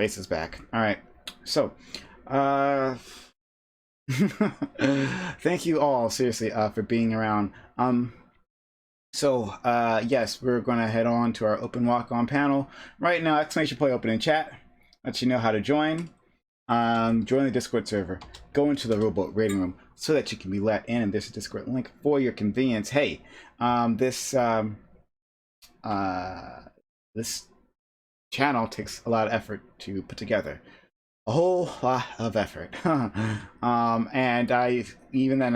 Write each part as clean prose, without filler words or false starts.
Face is back. All right. So, thank you all seriously for being around. Yes, we're gonna head on to our open walk on panel right now. Exclamation point open in chat. Let you know how to join. Join the Discord server. Go into the Rowboat Rating Room so that you can be let in. And there's a Discord link for your convenience. Hey, this channel takes a lot of effort to put together. A whole lot of effort. And I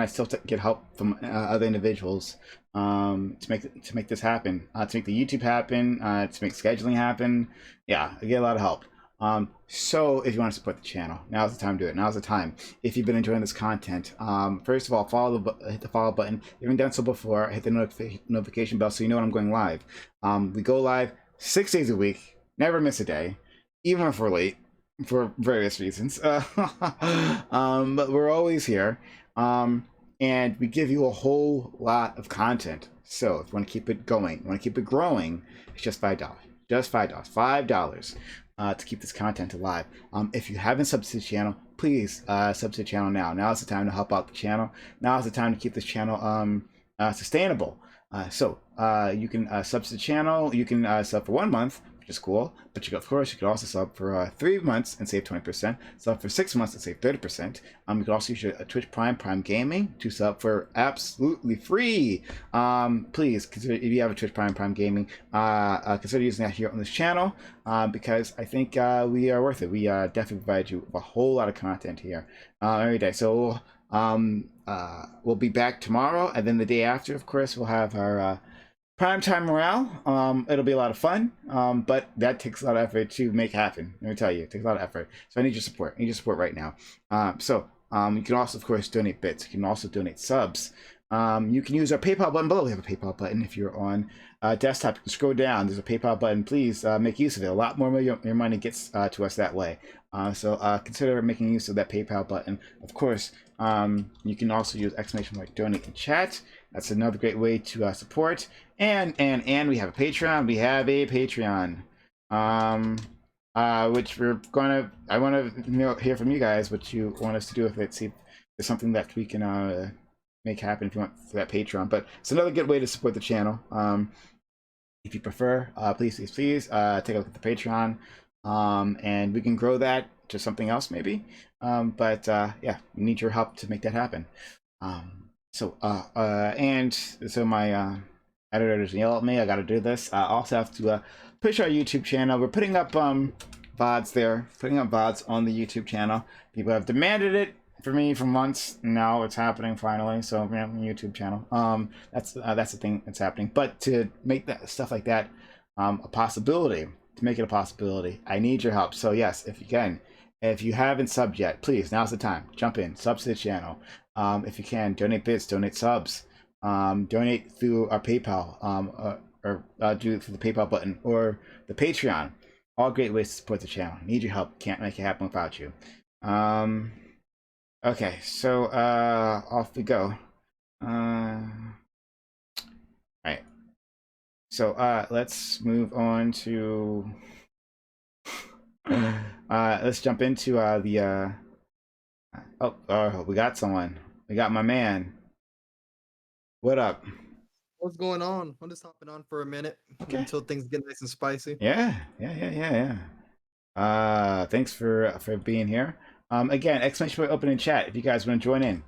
still get help from other individuals to make this happen, to make the YouTube happen, to make scheduling happen. Yeah, I get a lot of help. So if you want to support the channel, now's the time to do it. Now's the time. If you've been enjoying this content, first of all, hit the follow button. If you haven't done so before, hit the notification bell so you know when I'm going live. We go live 6 days a week, never miss a day, even if we're late for various reasons. But we're always here. And we give you a whole lot of content. So if you want to keep it going, you want to keep it growing, it's just $5. Just $5. $5 to keep this content alive. If you haven't subbed to the channel, please sub to the channel now. Now is the time to help out the channel. Now is the time to keep this channel sustainable. You can sub to the channel. You can sub for 1 month, which is cool. But of course, you can also sub for 3 months and save 20%. Sub for 6 months and save 30%. You can also use your Twitch Prime Gaming to sub for absolutely free. Please consider, if you have a Twitch Prime Gaming, consider using that here on this channel because I think we are worth it. We definitely provide you with a whole lot of content here every day. So we'll be back tomorrow, and then the day after, of course, we'll have our Primetime Morale. It'll be a lot of fun, but that takes a lot of effort to make happen. Let me tell you, it takes a lot of effort. So I need your support. I need your support right now. You can also, of course, donate bits. You can also donate subs. You can use our PayPal button below. We have a PayPal button. If you're on desktop, you can scroll down. There's a PayPal button. Please make use of it. A lot more of your money gets to us that way. Consider making use of that PayPal button. Of course, you can also use exclamation mark donate in chat. That's another great way to support. And we have a Patreon. We have a Patreon, which I want to hear from you guys what you want us to do with it. See if there's something that we can make happen if you want for that Patreon. But it's another good way to support the channel. If you prefer, please take a look at the Patreon, and we can grow that to something else maybe. Yeah, we need your help to make that happen. So my editor doesn't yell at me. I got to do this. I also have to push our YouTube channel. We're putting up VODs there, putting up VODs on the YouTube channel. People have demanded it for me for months. Now it's happening finally. So we have a YouTube channel. That's the thing that's happening. But to make that stuff like that a possibility, I need your help. So yes, if you can. If you haven't subbed yet, please, now's the time. Jump in, sub to the channel. If you can, donate bits, donate subs, donate through our PayPal, or do it through the PayPal button or the Patreon. All great ways to support the channel. Need your help. Can't make it happen without you. Okay, so off we go. All right. So let's move on to. Let's jump into the. We got someone. We got my man. What up? What's going on? I'm just hopping on for a minute until things get nice and spicy. Yeah. Thanks for being here. Again, exclamation point open in chat if you guys want to join in.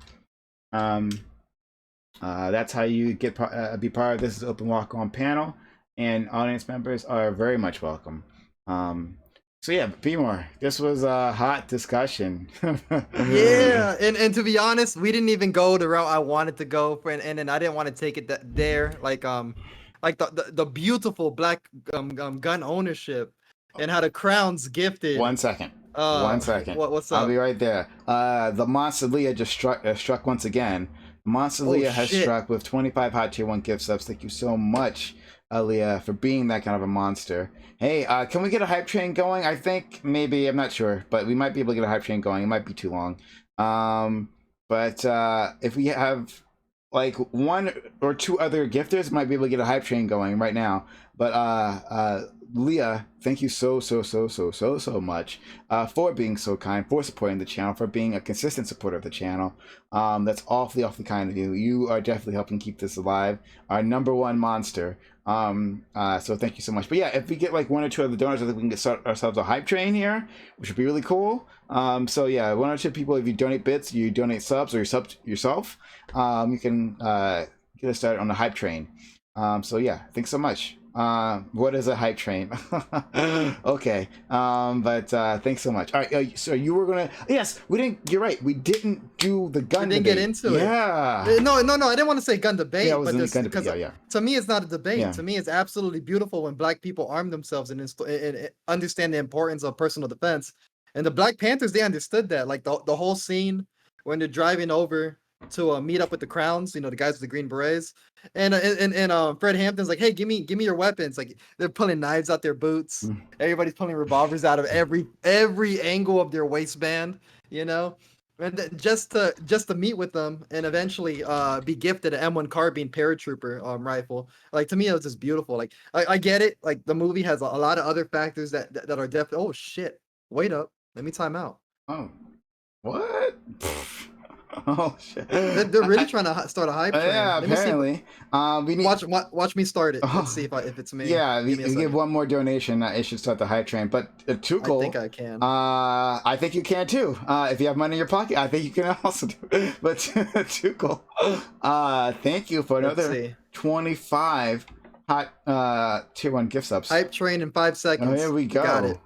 That's how you get be part of this open walk on panel, and audience members are very much welcome. So yeah, Bmore, this was a hot discussion. Yeah, and to be honest, we didn't even go the route I wanted to go for, and I didn't want to take it there, like the beautiful black gun ownership and how the crown's gifted. 1 second. 1 second. What's up? I'll be right there. The Monster Leah just struck once again. Monster Leah has struck with 25 hot tier 1 gift subs. Thank you so much, Leah, for being that kind of a monster. Hey, can we get a hype train going? I think maybe, I'm not sure, but we might be able to get a hype train going. It might be too long. But if we have like 1 or 2 other gifters, might be able to get a hype train going right now. But Leah, thank you so much for being so kind, for supporting the channel, for being a consistent supporter of the channel. That's awfully kind of you. You are definitely helping keep this alive. Our number one monster. So thank you so much. But yeah, if we get like one or two other donors, I think we can get start ourselves a hype train here, which would be really cool. So yeah, one or two people, if you donate bits, you donate subs, or you sub yourself, you can get us started on the hype train. So yeah, thanks so much. What is a hype train? Okay. But thanks so much. All right. So you were gonna? Yes, we didn't. You're right. We didn't do the gun. We didn't debate. get into it. Yeah. No. I didn't want to say gun debate, Yeah, it was but the this, gun debate. because Yeah. to me, it's not a debate. Yeah. To me, it's absolutely beautiful when Black people arm themselves and understand the importance of personal defense. And the Black Panthers, they understood that. Like the whole scene when they're driving over to meet up with the Crowns, the guys with the green berets, and Fred Hampton's like, "Hey, give me your weapons!" Like they're pulling knives out their boots. Everybody's pulling revolvers out of every angle of their waistband. And just to meet with them and eventually be gifted an M1 carbine paratrooper rifle. Like to me, it was just beautiful. Like I get it. Like the movie has a lot of other factors that are definitely. Oh shit! Wait up. Let me time out. Oh, what? Oh shit! They're really trying to start a hype train. Yeah, apparently. We need watch me start it. Let's see if it's me. Yeah, we give one more donation. It should start the hype train. But Tuchel, I think I can. I think you can too. If you have money in your pocket, I think you can also do it. But Tuchel, thank you for another 25 hot tier 1 gift subs. Hype train in 5 seconds. Oh, here we go. Got it.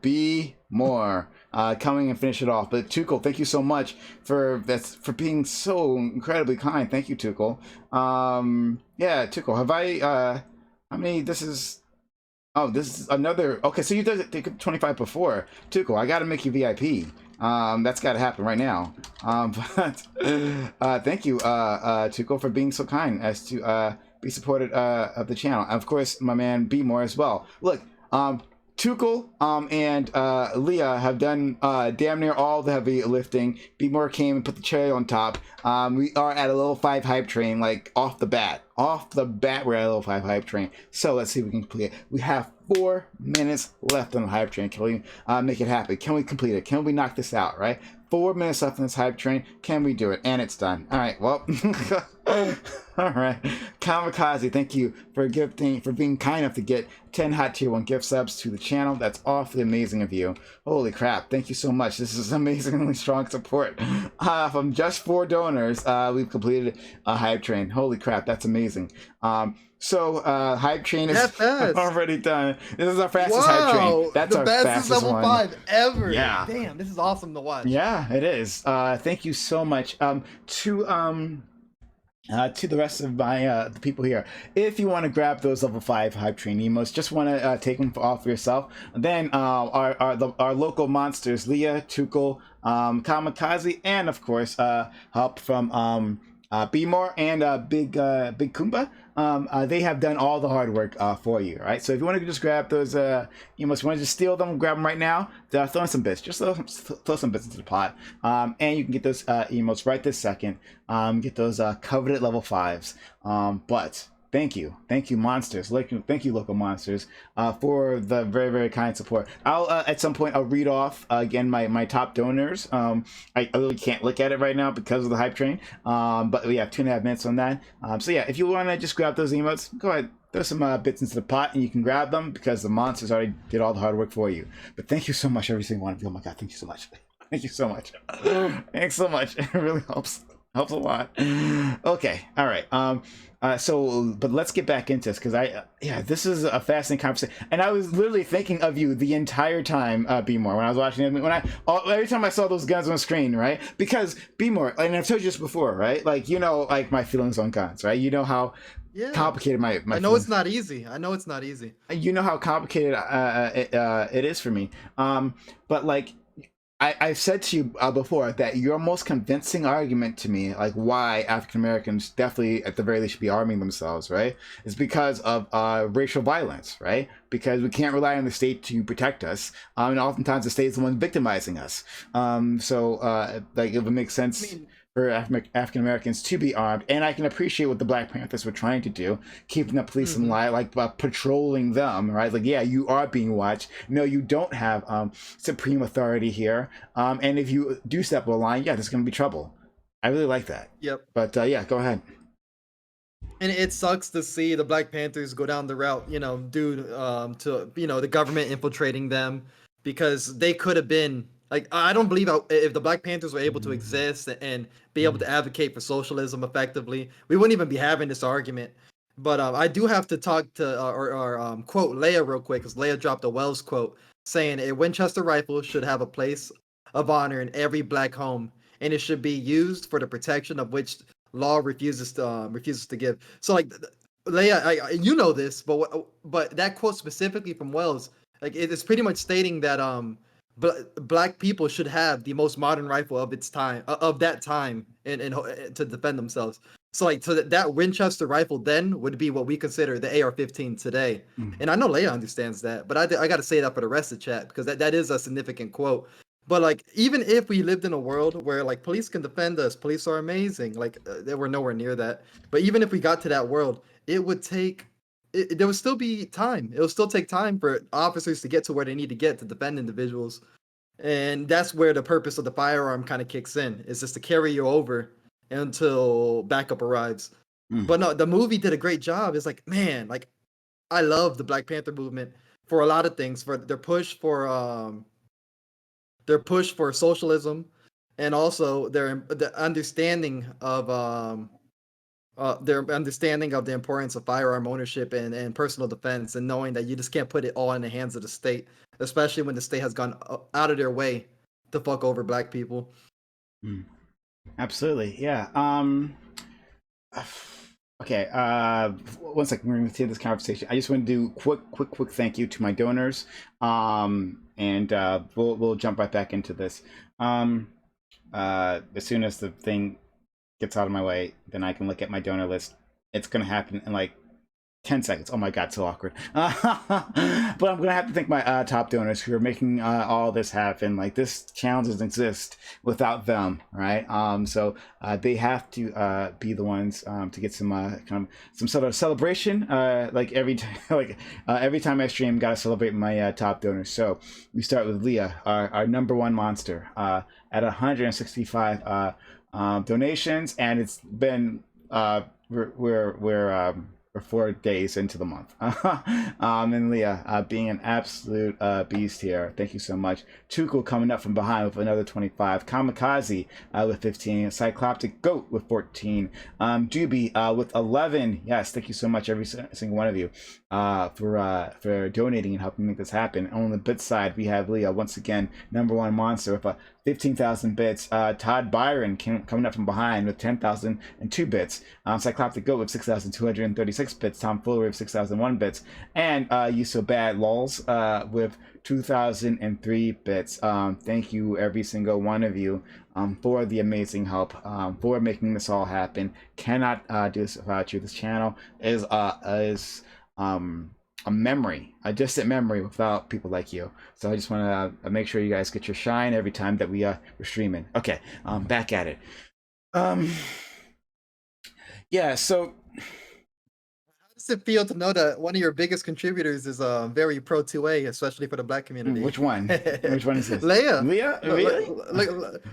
Be more. Coming and finish it off. But Tuchel, thank you so much for being so incredibly kind. Thank you, Tuchel. Yeah, Tuchel, have I how many? This is another. Okay, so you did 25 before. Tuchel, I gotta make you VIP. That's gotta happen right now. But thank you, Tuchel, for being so kind as to be supported of the channel. And of course, my man Be More as well. Look, Tuchel and Leah have done damn near all the heavy lifting. Be More came and put the cherry on top. We are at a level 5 hype train, like off the bat. Off the bat, we're at a level 5 hype train. So let's see if we can complete it. We have 4 minutes left on the hype train. Can we make it happen? Can we complete it? Can we knock this out, right? 4 minutes left in this hype train. Can we do it? And it's done. All right, well. All right. Kamikaze, thank you for being kind enough to get 10 hot tier 1 gift subs to the channel. That's awfully amazing of you. Holy crap. Thank you so much. This is amazingly strong support. From just 4 donors, we've completed a hype train. Holy crap, that's amazing. So hype train is already done. This is our fastest hype train. That's our fastest level one. 5 ever. Yeah. Damn, this is awesome to watch. Yeah, it is. Thank you so much. To the rest of my the people here, if you want to grab those level 5 hype train emotes, just want to take them off for yourself. Then our local monsters, Leah, Tuchel, Kamikaze, and of course help from Be More and Big Kumba. They have done all the hard work for you, right? So if you want to just grab those emotes, you want to just steal them, grab them right now. Throw in some bits, just throw some bits into the pot, and you can get those emotes right this second. Get those coveted level 5s. But thank you monsters, thank you local monsters, for the very kind support. I'll at some point I'll read off again my top donors. I really can't look at it right now because of the hype train, but we have 2.5 minutes on that. So yeah, if you want to just grab those emotes, go ahead, throw some bits into the pot and you can grab them because the monsters already did all the hard work for you. But thank you so much, every single one of you. Oh my god, thank you so much. Thank you so much. Thanks so much. It really helps a lot. Okay, all right. But let's get back into this because this is a fascinating conversation, and I was literally thinking of you the entire time, Be More, when I was watching it. Every time I saw those guns on screen, right? Because Be More, and I've told you this before, right? Like like my feelings on guns, right? You know how complicated my I know it's not easy. You know how complicated it is for me. But like, I've said to you before that your most convincing argument to me, like why African Americans definitely at the very least should be arming themselves, right, is because of racial violence, right? Because we can't rely on the state to protect us, and oftentimes the state is the one victimizing us. Like it would make sense for African Americans to be armed, and I can appreciate what the Black Panthers were trying to do, keeping the police in line, like patrolling them, right? Like, yeah, you are being watched. No, you don't have supreme authority here, and if you do step on the line, yeah, there's going to be trouble. I really like that. Yep. But yeah, go ahead. And it sucks to see the Black Panthers go down the route, due to the government infiltrating them, because they could have been like, I don't believe if the Black Panthers were able to exist and be able to advocate for socialism effectively, we wouldn't even be having this argument. But I do have to talk to or quote Leia real quick, because Leia dropped a Wells quote saying a Winchester rifle should have a place of honor in every Black home, and it should be used for the protection of which law refuses to give. So like, Leia, you know this, but that quote specifically from Wells, like it is pretty much stating that Black people should have the most modern rifle of its time, of that time, and to defend themselves. So like, so that Winchester rifle then would be what we consider the AR-15 today. And I know Leia understands that, but I got to say that for the rest of the chat, because that is a significant quote. But like, even if we lived in a world where like police can defend us, police are amazing. Like we're nowhere near that. But even if we got to that world, it would take. There would still be time. It will still take time for officers to get to where they need to get to defend individuals, and that's where the purpose of the firearm kind of kicks in. It's just to carry you over until backup arrives. But no, the movie did a great job. It's like, man, like I love the Black Panther movement for a lot of things, for their push for socialism, and also the understanding of the importance of firearm ownership and personal defense, and knowing that you just can't put it all in the hands of the state, especially when the state has gone out of their way to fuck over Black people. Absolutely, yeah. Okay, one second. We're going to continue this conversation. I just want to do quick thank you to my donors, and we'll jump right back into this. As soon as the thing gets out of my way, then I can look at my donor list. It's going to happen in like 10 seconds. Oh my god, so awkward. But I'm gonna have to thank my top donors who are making all this happen. Like, this challenge doesn't exist without them, right? So they have to be the ones to get some kind of some sort of celebration. Like every time I stream, gotta celebrate my top donors. So we start with Leah, our number one monster, at 165 donations, and it's been we're 4 days into the month. And Leah, being an absolute beast here. Thank you so much. Tuchel coming up from behind with another 25. Kamikaze with 15. Cycloptic Goat with 14. Doobie with 11. Yes, thank you so much, every single one of you, for donating and helping make this happen. On the bit side, we have Leah, once again, number one monster with 15,000 bits. Todd Byron coming up from behind with 10,002 bits. Cycloptic Goat with 6,236 bits. Tom Fuller with 6,001 bits. And You So Bad Lols with 2,003 bits. Thank you, every single one of you, for the amazing help, for making this all happen. Cannot do this without you. This channel is a memory, a distant memory without people like you. So I just want to make sure you guys get your shine every time that we're streaming. Okay, back at it. Yeah, so How does it feel to know that one of your biggest contributors is very pro 2A, especially for the Black community? which one? Which one is this? Leia. Leah? Really?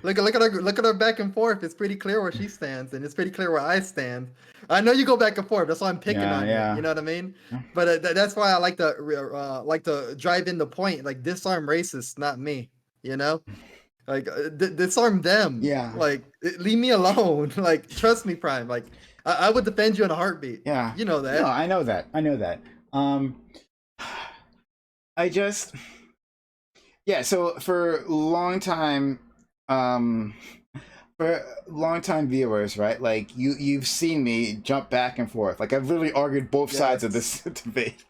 Look at her back and forth. It's pretty clear where she stands, and it's pretty clear where I stand. I know you go back and forth. That's why I'm picking on you. You know what I mean? But that's why I like to drive in the point. Like, disarm racists, not me. You know, like disarm them. Yeah. Like, leave me alone. Like, trust me, Prime. Like, I would defend you in a heartbeat. Yeah. You know that. No, I know that. So for a long time, for longtime viewers, right? Like, you've seen me jump back and forth. Like, I've literally argued both sides of this debate.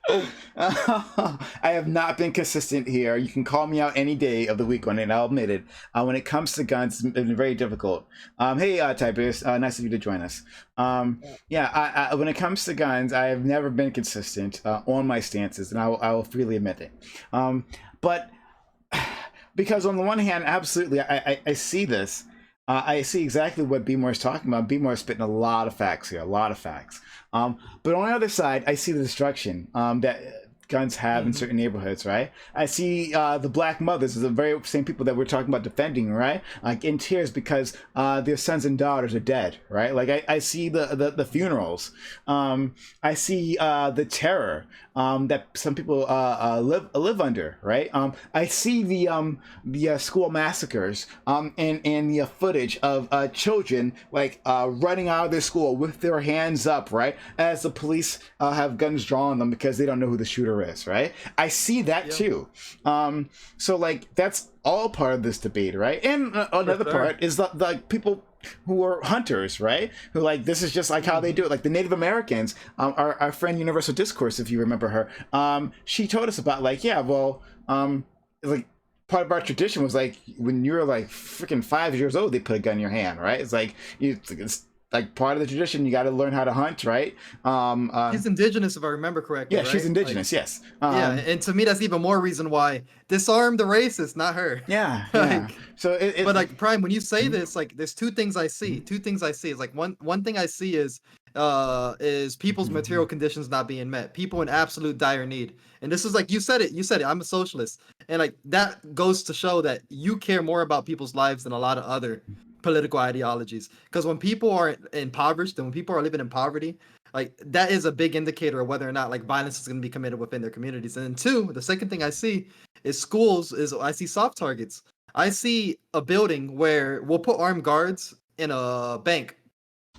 I have not been consistent here. You can call me out any day of the week on it, and I'll admit it. When it comes to guns, it's been very difficult. Hey, Tiberius, nice of you to join us. I when it comes to guns, I have never been consistent on my stances, and I will freely admit it. But because on the one hand, absolutely, I see this. I see exactly what B-More is talking about. B-More is spitting a lot of facts here, a lot of facts. But on the other side, I see the destruction that guns have in Hmm. certain neighborhoods, right? I see the black mothers, the very same people that we're talking about defending, right? Like in tears because their sons and daughters are dead, right? Like I see the funerals. I see the terror that some people live under, right? I see the school massacres and the footage of children like running out of their school with their hands up, right, as the police have guns drawn on them because they don't know who the shooter is, right? I see that Yeah, too. So like that's all part of this debate, right? And for another sure. part is the people who are hunters, right? Who like this is just like how they Hmm. do it. Like the Native Americans, our friend Universal Discourse, if you remember her, she told us about like, yeah, well, like part of our tradition was like when you were like freaking 5 years old, they put a gun in your hand, right? It's like part of the tradition. You got to learn how to hunt, right? She's indigenous, if I remember correctly, Yeah, she's right? Like, indigenous. Yes. yeah, and to me, that's even more reason why disarm the racist, not her. Yeah, yeah. Like, So but like Prime, when you say mhm, this, like there's two things I see. mhm, Two things I see is like one thing I see is people's material mhm, conditions not being met. People in absolute dire need. And this is like you said it. You said it. I'm a socialist. And like that goes to show that you care more about people's lives than a lot of other political ideologies. Because when people are impoverished and when people are living in poverty, like that is a big indicator of whether or not like violence is going to be committed within their communities. And then two, the second thing I see is schools is I see soft targets. I see a building where we'll put armed guards in a bank,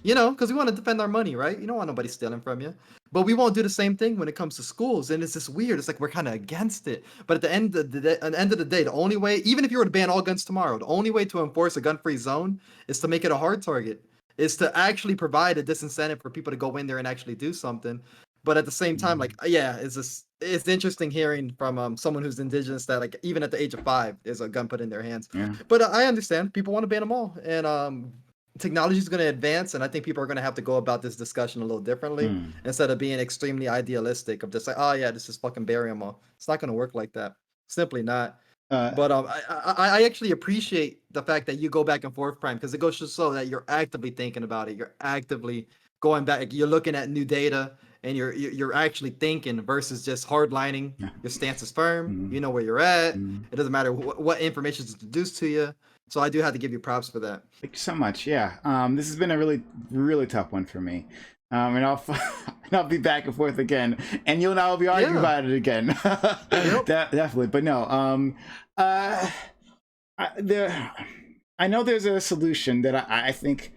because we want to defend our money, right? You don't want nobody stealing from you. But we won't do the same thing when it comes to schools, and it's just weird. It's like we're kind of against it. But at the day, the only way, even if you were to ban all guns tomorrow, the only way to enforce a gun-free zone is to make it a hard target, is to actually provide a disincentive for people to go in there and actually do something. But at the same time, like, mhm. yeah, it's interesting hearing from someone who's indigenous that like even at the age of 5, there's a gun put in their hands. Yeah. But I understand people want to ban them all, and technology is going to advance, and I think people are going to have to go about this discussion a little differently Mm. instead of being extremely idealistic of just like, oh yeah, this is fucking bury them all. It's not going to work like that. Simply not. Uh, But I actually appreciate the fact that you go back and forth, Prime, because it goes to show that you're actively thinking about it. You're actively going back. You're looking at new data, and you're actually thinking versus just hardlining. yeah. Your stance is firm. Mhm, You know where you're at. mhm. It doesn't matter what information is introduced to you. So I do have to give you props for that. Thank you so much. Yeah. This has been a really, really tough one for me. And I'll and I'll be back and forth again, and you and I will be arguing Yeah. about it again. Yep. Definitely. But no. Uh, there. I know there's a solution that I think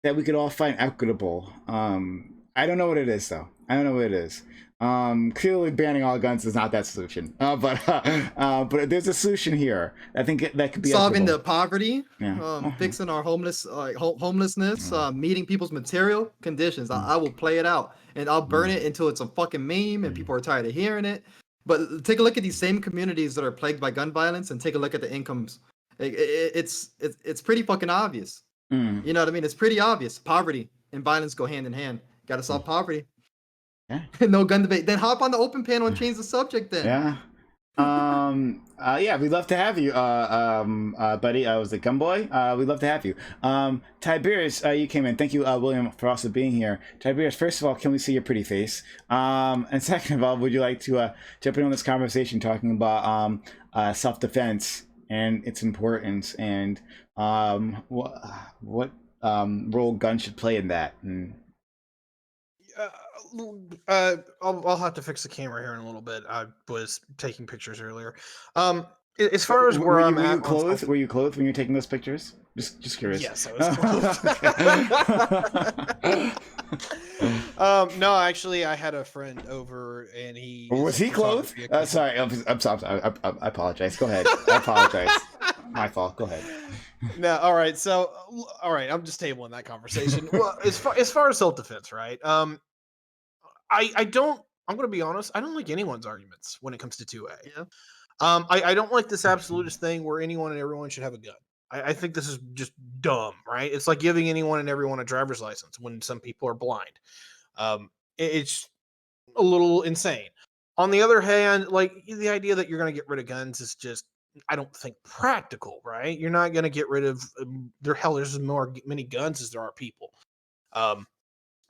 that we could all find equitable. I don't know what it is though. I don't know what it is. Clearly banning all guns is not that solution. But there's a solution here. I think that could be Solving equitable. the poverty, Yeah. fixing our homelessness, Yeah. meeting people's material conditions. I will play it out and I'll burn Mm, it until it's a fucking meme and mm, people are tired of hearing it. But take a look at these same communities that are plagued by gun violence and take a look at the incomes. It's pretty fucking obvious. mm, You know what I mean? It's pretty obvious. Poverty and violence go hand in hand. Got to mm. solve poverty. Yeah. No gun debate. Then hop on the open panel and change the subject. Then. Yeah. Yeah, we'd love to have you, buddy. I was the Gumboy. We'd love to have you. Tiberius, you came in. Thank you, William, for also being here. Tiberius, first of all, can we see your pretty face? And second of all, would you like to jump in on this conversation talking about self-defense and its importance and what role guns should play in that? And Uh, I'll have to fix the camera here in a little bit. I was taking pictures earlier. As far as where I'm were you at on clothed? Were you clothed when you were taking those pictures? Just curious. yes, I was clothed. No, actually, I had a friend over, and he Was is a he clothed? photography equipment- Sorry, I'm sorry. I apologize. Go ahead. I apologize. My fault. Go ahead. No, all right. So, all right, I'm just tabling that conversation. Well, as far as self defense, right? I don't. I'm going to be honest. I don't like anyone's arguments when it comes to 2A. Yeah. I don't like this absolutist thing where anyone and everyone should have a gun. I think this is just dumb, right? It's like giving anyone and everyone a driver's license when some people are blind. It's a little insane. On the other hand, like the idea that you're going to get rid of guns is just I don't think practical, right? You're not going to get rid of there's many guns as there are people.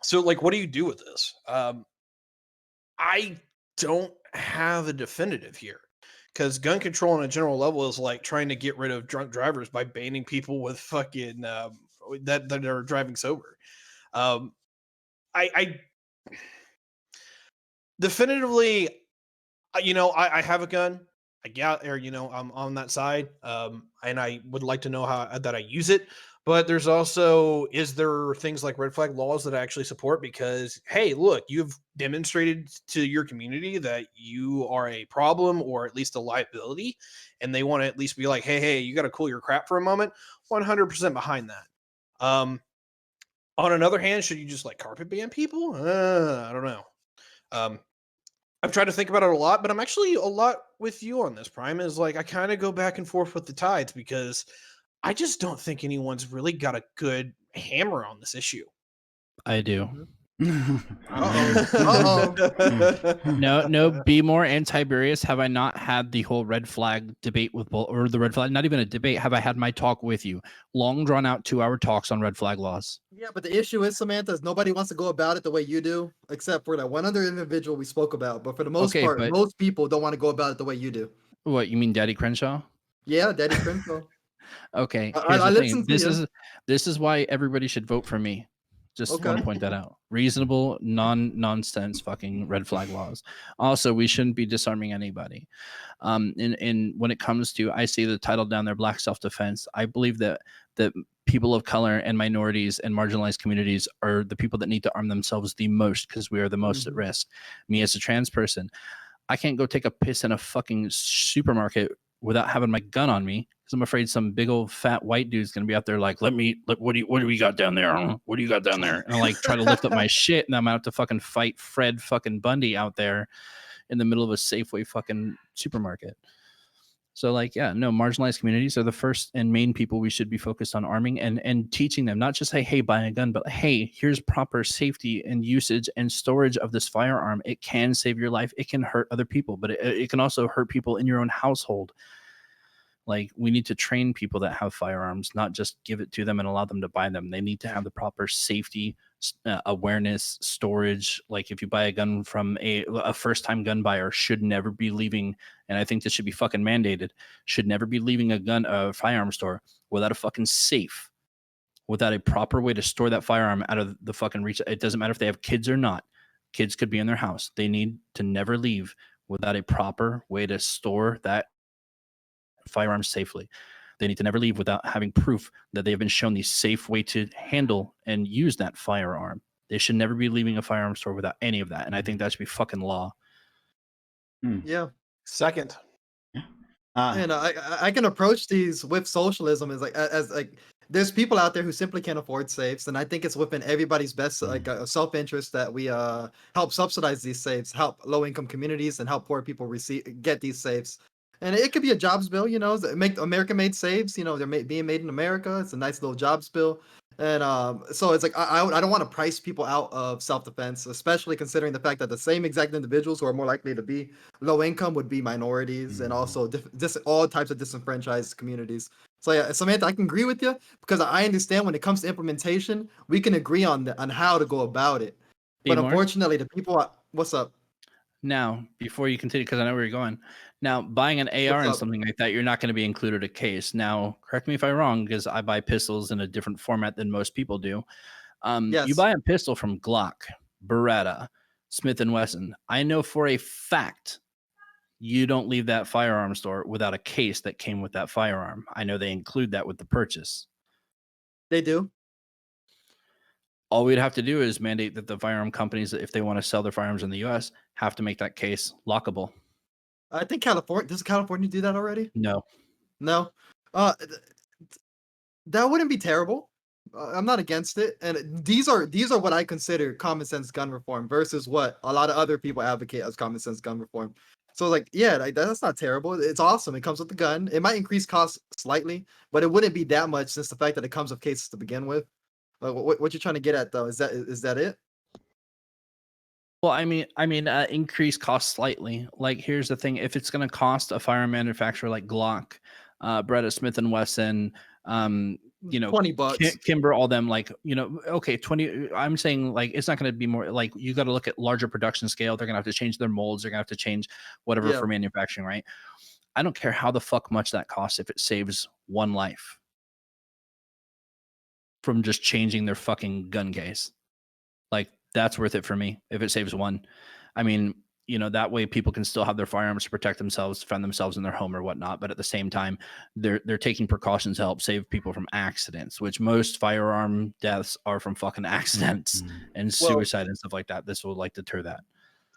So like, what do you do with this? I don't have a definitive here because gun control on a general level is like trying to get rid of drunk drivers by banning people with fucking that are driving sober. Um, I definitively, I have a gun. I got, or I'm on that side, and I would like to know how that I use it. But there's also, is there things like red flag laws that I actually support? Because hey, look, you've demonstrated to your community that you are a problem or at least a liability, and they want to at least be like, hey, you got to cool your crap for a moment. 100% behind that. On another hand, should you just like carpet ban people? I don't know. Um, I've tried to think about it a lot, but I'm actually a lot with you on this, Prime. Is like I kind of go back and forth with the tides because I just don't think anyone's really got a good hammer on this issue. I do. Mm-hmm. Uh-oh. No, be more anti-Tiberius. Have I not had the whole red flag debate with or the red flag? Not even a debate. Have I had my talk with you? Long drawn out 2-hour talks on red flag laws. Yeah, but the issue is, Samantha, is nobody wants to go about it the way you do, except for that one other individual we spoke about. But for the most part, but most people don't want to go about it the way you do. what you mean, Daddy Crenshaw? Yeah, Daddy Crenshaw. Okay, I here's the thing. listened to you. This is why everybody should vote for me. Just want Okay. to point that out. Reasonable, nonsense, fucking red flag laws. Also, we shouldn't be disarming anybody. And when it comes to, I see the title down there, Black self-defense. I believe that people of color and minorities and marginalized communities are the people that need to arm themselves the most because we are the most at risk. Me as a trans person, I can't go take a piss in a fucking supermarket without having my gun on me because I'm afraid some big old fat white dude's gonna be out there like, what do we got down there? Huh? What do you got down there? And I like try to lift up my shit, and I'm out to fucking fight Fred fucking Bundy out there in the middle of a Safeway fucking supermarket. So like, yeah, no, marginalized communities are the first and main people we should be focused on arming and teaching them, not just say, hey, buy a gun, but hey, here's proper safety and usage and storage of this firearm. It can save your life. It can hurt other people, but it can also hurt people in your own household. Like, we need to train people that have firearms, not just give it to them and allow them to buy them. They need to have the proper safety, awareness, storage. Like, if you buy a gun from a first-time gun buyer, should never be leaving, and I think this should be fucking mandated, should never be leaving a firearm store without a fucking safe, without a proper way to store that firearm out of the fucking reach. It doesn't matter if they have kids or not. Kids could be in their house. They need to never leave without a proper way to store that firearms safely. They need to never leave without having proof that they have been shown the safe way to handle and use that firearm. They should never be leaving a firearm store without any of that. And I think that should be fucking law. Yeah. Second. And I can approach these with socialism as there's people out there who simply can't afford safes, and I think it's within everybody's best self-interest that we help subsidize these safes, help low-income communities, and help poor people get these safes. And it could be a jobs bill, make American-made safes. They're being made in America. It's a nice little jobs bill. And so it's like I don't want to price people out of self-defense, especially considering the fact that the same exact individuals who are more likely to be low income would be minorities and also all types of disenfranchised communities. So yeah, Samantha, I can agree with you because I understand when it comes to implementation, we can agree on how to go about it. But unfortunately, the people, what's up? Now, before you continue, because I know where you're going. Now, buying an AR and something like that, you're not going to be included a case. Now, correct me if I'm wrong, because I buy pistols in a different format than most people do. Yes. You buy a pistol from Glock, Beretta, Smith & Wesson. I know for a fact you don't leave that firearm store without a case that came with that firearm. I know they include that with the purchase. They do. All we'd have to do is mandate that the firearm companies, if they want to sell their firearms in the U.S., have to make that case lockable. I think does California do that already? No. That wouldn't be terrible. I'm not against it, and these are what I consider common sense gun reform versus what a lot of other people advocate as common sense gun reform. So that's not terrible. It's awesome. It comes with the gun. It might increase costs slightly, but it wouldn't be that much since the fact that it comes with cases to begin with. What you're trying to get at though is that it? Well, increase cost slightly. Like, here's the thing: if it's going to cost a firearm manufacturer like Glock, Beretta Smith and Wesson, $20. Kimber, all them, like, okay, 20. I'm saying, like, it's not going to be more. Like, you got to look at larger production scale. They're going to have to change their molds. They're going to have to change whatever Yeah. for manufacturing, right? I don't care how the fuck much that costs if it saves one life from just changing their fucking gun case. Like, that's worth it for me if it saves one. I mean, that way people can still have their firearms to protect themselves, defend themselves in their home or whatnot. But at the same time, they're taking precautions to help save people from accidents, which most firearm deaths are from fucking accidents and suicide and stuff like that. This will like deter that.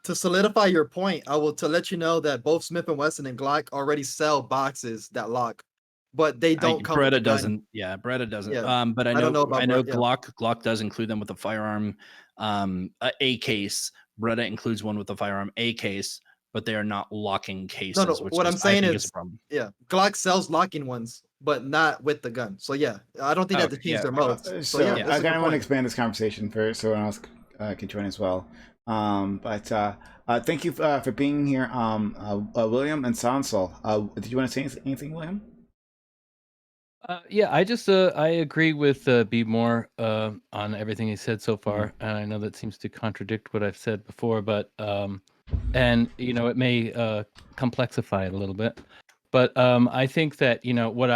To solidify your point, I will to let you know that both Smith & Wesson and Glock already sell boxes that lock, but they don't come with Beretta the gun. doesn't. Yeah, Beretta doesn't. Yeah. But I don't know about Beretta, yeah. Glock does include them with a firearm a case. Beretta includes one with a firearm a case, but they are not locking cases. No, which what I'm I saying think is, a problem. yeah, Glock sells locking ones, but not with the gun. So yeah, I don't think they have to change their modes. So yeah, I kind of want to expand this conversation for so everyone else can join as well. But thank you for being here, William and Sansel. Did you want to say anything, William? Yeah, I just I agree with B More on everything he said so far, and I know that seems to contradict what I've said before, but and it may complexify it a little bit, but I think that what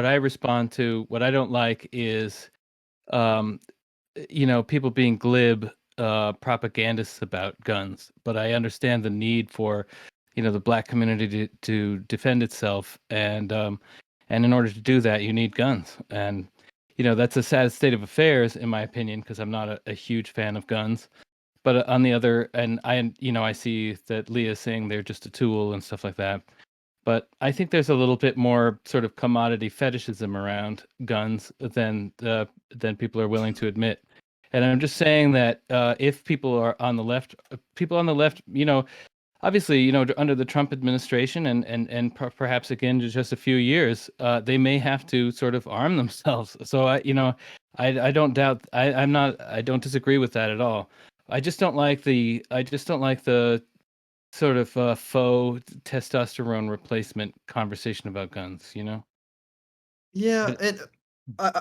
I respond to, what I don't like is people being glib propagandists about guns, but I understand the need for the Black community to defend itself, and in order to do that, you need guns. And, that's a sad state of affairs, in my opinion, because I'm not a huge fan of guns. But on the other, and I see that Leah's saying they're just a tool and stuff like that. But I think there's a little bit more sort of commodity fetishism around guns than people are willing to admit. And I'm just saying that if people are on the left, obviously, under the Trump administration and perhaps again just a few years, they may have to sort of arm themselves. So I don't doubt. I don't disagree with that at all. I just don't like the sort of faux testosterone replacement conversation about guns. Yeah, But- and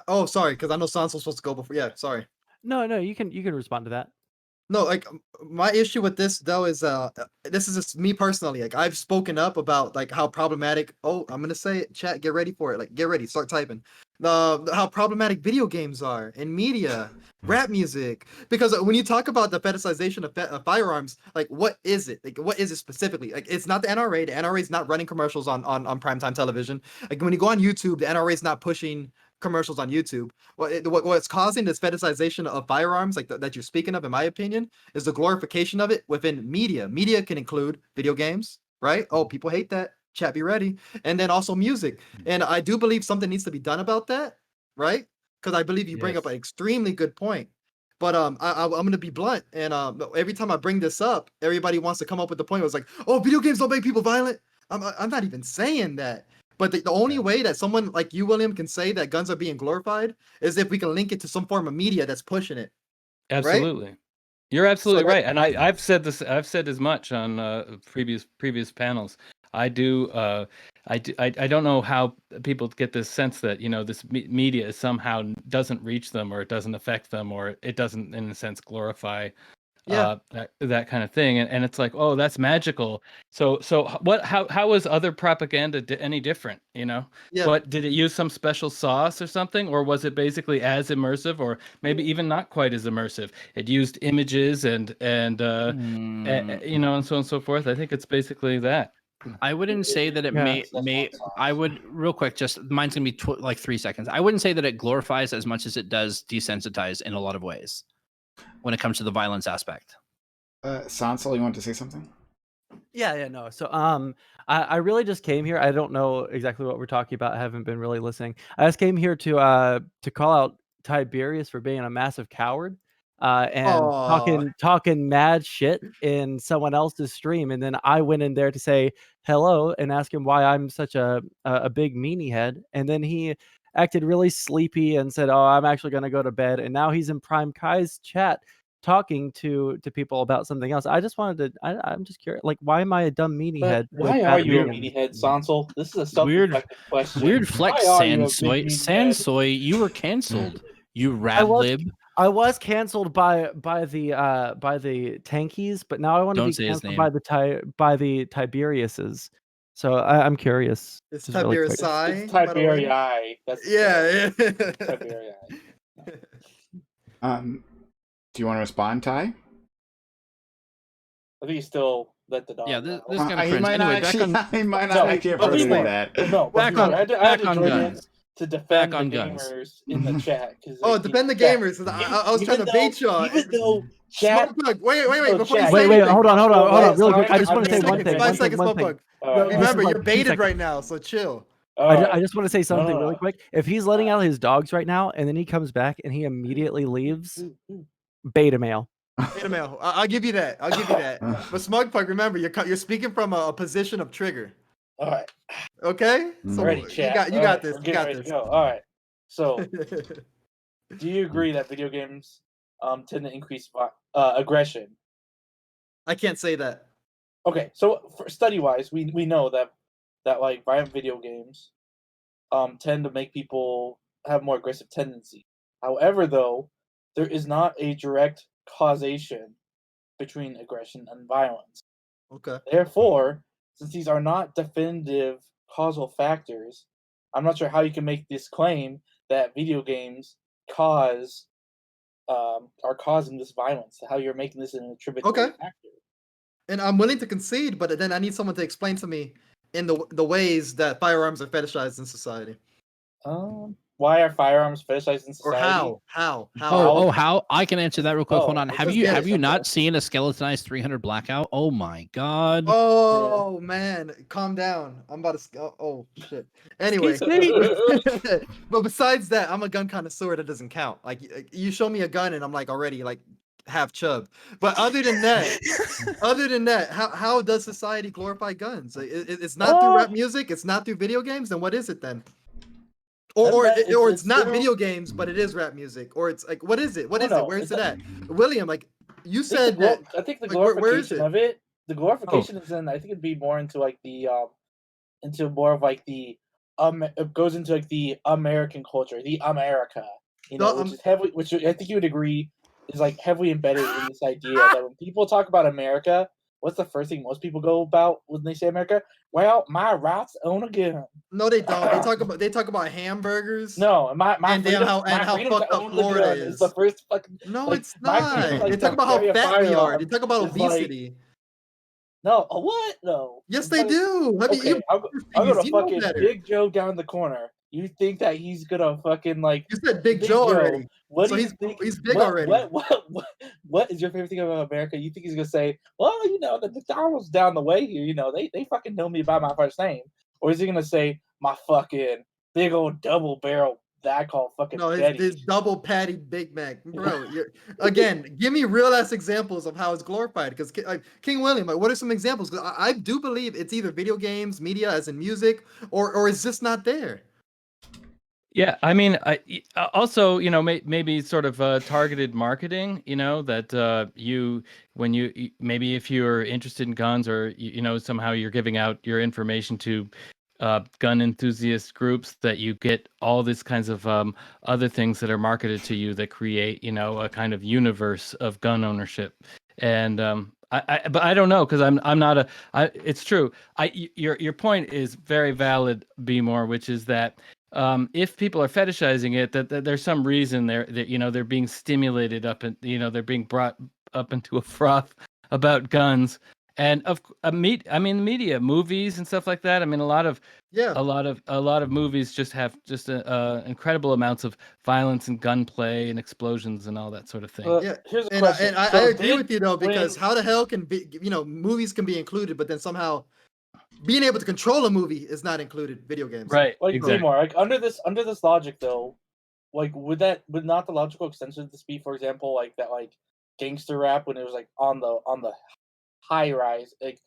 oh, sorry, because I know Sansal's supposed to go before. Yeah, sorry. No, you can respond to that. No, like my issue with this though is this is just me personally. Like I've spoken up about like how problematic. Oh, I'm gonna say it. Chat, get ready for it. Like get ready, start typing. How problematic video games are in media, rap music. Because when you talk about the fetishization of firearms, like what is it? Like what is it specifically? Like it's not the NRA. The NRA is not running commercials on primetime television. Like when you go on YouTube, the NRA is not pushing commercials on YouTube. What's causing this fetishization of firearms, like that you're speaking of, in my opinion, is the glorification of it within media. Media can include video games, right? Oh, people hate that. Chat, be ready. And then also music. And I do believe something needs to be done about that, right? Because I believe you bring up an extremely good point. But I'm gonna be blunt, and every time I bring this up, everybody wants to come up with the point where it's like, oh, video games don't make people violent. I'm not even saying that. But the only way that someone like you, William, can say that guns are being glorified is if we can link it to some form of media that's pushing it. Absolutely. Right? You're absolutely right. And I've said this, I've said as much on previous panels. I don't know how people get this sense that, this media somehow doesn't reach them, or it doesn't affect them, or it doesn't, in a sense, glorify that kind of thing. And it's like, oh, that's magical. So how was other propaganda any different? What did it use some special sauce or something, or was it basically as immersive, or maybe even not quite as immersive? It used images and and so on and so forth. I think it's basically that. I wouldn't say that it may. I would real quick. Just mine's gonna be like 3 seconds. I wouldn't say that it glorifies as much as it does desensitize in a lot of ways when it comes to the violence aspect. Sansel, you want to say something? Yeah, no. So I really just came here. I don't know exactly what we're talking about. I haven't been really listening. I just came here to call out Tiberius for being a massive coward and talking mad shit in someone else's stream, and then I went in there to say hello and ask him why I'm such a big meanie head, and then he acted really sleepy and said, "Oh, I'm actually going to go to bed." And now he's in Prime Kai's chat talking to people about something else. I just wanted to. I'm just curious. Like, why am I a dumb meanie But head? with why bad are you a opinions? meanie head, Sansel? This is a self-reflective question. Weird flex, Why are you a big Sansoy. meanie head? Sansoy, you were canceled. You I rad was lib. I was canceled by the tankies, but now I want to Don't be say his canceled name. by the Tiberiuses. So I'm curious. It's just really quick. Tiberius. It's Tiberii. That's the Yeah, Tiberii. Do you want to respond, Ty? I think you still let the dog. Yeah, out. this kind of He cringe. might not Anyway, back actually. on He might No, not actually but approve of Beemore, that. No, but Back Beemore, on- I had back to on join in guns. to defend Back on the guns. gamers in the chat. Oh, defend the gamers. I was trying to bait y'all. Even though chat, Smoke plug. Wait. Before you chat- say Wait, anything. hold on, Right, really quick. I fine, just want to say I'm one here thing. to Five defend seconds, One smoke thing. plug. All right, This Remember, is like you're 2 baited seconds. right now, so chill. all right. I just want to say something really no. quick. If he's letting out his dogs right now and then he comes back and he immediately leaves, beta male. Wait a minute. I'll give you that. But smug plug, remember, you're speaking from a position of trigger. All right, Okay? So ready, chat. you got this. We're You getting got ready to this. go. All right. So, do you agree that video games tend to increase aggression? I can't say that. Okay, so for study-wise, we know that like violent video games tend to make people have more aggressive tendency. However, though, there is not a direct causation between aggression and violence. Okay. Therefore, since these are not definitive causal factors, I'm not sure how you can make this claim that video games are causing this violence. How you're making this an attributable Okay. factor. And I'm willing to concede, but then I need someone to explain to me in the ways that firearms are fetishized in society. Why are firearms fetishized in Or society? how? how? I can answer that real quick. Hold on. let's Have just you get have it. you not seen a skeletonized 300 blackout? Oh my god. Oh man, calm down. I'm about to. Oh shit. Anyway, but besides that, I'm a gun connoisseur. That doesn't count. Like you show me a gun and I'm like already like half chubbed. But other than that, how does society glorify guns? It's not through rap music. It's not through video games. Then what is it then? Or it's not through- video games, but it is rap music. Or it's like what is it? What is no, it? Where is it's it not- at? William, like you said that. I think the like, where is glorification it? of it. The glorification is in. I think it'd be more into like the into more of like the it goes into like the American culture, the America, which is heavily, which I think you would agree is like heavily embedded in this idea that when people talk about America, what's the first thing most people go about when they say America? Well, my rights own a gun. No, they don't. They talk about hamburgers. No, my and freedom, how freedom fucked to up own the Florida gun is. the first fucking. No, like, it's my not. freedom, like, They talk to about how carry a fat we are. They firearm talk about is like- obesity. No, what? No. Yes, they do. Have Okay, you I'll go to fucking Big Joe down the corner. You think that he's gonna fucking like? You said Big Joe already. What So do you think? he's big what, already. What is your favorite thing about America? You think he's gonna say, well, the McDonald's down the way here, they fucking know me by my first name, or is he gonna say my fucking big old double barrel that I call fucking No, Betty? his double patty Big Mac, bro. Again, give me real ass examples of how it's glorified. Because King William, like, what are some examples? Because I do believe it's either video games, media, as in music, or it's just not there. Yeah, I mean, also, maybe sort of targeted marketing, that maybe if you're interested in guns or, somehow you're giving out your information to gun enthusiast groups, that you get all these kinds of other things that are marketed to you that create, a kind of universe of gun ownership. And but I don't know, because I'm not it's true. Your point is very valid, Beemore, which is that if people are fetishizing it, that there's some reason they're being stimulated up and they're being brought up into a froth about guns. And media, movies and stuff like that. I mean, a lot of movies just have incredible amounts of violence and gunplay and explosions and all that sort of thing. Here's a question. And I agree with you though, because how the hell can be movies can be included, but then somehow being able to control a movie is not included. Video games, right? Like exactly. Beemore, like under this logic though, like would not the logical extension of this be, for example, like that like gangster rap when it was like on the high rise, like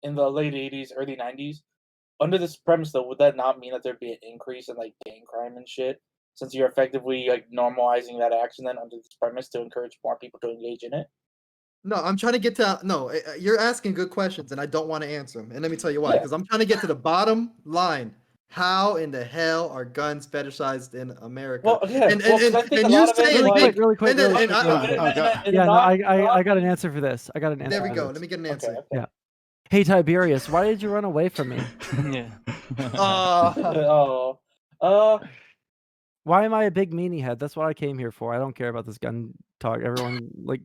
in the late 80s, early 90s. Under this premise, though, would that not mean that there'd be an increase in like gang crime and shit? since you're effectively like normalizing that action then under this premise to encourage more people to engage in it? No, I'm trying to get to you're asking good questions and I don't want to answer them. And let me tell you why. Yeah. Because I'm trying to get to the bottom line. How in the hell are guns fetishized in America? Well, yeah, and well, 'cause I think a you lot of it say is it like- big, really quick, and then- really and quick, I- really quick. in Yeah, a no, non- I got an answer for this. I got an answer. there we for go. this. Let me get an Okay, answer. okay. Yeah. Hey Tiberius, why did you run away from me? Yeah. Uh, Oh, Why am I a big meanie head? That's what I came here for. I don't care about this gun talk. Everyone like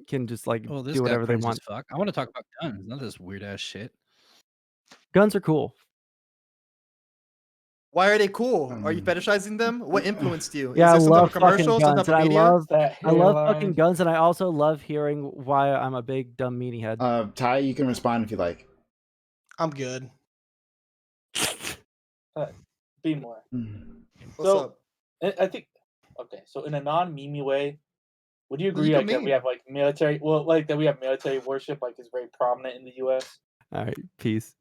can just like Oh, this do guy whatever they crazy want. as fuck. I want to talk about guns, not this weird ass shit. Guns are cool. why are they cool? Are you fetishizing them? What influenced you? Yeah, I Is there some type love of commercial, fucking some guns, type of and media? I love fucking hairline. guns, and I also love hearing why I'm a big dumb meanie head. Ty, you can respond if you like. I'm good. Be more. What's So, up? I think okay. So in a non-meme way, would you Well, agree you like can that we meme. have like military? Well, like that we have military worship like is very prominent in the U.S. All right, peace.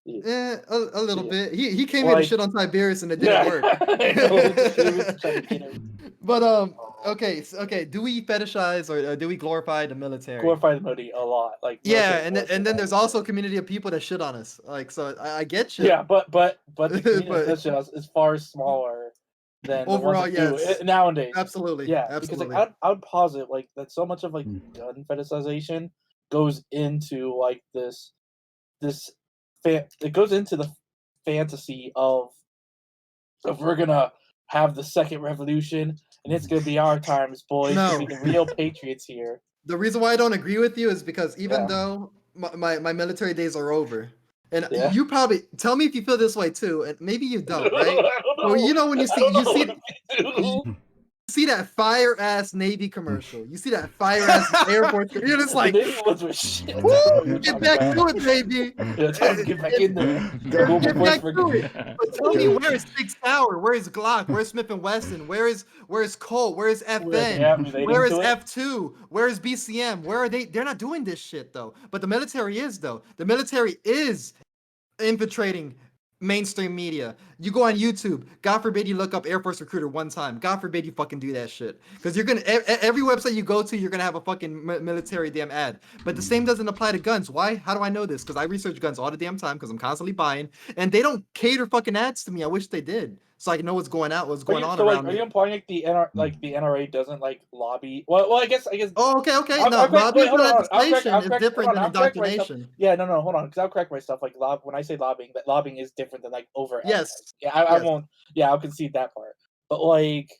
Yeah, a little Yeah. bit. He came here to Like- shit on Tiberius and it didn't work. I know, it's just trying to get him. But okay. Do we fetishize or do we glorify the military? Glorify the military a lot. Like Yeah, military and worship, then there's like- also a community of people that shit on us. Like, so I get you. yeah, but the community But- of militias is far smaller than the Overall, ones that do yes. it nowadays. Absolutely. Yeah, absolutely. because like I would posit like that so much of like gun fetishization goes into like it goes into the fantasy of we're gonna have the second revolution and it's gonna be our times, boys. No. To be the real patriots here. The reason why I don't agree with you is because even Yeah. though my military days are over, and Yeah. you probably tell me if you feel this way too, and maybe you don't, right? Well, you know when you see that fire ass Navy commercial, you see that fire ass Air Force, you're just like, the Navy ones were shit. woo, get back to it, baby. Yeah, time to get back in there. Go Get before back it's to it. forgotten. But tell me, where is Sig Sauer? Where is Glock? Where is Smith and Wesson? Where is Colt? Where is FN? Yeah, relating Where is to it. F2? Where is BCM? Where are they? They're not doing this shit though. But the military is though. The military is infiltrating mainstream media. You go on YouTube. God forbid you look up Air Force Recruiter one time. God forbid you fucking do that shit. Because you're gonna every website you go to, you're gonna have a fucking military damn ad. But the same doesn't apply to guns. Why? How do I know this? Because I research guns all the damn time because I'm constantly buying, and they don't cater fucking ads to me. I wish they did, so I can know what's going on around Are me. you implying like the NRA doesn't like lobby? Well, I guess. Oh, okay. I'll No, correct- lobbying wait, hold on, I'll correct- legislation I'll is correct- different hold than on, I'll correct myself. indoctrination. Yeah, no, hold on, because I'll correct myself. Like when I say lobbying, that lobbying is different than like over. Yes. Yeah, I Yes. won't. Yeah, I'll concede that part. But like,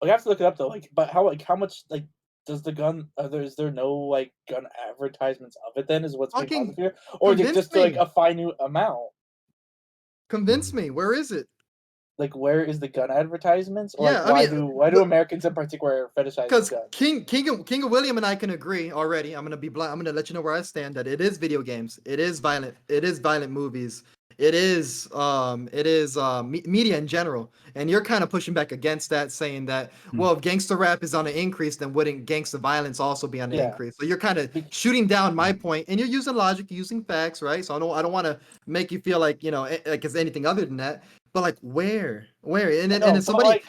I have to look it up though. Like, but how much like does the gun? Is there no like gun advertisements of it? Then is what's being Fucking posited here, or is it convince just like me. a finite amount? Convince me. Where is it? Like, where is the gun advertisements? Or, Yeah, like, I mean, why do Americans in particular fetishize Because guns? King of William and I can agree already. I'm gonna be blunt. I'm gonna let you know where I stand. That it is video games. It is violent. It is violent movies. It is media in general. And you're kind of pushing back against that, saying that well, if gangster rap is on an increase, then wouldn't gangster violence also be on an Yeah. increase? So you're kind of shooting down my point, and you're using logic, using facts, right? So I don't want to make you feel like like it's anything other than that. But like where? And then, know, and then but, somebody like,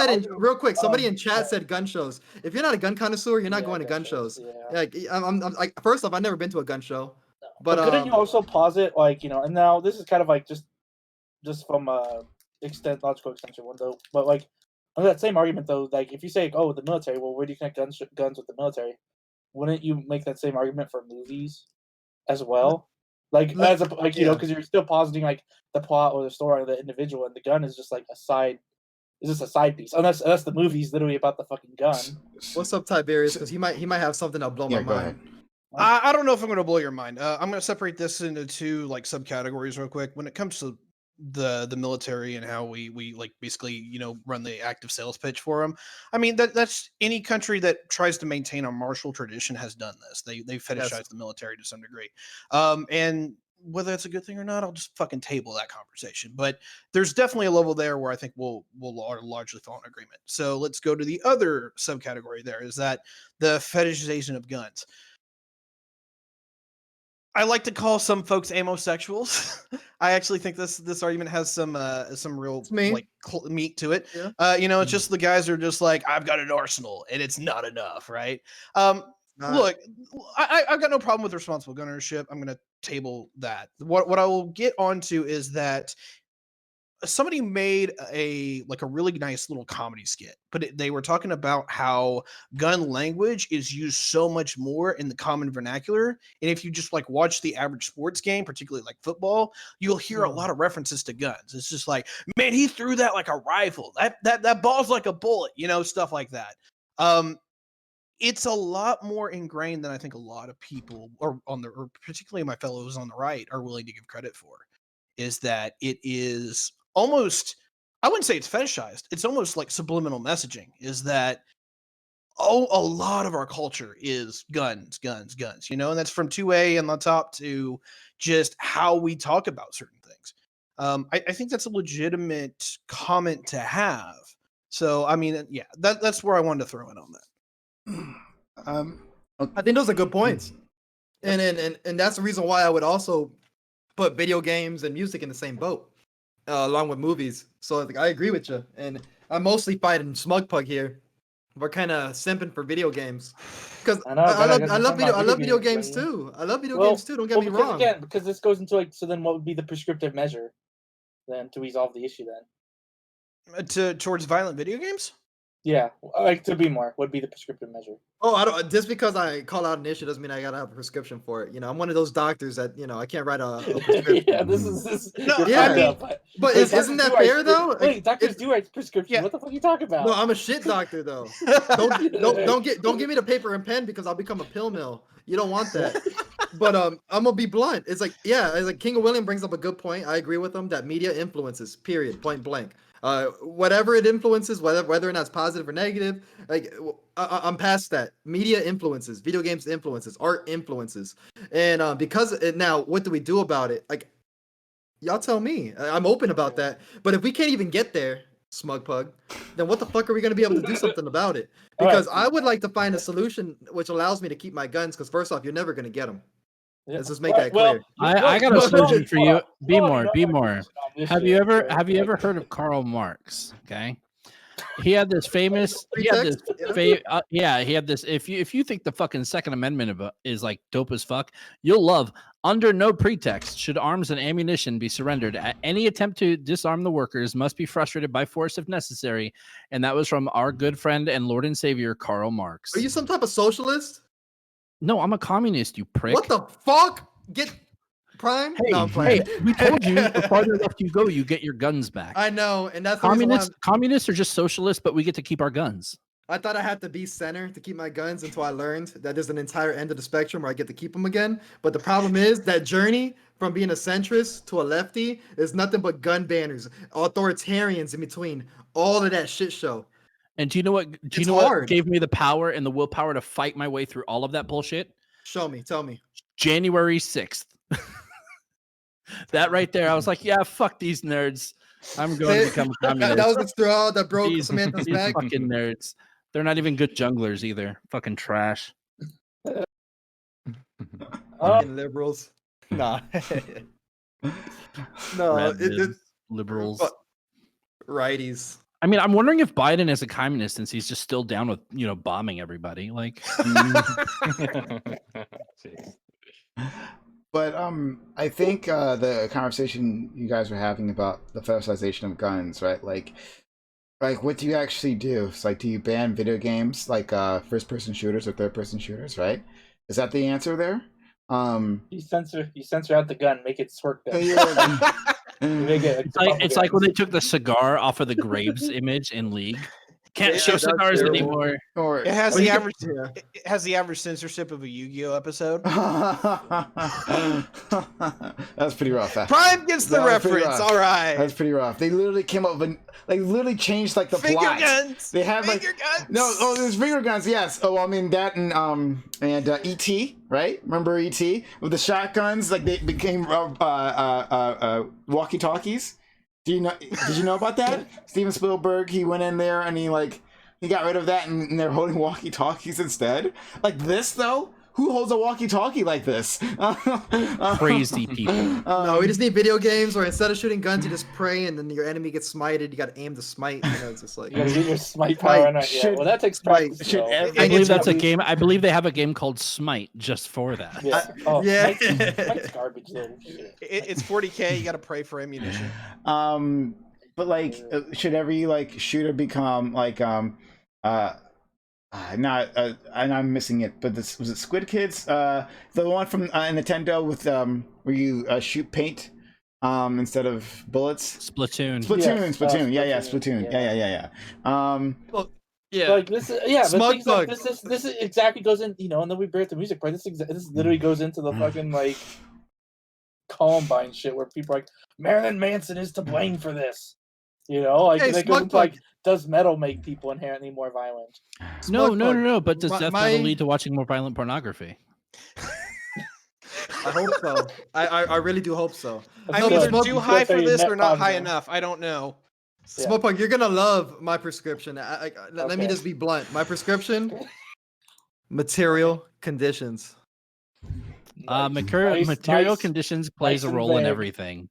said that real quick, somebody in chat yeah. said gun shows. If you're not a gun connoisseur, you're not going to gun shows. Like I'm like, first off, I've never been to a gun show. But couldn't you also posit like and now this is kind of like just from logical extension window, but like under that same argument though, like if you say oh the military, well where do you connect guns with the military? Wouldn't you make that same argument for movies as well? Like as a because you're still positing like the plot or the story of the individual, and the gun is just like a side. Is just a side piece, unless the movie's literally about the fucking gun. What's up, Tiberius? Because he might have something that'll blow my go mind. ahead. I don't know if I'm going to blow your mind. I'm going to separate this into two like subcategories real quick. When it comes to the military and how we like basically run the active sales pitch for them. I mean that's any country that tries to maintain a martial tradition has done this. They fetishize the military to some degree, and whether it's a good thing or not, I'll just fucking table that conversation. But there's definitely a level there where I think we'll largely fall in agreement. So let's go to the other subcategory. There is that the fetishization of guns. I like to call some folks amosexuals. I actually think this argument has some real like meat to it. Yeah. You know, it's just the guys are just like, I've got an arsenal and it's not enough, right? Look, I've got no problem with responsible gun ownership. I'm going to table that. What I will get onto is that somebody made a really nice little comedy skit, but they were talking about how gun language is used so much more in the common vernacular, and if you just like watch the average sports game, particularly like football, you'll hear a lot of references to guns. It's just like, man, he threw that like a rifle, that ball's like a bullet, you know, stuff like that. It's a lot more ingrained than I think a lot of people, or particularly my fellows on the right, are willing to give credit for. Is that it is almost, I wouldn't say it's fetishized. It's almost like subliminal messaging. Is that a lot of our culture is guns, guns, guns. You know, and that's from 2A and on top to just how we talk about certain things. I think that's a legitimate comment to have. So I mean, yeah, that's where I wanted to throw in on that. I think those are good points, and that's the reason why I would also put video games and music in the same boat, along with movies. So like, I agree with you, and I'm mostly fighting Smugpug here. We're kind of simping for video games because I love video games too. I love video games too. Don't get me wrong. Again, because this goes into like, so then what would be the prescriptive measure then to resolve the issue then? Towards violent video games? Yeah, like to be more would be the prescriptive measure. Oh, I don't. Just because I call out an issue doesn't mean I gotta have a prescription for it. You know, I'm one of those doctors that I can't write a prescription. Yeah, this is. No, yeah, but isn't that fair though? Wait, doctors do write prescriptions. Yeah. What the fuck are you talking about? No, I'm a shit doctor though. Don't give me the paper and pen because I'll become a pill mill. You don't want that. But I'm gonna be blunt. It's like King of William brings up a good point. I agree with him that media influences. Period. Point blank. Whatever it influences, whether or not it's positive or negative, like I'm past that. Media influences, video games influences, art influences, and because now, what do we do about it? Like, y'all tell me. I'm open about that. But if we can't even get there, Smugpug, then what the fuck are we gonna be able to do something about it? Because I would like to find a solution which allows me to keep my guns. Because first off, you're never gonna get them. Let's just make that clear. I got a solution for you. Be more. Have you ever heard of Karl Marx? Okay, he had this famous. He had this. If you think the fucking Second Amendment is like dope as fuck, you'll love. Under no pretext should arms and ammunition be surrendered. Any attempt to disarm the workers must be frustrated by force if necessary. And that was from our good friend and Lord and Savior Karl Marx. Are you some type of socialist? No, I'm a communist, you prick. What the fuck? Get Prime? Hey, no, I'm playing. We told you the farther left you go, you get your guns back. I know, and that's communists are just socialists, but we get to keep our guns. I thought I had to be center to keep my guns until I learned that there's an entire end of the spectrum where I get to keep them again. But the problem is that journey from being a centrist to a lefty is nothing but gun banners, authoritarians in between, all of that shit show. And do you know what gave me the power and the willpower to fight my way through all of that bullshit? Show me, tell me. January 6th. That right there, I was like, yeah, fuck these nerds. I'm going to become a communist. That was the straw that broke Samantha's these back. Fucking nerds. They're not even good junglers either. Fucking trash. Fucking liberals. Nah. No, it's liberals. Righties. I mean, I'm wondering if Biden is a communist since he's just still down with, bombing everybody. Like, but I think the conversation you guys were having about the fetishization of guns, right? Like what do you actually do? It's like, do you ban video games like first-person shooters or third-person shooters, right? Is that the answer there? You censor out the gun, make it squirt gun. It's like when they took the cigar off of the Graves image in League. Can't show cigars anymore. It has the average. It has the average censorship of a Yu-Gi-Oh episode. That's pretty rough. Prime gets the reference. All right, that's pretty rough. They literally came up with, literally changed the finger plot. Guns. They had finger guns. No, there's finger guns. Yes. Oh, I mean that and E.T. Right? Remember E.T. with the shotguns? Like they became walkie-talkies. Did you know about that? Steven Spielberg, he went in there and he got rid of that and they're holding walkie-talkies instead. Like this though, who holds a walkie-talkie like this? Crazy people. No, we just need video games where instead of shooting guns, you just pray, and then your enemy gets smited. You got to aim to smite. You know, it's just like You gotta get your smite power on it. Yeah, well, that takes practice. should though. ev- I believe it's- that's a game. I believe they have a game called Smite just for that. Yeah. Oh, Yeah. Smite's garbage though. Shit. It's 40K. You got to pray for ammunition. But like, should every like shooter become like not and I'm missing it, but this was it Squid Kids, the one from Nintendo with where you shoot paint instead of bullets. Splatoon. Splatoon. Yeah, Splatoon, Splatoon. yeah. Yeah. well, yeah. Like this is but Smug things like Bug. this is exactly goes in, and then we bring up the music part. This literally goes into the fucking like Columbine shit where people are like Marilyn Manson is to blame for this. Like Hey, and it Smug goes into, like, does metal make people inherently more violent? No. But does My- death my- metal lead to watching more violent pornography? I hope so. I really do hope so. I'm No, either Smug- too high for this or not high Yeah. enough. I don't know. Yeah. Smokepunk, you're gonna love my prescription. Let me Okay. just be blunt. My prescription: material conditions. Material nice, conditions plays nice a and role in vague. everything.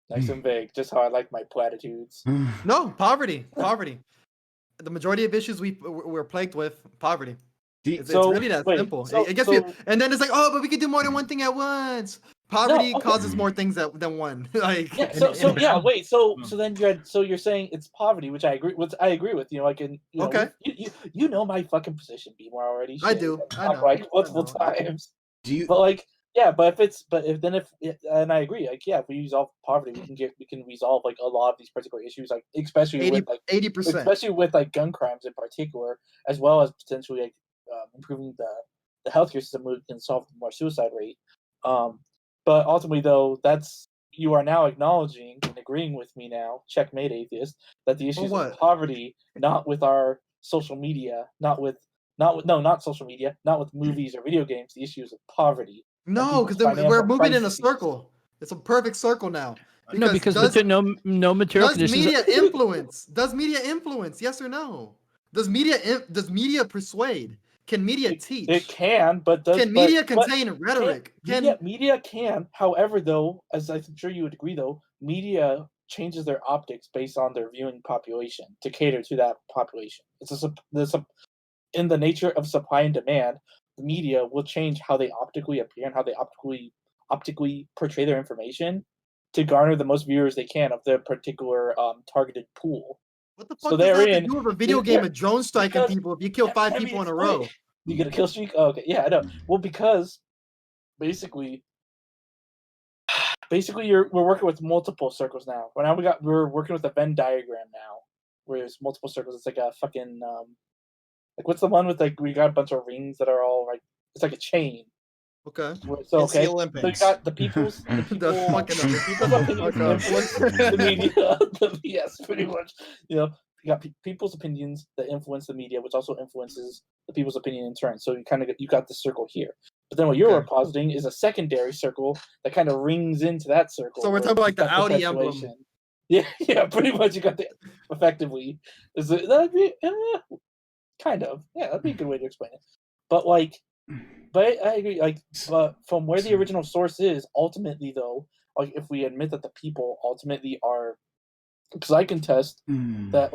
Nice and vague, just how I like my platitudes. No, poverty. The majority of issues we're plagued with poverty. It's So, really that wait, simple. so- It gets so- you, and then it's like, oh, but we could do more than one thing at once. Poverty okay. causes more things than one. Like, Yeah. Wait. So then you're saying it's poverty, which I agree. I agree with. Okay. You know my fucking position, Beemore already. I Shit. do. I I'm know. like I multiple know. times. Do you? But and I agree. Like, yeah, if we resolve poverty, we can resolve like a lot of these particular issues, like especially with like 80%. especially with like gun crimes in particular, as well as potentially like improving the healthcare system, we can solve more suicide rate. But ultimately, though, you are now acknowledging and agreeing with me now, checkmate atheist, that the issues what? of poverty, not with our social media, not with social media, not with movies or video games, the issues of poverty. No, people's because we're financial moving in a crises. circle. It's a perfect circle now. No, because does, no material does conditions. media influence? Does media influence? Yes or no? Does media persuade? Can media teach? It can, but Can media contain rhetoric? Media can. However, though, as I'm sure you would agree, though, media changes their optics based on their viewing population to cater to that population. In the nature of supply and demand, the media will change how they optically appear and how they optically portray their information to garner the most viewers they can of their particular targeted pool. What the fuck So does that have to therein- do with a video game of drone striking because- people if you kill 5 Let me people in a explain. row? You get a kill streak? Oh, okay, yeah, I know. Well, because basically we're working with multiple circles now. We're working with a Venn diagram now, where there's multiple circles. It's like a fucking like what's the one with like we got a bunch of rings that are all like it's like a chain. Okay. So It's the okay, so you Olympics. got the people's The fucking people's opinions Okay. influence the media. Yes, pretty much. You got people's opinions that influence the media, which also influences the people's opinion in turn. So you got this circle here. But then what you're Okay. positing is a secondary circle that kind of rings into that circle. So we're where talking about like the you've got Audi emblem. perpetuation. Yeah, pretty much. You got the effectively. That'd be kind of that'd be a good way to explain it. But I agree. But from where the original source is, ultimately though, like if we admit that the people ultimately are, because I can test that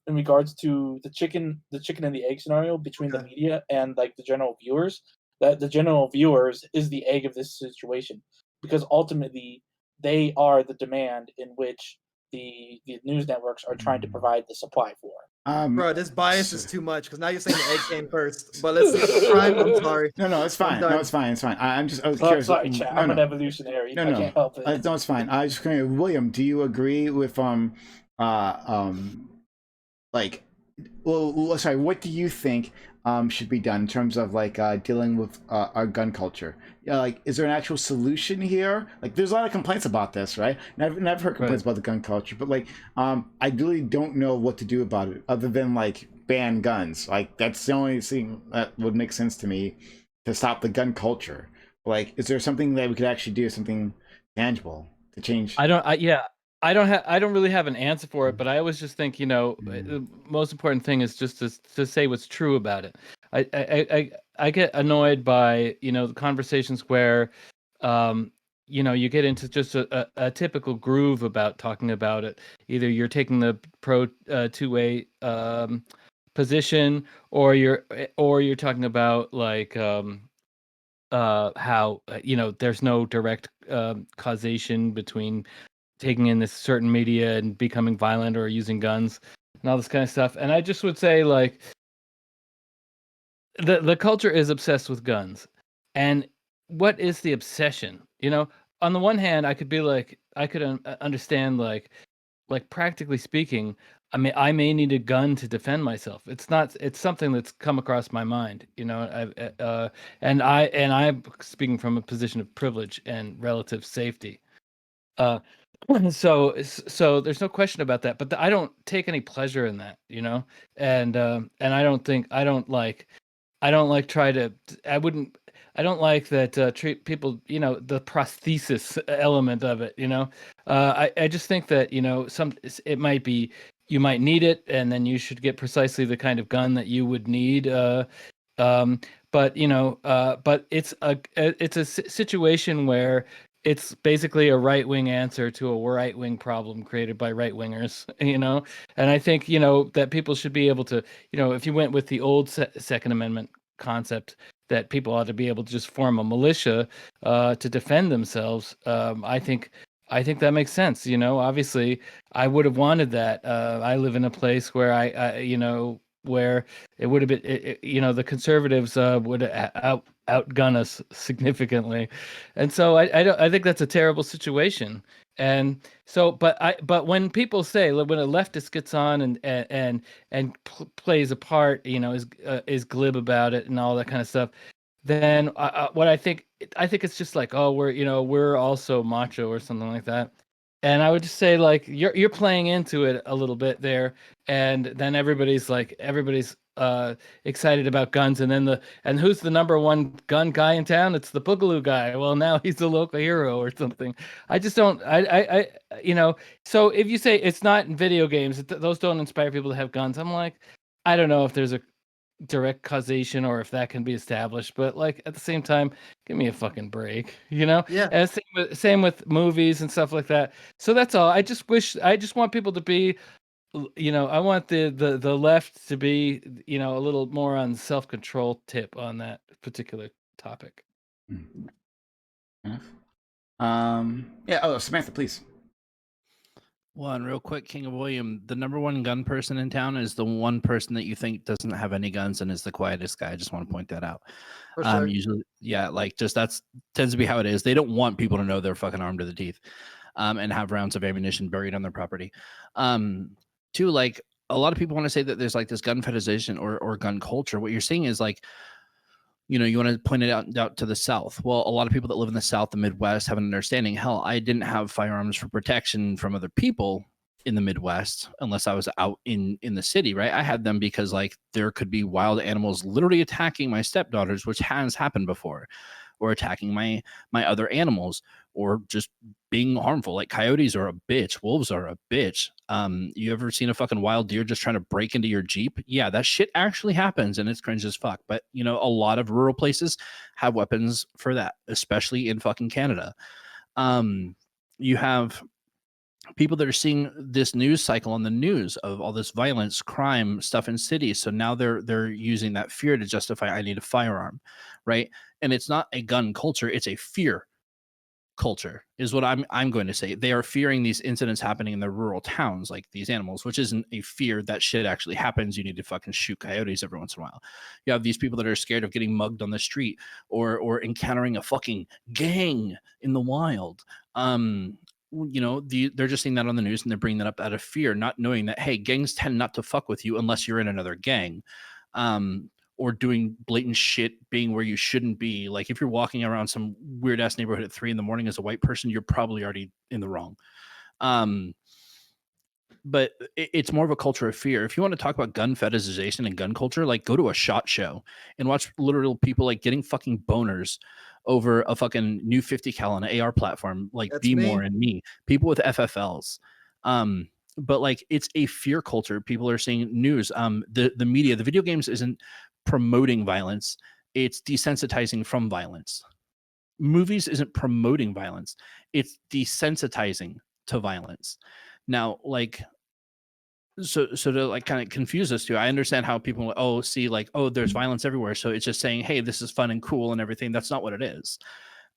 in regards to the chicken and the egg scenario between the Okay. media and like the general viewers, that the general viewers is the egg of this situation, because ultimately they are the demand in which the news networks are trying to provide the supply for. Bro, this bias is too much because now you're saying the egg came first. But let's see. Prime, I'm sorry. No, it's fine. done. No, it's fine. It's fine. I was Oh, curious. sorry, Chad. I'm an evolutionary. No, I no. can't help it. No, it's fine. I was just going. William, do you agree with like, well, sorry. What do you think should be done in terms of like dealing with our gun culture? Yeah, like, is there an actual solution here? Like, there's a lot of complaints about this, right? Never heard complaints about the gun culture, but like, I really don't know what to do about it other than like ban guns. Like, that's the only thing that would make sense to me to stop the gun culture. Like, is there something that we could actually do, something tangible to change? I don't really have an answer for it, but I always just think, the most important thing is just to say what's true about it. annoyed by the conversations where you get into just a typical groove about talking about it. Either you're taking the pro two-way position, or you're talking about like how there's no direct causation between taking in this certain media and becoming violent or using guns and all this kind of stuff. And I just would say, like, the culture is obsessed with guns. And what is the obsession? On the one hand, I could be like, I could understand, like practically speaking, I may need a gun to defend myself. It's something that's come across my mind, and I'm speaking from a position of privilege and relative safety. Uh, so there's no question about that, but I don't take any pleasure in that, and I don't like that treat people, the prosthesis element of it, I just think that, it might be, you might need it, and then you should get precisely the kind of gun that you would need. Um, but it's a situation where it's basically a right-wing answer to a right-wing problem created by right-wingers, and I think, that people should be able to, if you went with the old Second Amendment concept, that people ought to be able to just form a militia to defend themselves. I think that makes sense. Obviously, I would have wanted that. I live in a place where where it would have been, the conservatives would outgun us significantly, and so I think that's a terrible situation. And so, but when people say, when a leftist gets on and plays a part, is glib about it and all that kind of stuff, then what I think it's just like, oh, we're also macho or something like that. And I would just say, like, you're playing into it a little bit there, and then everybody's excited about guns, and who's the number one gun guy in town? It's the Boogaloo guy. Well, now he's a local hero or something. I just don't. So if you say it's not in video games, those don't inspire people to have guns, I'm like, I don't know if there's a direct causation or if that can be established, but, like, at the same time, give me a fucking break. Yeah. And same with movies and stuff like that. So that's all. I just want people to be, I want the left to be, a little more on self-control tip on that particular topic. Enough. Yeah. Oh, Samantha, please. One real quick, King of William, the number one gun person in town is the one person that you think doesn't have any guns and is the quietest guy. I just want to point that out. For sure. Usually, yeah, like, just that's tends to be how it is. They don't want people to know they're fucking armed to the teeth, and have rounds of ammunition buried on their property. Two, like, a lot of people want to say that there's like this gun fetishization or gun culture. What you're seeing is, like, you want to point it out to the South. Well, a lot of people that live in the South, the Midwest, have an understanding. Hell, I didn't have firearms for protection from other people in the Midwest unless I was out in the city, right? I had them because, like, there could be wild animals literally attacking my stepdaughters, which has happened before, or attacking my other animals, or just being harmful. Like, coyotes are a bitch, wolves are a bitch. You ever seen a fucking wild deer just trying to break into your Jeep? Yeah, that shit actually happens, and it's cringe as fuck. But a lot of rural places have weapons for that, especially in fucking Canada. You have people that are seeing this news cycle on the news of all this violence, crime stuff in cities. So now they're using that fear to justify, I need a firearm, right? And it's not a gun culture, it's a fear culture, is what I'm going to say. They are fearing these incidents happening in the rural towns, like these animals, which isn't a fear. That shit actually happens. You need to fucking shoot coyotes every once in a while. You have these people that are scared of getting mugged on the street or encountering a fucking gang in the wild. They're just seeing that on the news and they're bringing that up out of fear, not knowing that, hey, gangs tend not to fuck with you unless you're in another gang. Or doing blatant shit, being where you shouldn't be. Like, if you're walking around some weird ass neighborhood at 3 a.m. as a white person, you're probably already in the wrong. But it's more of a culture of fear. If you want to talk about gun fetishization and gun culture, like, go to a SHOT Show and watch literal people, like, getting fucking boners over a fucking new 50 cal on an AR platform, like That's Be me. More and Me, people with FFLs. But, like, it's a fear culture. People are seeing news. The media, the video games isn't promoting violence. it's desensitizing from violence. Movies isn't promoting violence, it's desensitizing to violence. Now, like, so to like kind of confuse us too, I understand how people see like, oh, there's violence everywhere, so it's just saying, hey, this is fun and cool and everything. That's not what it is.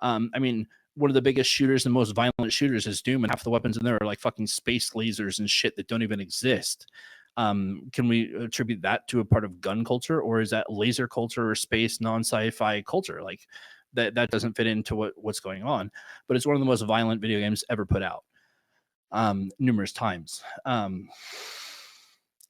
I mean, one of the biggest shooters and most violent shooters is Doom, and half the weapons in there are like fucking space lasers and shit that don't even exist. Can we attribute that to a part of gun culture, or is that laser culture or space non-sci-fi culture? Like that doesn't fit into what's going on. But it's one of the most violent video games ever put out, numerous times.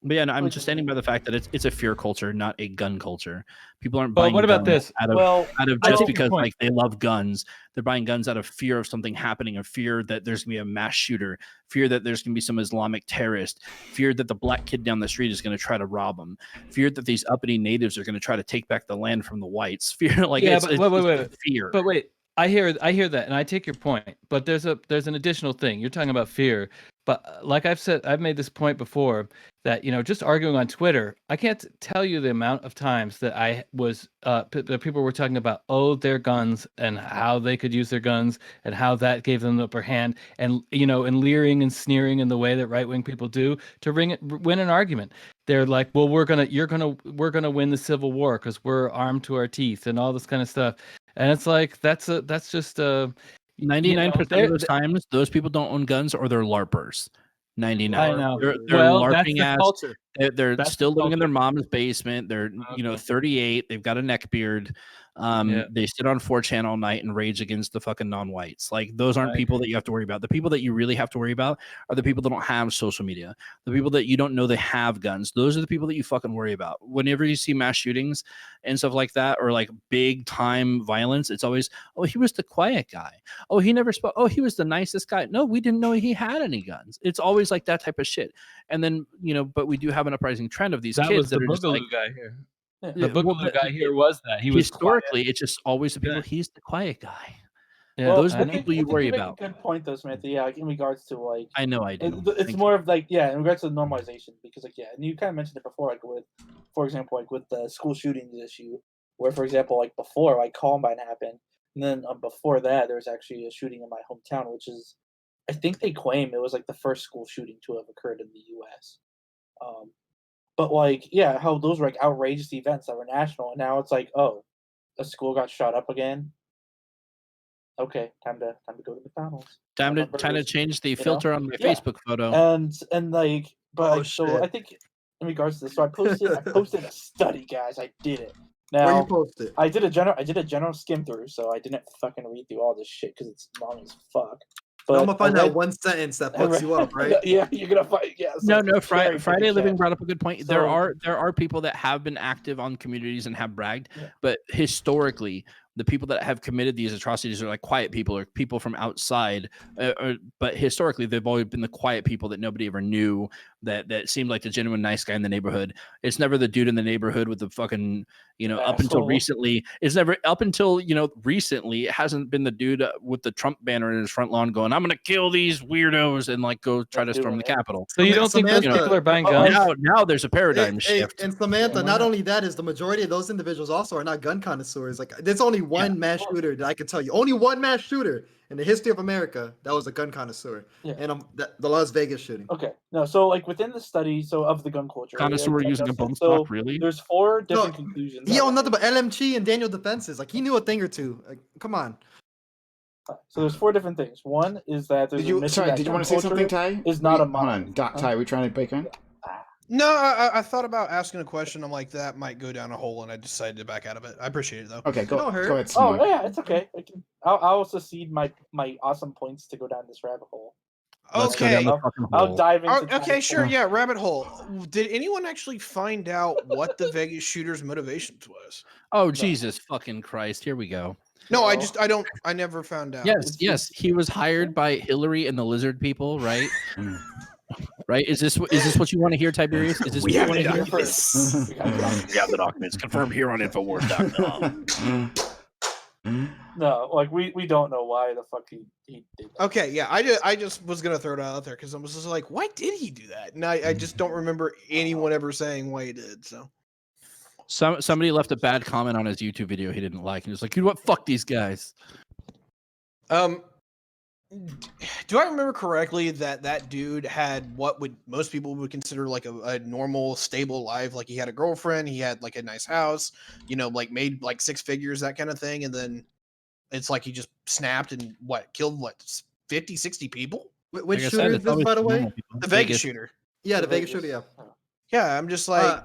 But yeah, no, I'm just standing by the fact that it's a fear culture, not a gun culture. People aren't buying what about guns this? out of I just take your because point. like they love guns. They're buying guns out of fear of something happening, of fear that there's gonna be a mass shooter, fear that there's gonna be some Islamic terrorist, fear that the black kid down the street is gonna try to rob them, fear that these uppity natives are gonna try to take back the land from the whites. Fear, like Yeah, it's but wait. fear. But wait, I hear that, and I take your point. But there's an additional thing. You're talking about fear, but like I've said, I've made this point before that just arguing on Twitter, I can't tell you the amount of times that I was that people were talking about their guns and how they could use their guns and how that gave them the upper hand, and and leering and sneering in the way that right wing people do to win an argument. They're like, well, we're gonna win the Civil War because we're armed to our teeth and all this kind of stuff. And it's like that's just 99% of those times, those people don't own guns or they're LARPers. 99. I know. They're Well, that's LARPing the ass. culture. They're That's the still living in their culture. mom's basement. They're 38. They've got a neck beard. They sit on 4chan all night and rage against the fucking non-whites. Like those aren't people that you have to worry about. The people that you really have to worry about are the people that don't have social media. The people that you don't know they have guns. Those are the people that you fucking worry about. Whenever you see mass shootings and stuff like that, or like big time violence, it's always, oh, he was the quiet guy. Oh, he never spoke. Oh, he was the nicest guy. No, we didn't know he had any guns. It's always like that type of shit. And then, but we do have an uprising trend of these that kids was that the are just like, Boogaloo guy here. Yeah. The Boogaloo guy here was that he was historically, quiet. it's just always the people. He's the quiet guy. Yeah, those are I the think, people you I think worry you make about. a good point though, Smithy. Yeah, like in regards to like I know I do. it's more of like in regards to normalization, because like and you kind of mentioned it before, like with, for example, like with the school shootings issue, where for example, like before like Columbine happened, and then before that there was actually a shooting in my hometown, which is, I think they claim it was like the first school shooting to have occurred in the U.S. But like how those were like outrageous events that were national, and now it's like, oh, a school got shot up again. Okay, time to go to McDonald's. Time to change the filter on my Yeah. Facebook photo. And like, but like, so I think in regards to this, so I posted a study, guys. I did it. Now, where you post it? I did a general skim through, so I didn't fucking read through all this shit because it's long as fuck. But I'm gonna find that one sentence that fucks you up, right? Yeah, you're gonna find. Yeah. So No. Friday Living brought up a good point. So, there are people that have been active on communities and have bragged, but historically, the people that have committed these atrocities are like quiet people or people from outside. But historically, they've always been the quiet people that nobody ever knew, that seemed like the genuine nice guy in the neighborhood. It's never the dude in the neighborhood with the fucking, up until recently. It's never up until, recently, it hasn't been the dude with the Trump banner in his front lawn going, I'm going to kill these weirdos and like go try to storm the Capitol. So you don't think those people are buying guns? Now there's a paradigm shift. And Samantha, not only that, is the majority of those individuals also are not gun connoisseurs. Like there's only one mass shooter that I can tell you. Only one mass shooter in the history of America that was a gun connoisseur. Yeah. And the Las Vegas shooting. Okay. No, so like within the study, of the gun culture. Connoisseur using a bump stock, really? There's 4 different conclusions. He owned nothing but LMG and Daniel Defenses. Like he knew a thing or two. Like, come on. So there's 4 different things. One is that there's Did you want to say something, Ty? Is not a Hold on, Ty. We trying to break in? No, I thought about asking a question. I'm like, that might go down a hole, and I decided to back out of it. I appreciate it though. Okay, go ahead. Oh yeah, it's okay. I'll also cede my awesome points to go down this rabbit hole. Okay. I'll dive into. Okay, sure. Yeah, rabbit hole. Did anyone actually find out what the Vegas shooter's motivations was? Oh Jesus fucking Christ! Here we go. No, I never found out. Yes. He was hired by Hillary and the lizard people, right? Right? Is this what you want to hear, Tiberius? Is this what you want to hear? We have the documents confirmed here on Infowars.com. No, like we don't know why the fuck he did that. Okay, yeah, I just was gonna throw it out there because I was just like, why did he do that? And I just don't remember anyone ever saying why he did. So Somebody left a bad comment on his YouTube video he didn't like, and he was like, "You know what? Fuck these guys." Do I remember correctly that dude had what would most people would consider like a normal, stable life? Like he had a girlfriend, he had like a nice house, like made like 6 figures, that kind of thing. And then it's like he just snapped and killed 50, 60 people? Which Like I shooter said, is it's this, always by the way? normal people. The Vegas shooter. Yeah, the Vegas shooter. Yeah. Yeah, I'm just like,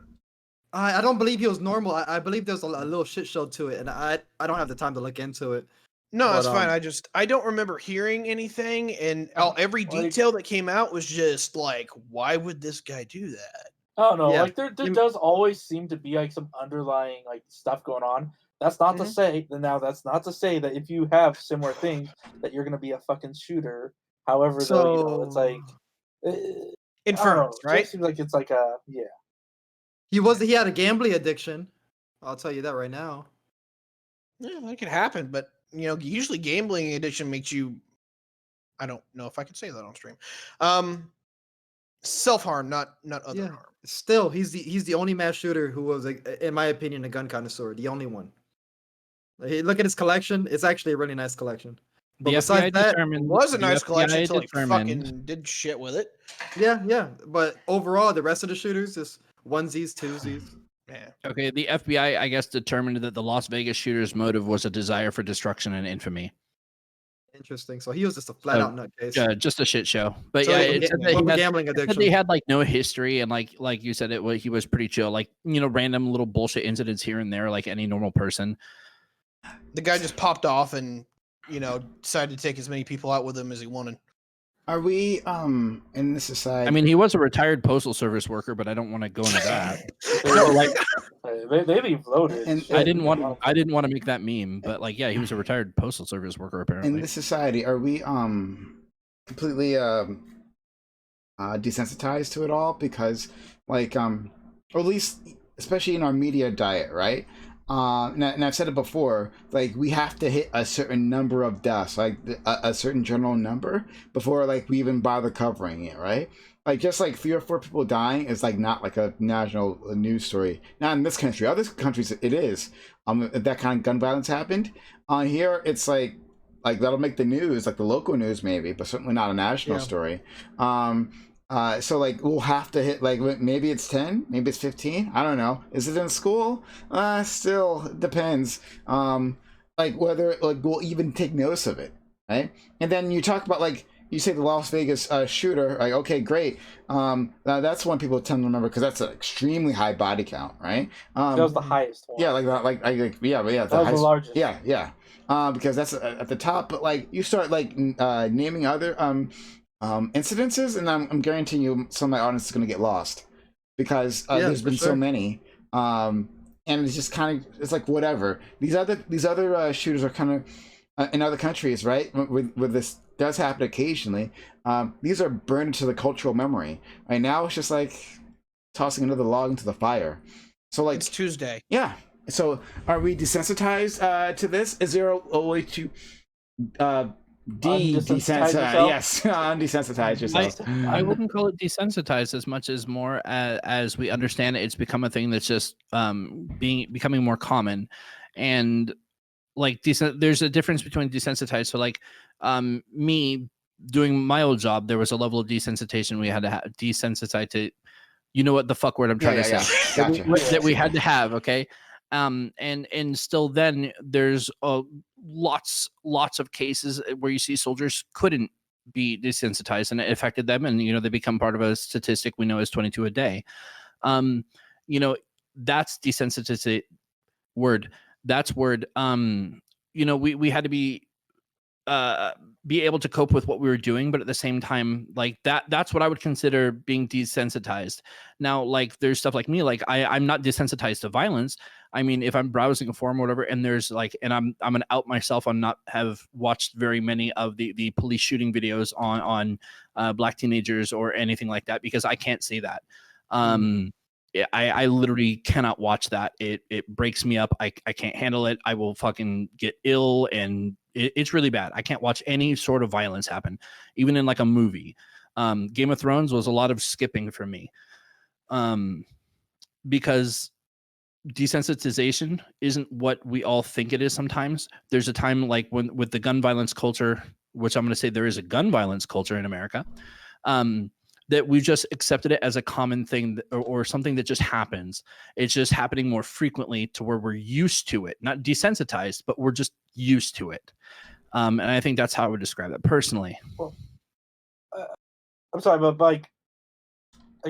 I don't believe he was normal. I believe there's a little shit show to it, and I don't have the time to look into it. no, But, that's fine. I don't remember hearing anything, and every Like- detail that came out was just like, why would this guy do that? I don't know. Yeah. Like there does always seem to be like some underlying like stuff going on. That's not to say that's not to say that if you have similar things that you're gonna be a fucking shooter. However, though, it's like Inference, It right? just seems like it's like a he had a gambling addiction. I'll tell you that right now. Yeah, that could happen, but usually gambling addiction makes you. I don't know if I can say that on stream. Self-harm, not other harm. Still, he's the only mass shooter who was, like, in my opinion, a gun connoisseur. The only one. Like, look at his collection. It's actually a really nice collection. But The besides FBI that, determined It was a the nice collection FBI until he determined- fucking did shit with it. yeah. But overall, the rest of the shooters just onesies, twosies. Yeah. Okay, the FBI, I guess, determined that the Las Vegas shooter's motive was a desire for destruction and infamy. Interesting. So he was just a flat out nutcase. Just a shit show. But So yeah, he- it said that Well, he had, gambling it said addiction. they had like no history, and like you said, he was pretty chill. Like random little bullshit incidents here and there, like any normal person. The guy just popped off and decided to take as many people out with him as he wanted. Are we in this society? I mean, he was a retired postal service worker, but I don't want to go into that. They've loaded. And- shit. I didn't want to make that meme, but like, yeah, he was a retired postal service worker apparently. in this society, are we completely desensitized to it all? Because or at least especially in our media diet, right? And I've said it before, like we have to hit a certain number of deaths, like a certain general number before like we even bother covering it, right? Like just like 3 or 4 people dying is like not like a national news story. Not in this country. Other countries it is. If that kind of gun violence happened. On here it's like that'll make the news, like the local news maybe, but certainly not a national story. So like we'll have to hit like maybe it's 10, maybe it's 15. I don't know. Is it in school? Still depends. Like whether like we'll even take notice of it, right? And then you talk about like you say the Las Vegas shooter. Like okay, great. That's one people tend to remember because that's an extremely high body count, right? That was the highest one. Yeah, yeah. That was the largest. Yeah. Because that's at the top. But like you start like naming other incidences, and I'm guaranteeing you some of my audience is going to get lost because there's been so many, and it's just kind of it's like whatever. These other shooters are kind of in other countries, right? With this does happen occasionally. These are burned into the cultural memory. Right now, it's just like tossing another log into the fire. So like It's Tuesday. yeah. So are we desensitized to this? Is there a way to desensitize? Yes, desensitize yourself. I wouldn't call it desensitized as much as more as we understand it. It's become a thing that's just becoming more common, and like there's a difference between desensitized. So like me doing my old job, there was a level of desensitization we had to desensitize to. You know what the fuck word I'm trying to say? Gotcha. That we had to have. Okay. And still then there's lots of cases where you see soldiers couldn't be desensitized and it affected them, and they become part of a statistic we know is 22 a day. That's desensitized word. That's word. We had to be able to cope with what we were doing, but at the same time, like that's what I would consider being desensitized. Now, like there's stuff like me, like I'm not desensitized to violence. I mean, if I'm browsing a forum or whatever, and there's like, and I'm gonna out myself on not have watched very many of the police shooting videos on black teenagers or anything like that, because I can't see that. I literally cannot watch that. It breaks me up. I can't handle it. I will fucking get ill, and it's really bad. I can't watch any sort of violence happen, even in like a movie. Game of Thrones was a lot of skipping for me, because desensitization isn't what we all think it is sometimes. There's a time like when with the gun violence culture, which I'm going to say there is a gun violence culture in America, that we just accepted it as a common thing or something that just happens. It's just happening more frequently to where we're used to it, not desensitized, but we're just used to it. And I think that's how I would describe that personally. Well, I'm sorry, but like,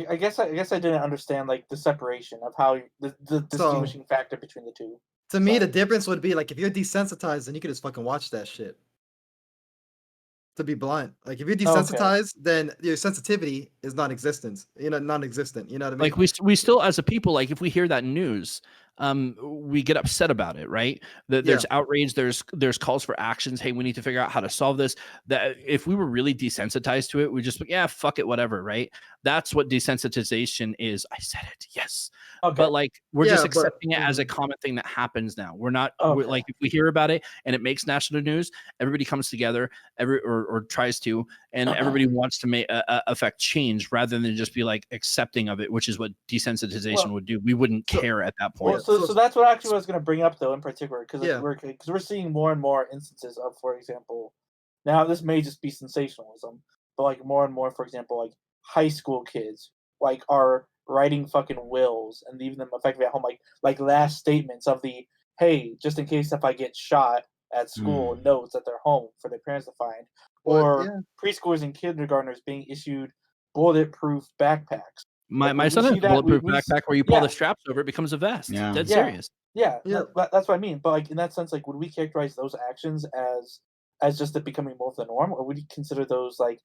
I guess I didn't understand like the separation of how the distinguishing factor between the two. To me, the difference would be like if you're desensitized, then you could just fucking watch that shit. To be blunt, like if you're desensitized, then your sensitivity is non-existent. Non-existent. You know what I mean? Like we still as a people, like if we hear that news, we get upset about it, right? There's outrage, there's calls for actions. Hey, we need to figure out how to solve this. That if we were really desensitized to it, we just fuck it, whatever, right? That's what desensitization is. I said it, yes. Okay. But like we're just accepting it as a common thing that happens now. We're not we're, like if we hear about it and it makes national news, everybody comes together, or tries to, and everybody wants to make affect change rather than just be like accepting of it, which is what desensitization would do. We wouldn't care at that point. So that's what actually I was going to bring up though in particular because we're seeing more and more instances of, for example, now this may just be sensationalism, but like more and more, for example, like high school kids like are writing fucking wills and leaving them effectively at home, like last statements of the hey, just in case if I get shot at school, notes that they're home for their parents to find, or preschoolers and kindergartners being issued bulletproof backpacks. My son has a bulletproof backpack where you pull the straps over, it becomes a vest. Dead serious. Yeah. That's what I mean. But like in that sense, like would we characterize those actions as just it becoming more of the norm, or would you consider those like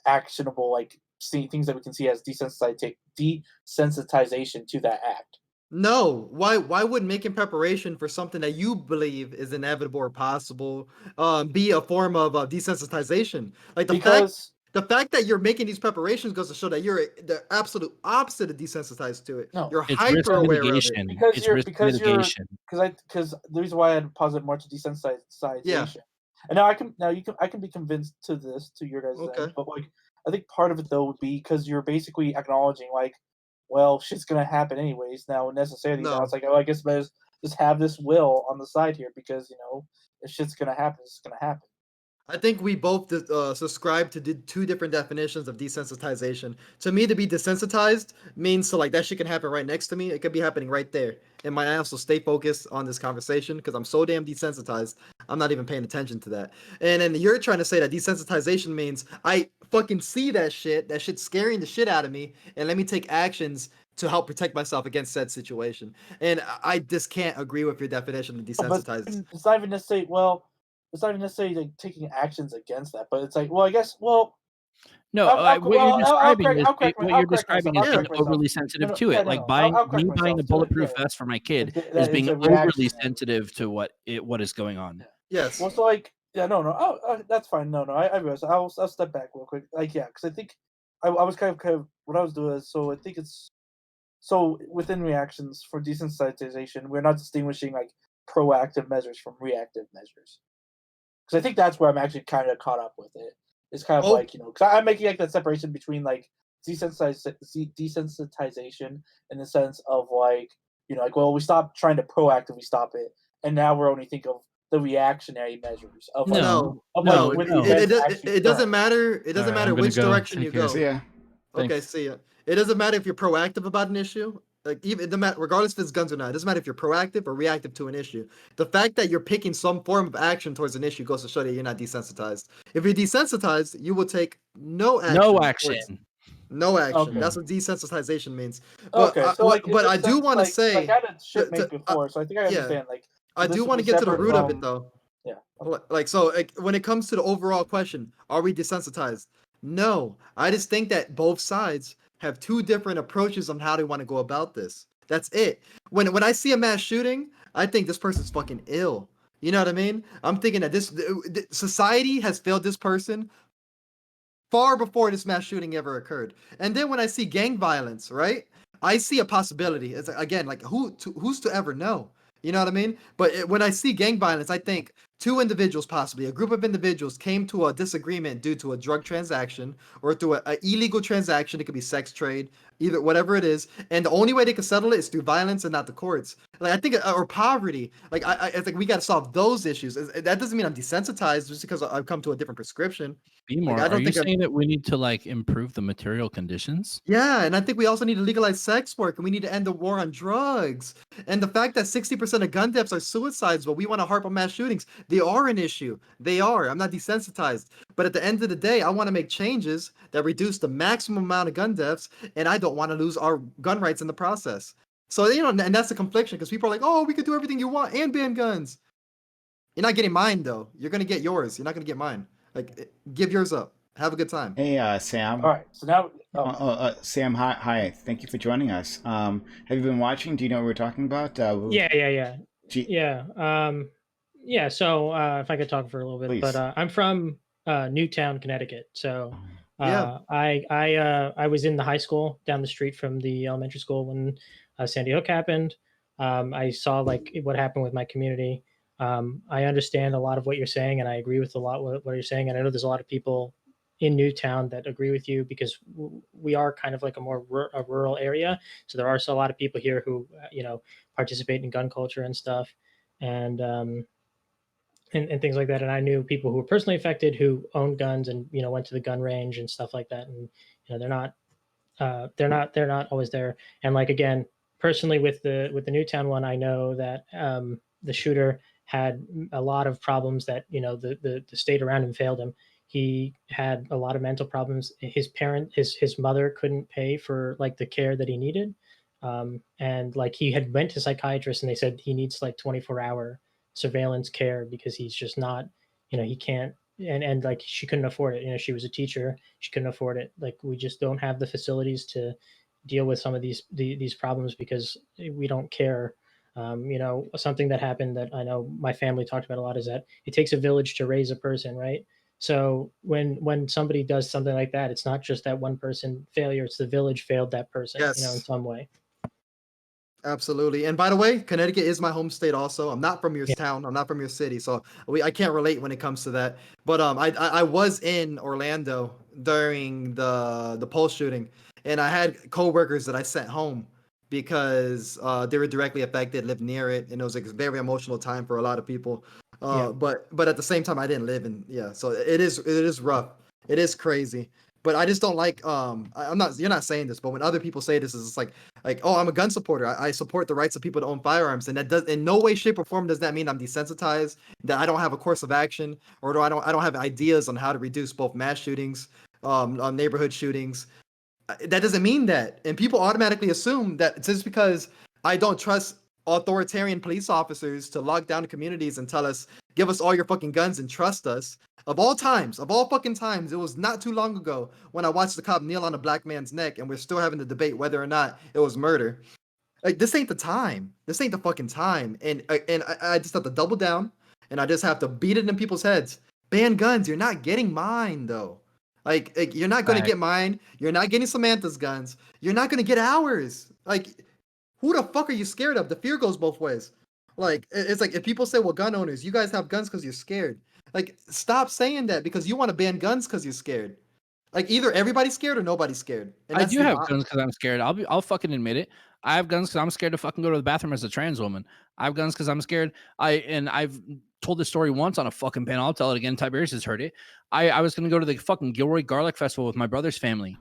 actionable, like things that we can see as desensitization to that act? No. Why would making preparation for something that you believe is inevitable or possible be a form of desensitization? Like the fact that you're making these preparations goes to show that you're the absolute opposite of desensitized to it. No, you're hyper aware of it. Because the reason why I'd posit more to desensitization. Yeah. And now I can be convinced to your guys' end, but like I think part of it though would be because you're basically acknowledging like, well, shit's gonna happen anyways. Now necessarily now it's like, oh, I guess let's just have this will on the side here because if shit's gonna happen, it's gonna happen. I think we both subscribe to two different definitions of desensitization. To me, to be desensitized means so like that shit can happen right next to me. It could be happening right there. And my also stay focused on this conversation because I'm so damn desensitized. I'm not even paying attention to that. And then you're trying to say that desensitization means I fucking see that shit's scaring the shit out of me, and let me take actions to help protect myself against said situation. And I just can't agree with your definition of desensitized. But it's not even necessarily it's not even necessarily like taking actions against that, but it's like, well, I guess, well, no, what you're describing is being overly sensitive to it. Like buying a bulletproof vest for my kid is being overly sensitive to what is going on. Yes. Well, so like, no, that's fine. No, I realize. I'll step back real quick. Like, yeah, because I think I was kind of what I was doing is so I think it's so within reactions for desensitization, we're not distinguishing like proactive measures from reactive measures. Because I think that's where I'm actually kind of caught up with it. It's kind of like, because I'm making like that separation between like desensitization in the sense of like, like, well, we stopped trying to proactively stop it, and now we're only thinking of the reactionary measures of it doesn't matter. It doesn't matter which direction you go. Yeah. Okay, see ya. It doesn't matter if you're proactive about an issue. Like even regardless if it's guns or not, it doesn't matter if you're proactive or reactive to an issue. The fact that you're picking some form of action towards an issue goes to show that you're not desensitized. If you're desensitized, you will take no action. No action. Okay. That's what desensitization means. But, okay, so but I do want to say, like I had shipmate before, so I think I understand. Like, I do want to get to the root of it though. Yeah. Like so, when it comes to the overall question, are we desensitized? No, I just think that both sides have two different approaches on how they want to go about this. That's it. When I see a mass shooting, I think this person's fucking ill. You know what I mean? I'm thinking that this society has failed this person far before this mass shooting ever occurred. And then when I see gang violence, right? I see a possibility. It's again like who's to ever know? You know what I mean? But when I see gang violence, I think two individuals, possibly a group of individuals, came to a disagreement due to a drug transaction or through a illegal transaction. It could be sex trade, either whatever it is, and the only way they can settle it is through violence and not the courts. Like I think, or poverty. Like I think we got to solve those issues. That doesn't mean I'm desensitized just because I've come to a different prescription. Be more. I Are don't you think I'm. saying that we need to like improve the material conditions? Yeah, and I think we also need to legalize sex work, and we need to end the war on drugs. And the fact that 60% of gun deaths are suicides, but we want to harp on mass shootings, they are an issue. They are. I'm not desensitized. But at the end of the day, I want to make changes that reduce the maximum amount of gun deaths, and I don't want to lose our gun rights in the process. So, and that's the confliction, because people are like, oh, we could do everything you want and ban guns. You're not getting mine, though. You're going to get yours. You're not going to get mine. Like, give yours up. Have a good time. Hey, Sam. All right, so now, Sam, hi. Thank you for joining us. Have you been watching? Do you know what we're talking about? Yeah. Gee- Yeah. So if I could talk for a little bit, Please. but I'm from Newtown, Connecticut. So Yeah. I was in the high school down the street from the elementary school when Sandy Hook happened. I saw like what happened with my community. I understand a lot of what you're saying, and I agree with a lot what you're saying. And I know there's a lot of people in Newtown that agree with you because we are kind of like a more a rural area. So there are still a lot of people here who participate in gun culture and stuff, and things like that. And I knew people who were personally affected who owned guns and went to the gun range and stuff like that. And they're not always there. And like again, personally with the Newtown one, I know that the shooter had a lot of problems that the state around him failed him. He had a lot of mental problems. His mother couldn't pay for like the care that he needed, and like he had went to psychiatrists and they said he needs like 24-hour surveillance care because he's just not, he can't. And like she couldn't afford it. She was a teacher. She couldn't afford it. Like we just don't have the facilities to deal with some of these problems because we don't care. Something that happened that I know my family talked about a lot is that it takes a village to raise a person, right? So when somebody does something like that, it's not just that one person failure; it's the village failed that person, in Yes. some way. Absolutely. And by the way, Connecticut is my home state also. I'm not from your Yeah. town. I'm not from your city. So I can't relate when it comes to that. But I was in Orlando during the Pulse shooting, and I had coworkers that I sent home because they were directly affected, lived near it, and it was like a very emotional time for a lot of people. Yeah. But at the same time I didn't live in, so it is rough. It is crazy. But I just don't like I'm not, you're not saying this, but when other people say this, it's like oh, I'm a gun supporter. I support the rights of people to own firearms, and that does in no way, shape, or form does that mean I'm desensitized, that I don't have a course of action, or I don't have ideas on how to reduce both mass shootings, neighborhood shootings. That doesn't mean that, and people automatically assume that just because I don't trust authoritarian police officers to lock down communities and tell us, give us all your fucking guns and trust us. Of all fucking times, it was not too long ago when I watched the cop kneel on a black man's neck, and we're still having the debate whether or not it was murder. Like, this ain't the time. This ain't the fucking time. And I just have to double down, and I just have to beat it in people's heads. Ban guns. You're not getting mine, though. Like you're not gonna get mine. You're not getting Samantha's guns. You're not gonna get ours. Like, who the fuck are you scared of? The fear goes both ways. Like, it's like if people say, well, gun owners, you guys have guns because you're scared. Like, stop saying that because you want to ban guns because you're scared. Like, either everybody's scared or nobody's scared. And I that's do the have op- guns because I'm scared. I'll fucking admit it. I have guns because I'm scared to fucking go to the bathroom as a trans woman. I have guns because I'm scared. I've told this story once on a fucking panel. I'll tell it again. Tiberius has heard it. I was gonna go to the fucking Gilroy Garlic Festival with my brother's family.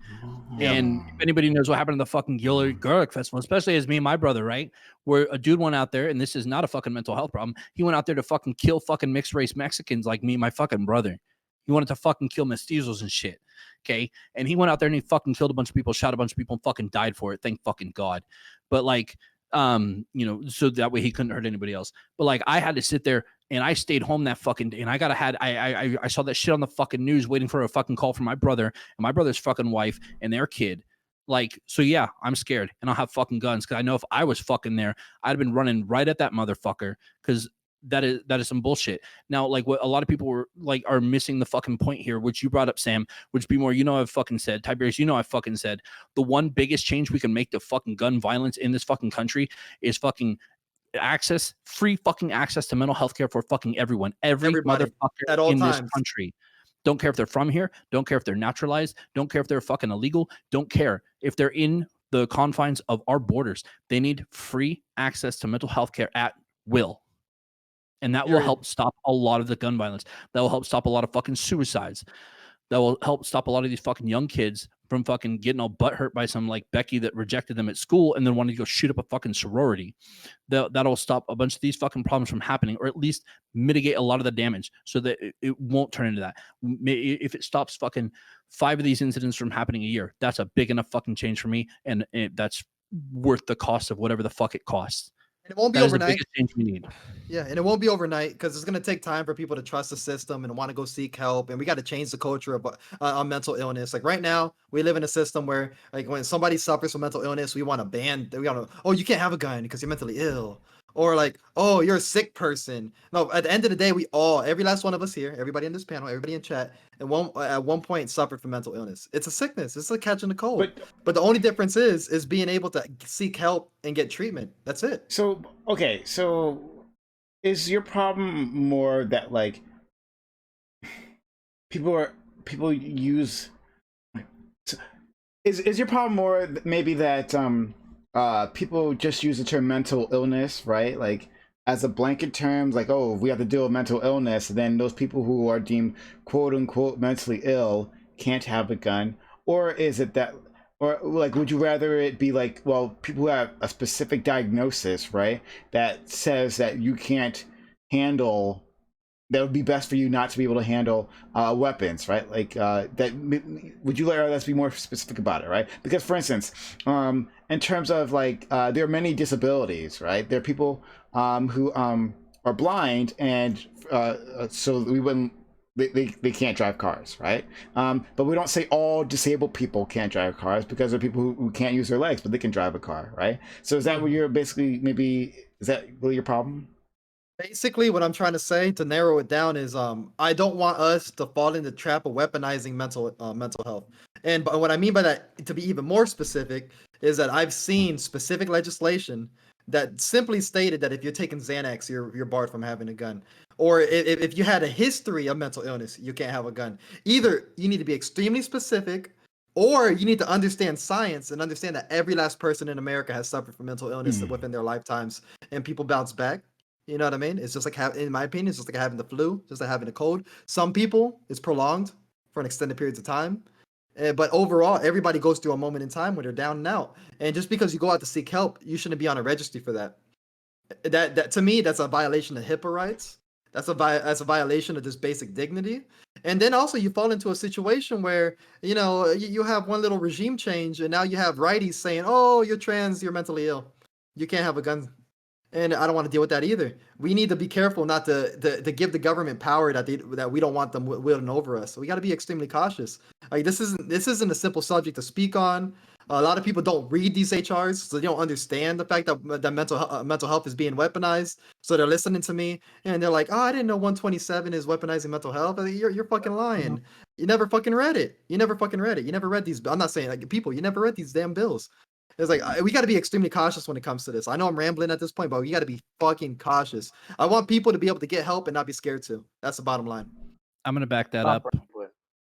And if anybody knows what happened to the fucking Gilroy Garlic Festival, especially as me and my brother, right? Where a dude went out there, and this is not a fucking mental health problem. He went out there to fucking kill fucking mixed race Mexicans like me and my fucking brother. He wanted to fucking kill mestizos and shit. Okay. And he went out there and he fucking killed a bunch of people, shot a bunch of people, and fucking died for it. Thank fucking God. But like, so that way he couldn't hurt anybody else. But like, I had to sit there and I stayed home that fucking day, and I saw that shit on the fucking news waiting for a fucking call from my brother and my brother's fucking wife and their kid. Like, so yeah, I'm scared, and I'll have fucking guns because I know if I was fucking there, I'd have been running right at that motherfucker because that is some bullshit. Now, like what a lot of people are missing the fucking point here, which you brought up, Sam, which be more, I've fucking said, Tiberius, I've fucking said, the one biggest change we can make to fucking gun violence in this fucking country is fucking free fucking access to mental health care for fucking everyone, everybody, motherfucker at all in times. this country. Don't care if they're from here. Don't care if they're naturalized. Don't care if they're fucking illegal. Don't care if they're in the confines of our borders. They need free access to mental health care at will. And that will help stop a lot of the gun violence. That will help stop a lot of fucking suicides. That will help stop a lot of these fucking young kids from fucking getting all butthurt by some like Becky that rejected them at school and then wanted to go shoot up a fucking sorority. That'll stop a bunch of these fucking problems from happening, or at least mitigate a lot of the damage so that it won't turn into that. If it stops fucking 5 of these incidents from happening a year, that's a big enough fucking change for me, and that's worth the cost of whatever the fuck it costs. And it won't be That overnight. is the biggest change we need. Yeah, and it won't be overnight because it's going to take time for people to trust the system and want to go seek help. And we got to change the culture of on mental illness. Like right now, we live in a system where, like, when somebody suffers from mental illness, we want to ban. We want to, oh, you can't have a gun because you're mentally ill, or like, oh, you're a sick person. No, at the end of the day, we all, every last one of us here, everybody in this panel, everybody in chat, at one point suffered from mental illness. It's a sickness. It's like catching a cold. But the only difference is being able to seek help and get treatment. That's it. So okay, so is your problem more that like people use? Is your problem more maybe that people just use the term mental illness, right? Like as a blanket term, like, oh, we have to deal with mental illness, then those people who are deemed quote unquote mentally ill can't have a gun? Or is it that, or like, would you rather it be like, well, people who have a specific diagnosis, right, that says that you can't handle, that would be best for you not to be able to handle weapons, right? Like that, would you rather us be more specific about it, right? Because for instance, in terms of like, there are many disabilities, right? There are people who are blind, and so we wouldn't, they can't drive cars, right? But we don't say all disabled people can't drive cars, because there are people who can't use their legs, but they can drive a car, right? So is that what you're basically, maybe, is that really your problem? Basically, what I'm trying to say, to narrow it down, is I don't want us to fall in the trap of weaponizing mental health. But what I mean by that, to be even more specific, is that I've seen specific legislation that simply stated that if you're taking Xanax, you're barred from having a gun. Or if you had a history of mental illness, you can't have a gun. Either you need to be extremely specific, or you need to understand science and understand that every last person in America has suffered from mental illness within their lifetimes, and people bounce back. You know what I mean? It's just like, in my opinion, it's just like having the flu, just like having a cold. Some people, it's prolonged for an extended periods of time. But overall, everybody goes through a moment in time where they're down and out. And just because you go out to seek help, you shouldn't be on a registry for that. That to me, that's a violation of HIPAA rights. That's a violation of just basic dignity. And then also you fall into a situation where, you know, you have one little regime change, and now you have righties saying, oh, you're trans, you're mentally ill, you can't have a gun. And I don't want to deal with that either. We need to be careful not to give the government power that we don't want them wielding over us. So we got to be extremely cautious. Like this isn't a simple subject to speak on. A lot of people don't read these HRs, so they don't understand the fact that mental health is being weaponized. So they're listening to me, and they're like, "Oh, I didn't know 127 is weaponizing mental health." You're fucking lying. You never fucking read it. You never read these. I'm not saying like people. You never read these damn bills. It's like we got to be extremely cautious when it comes to this. I know I'm rambling at this point, but we got to be fucking cautious. I want people to be able to get help and not be scared to. That's the bottom line. I'm gonna back that up.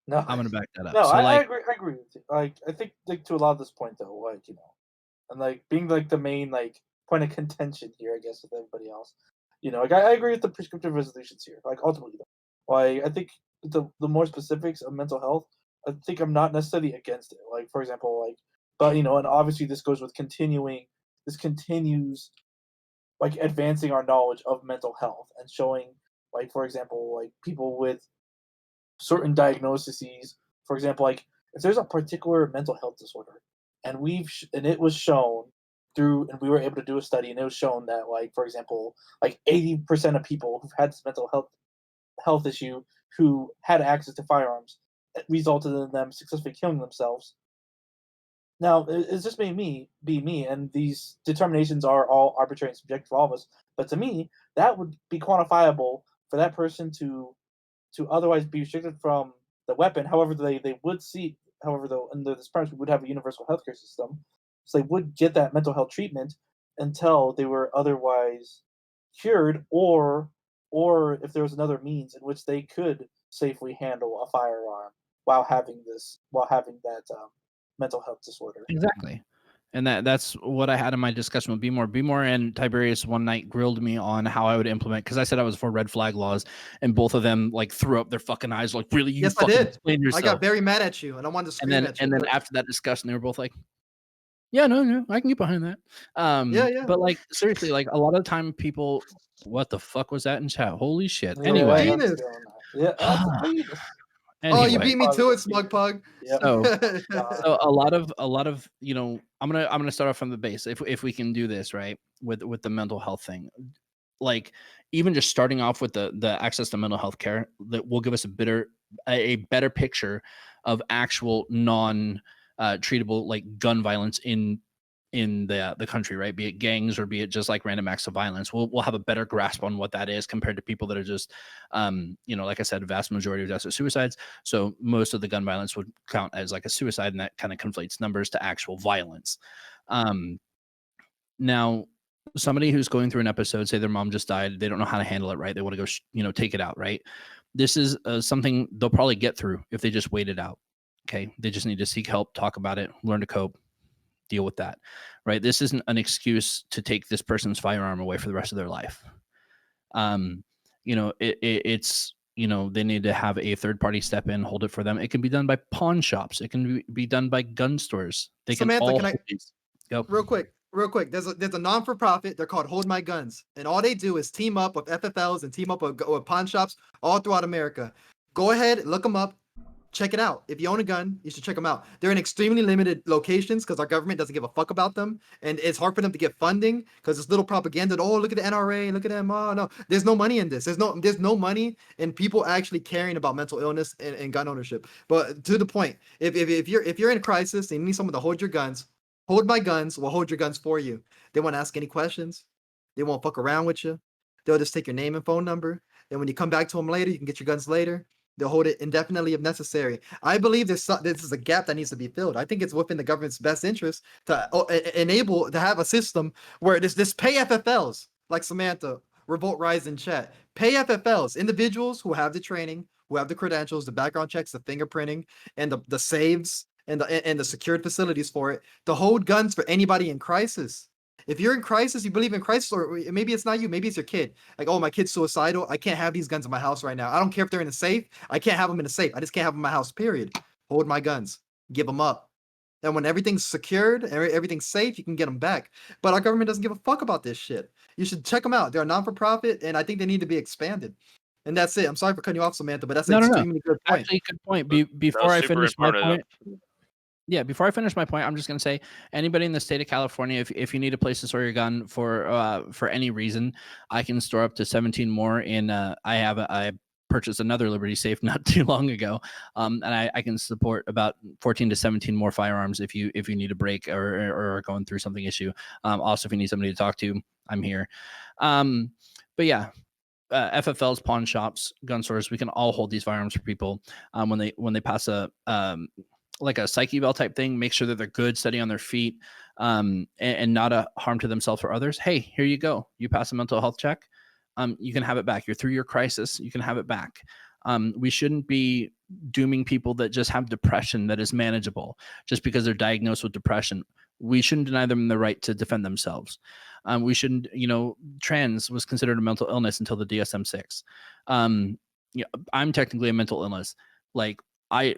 No, I'm gonna back that up. No, So, I agree. I agree with you. Like, I think like to a lot of this point though, like, you know, and like being like the main like point of contention here, I guess, with everybody else. You know, like I agree with the prescriptive resolutions here. Like ultimately, though, like I think the more specifics of mental health, I think I'm not necessarily against it. Like for example, like, but you know, and obviously this goes with this continues like advancing our knowledge of mental health and showing, like for example, like people with certain diagnoses. For example, like if there's a particular mental health disorder, and and it was shown through, and we were able to do a study, and it was shown that, like for example, like 80% of people who've had this mental health issue who had access to firearms, it resulted in them successfully killing themselves. Now, it's just made me be me, and these determinations are all arbitrary and subjective for all of us. But to me, that would be quantifiable for that person to otherwise be restricted from the weapon. However, they would see, however, though, under this premise, we would have a universal healthcare system. So they would get that mental health treatment until they were otherwise cured, or if there was another means in which they could safely handle a firearm while having that mental health disorder. Exactly. And that's what I had in my discussion with Bmore. Bmore and Tiberius one night grilled me on how I would implement, because I said I was for red flag laws, and both of them like threw up their fucking eyes, like, really, you Yes, I fucking did. explain I yourself. got very mad at you, and I wanted to scream at you. And then after that discussion, they were both like, yeah, no, I can get behind that. Yeah. But like, seriously, like, a lot of the time people, what the fuck was that in chat? Holy shit. Yeah, Anyway. that's Penis. going on. Yeah, that's a penis. Oh, you Anyway. beat me to it, smug pug. Yep. So, God. so a lot of, you know, I'm gonna start off from the base, if we can do this right with the mental health thing. Like, even just starting off with the access to mental health care, that will give us a better picture of actual non treatable, like, gun violence in the country, right? Be it gangs or be it just like random acts of violence. We'll have a better grasp on what that is compared to people that are just, you know, like I said, the vast majority of deaths are suicides. So most of the gun violence would count as like a suicide, and that kind of conflates numbers to actual violence. Now, somebody who's going through an episode, say their mom just died, they don't know how to handle it, right? They want to go, you know, take it out, right? This is something they'll probably get through if they just wait it out. Okay, they just need to seek help, talk about it, learn to cope, deal with that, right? This isn't an excuse to take this person's firearm away for the rest of their life. You know, it's, you know, they need to have a third party step in, hold it for them. It can be done by pawn shops. It can be done by gun stores. They Samantha, can all can I- hold these. Go. Real quick. There's a non-for-profit. They're called Hold My Guns, and all they do is team up with FFLs and team up with pawn shops all throughout America. Go ahead, look them up, check it out. If you own a gun, you should check them out. They're in extremely limited locations because our government doesn't give a fuck about them, and it's hard for them to get funding because it's little propaganda. Oh, look at the NRA, look at them. Oh no, there's no money in this. There's no money in people actually caring about mental illness and gun ownership. But to the point, if you're in a crisis and you need someone to hold your guns, Hold My Guns will hold your guns for you. They won't ask any questions. They won't fuck around with you. They'll just take your name and phone number. And when you come back to them later, you can get your guns later. They'll hold it indefinitely if necessary. I believe this is a gap that needs to be filled. I think it's within the government's best interest to enable to have a system where this pay FFLs like Samantha, Revolt Rise in chat. Pay FFLs, individuals who have the training, who have the credentials, the background checks, the fingerprinting, and the saves and the secured facilities for it to hold guns for anybody in crisis. If you're in crisis, you believe in crisis, or maybe it's not you, maybe it's your kid. Like, oh, my kid's suicidal. I can't have these guns in my house right now. I don't care if they're in a safe. I can't have them in a safe. I just can't have them in my house, period. Hold my guns. Give them up. And when everything's secured, everything's safe, you can get them back. But our government doesn't give a fuck about this shit. You should check them out. They're a non-for-profit, and I think they need to be expanded. And that's it. I'm sorry for cutting you off, Samantha, but that's an extremely good point. Actually, good point. Before I finish my point, before I finish my point, I'm just going to say, anybody in the state of California, if you need a place to store your gun for any reason, I can store up to 17 more. I purchased another Liberty Safe not too long ago, and I can support about 14 to 17 more firearms if you need a break or are going through something issue. Also, if you need somebody to talk to, I'm here. But yeah. FFLs, pawn shops, gun stores, we can all hold these firearms for people when they pass a like a psyche eval type thing, make sure that they're good, steady on their feet, and not a harm to themselves or others. Hey, here you go. You pass a mental health check. You can have it back. You're through your crisis. You can have it back. We shouldn't be dooming people that just have depression that is manageable just because they're diagnosed with depression. We shouldn't deny them the right to defend themselves. We shouldn't, trans was considered a mental illness until the DSM-6. I'm technically a mental illness. Like, I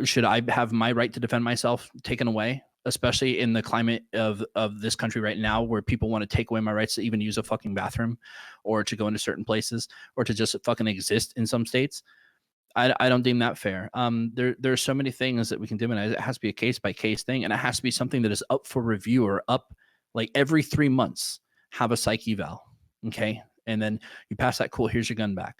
have my right to defend myself taken away, especially in the climate of this country right now, where people want to take away my rights to even use a fucking bathroom or to go into certain places or to just fucking exist in some states. I don't deem that fair. There are so many things that we can demonize. It has to be a case by case thing, and it has to be something that is up for review or up like every 3 months. Have a psych eval, okay? And then you pass that, cool, here's your gun back.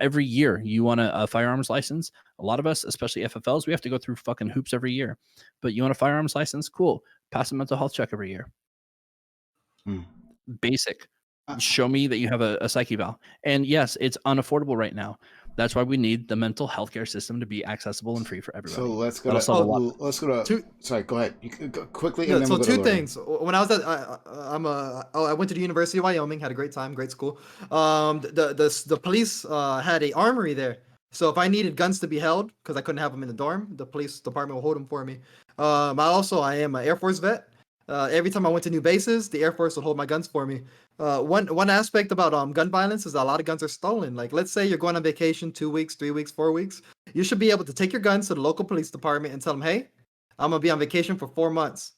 Every year you want a firearms license. A lot of us, especially FFLs, we have to go through fucking hoops every year. But you want a firearms license? Cool. Pass a mental health check every year. Basic. Show me that you have a psych eval. And yes, it's unaffordable right now. That's why we need the mental health care system to be accessible and free for everybody. So let's go That'll to solve a lot. let's go to sorry, go ahead. You can go quickly, Yeah, and then so we'll go two to Lorraine. things. When I was at, I went to the University of Wyoming, had a great time, great school. The police had a armory there, so if I needed guns to be held because I couldn't have them in the dorm, the police department will hold them for me. I am an Air Force vet. Every time I went to new bases, the Air Force would hold my guns for me. One aspect about gun violence is that a lot of guns are stolen. Like, let's say you're going on vacation 2 weeks, 3 weeks, 4 weeks, you should be able to take your guns to the local police department and tell them, hey, I'm gonna be on vacation for 4 months.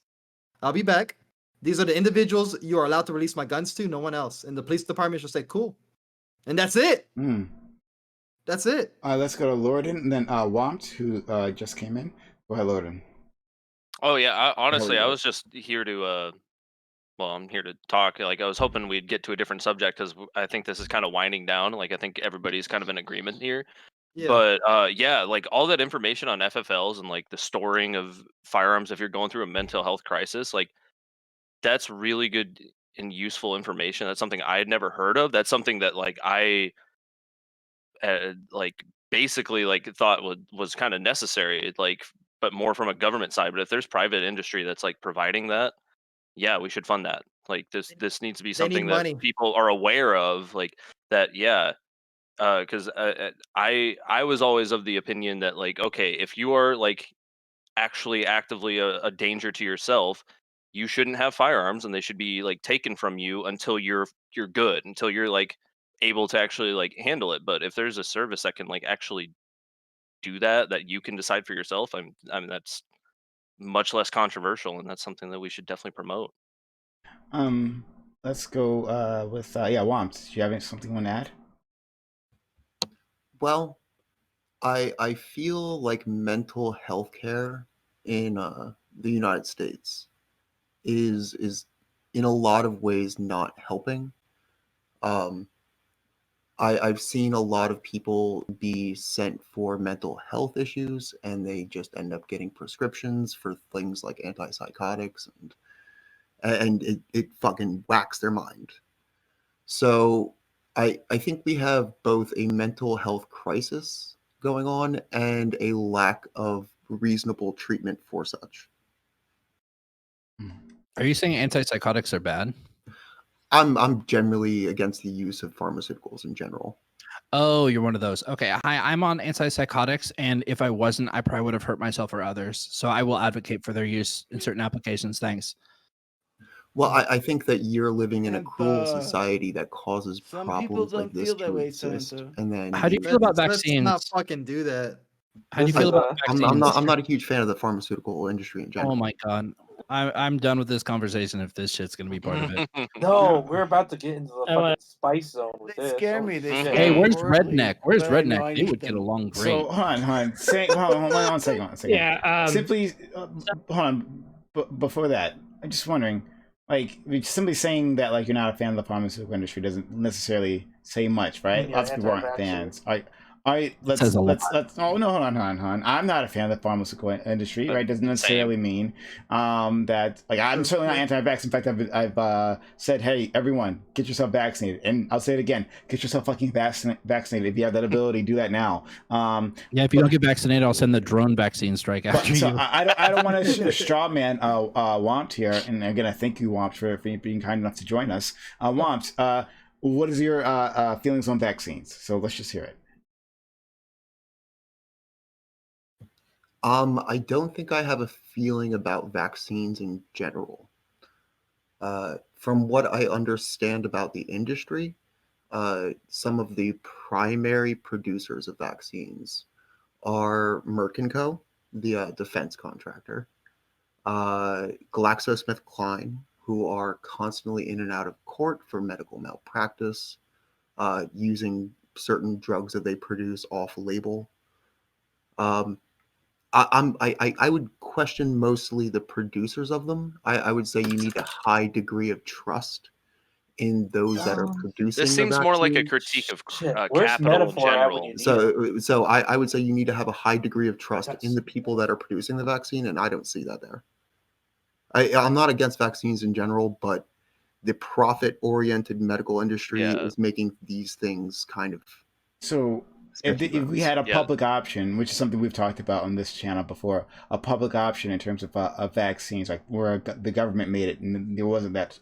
I'll be back. These are the individuals you are allowed to release my guns to, no one else. And the police department should say, cool. And that's it. That's it. Let's go to Lorden, and then Want, who just came in. Go ahead, Lorden. Oh yeah, honestly, you I go. was just here to well, I'm here to talk. Like, I was hoping we'd get to a different subject because I think this is kind of winding down. Like, I think everybody's kind of in agreement here. Yeah. But yeah, like all that information on FFLs and like the storing of firearms if you're going through a mental health crisis, like that's really good and useful information. That's something I had never heard of. That's something that like I like basically like thought was kind of necessary, like, but more from a government side. But if there's private industry that's like providing that, yeah, we should fund that. Like this needs to be They need something that money. people are aware of, like that. Yeah, because I was always of the opinion that like, okay, if you are like actually actively a danger to yourself, you shouldn't have firearms, and they should be like taken from you until you're good, until you're like able to actually like handle it. But if there's a service that can like actually do that, that you can decide for yourself, I mean that's much less controversial, and that's something that we should definitely promote. Let's go with Want. Do you have something you want to add? Well, I feel like mental health care in the United States is in a lot of ways not helping. I've seen a lot of people be sent for mental health issues, and they just end up getting prescriptions for things like antipsychotics, and it fucking whacks their mind. So I think we have both a mental health crisis going on and a lack of reasonable treatment for such. Are you saying antipsychotics are bad? I'm generally against the use of pharmaceuticals in general. Oh, you're one of those. Okay. Hi, I'm on antipsychotics, and if I wasn't, I probably would have hurt myself or others. So I will advocate for their use in certain applications. Thanks. Well, I think that you're living in a And, cruel society that causes some people problems like don't this feel that to way, exist. Santa. And then How do you feel about Let's not vaccines? fucking do that. How do you feel about vaccines? I'm not a huge fan of the pharmaceutical industry in general. Oh my god, I'm done with this conversation. If this shit's gonna be part of it. No, we're about to get into the I fucking wanna- spice zone with They this. scare Holy me. They shit. scare Hey, me where's horribly, Redneck? Where's but I know Redneck? I They need would get them. along great. So hold on. Say, hold on one second. Yeah. Simply, hold on. Before that, I'm just wondering, like, simply saying that like you're not a fan of the pharmaceutical industry doesn't necessarily say much, right? Yeah, Lots of people aren't anti-vaxxer. fans. All right, Says a lot. let's. Oh no, hold on. I'm not a fan of the pharmaceutical industry, right? Doesn't necessarily mean that like I'm certainly not anti-vax. In fact, I've said, hey, everyone, get yourself vaccinated, and I'll say it again: get yourself fucking vaccinated. If you have that ability, do that now. Yeah, if you don't get vaccinated, I'll send the drone vaccine strike after So you. I don't want to straw man Womp here, and again I thank you Womp for being kind enough to join us. Womp, what is your feelings on vaccines? So let's just hear it. I don't think I have a feeling about vaccines in general. From what I understand about the industry, some of the primary producers of vaccines are Merck & Co., the defense contractor, GlaxoSmithKline, who are constantly in and out of court for medical malpractice, using certain drugs that they produce off-label. I would question mostly the producers of them. I would say you need a high degree of trust in those that are producing. This seems more like a critique of Where's capital in metaphor at when general. you need it? So I would say you need to have a high degree of trust in the people that are producing the vaccine, and I don't see that there. I'm not against vaccines in general, but the profit-oriented medical industry is making these things kind of So especially if we those. had a Yeah. public option, which is something we've talked about on this channel before, a public option in terms of vaccines, like where the government made it and there wasn't that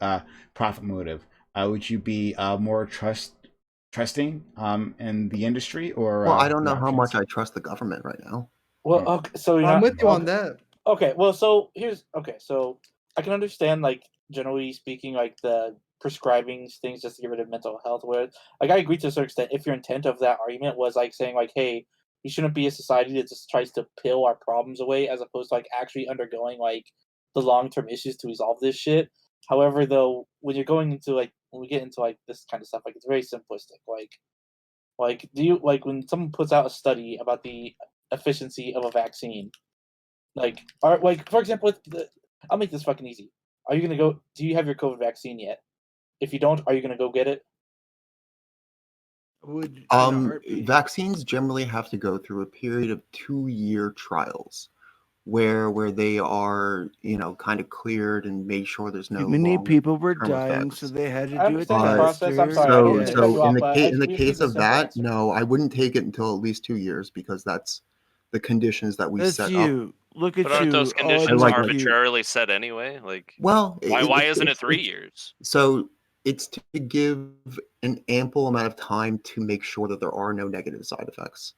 profit motive, would you be more trusting in the industry or Well, I don't the know how options? much I trust the government right now. Well, okay, so you're I'm not with you on okay. that. Okay, well, so here's okay. So I can understand, like, generally speaking, like the prescribing things just to get rid of mental health. Where, like, I agree to a certain extent. If your intent of that argument was like saying, like, hey, we shouldn't be a society that just tries to pill our problems away, as opposed to like actually undergoing like the long-term issues to resolve this shit. However, though, when you're going into like when we get into like this kind of stuff, like it's very simplistic. Like, do you like when someone puts out a study about the efficiency of a vaccine? Like, are like for example, I'll make this fucking easy. Are you gonna go? Do you have your COVID vaccine yet? If you don't, are you gonna go get it? Would in a heartbeat. Vaccines generally have to go through a period of 2-year trials where they are, kind of cleared and made sure there's no Many people were long-term dying, effects. so they had to I do it understand the process. I'm faster. sorry, I didn't mean to cut you So off, in the but case in the we case need a of simple that, answer. no, I wouldn't take it until at least 2 years because that's the conditions that we That's set up. you. Look at But aren't you. those all conditions like- arbitrarily set anyway? Like, Well, why isn't it 3 years? So it's to give an ample amount of time to make sure that there are no negative side effects.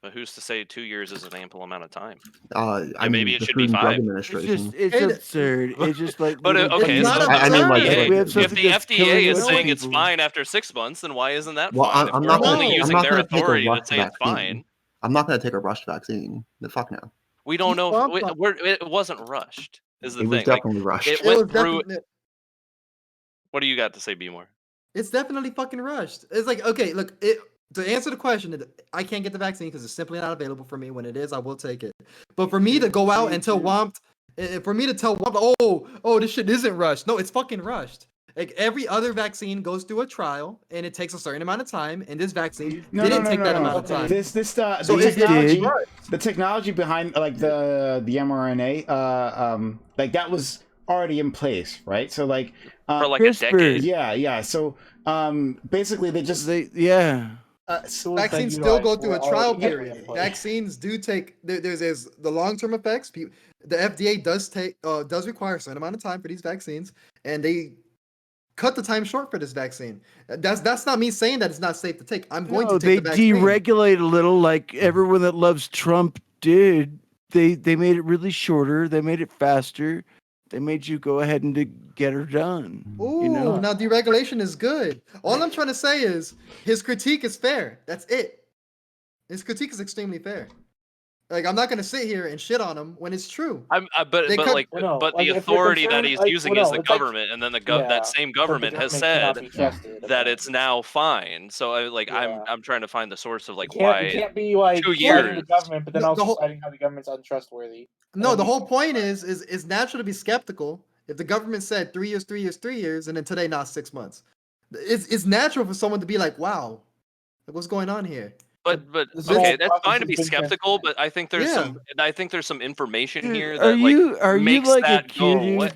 But who's to say 2 years is an ample amount of time? I maybe mean, it the should be Food and 5. Drug It's Administration. just it's Hey, absurd. It's just like But little okay, It's so not if I mean, like, the Like, we have if something the that's FDA killing is other saying it's people. fine after 6 months, then why isn't that Well, fine? If I'm we're not gonna- only I'm using not their gonna take a authority to rushed say it's vaccine. fine, I'm not going to take a rushed vaccine. The fuck no. we don't know. Well, It wasn't rushed. Is the It was thing? Like, definitely rushed. it It was went through. definitely. What do you got to say, B more? It's definitely fucking rushed. It's like, okay, look, to answer the question, I can't get the vaccine because it's simply not available for me. When it is, I will take it. But for me to go out and tell Womp, for me to tell Womp, oh, this shit isn't rushed. No, it's fucking rushed. Like every other vaccine goes through a trial and it takes a certain amount of time, and this vaccine didn't take that amount of time. The So it technology, did. the technology behind like the mRNA, like that was already in place, right? So like For like a CRISPR. decade. yeah. So basically they just vaccines still go through a trial period. Vaccines do take there's the long-term effects. The FDA does require a certain amount of time for these vaccines, and they cut the time short for this vaccine. That's not me saying that it's not safe to take. I'm going to take the vaccine. Deregulate a little, like everyone that loves Trump did. They made it really shorter. They made it faster. They made you go ahead and get her done. Ooh, now deregulation is good. All I'm trying to say is his critique is fair. That's it. His critique is extremely fair. Like, I'm not gonna sit here and shit on him when it's true. But They cut- like, Well, no, but like, the if you're authority that concerned, he's like, using well, is no, the it's like- government, and then Yeah, that same but the government has cannot said be trusted, that it's now fine. So Yeah. I'm trying to find the source of like You why can't be like 2 citing years. the government, but then The also whole- citing how the government's untrustworthy. No, the whole point is it's natural to be skeptical. If the government said 3 years, 3 years, 3 years, and then today not 6 months, it's natural for someone to be like, wow, like, what's going on here? But This okay, whole that's process fine to has be been skeptical, transparent. but I think there's some information Dude, here are that like you makes like a that go cutie? away.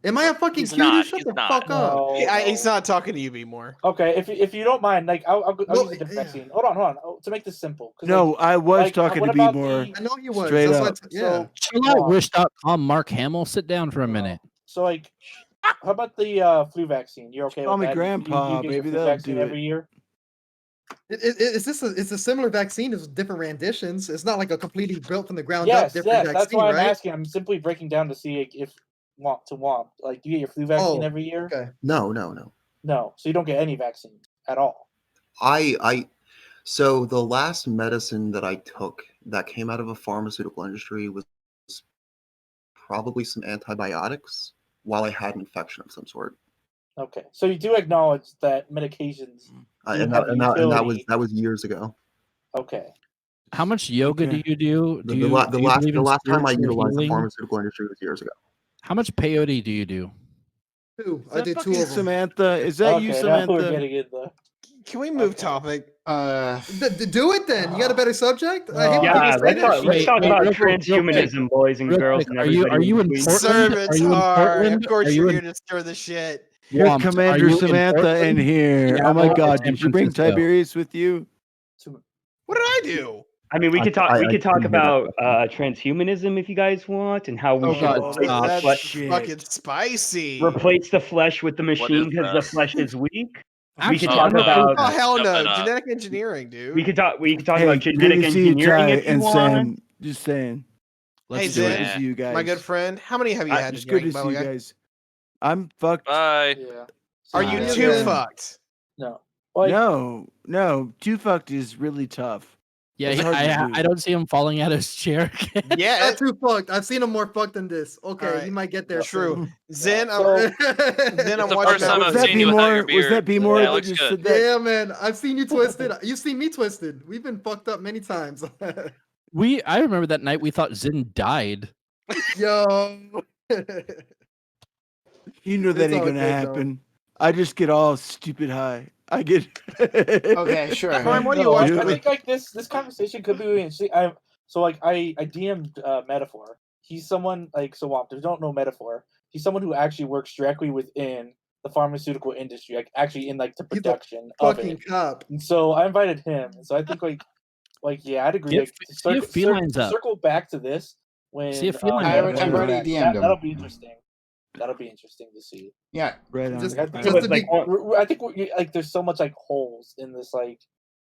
Am I a fucking He's cutie? not, Shut he's the not. fuck up. No, He's not talking to you anymore. Okay, if you don't mind, like I'll No, use a different yeah. vaccine. Hold on. Oh, to make this simple. 'Cause, No, like, I was like, talking what to be about more. I know he was. Straight That's up. why yeah. Wish.com, Mark Hamill, sit down for a minute. So like, how about the flu vaccine? You're okay Call with me that? grandpa, you get your baby, flu that'll vaccine do it. every year. It's a similar vaccine. It's different renditions. It's not like a completely built from the ground up Yes, different vaccine, that's why I'm right? asking. I'm simply breaking down to see if want. Like, do you get your flu vaccine Oh, every year? Okay. No. No, so you don't get any vaccine at all. So the last medicine that I took that came out of a pharmaceutical industry was probably some antibiotics while I had an infection of some sort. Okay, so you do acknowledge that medications do And have utility. that was years ago. Okay. How much yoga Okay. do you do? The last time I spiritual utilized the healing? pharmaceutical industry was years ago. How much peyote do you do? Two. Is I that did two fucking of them. Samantha? Is that you, Okay, now we're Samantha? getting it though. Can we move Okay. topic? Do it then. You got a better subject? I hate when Yeah, people say let's that talk, shit. let's talk about real quick. transhumanism, boys and Real girls, quick, and are you everybody in in between. Portland? Servants Are you in are. Portland? Of course, Are you're you here in- to stir the shit. You're Womp, are Commander you in Samantha in Portland? here. Yeah, Oh my I'm in god, San did you bring Francisco. Tiberius with you? do. I mean, we could talk. We could talk couldn't hear that about question. transhumanism if you guys want, and how we Oh, should God, replace stop. the That's flesh, shit. Fucking spicy. replace the flesh with the What machine is because the that? flesh is weak. We Actually, could Oh, talk no. about. Oh hell Shut no! that up. Genetic engineering, dude. We could talk. We could talk Hey, about good genetic to see you, engineering Ty if you and want. Sam. Just saying. Hey Let's do Zen, Good to Eh. see you guys. my good friend. How many have you I- had to Just good drink, to by see the you way? guys. I'm fucked. Bye. Yeah. Are So, you yeah. too Zen. fucked? No. Like, No. Too fucked is really tough. Yeah, It's hard to I do. don't see him falling out of his chair. Yeah. Not too fucked. I've seen him more fucked than this. Okay, Alright, he might get there True. soon. Zen, So- Then It's I'm the watching first time that. I've Was that seen you without your B-more? Was that beard. B-more Yeah, it that looks just good. said that? Yeah, man. I've seen you twisted. You've seen me twisted. We've been fucked up many times. I remember that night we thought Zin died. Yo. You know that It's ain't all gonna good, though. happen. I just get all stupid high. I get. Okay, sure. Prime, what do you No, watch? I Yeah. think like this conversation could be really interesting. I DM'd Metaphor. He's someone like if you don't know Metaphor, he's someone who actually works directly within the pharmaceutical industry, like actually in like the He's a production of Fucking it. cop. And so I invited him. And so I think yeah, I'd agree. Get- Like, to see if Felines up. circle back to this when See if Felines I up. already- Metaphor I've is already back. DM'd him. That'll be interesting. That'll be interesting to see. Yeah. Right on. Just, Like, I just think, to like, be, I think like there's so much like holes in this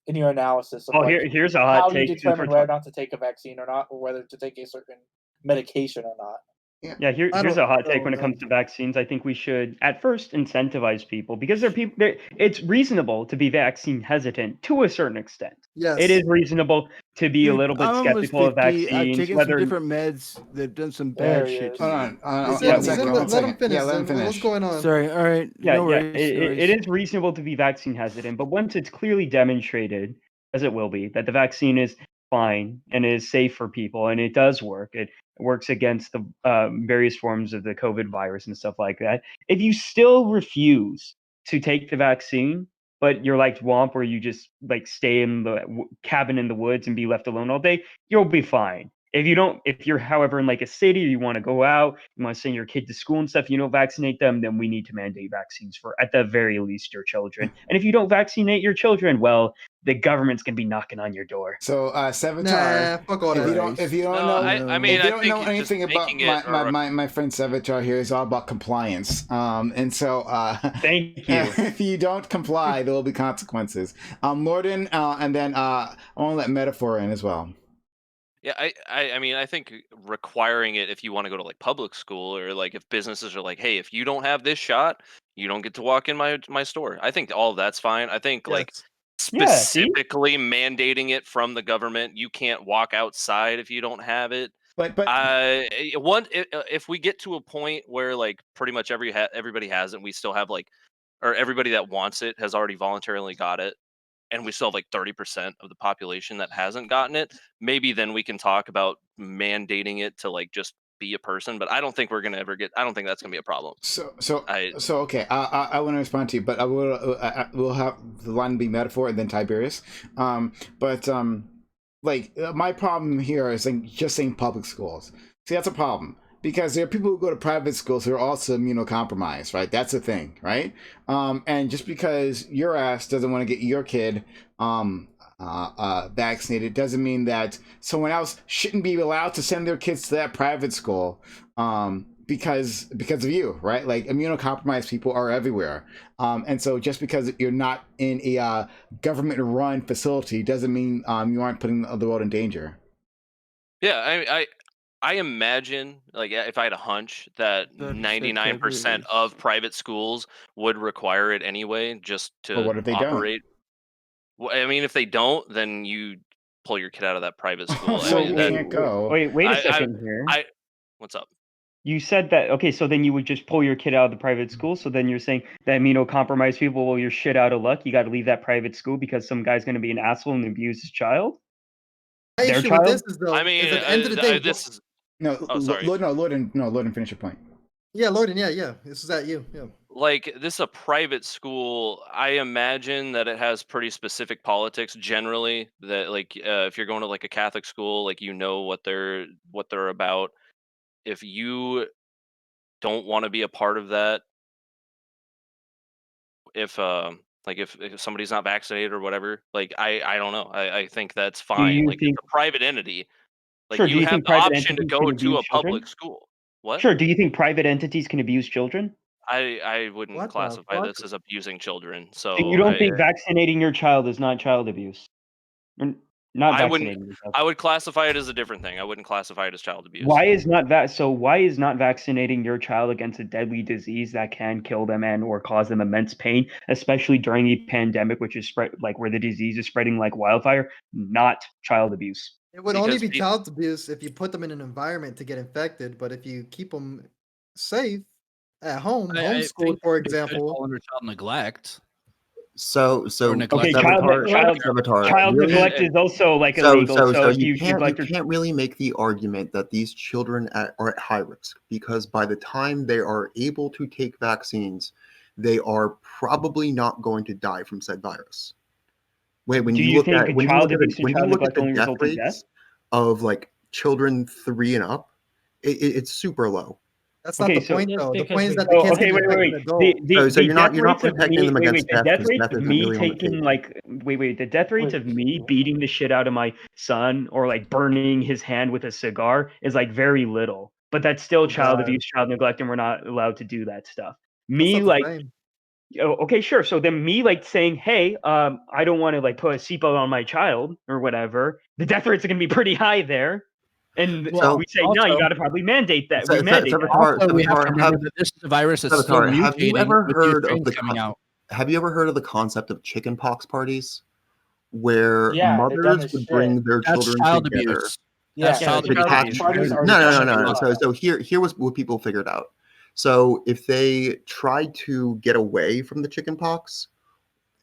in your analysis of Oh, like here's a how hot you take. since determine we're whether or talk- not to take a vaccine or not, or whether to take a certain medication or not. Yeah, I here's don't a hot take know, when it man. comes to vaccines. I think we should at first incentivize people because it's reasonable to be vaccine hesitant to a certain extent. yes. It is reasonable to be a Dude, little bit I'm almost skeptical of 50. I've vaccines, taken whether some different meds that've done some There bad he shit is. to Hold me. on. Yeah, Zen, One we- second. Zen, One let second. him finish. Yeah, let him Zen. What's finish. going on? Sorry. All right. yeah, No worries. no it worries. is reasonable to be vaccine hesitant, but once it's clearly demonstrated, as it will be, that the vaccine is fine and is safe for people and it does work, it works against the various forms of the COVID virus and stuff like that. If you still refuse to take the vaccine, but you're like Womp, where you just like stay in the cabin in the woods and be left alone all day, you'll be fine. If you're, however, in like a city, or you want to go out, you want to send your kid to school and stuff, you don't vaccinate them, then we need to mandate vaccines for, at the very least, your children. And if you don't vaccinate your children, well, the government's gonna be knocking on your door. So, Nah, Sevatar, fuck all if you that. don't No, know, I mean, if you I don't think know just anything about making it my friend Sevatar here is all about compliance. And so, Thank you. if you don't comply, there will be consequences. Lorden, and then I want to let Metaphor in as well. Yeah, I mean, I think requiring it if you want to go to like public school, or like if businesses are like, hey, if you don't have this shot, you don't get to walk in my store. I think all of that's fine. I think like Yes. Yeah, see? specifically mandating it from the government, you can't walk outside if you don't have it. But If we get to a point where like pretty much everybody has it, we still have like, or everybody that wants it has already voluntarily got it, and we still have like 30% of the population that hasn't gotten it, maybe then we can talk about mandating it to like just be a person. But I don't think we're gonna ever get. I don't think that's gonna be a problem. So I okay. I want to respond to you, but I will. We'll have the line be Metaphor and then Tiberius. My problem here is like just saying public schools. See, that's a problem because there are people who go to private schools who are also immunocompromised, right? That's the thing, right? And just because your ass doesn't want to get your kid vaccinated doesn't mean that someone else shouldn't be allowed to send their kids to that private school because of you, right? Like immunocompromised people are everywhere, and so just because you're not in a government-run facility doesn't mean you aren't putting the world in danger. Yeah, I imagine, like, if I had a hunch that 99% of private schools would require it anyway, just But to what if they operate. Well, I mean, if they don't, then you pull your kid out of that private school. So I mean, you that, can't go. Wait a I- second here. what's up? You said that, okay, so then you would just pull your kid out of the private school. So then you're saying that immunocompromised people, well, you're shit out of luck. You got to leave that private school because some guy's going to be an asshole and abuse his child. My Their issue with this child? is though, I mean, is at the end of the day, this is No, Oh, sorry. Lorden, finish your point. yeah, Lorden, yeah, this is at you, yeah. like this is a private school. I imagine that it has pretty specific politics generally. That like if you're going to like a Catholic school, like you know what they're about. If you don't want to be a part of that, if Like if somebody's not vaccinated or whatever, like I don't know. I think that's Do fine. you Like think? it's a private entity. Like Sure. Do you you have think the private option to entities go can to abuse a public children? school. What? Sure. Do you think private entities can abuse children? I wouldn't What the classify fuck? this as abusing children. So So you don't think vaccinating your child is not child abuse? Or not I wouldn't. vaccinating your child. I would classify it as a different thing. I wouldn't classify it as child abuse. Why is not vaccinating your child against a deadly disease that can kill them and or cause them immense pain, especially during a pandemic, which is spread like where the disease is spreading like wildfire, not child abuse? It would only Because be pe- child abuse if you put them in an environment to get infected, but if you keep them safe at home, I homeschooled, think for it could example. fall under child neglect. So Or neglect. Okay, Savitar, child Savitar, child really, neglect is also like so illegal. so So so if you you neglect your can't really make the argument that these children are at high risk, because by the time they are able to take vaccines, they are probably not going to die from said virus. When do you you look think at when you child look at abuse and when you child look at neglect the only death result in death? rates of like children 3 and up, it's super low. That's not Okay, the so point, though. The because point is we that the oh, kids okay, can wait, infect wait, an wait. adult. The So the you're death not rates of protecting me them against the death death because rates death of isn't me really on the taking table. like the death rates Wait. of me beating the shit out of my son or like burning his hand with a cigar is like very little. But that's still Oh child God, abuse, child neglect, and we're not allowed to do that stuff. that's Me not the like same. oh, okay, sure. So then me like saying, hey, I don't want to like put a seatbelt on my child or whatever. The death rates are gonna be pretty high there. And Well, So we say, no, you also, got to probably mandate that. We mandate that. also we have to Savitar, remember that this is a virus that's still Savitar, have you mutating ever with new heard of strains coming out. have you ever heard of the concept of chickenpox parties, where Yeah, they're dumb mothers as would shit. bring their That's children child together abuse. Yeah, That's child to abuse. catch? chickenpox parties are No, no, dumb no, as no, no. fuck. So here was what people figured out. So if they tried to get away from the chickenpox,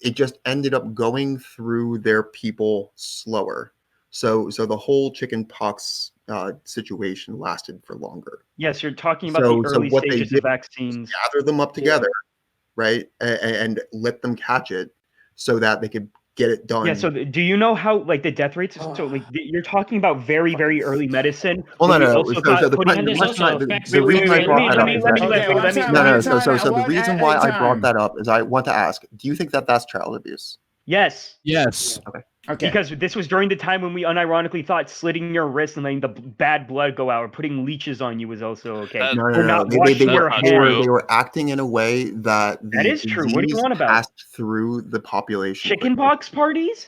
it just ended up going through their people slower. So the whole chickenpox situation lasted for longer. Yes, you're talking about the So early what they stages did of was vaccines. gather them up together, right, and let them catch it so that they could get it done. Yeah. So do you know how like the death rates? So like you're talking about very very early medicine. Well, where no, we no. also So the putting And there's question, also the reason I wait. brought that Let up me is let that me let Okay, me one let me time, no, let me. no. one So time, the one reason at why a I brought time. that up is I want to ask: do you think that that's child abuse? Yes. Yes. Okay. Okay. Because this was during the time when we unironically thought slitting your wrist and letting the bad blood go out or putting leeches on you was also okay. That- No, Or no, no. not washing your not hands. They were acting in a way that That the is true. What do you disease want about? passed through the population quickly. Chickenpox parties?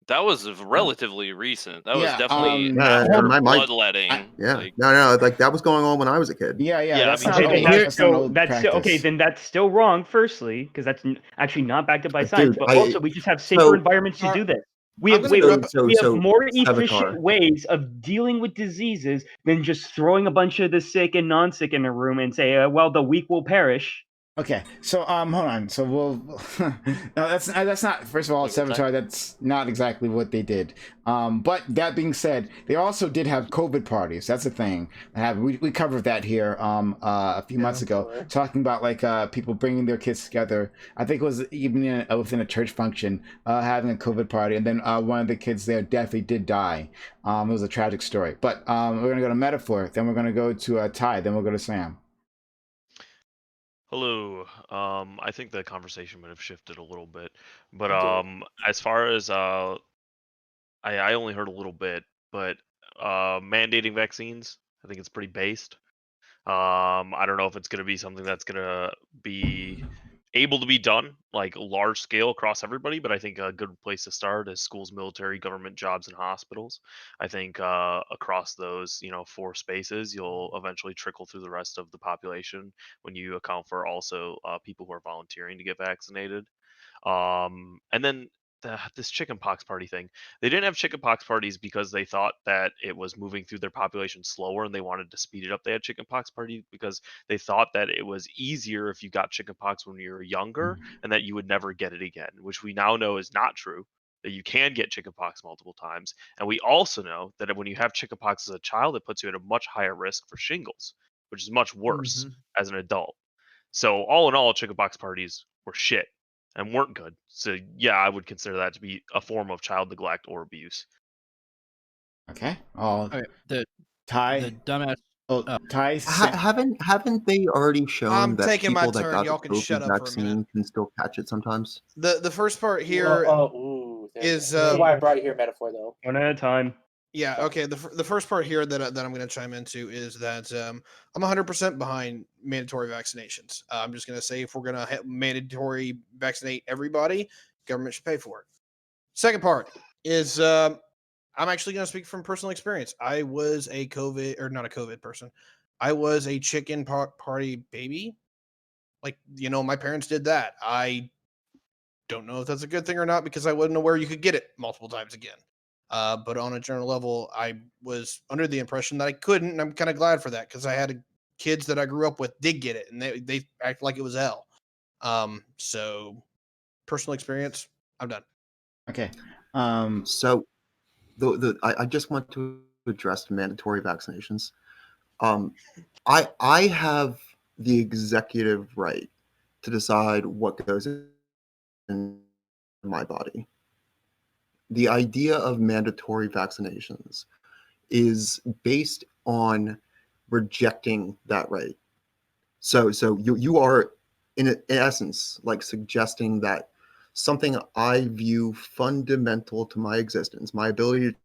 That was relatively recent. That was Yeah, definitely Yeah, after my bloodletting. yeah, Like, no, like that was going on when I was a kid. Yeah, Yeah, that's I not mean, Okay, old. then That's not an old that's practice. okay. Then that's still wrong. Firstly, because that's actually not backed up by science. Dude, But also, we just have safer environments to do this. We I'm have gonna drop. we have more Savitar. efficient ways of dealing with diseases than just throwing a bunch of the sick and non-sick in a room and say, well, the weak will perish. Okay, so hold on. So we'll no, that's not. First of all, Wait, what's that? Savitar, that's not exactly what they did. But that being said, they also did have COVID parties. That's a thing. We covered that here a few months ago, talking about like people bringing their kids together. I think it was even within a church function, having a COVID party, and then one of the kids there definitely did die. It was a tragic story. But we're gonna go to metaphor, then we're gonna go to Ty, then we'll go to Sam. Hello. I think the conversation might have shifted a little bit, but It as far as I only heard a little bit, but mandating vaccines, I think it's pretty based. I don't know if it's going to be something that's going to be able to be done like large scale across everybody, but I think a good place to start is schools, military, government jobs, and hospitals. I think across those, 4 spaces, you'll eventually trickle through the rest of the population when you account for also people who are volunteering to get vaccinated. And then this chickenpox party thing. They didn't have chickenpox parties because they thought that it was moving through their population slower and they wanted to speed it up. They had chickenpox party because they thought that it was easier if you got chickenpox when you were younger and that you would never get it again, which we now know is not true. That you can get chickenpox multiple times. And we also know that when you have chickenpox as a child, it puts you at a much higher risk for shingles, which is much worse as an adult. So all in all, chickenpox parties were shit and weren't good. So yeah, I would consider that to be a form of child neglect or abuse. Okay. Okay, the Ty. the dumbass Oh, Ty, Haven't they already shown I'm that taking my people that turn. got Y'all the can shut COVID up for a minute. vaccine can still catch it sometimes? The first part here is this is why I brought your metaphor though. One at a time. yeah, okay. The first part here that I'm going to chime into is that I'm 100% behind mandatory vaccinations. I'm just going to say if we're going to mandatory vaccinate everybody, government should pay for it. Second part is I'm actually going to speak from personal experience. I was a COVID or not a COVID person. I was a chicken party baby. Like, my parents did that. I don't know if that's a good thing or not because I wasn't aware you could get it multiple times again. But on a general level, I was under the impression that I couldn't, and I'm kind of glad for that because I had kids that I grew up with did get it, and they act like it was hell. So personal experience, I'm done. Okay. So I just want to address mandatory vaccinations. I have the executive right to decide what goes in my body. The idea of mandatory vaccinations is based on rejecting that right. So you are in essence like suggesting that something I view fundamental to my existence, my ability to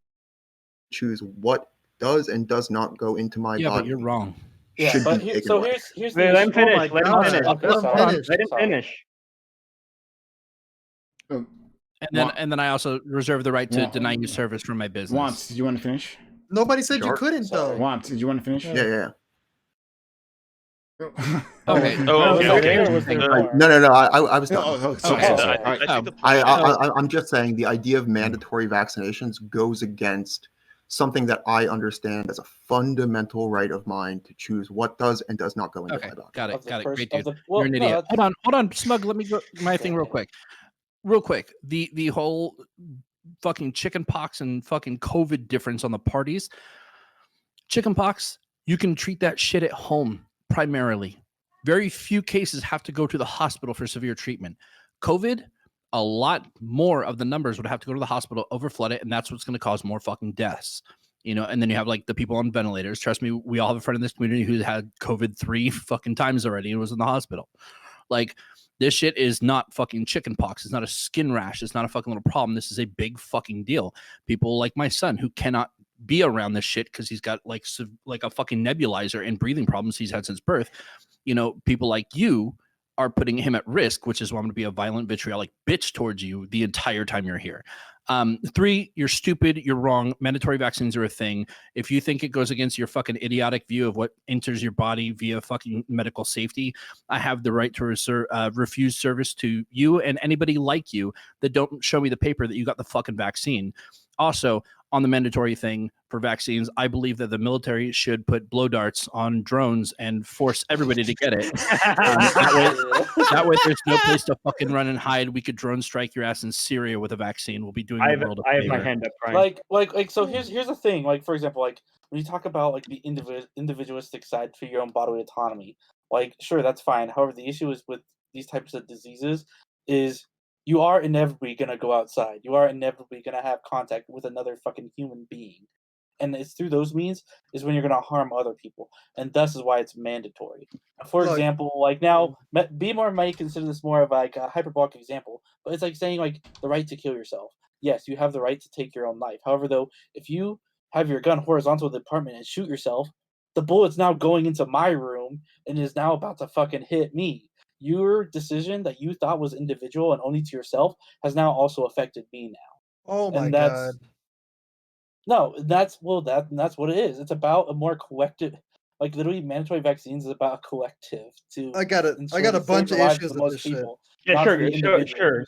choose what does and does not go into my Yeah, body, but you're wrong. Yeah, should but be here, taken so away. here's Wait, the let him issue. Oh my finish. Let him God. finish. Okay, Let him sorry. finish. Let him Sorry. finish. And then I also reserve the right to deny you service from my business. Wants, did you want to finish? Nobody said you Sure. couldn't Sorry. though. Wants, did you want to finish? Yeah. Okay. Oh, Was okay, there okay. or was there more? No. I was done. Oh, so Okay. sorry. I All right. think the I'm just saying the idea of mandatory vaccinations goes against something that I understand as a fundamental right of mine to choose what does and does not go into Okay, my body. got Of it. the Got it. first- Great of dude. the- well, You're an no, idiot. that's- Hold on, Smug. Let me go my thing real quick. Real quick. The whole fucking chicken pox and fucking COVID difference on the parties. Chicken pox, you can treat that shit at home primarily. Very few cases have to go to the hospital for severe treatment. COVID, a lot more of the numbers would have to go to the hospital, overflood it, and that's what's going to cause more fucking deaths. And then you have like the people on ventilators. Trust me, we all have a friend in this community who had COVID 3 fucking times already and was in the hospital. Like, this shit is not fucking chicken pox. It's not a skin rash. It's not a fucking little problem. This is a big fucking deal. People like my son who cannot be around this shit because he's got like a fucking nebulizer and breathing problems he's had since birth. People like you are putting him at risk, which is why I'm going to be a violent, vitriolic bitch towards you the entire time you're here. 3, you're stupid. You're wrong. Mandatory vaccines are a thing. If you think it goes against your fucking idiotic view of what enters your body via fucking medical safety, I have the right to refuse service to you and anybody like you that don't show me the paper that you got the fucking vaccine. Also, on the mandatory thing for vaccines, I believe that the military should put blow darts on drones and force everybody to get it. That way there's no place to fucking run and hide. We could drone strike your ass in Syria with a vaccine. We'll be doing the world a I have my favor. hand up, Brian. Like so here's the thing, like for example, like when you talk about like the individualistic side for your own bodily autonomy, like sure that's fine. However, the issue is with these types of diseases is you are inevitably gonna go outside. You are inevitably gonna have contact with another fucking human being. And it's through those means is when you're gonna harm other people. And thus is why it's mandatory. For Look. example, like now Bmore might consider this more of like a hyperbolic example, but it's like saying like the right to kill yourself. Yes, you have the right to take your own life. However, though, if you have your gun horizontal to the apartment and shoot yourself, the bullet's now going into my room and is now about to fucking hit me. Your decision that you thought was individual and only to yourself has now also affected me now. Oh my And God. that's what it is. It's about a more collective, like literally mandatory vaccines is about a collective to I got a ensure to save bunch the of lives issues the with most this shit. people, Yeah, not sure, the individuals.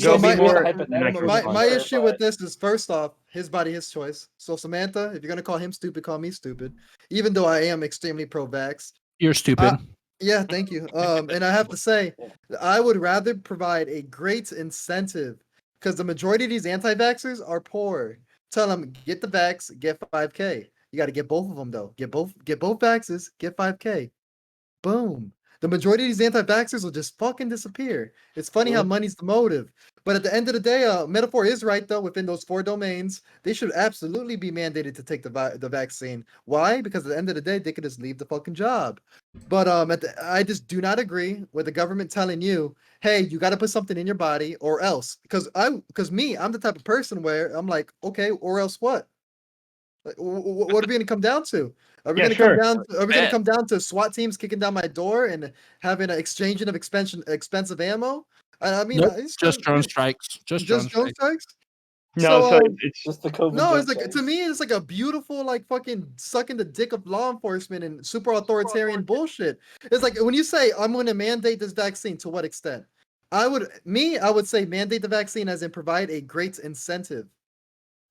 Go my- be more hypothetical. My Sure, issue with but- this is first off, his body, his choice. So Samantha, if you're gonna call him stupid, call me stupid. Even though I am extremely pro-vax. You're stupid. Yeah, thank you. And I have to say, I would rather provide a great incentive because the majority of these anti-vaxxers are poor. Tell them get the vax, get 5K. You got to get both of them though. Get both vaxes, get 5K. Boom. the majority of these anti-vaxxers will just fucking disappear. It's funny how money's the motive. But at the end of the day, metaphor is right though. Within those 4 domains, they should absolutely be mandated to take the vaccine. Why? Because at the end of the day, they could just leave the fucking job. But I just do not agree with the government telling you, hey, you got to put something in your body or else. Because I'm the type of person where I'm like, okay, or else what? Like, what are we gonna come down to? Are we Yeah, gonna come sure. down? Are we gonna Bet. come down to SWAT teams kicking down my door and having an exchanging of expensive ammo? I mean, Nope, it's just not- drone strikes. Just drone just drone strikes. strikes. No, So so it's Just the COVID. no, it's drone like to strikes. me, it's like a beautiful like fucking sucking the dick of law enforcement and super authoritarian bullshit. It's like when you say I'm going to mandate this vaccine, to what extent? I would say mandate the vaccine as in provide a great incentive.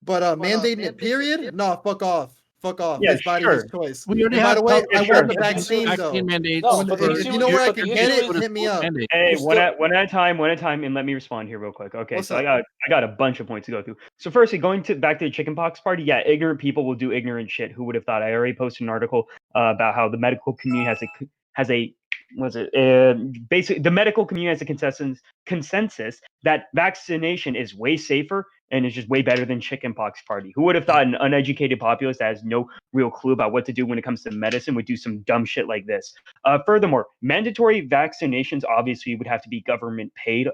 But mandating it, period? No, fuck off. Fuck off. yeah, His body, his sure. choice. We already And by have the way, Yeah, I sure. want the But the issue vaccine is- vaccine though. mandates. No, but the If issue you know where I but can the get issue it, is- hit me up. Mandate. Hey, You're still- one at a time, and let me respond here real quick. Okay, What's so up? I got a bunch of points to go through. So firstly, going back to the chickenpox party, yeah, ignorant people will do ignorant shit. Who would have thought? I already posted an article about how the medical community has a was it basically the medical community has a consensus that vaccination is way safer and is just way better than chickenpox party. Who would have thought an uneducated populace that has no real clue about what to do when it comes to medicine would do some dumb shit like this? Furthermore, mandatory vaccinations obviously would have to be government paid.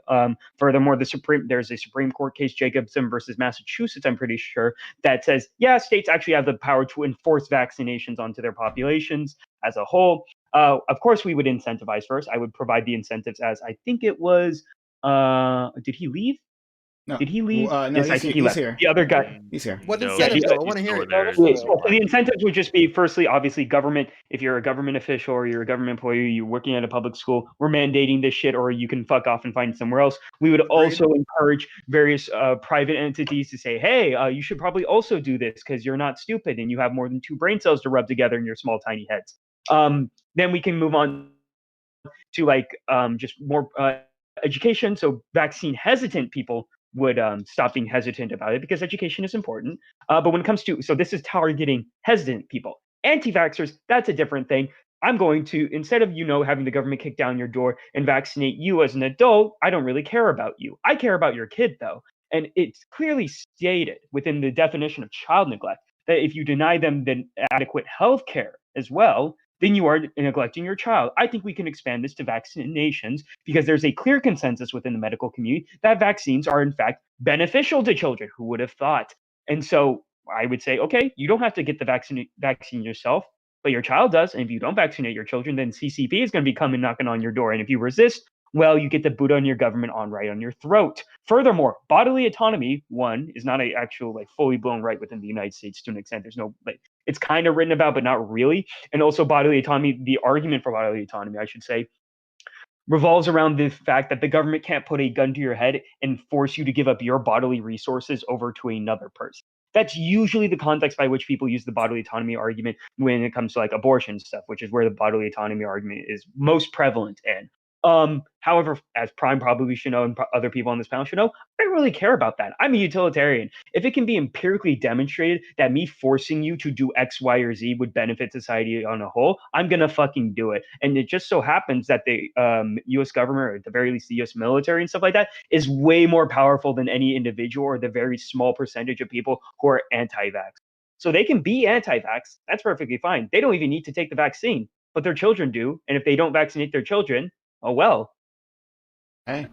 Furthermore, there's a Supreme Court case, Jacobson versus Massachusetts, I'm pretty sure, that says, yeah, states actually have the power to enforce vaccinations onto their populations as a whole. Of course, we would incentivize first. I would provide the incentives as I think it was. Did he leave? No. Did he leave? No, Yes, I think he he's left. here. The other guy. He's here. What No, incentive he's- though? I he's want to hear still it. there. No, There's no, no no. So more. the incentives would just be firstly, obviously, government. If you're a government official or you're a government employee, you're working at a public school, we're mandating this shit, or you can fuck off and find somewhere else. We would also encourage various private entities to say, hey, you should probably also do this because you're not stupid and you have more than 2 brain cells to rub together in your small tiny heads. Then we can move on to just more education. So vaccine hesitant people would stop being hesitant about it because education is important. But when it comes to, so this is targeting hesitant people. Anti-vaxxers, that's a different thing. I'm going to, instead of, having the government kick down your door and vaccinate you as an adult, I don't really care about you. I care about your kid though. And it's clearly stated within the definition of child neglect that if you deny them the adequate health care as well, then you are neglecting your child. I think we can expand this to vaccinations because there's a clear consensus within the medical community that vaccines are in fact beneficial to children. Who would have thought? And so I would say, okay, you don't have to get the vaccine yourself, but your child does. And if you don't vaccinate your children, then CCP is going to be coming knocking on your door. And if you resist, well, you get the boot on your government right on your throat. Furthermore, bodily autonomy, one, is not a actual fully blown right within the United States to an extent. There's no it's kind of written about, but not really. And also bodily autonomy, the argument for bodily autonomy, I should say, revolves around the fact that the government can't put a gun to your head and force you to give up your bodily resources over to another person. That's usually the context by which people use the bodily autonomy argument when it comes to abortion stuff, which is where the bodily autonomy argument is most prevalent in. However, as Prime probably should know and other people on this panel should know, I don't really care about that. I'm a utilitarian. If it can be empirically demonstrated that me forcing you to do X, Y, or Z would benefit society on a whole, I'm going to fucking do it. And it just so happens that the U.S. government, or at the very least the U.S. military and stuff like that, is way more powerful than any individual or the very small percentage of people who are anti-vax. So they can be anti-vax. That's perfectly fine. They don't even need to take the vaccine, but their children do. And if they don't vaccinate their children, oh well. Hey.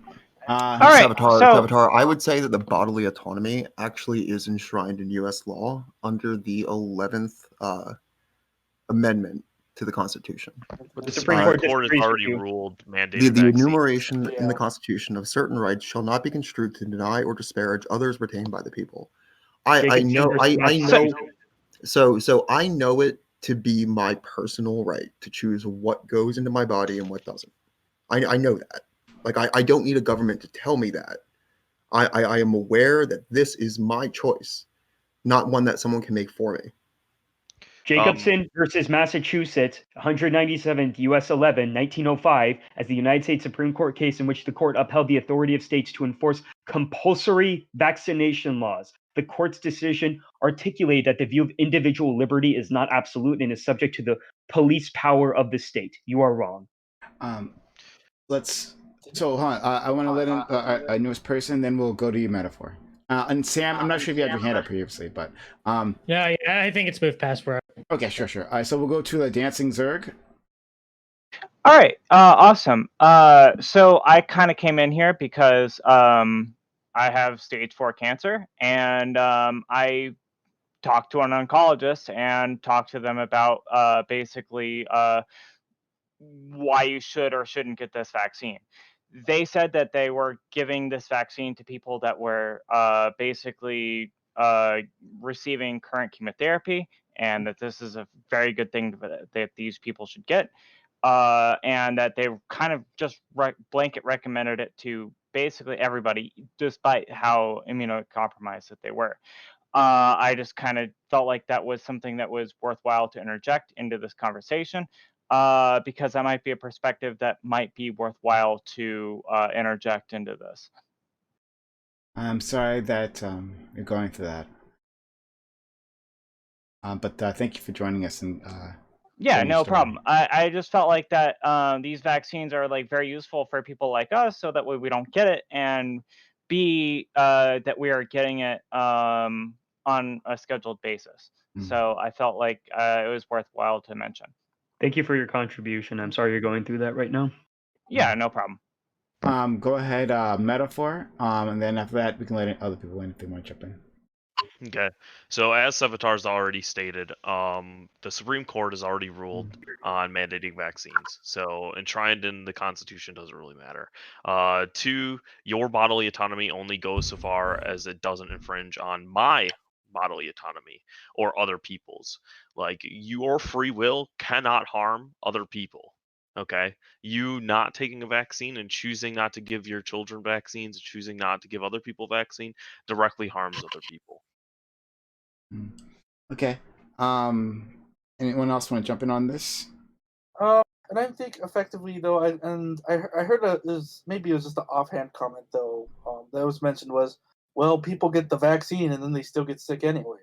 All right. Savitar, I would say that the bodily autonomy actually is enshrined in U.S. law under the 11th Amendment to the Constitution. But the Supreme Supreme Court Court has disagrees with already you. ruled The mandated vaccines. enumeration in the Constitution of certain rights shall not be construed to deny or disparage others retained by the people. I Jacobson know versus I know Massachusetts. so I know it to be my personal right to choose what goes into my body and what doesn't. I know that. I don't need a government to tell me that. I am aware that this is my choice, not one that someone can make for me. Jacobson versus Massachusetts, 197th U.S. 11, 1905, as the United States Supreme Court case in which the court upheld the authority of states to enforce compulsory vaccination laws. The court's decision articulated that the view of individual liberty is not absolute and is subject to the police power of the state. You are wrong. Let's. So, hold on. I want to let in a newest person, then we'll go to you, Metaphor. And Sam, I'm not sure if you had your hand up previously, but Yeah, I think it's moved past where. okay, sure. All right, so we'll go to the Dancing Zerg. All right, awesome. So I kind of came in here because I have stage 4 cancer, and I talked to an oncologist and talked to them about basically why you should or shouldn't get this vaccine. They said that they were giving this vaccine to people that were basically receiving current chemotherapy, and that this is a very good thing that these people should get, and that they kind of just blanket recommended it to basically everybody, despite how immunocompromised that they were. I just kind of felt like that was something that was worthwhile to interject into this conversation, because that might be a perspective that might be worthwhile to interject into this. I'm sorry that you're going through that. But thank you for joining us and Yeah, sharing your no story. problem. I just felt like that these vaccines are like very useful for people like us, so that way we don't get it, and B, that we are getting it on a scheduled basis. So I felt like it was worthwhile to mention. Thank you for your contribution. I'm sorry you're going through that right now. Yeah, no problem. Go ahead, Metaphor, and then after that we can let other people in if they want to jump in. Okay, so as Sevatar's already stated, the Supreme Court has already ruled on mandating vaccines. So enshrined in the Constitution doesn't really matter. Two, your bodily autonomy only goes so far as it doesn't infringe on my bodily autonomy or other people's. Like, your free will cannot harm other people. Okay, you not taking a vaccine and choosing not to give your children vaccines, choosing not to give other people vaccine, directly harms other people. Okay. Anyone else want to jump in on this? And I think effectively though, I heard maybe it was just an offhand comment though, that was mentioned was, well, people get the vaccine and then they still get sick anyway.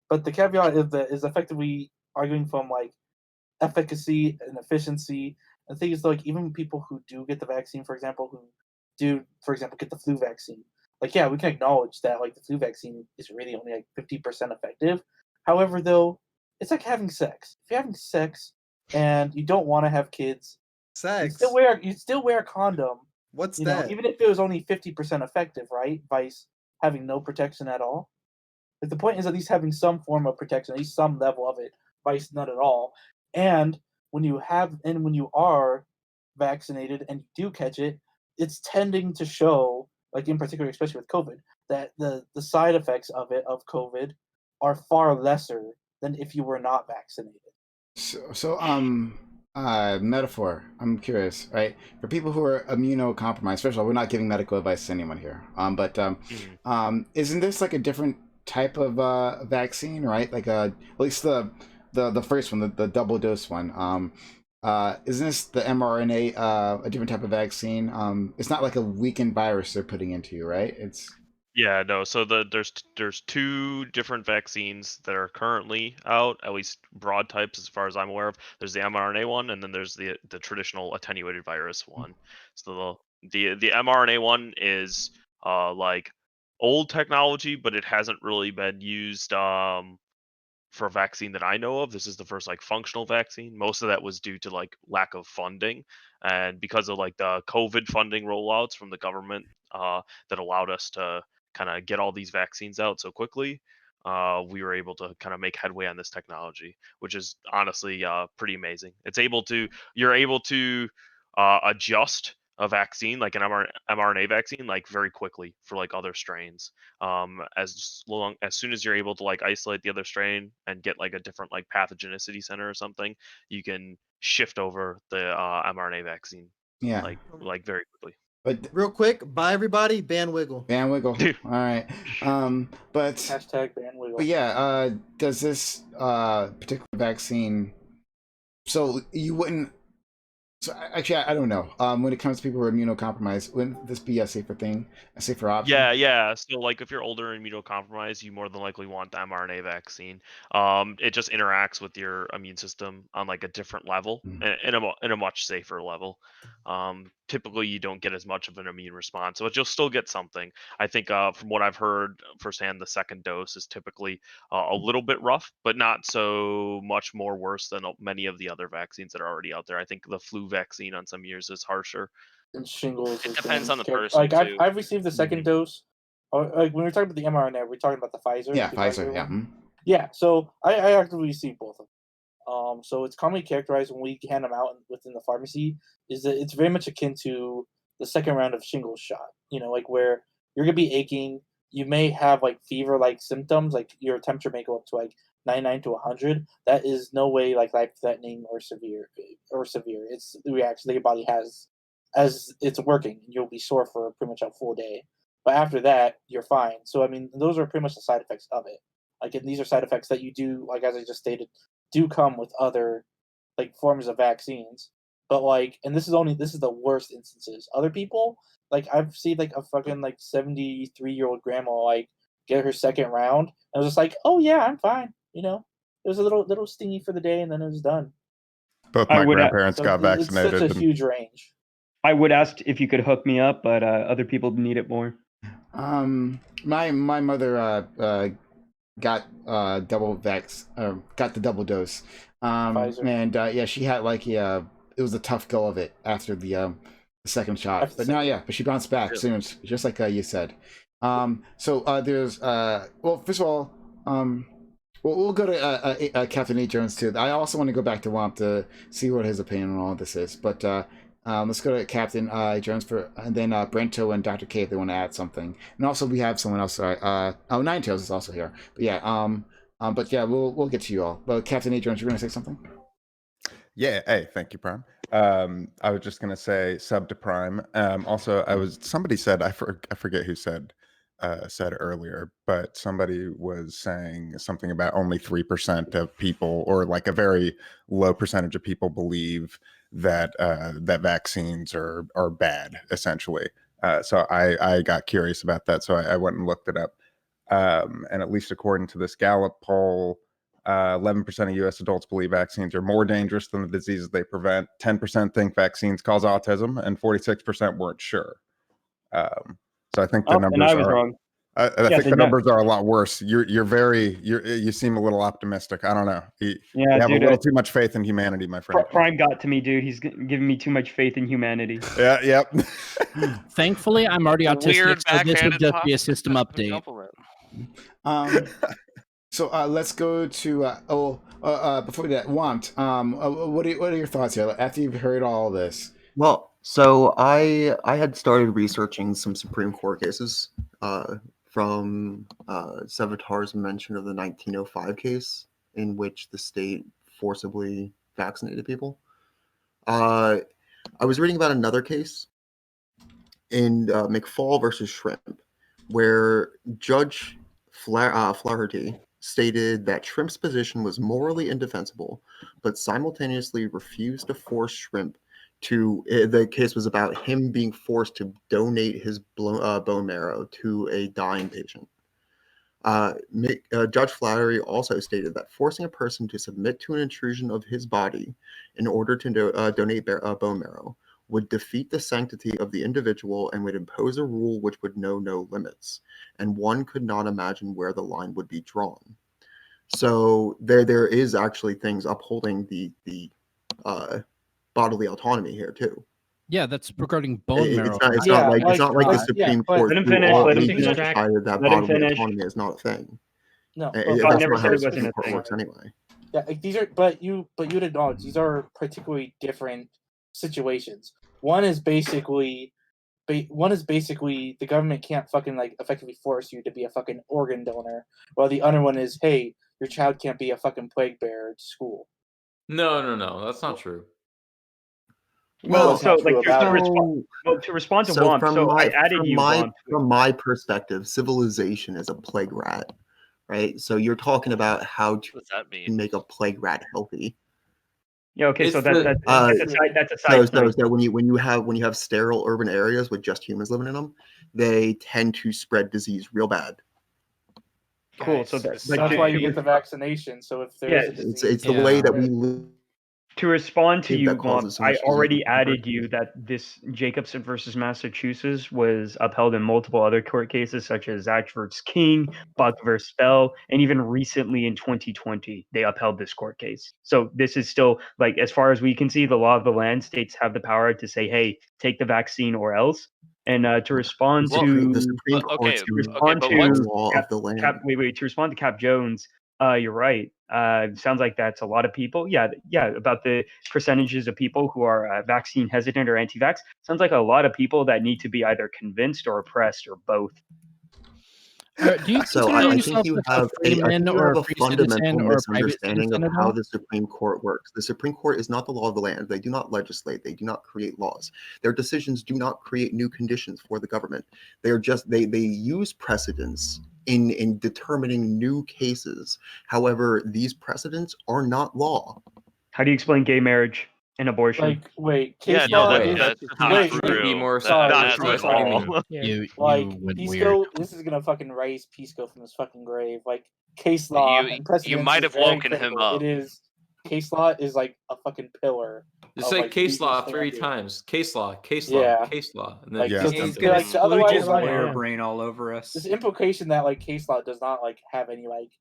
But the caveat is effectively arguing from like efficacy and efficiency. And the thing is, like, even people who do get the vaccine, for example, get the flu vaccine, like, yeah, we can acknowledge that like the flu vaccine is really only like 50% effective. However, though, it's like having sex. If you're having sex and you don't want to have kids, Sex. You still wear a condom. What's you that? know, even if it was only 50% effective, right? Vice having no protection at all. Like, the point is at least having some form of protection, at least some level of it, vice none at all. And when you are vaccinated and you do catch it, it's tending to show, like in particular, especially with COVID, that the side effects of COVID are far lesser than if you were not vaccinated. Metaphor. I'm curious, right? For people who are immunocompromised, first of all, we're not giving medical advice to anyone here. Isn't this like a different type of vaccine, right? Like at least the first one, the double dose one. Isn't this the mRNA a different type of vaccine? It's not like a weakened virus they're putting into you, right? It's Yeah, no. So there's two different vaccines that are currently out, at least broad types as far as I'm aware of. There's the mRNA one, and then there's the traditional attenuated virus one. So the mRNA one is like old technology, but it hasn't really been used for a vaccine that I know of. This is the first like functional vaccine. Most of that was due to like lack of funding, and because of like the COVID funding rollouts from the government that allowed us to kind of get all these vaccines out so quickly. We were able to kind of make headway on this technology, which is honestly pretty amazing. You're able to adjust a vaccine like an mRNA vaccine like very quickly for like other strains, as soon as you're able to like isolate the other strain and get like a different like pathogenicity center or something, you can shift over the mRNA vaccine yeah, like very quickly. But real quick, bye everybody, ban wiggle. Ban wiggle. All right. But hashtag ban wiggle. But yeah, does this particular vaccine? So you wouldn't So actually, I don't know. When it comes to people who are immunocompromised, wouldn't this be a safer thing, a safer option? Yeah. So like if you're older and immunocompromised, you more than likely want the mRNA vaccine. It just interacts with your immune system on like a different level, in a much safer level. Typically you don't get as much of an immune response, but you'll still get something. I think from what I've heard firsthand, the second dose is typically a little bit rough, but not so much more worse than many of the other vaccines that are already out there. I think the flu vaccine on some years is harsher. And shingles It is depends on the scary. person Like I've too. I've received the second dose. Like when we're talking about the mRNA, we're talking about the Pfizer. Yeah, the Pfizer. Yeah. one. Yeah. So I actively received both of them. So it's commonly characterized when we hand them out within the pharmacy is that it's very much akin to the second round of shingles shot. Like where you're gonna be aching. You may have like fever-like symptoms, like your temperature may go up to like 99 to 100. That is no way like life-threatening or severe. It's the reaction that your body has as it's working, and you'll be sore for pretty much a full day. But after that, you're fine. So I mean, those are pretty much the side effects of it. Like, and these are side effects that you do, like as I just stated, do come with other like forms of vaccines. But like, and this is the worst instances. Other people, like I've seen like a fucking like 73-year-old grandma like get her second round. I was just like, oh yeah, I'm fine. It was a little stingy for the day, and then it was done. Both I my would grandparents So got it's such vaccinated. a and huge range. I would ask if you could hook me up, but other people need it more. My mother got got the double dose. Pfizer. And yeah, she had like it was a tough go of it after the second shot. After the But no, second. yeah, but she bounced back soon, just like you said. So there's well, first of all, we'll go to Captain E. Jones too. I also want to go back to Womp to see what his opinion on all this is. But let's go to Captain Jones for, and then Brento and Dr. K if they want to add something. And also we have someone else. Sorry, Nine Tails is also here. But yeah, but yeah, we'll get to you all. But Captain E. Jones, you're gonna say something? Yeah, hey, thank you, Prime. I was just gonna say sub to Prime. Also, somebody said I forget who said earlier, but somebody was saying something about only 3% of people, or like a very low percentage of people, believe that that vaccines are bad, essentially. So I got curious about that, so I went and looked it up. And at least according to this Gallup poll, 11% of U.S. adults believe vaccines are more dangerous than the diseases they prevent. 10% think vaccines cause autism, and 46% weren't sure. So I think the numbers and I was wrong. I think the numbers are a lot worse. You seem a little optimistic. I don't know. You have dude, a little too much faith in humanity, my friend. Prime got to me, dude. He's giving me too much faith in humanity. Yeah, yep. Thankfully, I'm already autistic, Weird so this would backhanded just be a system update. compliment. So let's go to before that, Want. What are your thoughts here after you've heard all this? Well, so I had started researching some Supreme Court cases from Savitar's mention of the 1905 case in which the state forcibly vaccinated people. I was reading about another case in McFall versus Shrimp, where Judge Flaherty stated that Shrimp's position was morally indefensible, but simultaneously refused to force Shrimp to. The case was about him being forced to donate his bone marrow to a dying patient. Judge Flaherty also stated that forcing a person to submit to an intrusion of his body in order to donate bone marrow would defeat the sanctity of the individual and would impose a rule which would know no limits, and one could not imagine where the line would be drawn. So there is actually things upholding the bodily autonomy here too. Yeah, that's regarding bone marrow. It's not like the Supreme Court Let him finish. Let him finish. decided that Let him bodily finish. autonomy is not a thing. No, That's I never not said how it the wasn't Supreme a Court thing. works anyway. Yeah, like these are, but you'd acknowledge these are particularly different situations. One is basically the government can't fucking like effectively force you to be a fucking organ donor, while the other one is, hey, your child can't be a fucking plague bearer at school. No, that's not true. Well, so like So- to respond to So Womp, from so my I added you, Womp. from my perspective, civilization is a plague rat, right? So you're talking about how What does that to mean? make a plague rat healthy. Yeah. Okay. So It's that's the- that's a side So point. when you have sterile urban areas with just humans living in them, they tend to spread disease real bad. Cool. So That's why you get the vaccination. So if there is a disease, it's the way that we live. To respond to you, that causes so I much disease. already added you that this Jacobson versus Massachusetts was upheld in multiple other court cases, such as Zach versus King, Buck versus Bell, and even recently in 2020, they upheld this court case. So this is still, like, as far as we can see, the law of the land, states have the power to say, hey, take the vaccine or else. And to respond Well, to the Supreme Court okay, to respond but to what's law of the land. to respond to Cap Jones, you're right. Sounds like that's a lot of people. Yeah, about the percentages of people who are vaccine hesitant or anti-vax. Sounds like a lot of people that need to be either convinced or oppressed or both. Do you So consider I think yourself you like have a free man or a free fundamental citizen or a private misunderstanding of citizen at how all? the Supreme Court works. The Supreme Court is not the law of the land. They do not legislate. They do not create laws. Their decisions do not create new conditions for the government. They are just they use precedents in determining new cases. However, these precedents are not law. How do you explain gay marriage and abortion? like, wait, Yeah, case no, law that- is that's not wait, true. Be more sorry, That's specific. not What do you all. mean? You like went Pisco, weird. this is gonna fucking raise Pisco from his fucking grave. Like case law You and precedence might is have very woken him critical. up. It is case law is like a fucking pillar. Just of, say like, case law legal 3 standing. times. Case law, case Yeah. law, case law. And then Like, Yeah. just, He's like, gonna otherwise, his like, lawyer brain all over us. this implication that like case law does not like have any like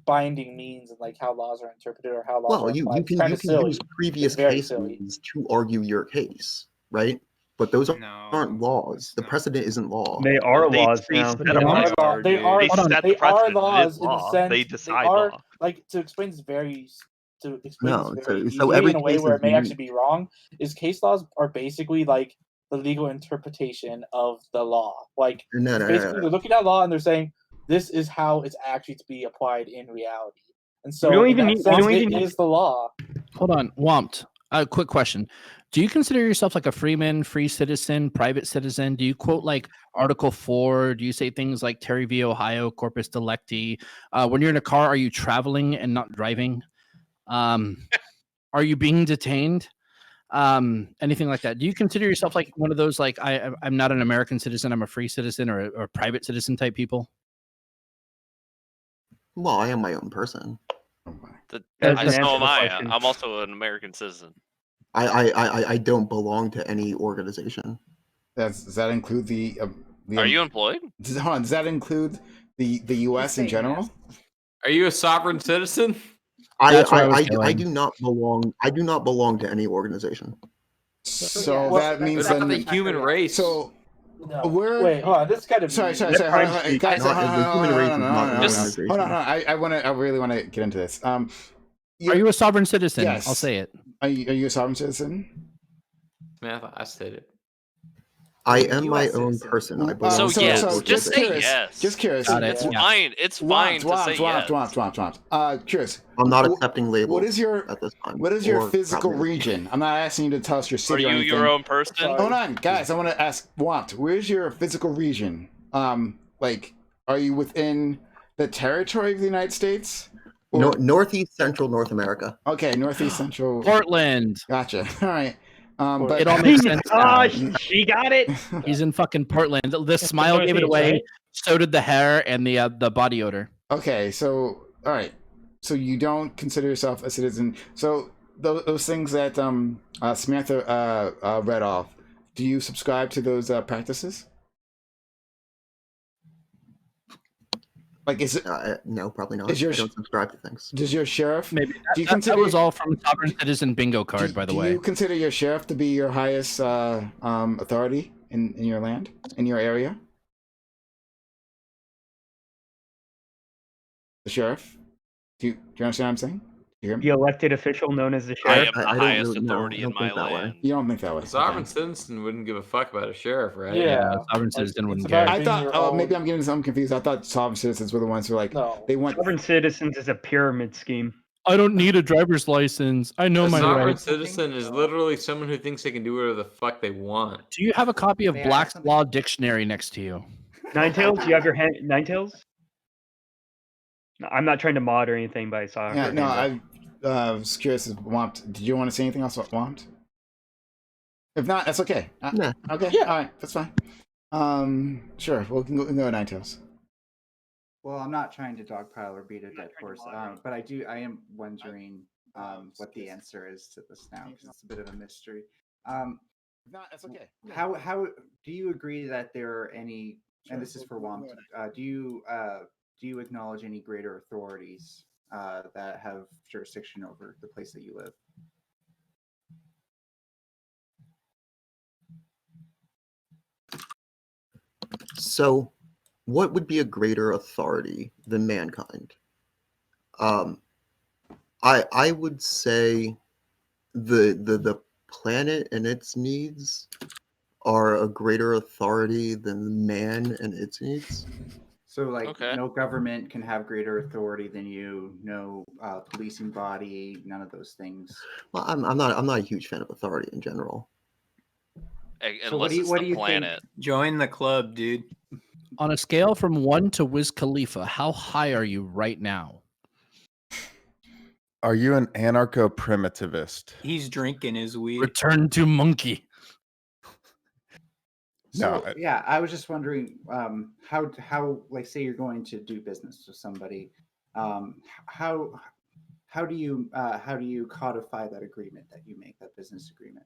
binding means and like how laws are interpreted or how laws Well, are you applied. can It's kinda use silly. previous It's very cases silly. to argue your case, right? But those aren't laws. The precedent isn't law. They are laws they now. set They them are up. law. They are. They set the They are precedent. It is laws in the law. sense They they decide are law. like to explain this very very so easily every in a way case where is it may unique. actually be wrong. Is case laws are basically like the legal interpretation of the law. Like No, it's no, basically no. they're looking at law and they're saying this is how it's actually to be applied in reality. And so don't in even that need- we sense, don't it even need- is the law. Hold on, Wompt. Quick question. Do you consider yourself like a freeman, free citizen, private citizen? Do you quote like Article 4? Do you say things like Terry v. Ohio, Corpus Delicti? When you're in a car, are you traveling and not driving? Are you being detained? Anything like that? Do you consider yourself like one of those like I'm not an American citizen, I'm a free citizen or a private citizen type people? Well, I am my own person. So That's am an answer to the I. question. I'm also an American citizen. I don't belong to any organization. Does that include the? Are you employed? Hold on. Does that include the U.S. in general? Are you a sovereign citizen? I do not belong. I do not belong to any organization. So Well, that means What about then the human race? So No. we're Wait, hold on. This is kind of sorry. That Hold privacy on, is guys. not- the human race is not an Just organization. hold on. I really want to get into this. Are you a sovereign citizen? Yes. I'll say it. Are you a sovereign citizen? Man, I said it. I am my own person. I belong So to yes, no just say organization. yes. Just curious. Got it. It's Yeah. fine. It's fine to say yes. Curious. I'm not accepting labels. What is your at this time? What is your or physical probably- region? I'm not asking you to tell us your Are city or you anything. your own person? Hold on, guys. I want to ask Watt, where's your physical region? Like, are you within the territory of the United States? Northeast Central North America. Okay, Northeast Central. Portland. Gotcha. All right. But It all makes sense. now. She got it. He's in fucking Portland. The smile gave it Northeast, away. right? So did the hair and the body odor. Okay, so all right, so you don't consider yourself a citizen. So those things that Samantha read off, do you subscribe to those practices? Like, is it? No, probably not. Is your I don't subscribe to things. Does your sheriff? Maybe Do you that consider was all from Sovereign Citizen bingo card, by the do way. you consider your sheriff to be your highest authority in your land, in your area? The sheriff? Do you understand what I'm saying? Do you hear me? The elected official known as the I sheriff. am the I don't highest really- no, authority I don't in my think that way. land. You don't think that way? A sovereign Okay. citizen wouldn't give a fuck about a sheriff, right? Yeah. Sovereign Like, Citizen wouldn't it's care. about I being thought. your Oh, own- maybe I'm getting some confused. I thought sovereign citizens were the ones who like No. they want. Sovereign citizens is a pyramid scheme. I don't need a driver's license. I know A my sovereign rights. citizen is literally someone who thinks they can do whatever the fuck they want. Do you have a copy of Black's Law Dictionary next to you? Ninetails, do you have your hand? Ninetails? No, I'm not trying to mod or anything, but I saw. Yeah, her no, hand up. was curious. Womp, did you want to say anything else about Womp? If not, that's okay. Nah. Okay. Yeah. All right. That's fine. Sure. We'll go Nine Tails. Well, I'm not trying to dogpile or beat a dead horse, but I am wondering what the answer is to this now, because it's a bit of a mystery. If not, that's okay. How do you agree that there are any? And this is for Womp. Do you acknowledge any greater authorities that have jurisdiction over the place that you live? So, what would be a greater authority than mankind? I would say the planet and its needs are a greater authority than man and its needs. So, like, Okay. no government can have greater authority than you. No policing body. None of those things. Well, I'm not a huge fan of authority in general. So what do you planet. think? Join the club, dude. On a scale from 1 to Wiz Khalifa, how high are you right now? Are you an anarcho-primitivist? He's drinking his weed. Return to monkey. So No, yeah, I was just wondering how like, say you're going to do business with somebody, how do you codify that agreement that you make, that business agreement?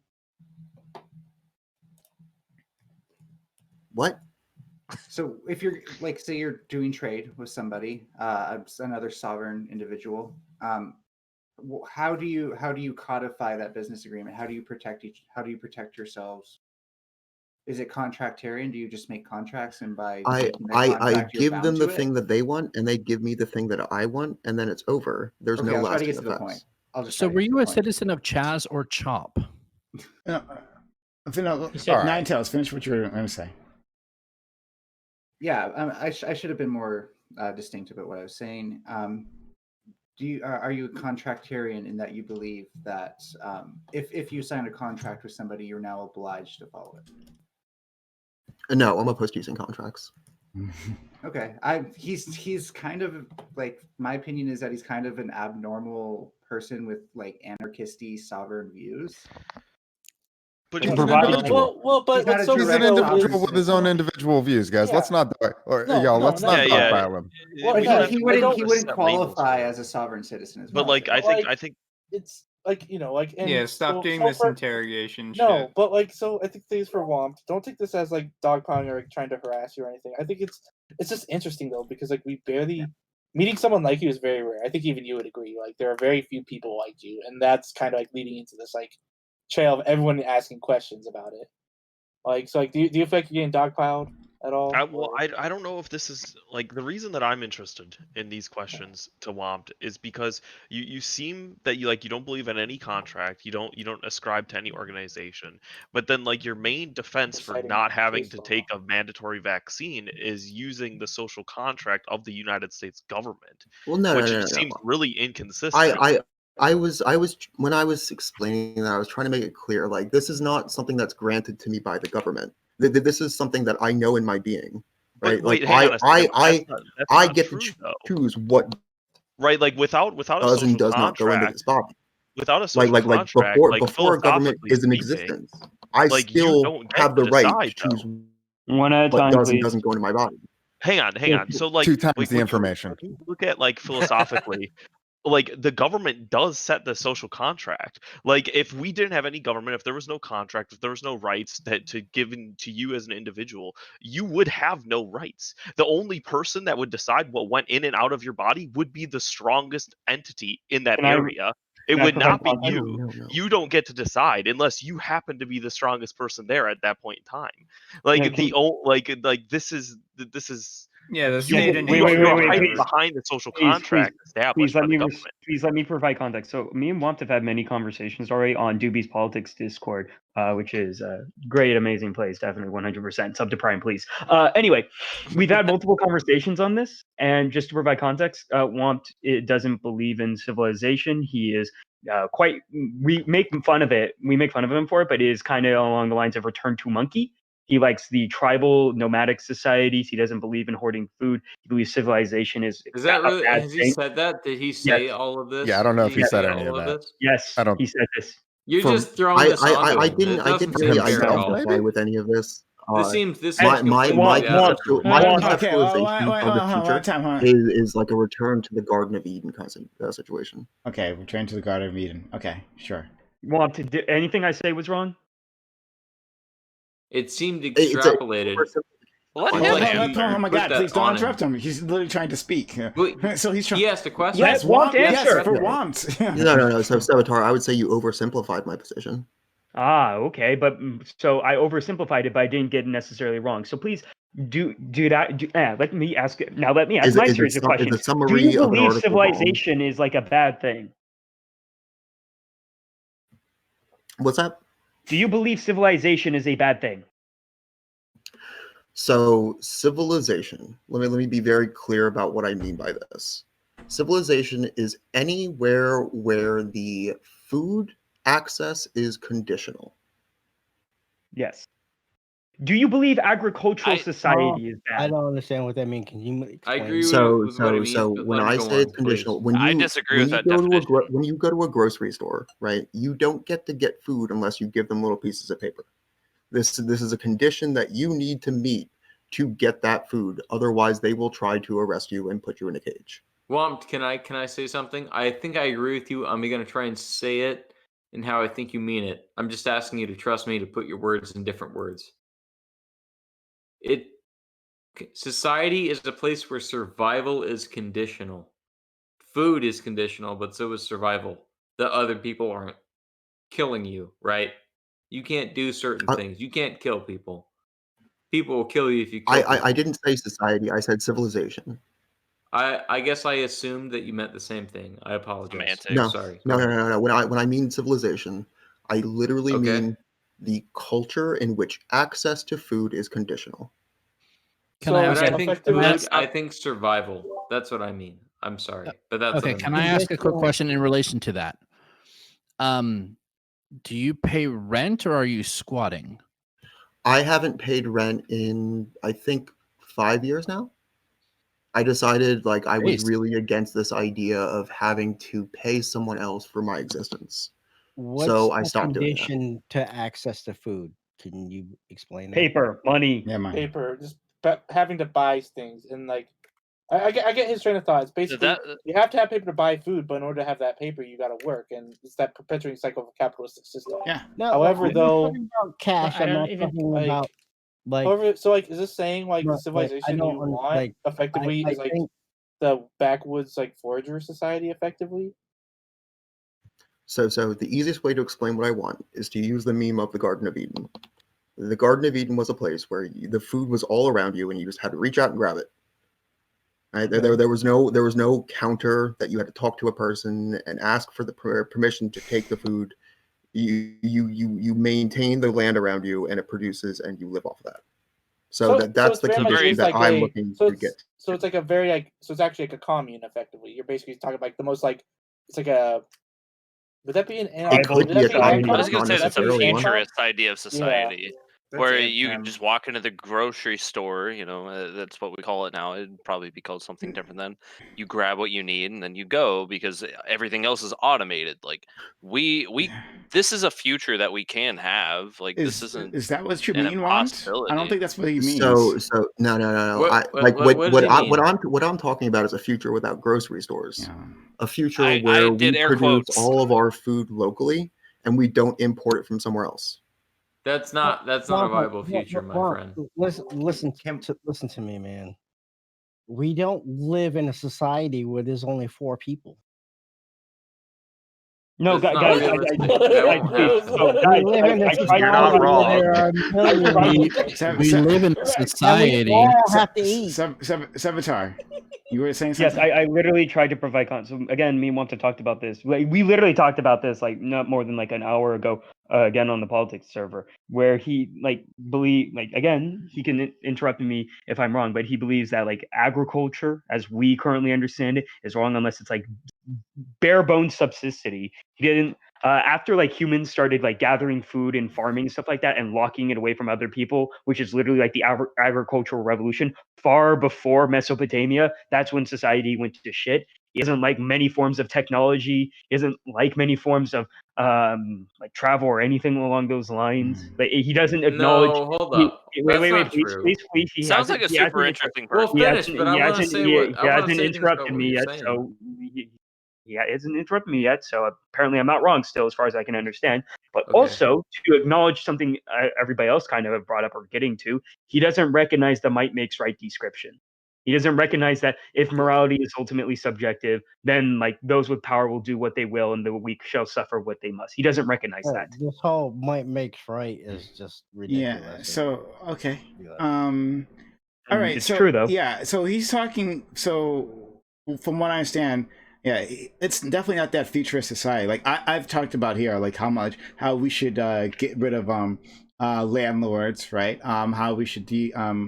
What? So if you're like, say you're doing trade with somebody, another sovereign individual, how do you codify that business agreement? How do you protect yourselves? Is it contractarian? Do you just make contracts, and by making the I contract, you're give bound them to the it? thing that they want, and they give me the thing that I want, and then it's over. There's Okay, no I'll try to lasting get to the point. effects. I'll just So try to were get to you the a point. citizen of Chaz or Chop? No, said- Nine Tails. Finish what you were going to say. Yeah, I should have been more distinct about what I was saying. Are you a contractarian in that you believe that if you sign a contract with somebody, you're now obliged to follow it? No, I'm opposed to using contracts. Okay, he's kind of like, my opinion is that he's kind of an abnormal person with like anarchisty sovereign views. But He's he's an not- individual. Well, but He's not a so He's an direct individual sovereign with his own individual views, guys. Let's not, let's not dogpile him. Well, But no, he I wouldn't don't- he wouldn't qualify as a sovereign citizen as well. But like, so- I think it's like, like, and Yeah, stop so- doing so this for- interrogation No, shit. but like, so I think things for Womp. Don't take this as like dogpiling or like, trying to harass you or anything. I think it's just interesting though, because like we barely meeting someone like you is very rare. I think even you would agree. Like there are very few people like you, and that's kind of like leading into this like trail of everyone asking questions about it. Like, so like, do you feel like you're getting dogpiled at all? I don't know if this is like the reason that I'm interested in these questions to Womp is because you seem that you don't believe in any contract, you don't ascribe to any organization, but then like your main defense for Citing not having case to law. take a mandatory vaccine is using the social contract of the United States government, Well, no, which no, no, just no. seems really inconsistent. I was when I was explaining that, I was trying to make it clear, like, this is not something that's granted to me by the government. This is something that I know in my being, right? But wait, like hang on a second, that's I not get true, to though. choose what Right, like without a does and social does not go into contract, this body. without a social Like contract, before a government philosophically is in speaking, existence, I like, you still don't get have the to right decide, to choose One at a what time, does and please. doesn't go into my body. Hang on. So like, Two times like, the when you- information. when you look at like philosophically, like the government does set the social contract. Like if we didn't have any government, if there was no contract, if there was no rights that to given to you as an individual, you would have no rights. The only person that would decide what went in and out of your body would be the strongest entity in that Can I- area. It can I would not be provide you. context? No. You don't get to decide unless you happen to be the strongest person there at that point in time. Like this is Yeah, the you, state and wait, you're hiding please. behind the social Please, contract established by the government. Please let me provide context. So me and Womp have had many conversations already on Doobie's Politics Discord, which is a great, amazing place. Definitely 100%. Sub to Prime, please. Anyway, we've had multiple conversations on this, and just to provide context, Womp doesn't believe in civilization. He is we make fun of it. We make fun of him for it, but it is kind of along the lines of return to monkey. He likes the tribal nomadic societies. He doesn't believe in hoarding food. He believes civilization is that a really? bad Has he thing. said that? Did he Yes. say all of this? Yeah, I don't know Did if he say said any all of of that. this? Yes, I don't. he said this. You're From just throwing this onto I him. didn't It I doesn't didn't seem really fair at himself, all. identify with any of this. This seems My completely out of my proportion. Okay, well, conceptualization of the future is like a return to the Garden of Eden kind of situation. Okay, return to the Garden of Eden. Okay, sure. Want to do anything I say was wrong? It seemed It's a extrapolated. Let Oh, him oh my put God! that Please don't on him. interrupt him. He's literally trying to speak. So he's trying. He asked a question. Yes, Want to yes, answer. for want. No. So Savitar, I would say you oversimplified my position. Ah, okay, but so I oversimplified it, but I didn't get it necessarily wrong. So please let me ask now. Let me ask my series of questions. Is a summary Do you of an believe article wrong? civilization is like a bad thing? What's that? Do you believe civilization is a bad thing? So civilization. Let me be very clear about what I mean by this. Civilization is anywhere where the food access is conditional. Yes. Do you believe agricultural society is bad? I don't understand what that means. Can you explain? I agree So with what he means, but when let him I go say it's on, conditional, please. I disagree with that go definition. to when you go to a grocery store, right? You don't get to get food unless you give them little pieces of paper. This is a condition that you need to meet to get that food. Otherwise, they will try to arrest you and put you in a cage. Well, can I say something? I think I agree with you. I'm gonna try and say it in how I think you mean it. I'm just asking you to trust me to put your words in different words. Society is a place where survival is conditional. Food is conditional, but so is survival. The other people aren't killing you, right? You can't do certain things. You can't kill people. People will kill you if you kill people. I didn't say society. I said civilization. I guess I assumed that you meant the same thing. I apologize. No, Sorry. no. When I mean civilization, I literally mean the culture in which access to food is conditional. I think survival. That's what I mean. I'm sorry, but that's Okay. what I Can mean. I ask a quick question in relation to that? Do you pay rent or are you squatting? I haven't paid rent in I think 5 years now. I decided like I was really against this idea of having to pay someone else for my existence. What's So I the stopped doing that. condition to access to food? Can you explain that? Paper, money. Yeah, money. Paper, just having to buy things and like I get his train of thought. It's basically you have to have paper to buy food, but in order to have that paper, you got to work, and it's that perpetuating cycle of a capitalistic system. Yeah. No, However, I'm though, talking about cash. I I'm don't not even, talking like, about like. however, so like, is this saying like the Right, civilization you want like, effectively I is like think the backwoods like forager society effectively? So the easiest way to explain what I want is to use the meme of the Garden of Eden. The Garden of Eden was a place where the food was all around you, and you just had to reach out and grab it. Right? There was no counter that you had to talk to a person and ask for the permission to take the food. You maintain the land around you, and it produces, and you live off of that. So that's it's the very much condition is that like I'm looking to get. So it's like a very like so it's actually like a commune effectively. You're basically talking about like the most like it's like a would that be an It could be a commune, I was but going not to say that's a necessarily one. futurist idea of society, That's where it, you just walk into the grocery store. You know, that's what we call it now. It'd probably be called something different then. You grab what you need and then you go because everything else is automated. Like this is a future that we can have. Like this isn't. Is that what you an mean, want? impossibility. I don't think that's what he means. So no. What What I'm talking about is a future without grocery stores. A future I where did we air produce quotes. all of our food locally and we don't import it from somewhere else. That's not a viable future, my friend. Listen to me, man. We don't live in a society where there's only 4 people. No, That's not guys, realistic. That won't happen. We live in a society You're not where wrong. there are millions. We live in a society. And we all have to eat. Savitar, you were saying Yes, something? I literally tried to provide content. So again, me and Wanta talked about this. We literally talked about this like not more than like an hour ago. Again on the politics server, where he again he can interrupt me if I'm wrong, but he believes that like agriculture, as we currently understand it, is wrong unless it's like bare bones subsistity. He didn't. After like humans started like gathering food and farming and stuff like that and locking it away from other people, which is literally like the agricultural revolution, far before Mesopotamia, that's when society went to shit. He doesn't like many forms of technology. He doesn't like many forms of like travel or anything along those lines. Like he doesn't acknowledge. No, hold up. Wait, That's not please, true. please. He Sounds hasn't. like a He super hasn't. interesting Well, person. He finish, hasn't. but I He want to hasn't. say what He I want to hasn't say things about interrupted what me you're yet. saying. So he hasn't interrupted me yet. So apparently I'm not wrong still, as far as I can understand. But Okay. also to acknowledge something everybody else kind of brought up or getting to, he doesn't recognize the might makes right description. He doesn't recognize that if morality is ultimately subjective, then like those with power will do what they will, and the weak shall suffer what they must. He doesn't recognize that. This whole might makes right is just ridiculous. Yeah. So okay. Yeah. All right. It's So true though. yeah. So he's talking. So from what I understand, yeah, it's definitely not that futurist society. Like I've talked about here, like how we should get rid of landlords, right? How we should decommodify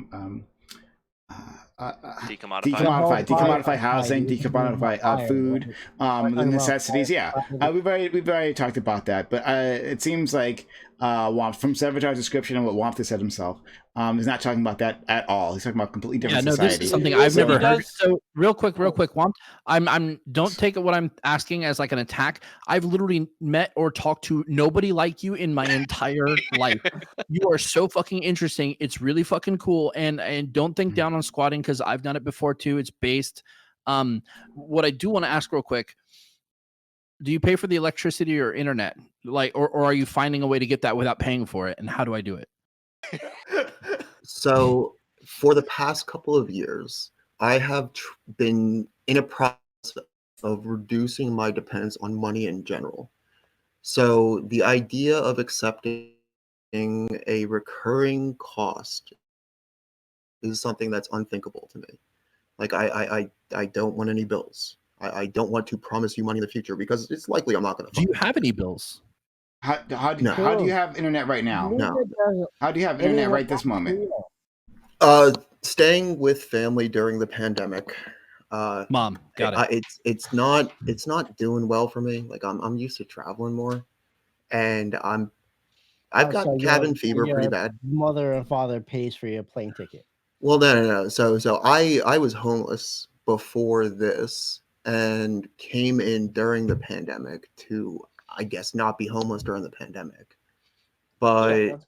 housing, decommodify food, the necessities. Yeah, we've already talked about that. But it seems like Womp, from Savage's description and what Womp has said himself, is not talking about that at all. He's talking about completely different Yeah, no, society. this is something I've never heard. So real quick, Womp. I'm don't take what I'm asking as like an attack. I've literally met or talked to nobody like you in my entire life. You are so fucking interesting. It's really fucking cool. And don't think down on squatting, because I've done it before too. It's based. What I do want to ask real quick. Do you pay for the electricity or internet? Like, or are you finding a way to get that without paying for it? And how do I do it? So for the past couple of years, I have been in a process of reducing my dependence on money in general. So the idea of accepting a recurring cost is something that's unthinkable to me. Like I don't want any bills. I don't want to promise you money in the future because it's likely I'm not going to. Do you have any bills? How do you have internet right now? No. How do you have internet right this moment? Staying with family during the pandemic. Mom, got it. It's not doing well for me. Like I'm used to traveling more, and I've got cabin fever pretty bad. Mother and father pays for your plane ticket. Well, no. So I was homeless before this and came in during the pandemic to, I guess, not be homeless during the pandemic. But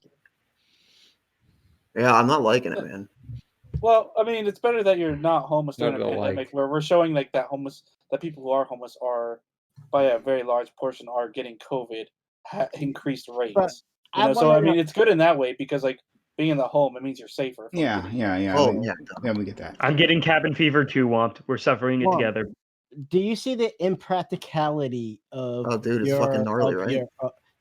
yeah, I'm not liking it, man. Well, I mean, it's better that you're not homeless during Not a gonna pandemic, like. where we're showing like that people who are homeless are, by a very large portion, are getting COVID increased rates. You know, so I mean, it's good in that way because like being in the home, it means you're safer. Yeah. Oh, yeah, we get that. I'm getting cabin fever too, Womp. We're suffering it Womp. together. Do you see the impracticality of dude, it's fucking gnarly, right?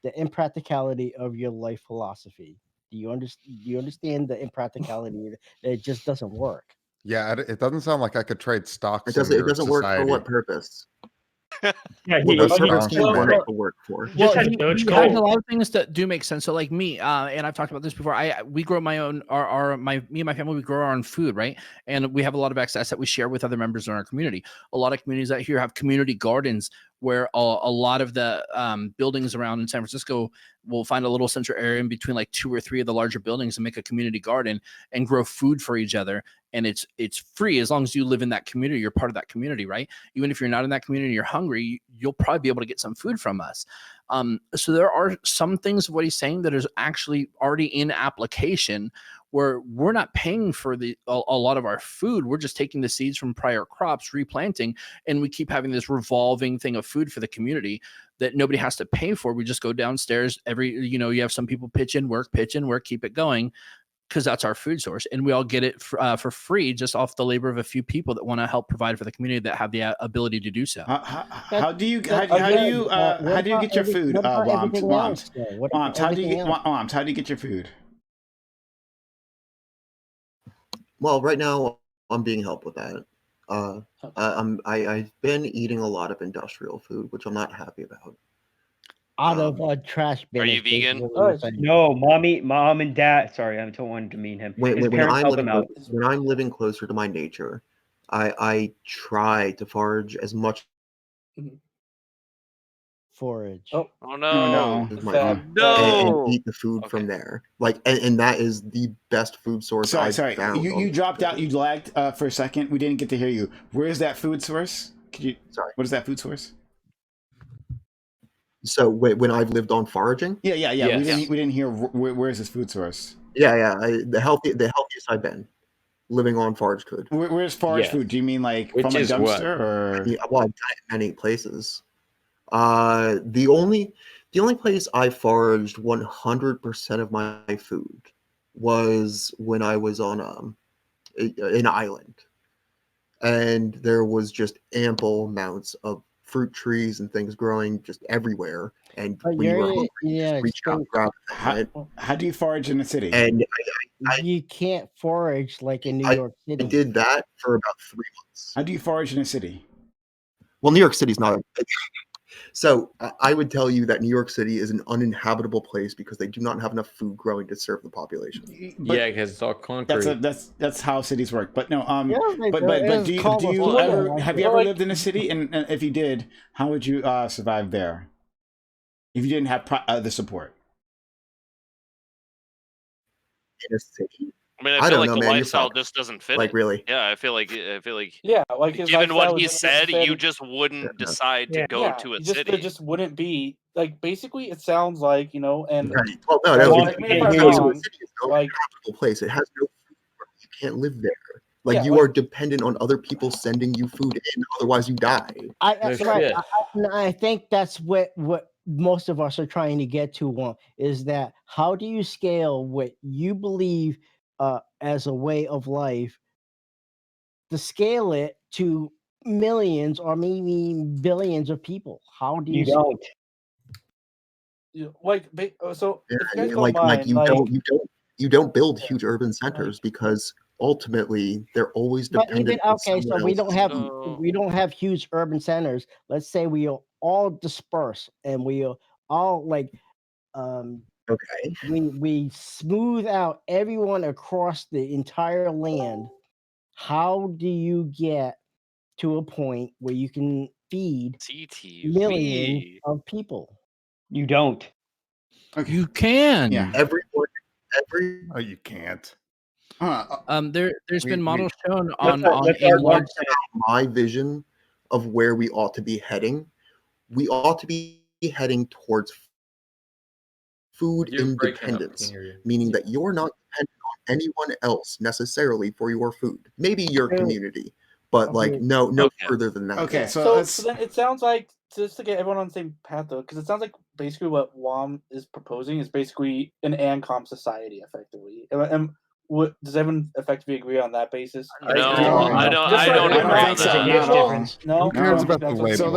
The impracticality of your life philosophy? Do you understand the impracticality that it just doesn't work? Yeah, it doesn't sound like I could trade stocks. It doesn't work for what purpose? Yeah, What purpose can you make it work for? Well, he has a lot of things that do make sense. So, like me, and I've talked about this before. We grow my own, me and my family, we grow our own food, right? And we have a lot of access that we share with other members in our community. A lot of communities out here have community gardens where a lot of the buildings around in San Francisco will find a little central area in between like 2 or 3 of the larger buildings and make a community garden and grow food for each other. And it's free as long as you live in that community. You're part of that community, right? Even if you're not in that community, you're hungry, you'll probably be able to get some food from us. So there are some things of what he's saying that is actually already in application where we're not paying for a lot of our food. We're just taking the seeds from prior crops, replanting, and we keep having this revolving thing of food for the community that nobody has to pay for. We just go downstairs you have some people pitch in work, keep it going, because that's our food source, and we all get it for free just off the labor of a few people that want to help provide for the community that have the ability to do so. How do you get your food, Womp? How do you get your food? Well, right now I'm being helped with that. I've been eating a lot of industrial food, which I'm not happy about. Out of a trash bin. Are you vegan? No, mom and dad. Sorry, I don't want to demean him. His parents help him out. When I'm living closer to my nature, I try to forage as much Forage. Oh Oh no! no! Is my That, food. that, And No. eat the food from there. Like, and that is the best food source I've Sorry. found. You dropped out. You lagged for a second. We didn't get to hear you. Where is that food source? Could you? Sorry. What is that food source? So when I've lived on foraging. Yeah. Yes. We didn't hear where is this food source? Yeah. The healthiest I've been living on forage food. Where's forage Yes. food? Do you mean like Which from a is what? dumpster or? Yeah, well, I've done it in many places. The only place I foraged 100% of my food was when I was on an island, and there was just ample amounts of fruit trees and things growing just everywhere. And But when you were you're hungry, you yeah, just reach out and grab a thing, right? How do you forage in the city? And you can't forage like in New I York City. did that for about 3 months. How do you forage in a city? Well, New York City's not. So I would tell you that New York City is an uninhabitable place because they do not have enough food growing to serve the population. But Yeah, because it's all concrete. That's how cities work. But no, Yeah, they but do. do It's you called a ever soil, have like you it. ever Like- lived in a city? And if you did, how would you survive there? If you didn't have the support. In a city, I mean, I I feel don't like know, the man. You're lifestyle fucked. just doesn't fit Like, it. really? Yeah, I feel like Yeah, like his given what lifestyle he doesn't said, fit you it. just wouldn't decide to Yeah. go Yeah, to a you just, city. there just wouldn't be like basically. It sounds like and Right. Well, no, like, it's correct me if a I'm city wrong. is an Like uninhabitable place. It has no food. You can't live there. Like, Yeah, you like- are dependent on other people sending you food in, otherwise you die. That's No right. shit. I think that's what most of us are trying to get to. Is that how do you scale what you believe as a way of life to scale it to millions or maybe billions of people? How do you? You don't. So Yeah, if you guys don't like mind, you don't build huge urban centers because ultimately they're always But dependent even on okay, so someone we else's don't have food. we don't have huge urban centers. Let's say we all disperse and we all like Okay. we smooth out everyone across the entire land. How do you get to a point where you can feed millions CTV. of people? You don't. Okay. You can. Yeah. Every Oh, you can't. There's been models shown Let's on start a large. about my vision of where we ought to be heading. We ought to be heading towards food You're breaking up. I independence, can't hear you. meaning that you're not dependent on anyone else necessarily for your food. Maybe your community, but like no further than that. Okay, so then it sounds like, just to get everyone on the same path though, because it sounds like basically what WOM is proposing is basically an ANCOM society, effectively. What does everyone effectively agree on that basis? No, I don't. Just I so don't we're agree not- with There's a that. huge difference. No, Who cares no, about that's the what label? So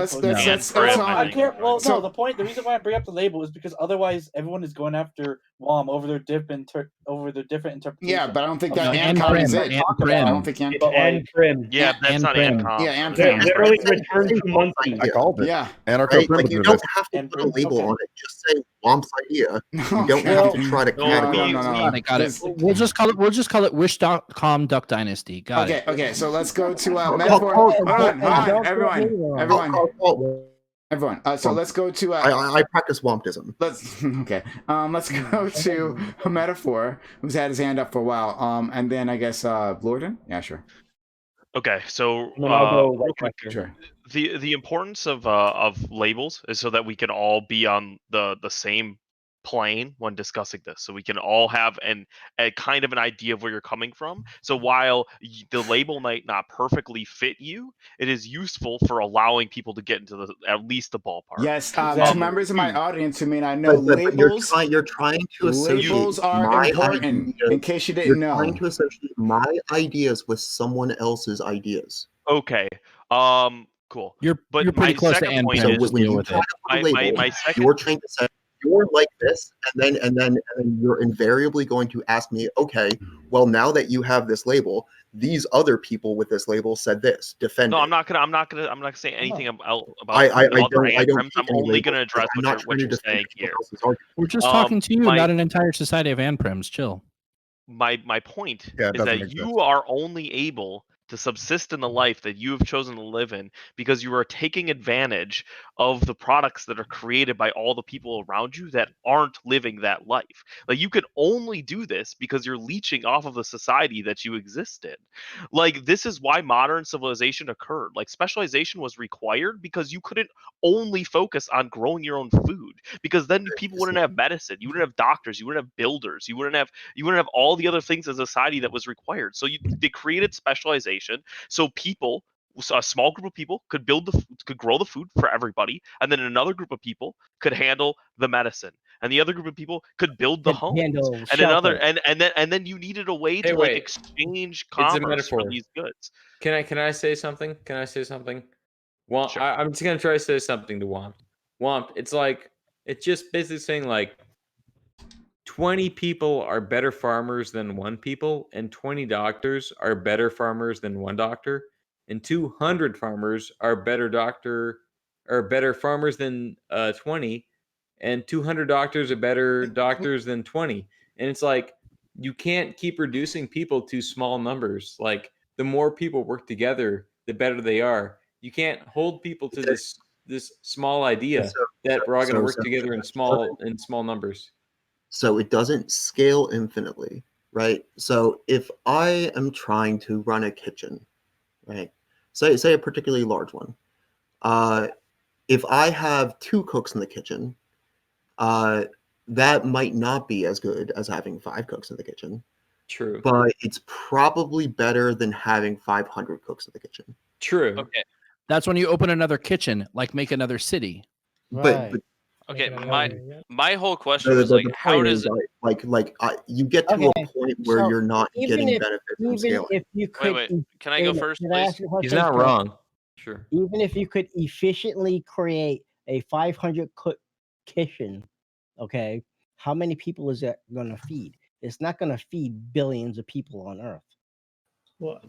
let's I care. Well, so- no. The point, the reason why I bring up the label is because otherwise everyone is going after WOM over their different interpretations. Yeah, but I don't think of that something ANCOM we're is trying it. to talk I about. don't think It's and prim. Yeah, that's not ANCOM. Yeah, so- ANCOM. Literally return to monkey. I called it. Yeah. Right? Like, you don't Anarcho-primitivism. have to put a label on it. Just say WOMP's idea. You don't Okay. have to try to No, categorize. Got it. We'll just call it Wish.com Duck Dynasty. Got it. Okay, so let's go to metaphor. Hold on, everyone. So let's go to. I practice WOMPism. Let's go to a metaphor who's had his hand up for a while. And then I guess Lorden. Yeah, sure. Okay, so And then I'll go real right quick, after. Sure. the importance of labels is so that we can all be on the same plane when discussing this, so we can all have a kind of an idea of where you're coming from. So while the label might not perfectly fit you, it is useful for allowing people to get into at least the ballpark. Yes, to members of my audience who may not know, But labels. you're trying to associate Labels are my important. ideas- In case you didn't you're know, trying to associate my ideas with someone else's ideas. Okay. Cool. You're But pretty my close to second point Anprim. is Just when deal you with try it. to put a label, my second you're trying to say you're like this, and then you're invariably going to ask me, okay, well, now that you have this label, these other people with this label said this. Defend No, it. I'm not gonna say anything about I other don't Anprims. I'm take any only gonna labels, address I'm not what trying to you're defend saying anyone here. else's argument. We're just talking to you, my- not an entire society of Anprims. Chill. My point Yeah, it is doesn't that exist. you are only able to subsist in the life that you have chosen to live in because you are taking advantage of the products that are created by all the people around you that aren't living that life. Like, you can only do this because you're leeching off of the society that you exist in. Like, this is why modern civilization occurred. Like, specialization was required because you couldn't only focus on growing your own food, because then people wouldn't have medicine, you wouldn't have doctors, you wouldn't have builders, you wouldn't have all the other things in society that was required. So they created specialization so people, so a small group of people could could grow the food for everybody, and then another group of people could handle the medicine, and the other group of people could build the homes, handle and another shelter. and then you needed a way Hey, to like wait. exchange It's a commerce for metaphor. these goods. Can I say something? Can I say something? Well, Sure. I'm just gonna try to say something to Womp. Womp, it's just basically saying like 20 people are better farmers than 1 people, and 20 doctors are better farmers than 1 doctor, and 200 farmers are better farmers than 20, and 200 doctors are better doctors than 20. And it's like, you can't keep reducing people to small numbers. Like, the more people work together, the better they are. You can't hold people to this small idea that we're all going to work together in small numbers. So it doesn't scale infinitely, right? So if I am trying to run a kitchen, right? Say a particularly large one. If I have 2 cooks in the kitchen, that might not be as good as having 5 cooks in the kitchen. True. But it's probably better than having 500 cooks in the kitchen. True. Okay. That's when you open another kitchen, like make another city. But Okay, my whole question was like, how point does is, it? you get to a point where so you're not even getting if- benefit from even scaling. if you could, Wait, can I go first, can I ask please? you a question? He's not Chris? wrong. Sure. Even if you could efficiently create a 500 cook kitchen, okay, how many people is that going to feed? It's not going to feed billions of people on Earth. What?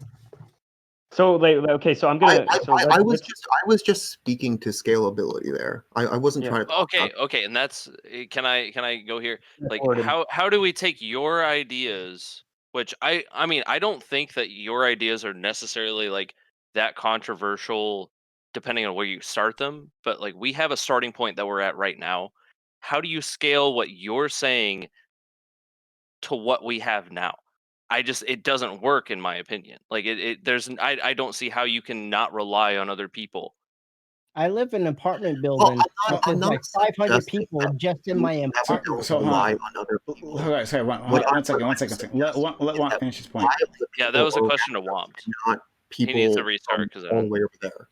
So okay, so I'm gonna. I was just speaking to scalability there. I wasn't trying to talk about Okay, and that's can I go here? Like, Gordon. how do we take your ideas, which I mean, I don't think that your ideas are necessarily like that controversial depending on where you start them, but like we have a starting point that we're at right now. How do you scale what you're saying to what we have now? It doesn't work in my opinion. Like I don't see how you can not rely on other people. I live in an apartment building. I'm not like 500 suggesting people that just in my apartment. So rely on other people. Sorry, one second. Let Womp finish his point. Yeah, that was a question to Womp. Not He needs to people restart because all the way over there.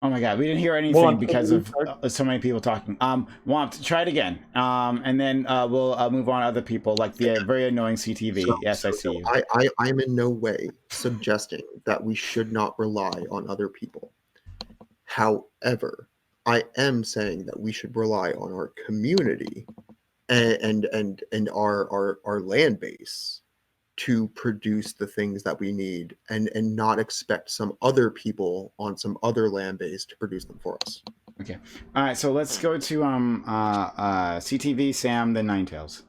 Oh my god, we didn't hear anything because of so many people talking. Womp, try it again. And then we'll move on to other people, like the very annoying CTV. Yes, I see you. I am in no way suggesting that we should not rely on other people. However, I am saying that we should rely on our community and our land base to produce the things that we need and not expect some other people on some other land base to produce them for us. Okay. All right, so let's go to CTV, Sam, then Ninetales.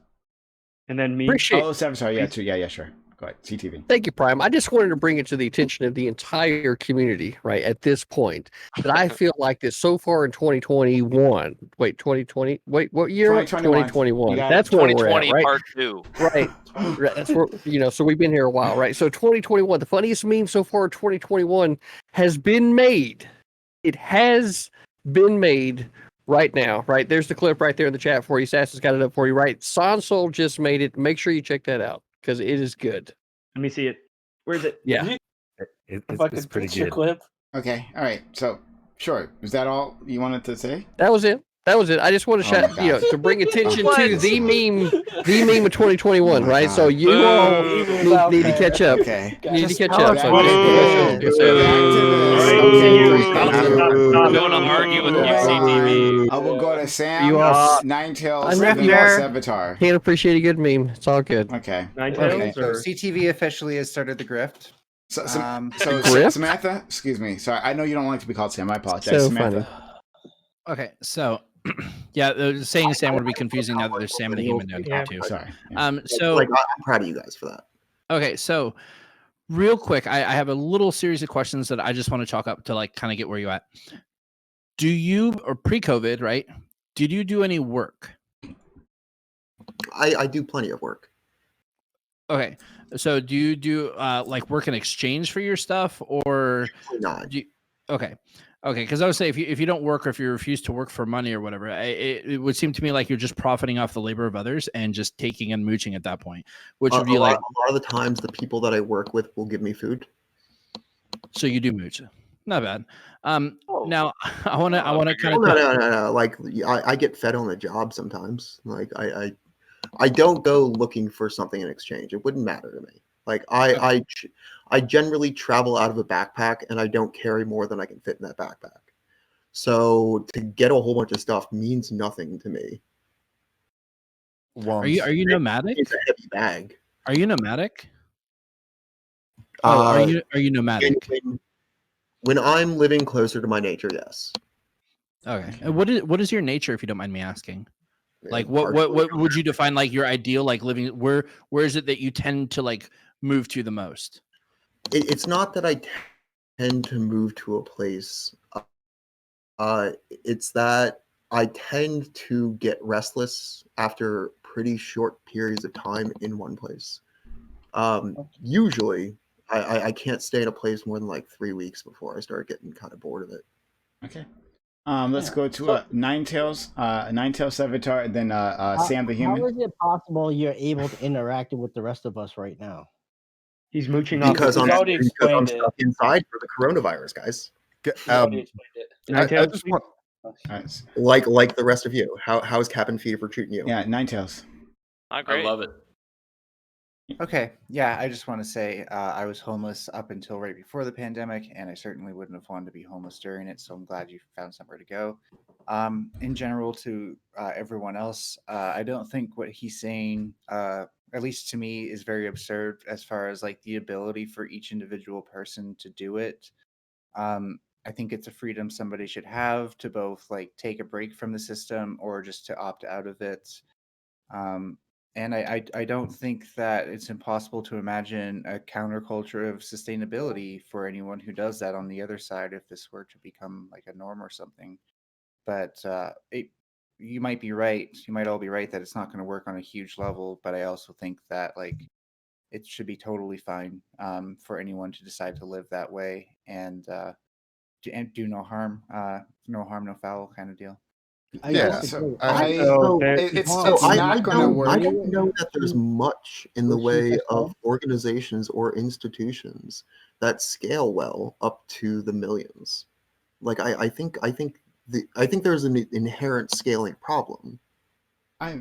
And then me. Appreciate- Oh, Sam, sorry. Yeah, sure. Go ahead. CTV. Thank you, Prime. I just wanted to bring it to the attention of the entire community, right, at this point, that I feel like that so far in 2021, wait, 2020, wait, what year? 2021. That's where we're at, 2020 right? part 2. Right. That's where, so we've been here a while, right? So 2021, the funniest meme so far in 2021 has been made. It has been made right now, right? There's the clip right there in the chat for you. Sass has got it up for you, right? Sansol just made it. Make sure you check that out because it is good. Let me see it. Where is it? Yeah. It's pretty good. Clip. Okay. All right. So, sure. Is that all you wanted to say? That was it. I just want to Oh my gosh. to bring attention What? to the meme of 2021, right? So you all need to catch up. Okay. You need to catch up. So I'm going to argue with you, CTV. We'll go to Sam, You all- Ninetales, I'm then there. Avatar. Can't appreciate a good meme. It's all good. Okay. Okay, so CTV officially has started the grift. So Grift? Samantha, excuse me. Sorry, I know you don't like to be called Sam. I apologize. So Samantha. Okay, so yeah, saying Sam would be confusing now that there's Sam the human down here too. Sorry. Like, I'm proud of you guys for that. Okay, so real quick, I have a little series of questions that I just want to chalk up to like kind of get where you at. Do you, or pre-COVID, right? Did you do any work? I do plenty of work. Okay, so do you do like work in exchange for your stuff, or not? Okay, because I would say if you don't work, or if you refuse to work for money or whatever, it would seem to me like you're just profiting off the labor of others and just taking and mooching at that point, which would be like a lot of the times the people that I work with will give me food. So you do mooch, not bad. Now I want to kind of no. Like I get fed on the job sometimes. Like I don't go looking for something in exchange. It wouldn't matter to me. Like I generally travel out of a backpack, and I don't carry more than I can fit in that backpack. So to get a whole bunch of stuff means nothing to me. Are you nomadic? It's a heavy bag. Are you nomadic? Are you nomadic? When I'm living closer to my nature, yes. Okay. And what is your nature, if you don't mind me asking? Like what would you define like your ideal like living? Where is it that you tend to like move to the most? It's not that I tend to move to a place. It's that I tend to get restless after pretty short periods of time in one place. Usually, I can't stay in a place more than like 3 weeks before I start getting kind of bored of it. Okay. Let's go to Ninetales, Avatar, and then Sam the Human. How is it possible you're able to interact with the rest of us right now? He's mooching because I'm explained stuck inside for the coronavirus, guys. I just want, like the rest of you. How's Cabin Fever treating you? Yeah, Ninetales. Not great. I love it. Okay, yeah, I just want to say I was homeless up until right before the pandemic, and I certainly wouldn't have wanted to be homeless during it. So I'm glad you found somewhere to go. In general, to everyone else, I don't think what he's saying, at least to me, is very absurd as far as like the ability for each individual person to do it. I think it's a freedom somebody should have to both like take a break from the system or just to opt out of it. And I don't think that it's impossible to imagine a counterculture of sustainability for anyone who does that on the other side if this were to become like a norm or something. But you might be right. You might all be right that it's not going to work on a huge level. But I also think that like it should be totally fine for anyone to decide to live that way and do no harm, no harm, no foul kind of deal. It's I not going to work. I don't know that there's much in the way of organizations or institutions that scale well up to the millions. Like I think there's an inherent scaling problem.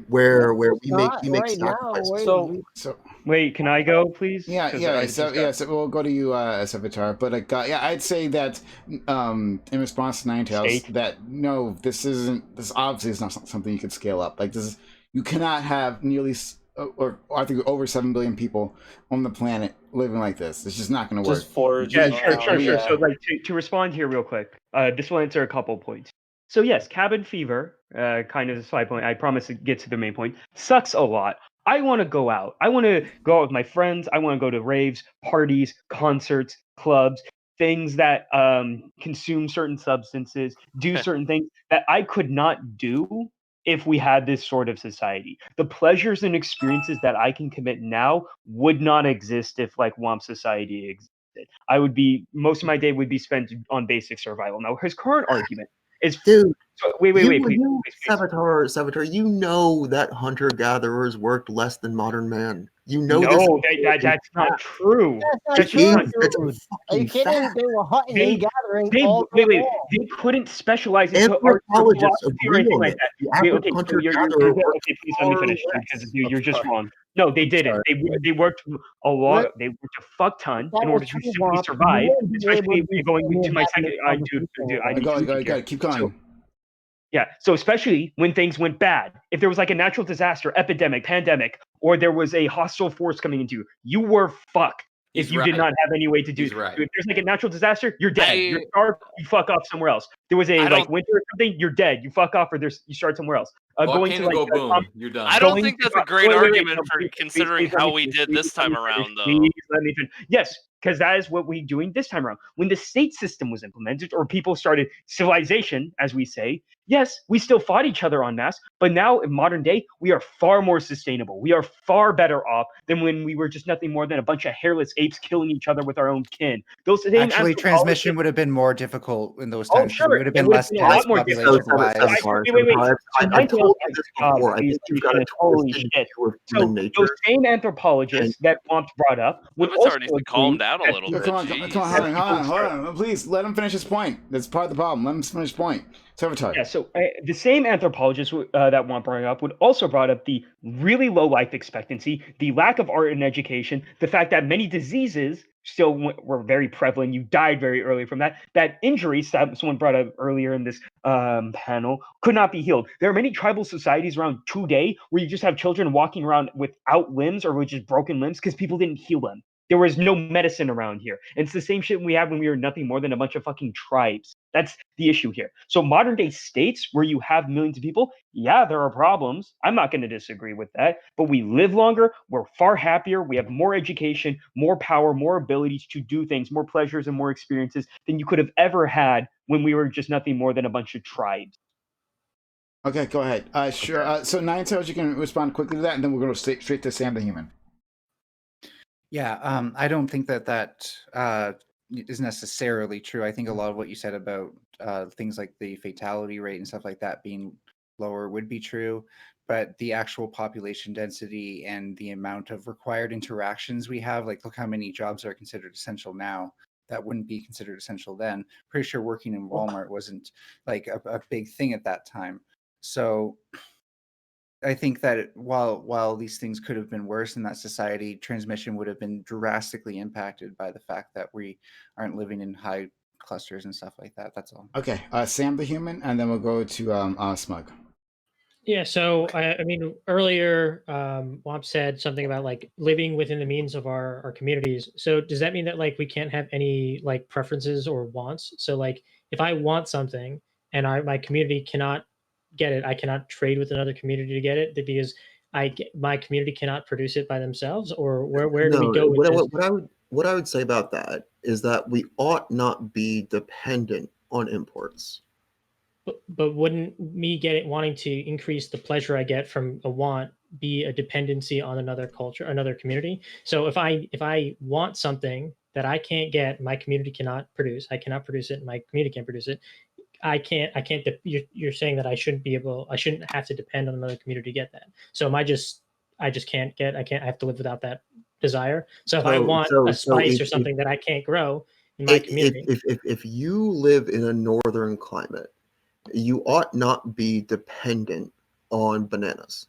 Where we make sacrifices. So wait, can I go, please? So we'll go to you, Avatar. But I'd say that in response to Ninetales, that no, this obviously is not something you can scale up. Like this is, you cannot have nearly or I think over 7 billion people on the planet living like this. It's just not going to work. Just forage. Sure. So like to respond here real quick, this will answer a couple points. So yes, cabin fever, kind of a side point. I promise to get to the main point. Sucks a lot. I want to go out. I want to go out with my friends. I want to go to raves, parties, concerts, clubs, things that consume certain substances, do certain things that I could not do if we had this sort of society. The pleasures and experiences that I can commit now would not exist if like WOMP society existed. Most of my day would be spent on basic survival. Now, his current argument is, dude. Wait, please. Savitar, you know that hunter-gatherers worked less than modern man. You know no, this. That's not true. That's not true. Are you kidding? They were hunting and gathering all day long. They couldn't specialize into art or philosophy or anything like that. Okay, please let me finish because you're just wrong. No, they didn't. They worked a lot. They worked a fuck ton in order to simply survive. Especially going to my second. Go. Keep going. Yeah. So especially when things went bad, if there was like a natural disaster, epidemic, pandemic, or there was a hostile force coming into you, you were fucked. If you did not have any way to do it. If there's like a natural disaster, you're dead. You're starved, you fuck off somewhere else. There was a like winter or something, you're dead. You fuck off or you start somewhere else. Volcano going to like go boom. You're done. I don't going think to that's a go- great wait, wait, wait, argument no, for please, considering let how me we finish, did please this let time me finish, around, though. please let me finish. Yes, because that is what we're doing this time around. When the state system was implemented, or people started civilization, as we say, yes, we still fought each other en masse, but now in modern day, we are far more sustainable. We are far better off than when we were just nothing more than a bunch of hairless apes killing each other with our own kin. Those same Actually, anthropologists. transmission would have been more difficult in those Oh, times. 'Cause sure. we would have It been would have less been a lot dense more difficult. population-wise. Wait. So I've Ninetales, told you this before. I this think you've got a is holy twisted shit. view of So human those nature. same anthropologists that Womp brought up would It's also already to agree calm down a that little Oh, bit. come on, Jeez. come on, hold on. Please let him finish his point. That's part of the problem. Let him finish his point. Servitor. Yeah, so the same anthropologists that Womp brought up would also brought up the really low life expectancy, the lack of art and education, the fact that many diseases still were very prevalent. You died very early from that. That injuries that someone brought up earlier in this panel could not be healed. There are many tribal societies around today where you just have children walking around without limbs or with just broken limbs because people didn't heal them. There was no medicine around here. It's the same shit we had when we were nothing more than a bunch of fucking tribes. That's the issue here. So modern day states where you have millions of people, yeah, there are problems. I'm not going to disagree with that. But we live longer. We're far happier. We have more education, more power, more abilities to do things, more pleasures and more experiences than you could have ever had when we were just nothing more than a bunch of tribes. Okay, go ahead. Sure. So Ninetales, you can respond quickly to that, and then we'll go straight to Sam the Human. Yeah, I don't think that is necessarily true. I think a lot of what you said about things like the fatality rate and stuff like that being lower would be true, but the actual population density and the amount of required interactions we have, like look how many jobs are considered essential now that wouldn't be considered essential then. Pretty sure working in Walmart wasn't like a big thing at that time. So I think that while these things could have been worse in that society, transmission would have been drastically impacted by the fact that we aren't living in high clusters and stuff like that. That's all. Okay, Sam the Human, and then we'll go to Smug. Yeah, so I mean, earlier, Womp said something about like living within the means of our communities. So does that mean that like we can't have any like preferences or wants? So like if I want something and my community cannot get it, I cannot trade with another community to get it because my community cannot produce it by themselves, or where do we go with this? What I would say about that is that we ought not be dependent on imports. But wouldn't me wanting to increase the pleasure I get from a want be a dependency on another culture, another community? So if I want something that I can't get, my community cannot produce. I cannot produce it. My community can't produce it. I can't. You're saying that I shouldn't have to depend on another community to get that. So I just can't get. I have to live without that desire. So if I want a spice or something that I can't grow in my community, if you live in a northern climate, you ought not be dependent on bananas.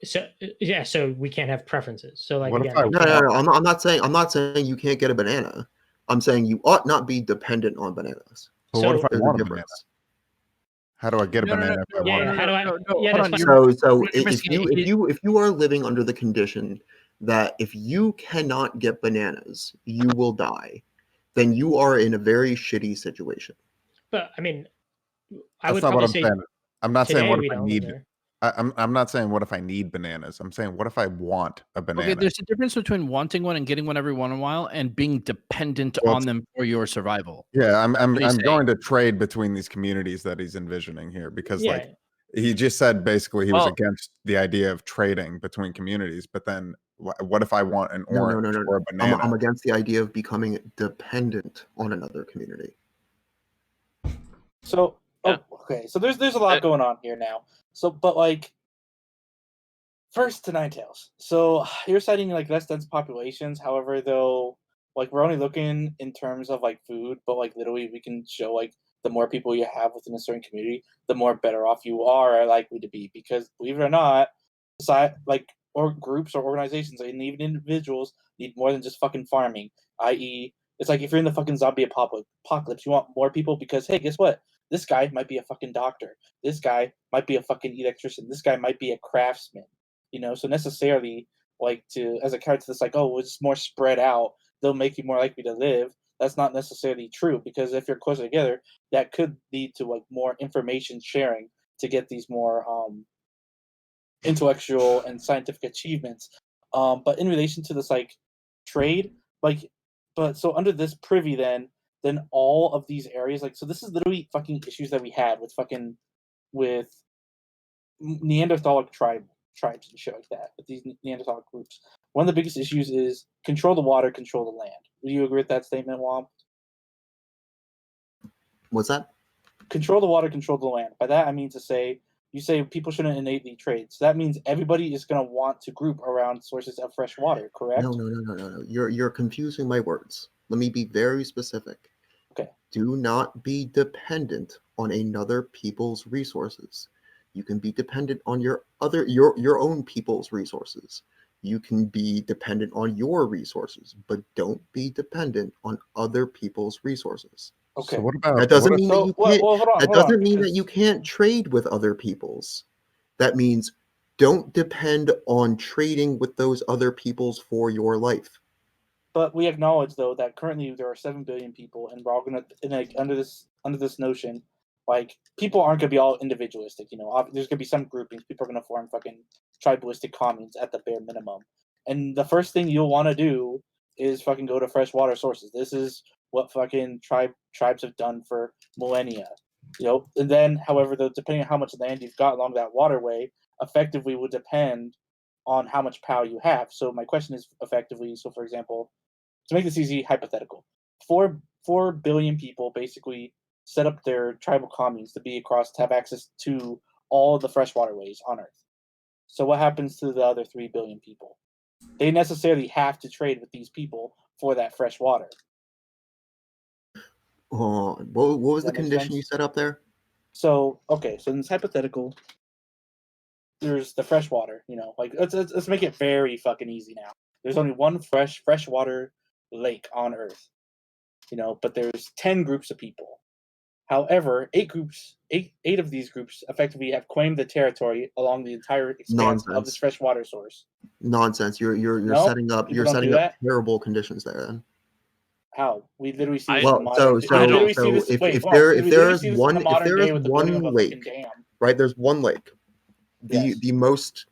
So yeah, so we can't have preferences. So like No, I'm not saying you can't get a banana. I'm saying you ought not be dependent on bananas. But what if I There's want a difference. banana? How do I get a banana if I want it? So if you are living under the condition that if you cannot get bananas, you will die, then you are in a very shitty situation. But I mean, I That's would not what probably I'm say saying. I'm not saying today what we if I don't live need. there. I'm not saying what if I need bananas. I'm saying what if I want a banana. Okay, there's a difference between wanting one and getting one every once in a while and being dependent Well, on them for your survival. Yeah, I'm What he's saying. going to trade between these communities that he's envisioning here because Yeah. like he just said basically he was Well- against the idea of trading between communities, but then what if I want an orange No. or a banana? I'm against the idea of becoming dependent on another community. So okay, so there's a lot going on here now. So but like first to Ninetales. So you're citing like less dense populations. However, though, like we're only looking in terms of like food, but like literally we can show like the more people you have within a certain community, the more better off you are likely to be. Because believe it or not, like or groups or organizations and even individuals need more than just fucking farming. I.e., it's like if you're in the fucking zombie apocalypse, you want more people because hey, guess what? This guy might be a fucking doctor. This guy might be a fucking electrician. This guy might be a craftsman. You know, so necessarily like to as a character that's like, oh, it's more spread out, they'll make you more likely to live. that's not necessarily true, because if you're closer together, that could lead to like more information sharing to get these more intellectual and scientific achievements. But in relation to this like trade, like, but so under this privy, then all of these areas, like, so this is literally fucking issues that we had with fucking with Neanderthal tribes and shit like that. With these Neanderthal groups, one of the biggest issues is control the water, control the land. Do you agree with that statement, Womp? What's that? Control the water, control the land. By that I mean to say, you say people shouldn't innately trade. So that means everybody is going to want to group around sources of fresh water, correct? No. You're confusing my words. Let me be very specific. Okay. Do not be dependent on another people's resources. You can be dependent on your own people's resources. You can be dependent on your resources, but don't be dependent on other people's resources. Okay. So what about That doesn't mean that So, you well, can't. hold on, That hold on, doesn't mean that because you can't trade with other people's. That means don't depend on trading with those other peoples for your life. But we acknowledge though that currently there are 7 billion people, and we're all gonna, and like under this notion, like people aren't gonna be all individualistic. You know, there's gonna be some groupings. People are gonna form fucking tribalistic communes at the bare minimum. And the first thing you'll want to do is fucking go to freshwater sources. This is what fucking tribes have done for millennia. You know, and then, however, though, depending on how much land you've got along that waterway, effectively will depend on how much power you have. So my question is effectively, so for example, to make this easy, hypothetical, 4 billion people basically set up their tribal communes to be across, to have access to all the fresh waterways on Earth. So what happens to the other 3 billion people? They necessarily have to trade with these people for that fresh water. What was the That make condition you sense? set up there? So okay, so in this hypothetical, there's the fresh water. You know, like let's make it very fucking easy now. There's only one freshwater lake on Earth. You know, but there's 10 groups of people. However, eight of these groups effectively have claimed the territory along the entire expanse of this Nonsense. freshwater source. Nonsense. You're No, setting up people don't do that. terrible conditions there. Then. How? We literally see this in Well, the modern. so We literally see this. if Wait, if hold on. there We if literally there is see this in the one if modern there day is with the building of a one fucking lake, dam. right? There's one lake. Yes. The most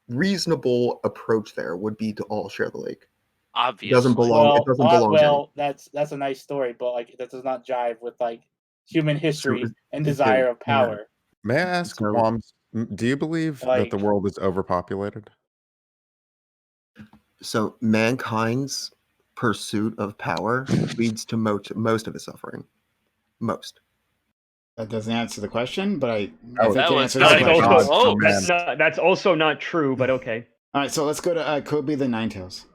reasonable approach there would be to all share the lake. Obviously. It doesn't belong. It doesn't belong to anyone. That's a nice story, but like that does not jive with like human history and okay, desire of power. May I ask, So- Woms, do you believe that the Like- world is overpopulated? So mankind's pursuit of power leads to most of his suffering. Most. That doesn't answer the question, but I think that it was answers the very question. close. Also, that's also not true, but okay. All right, so let's go to Kobe the Ninetails.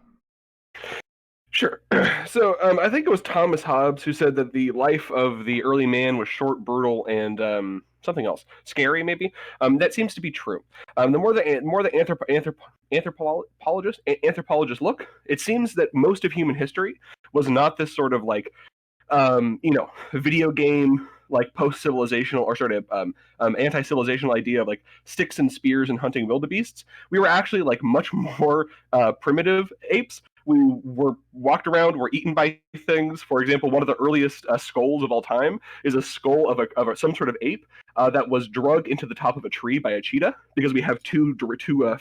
Sure. So I think it was Thomas Hobbes who said that the life of the early man was short, brutal, and something else, scary maybe. That seems to be true. The more the anthropologists look, it seems that most of human history was not this sort of like video game like post-civilizational or sort of anti-civilizational idea of like sticks and spears and hunting wildebeests. We were actually like much more primitive apes. We were walked around, were eaten by things. For example, one of the earliest skulls of all time is a skull of some sort of ape that was drugged into the top of a tree by a cheetah because we have two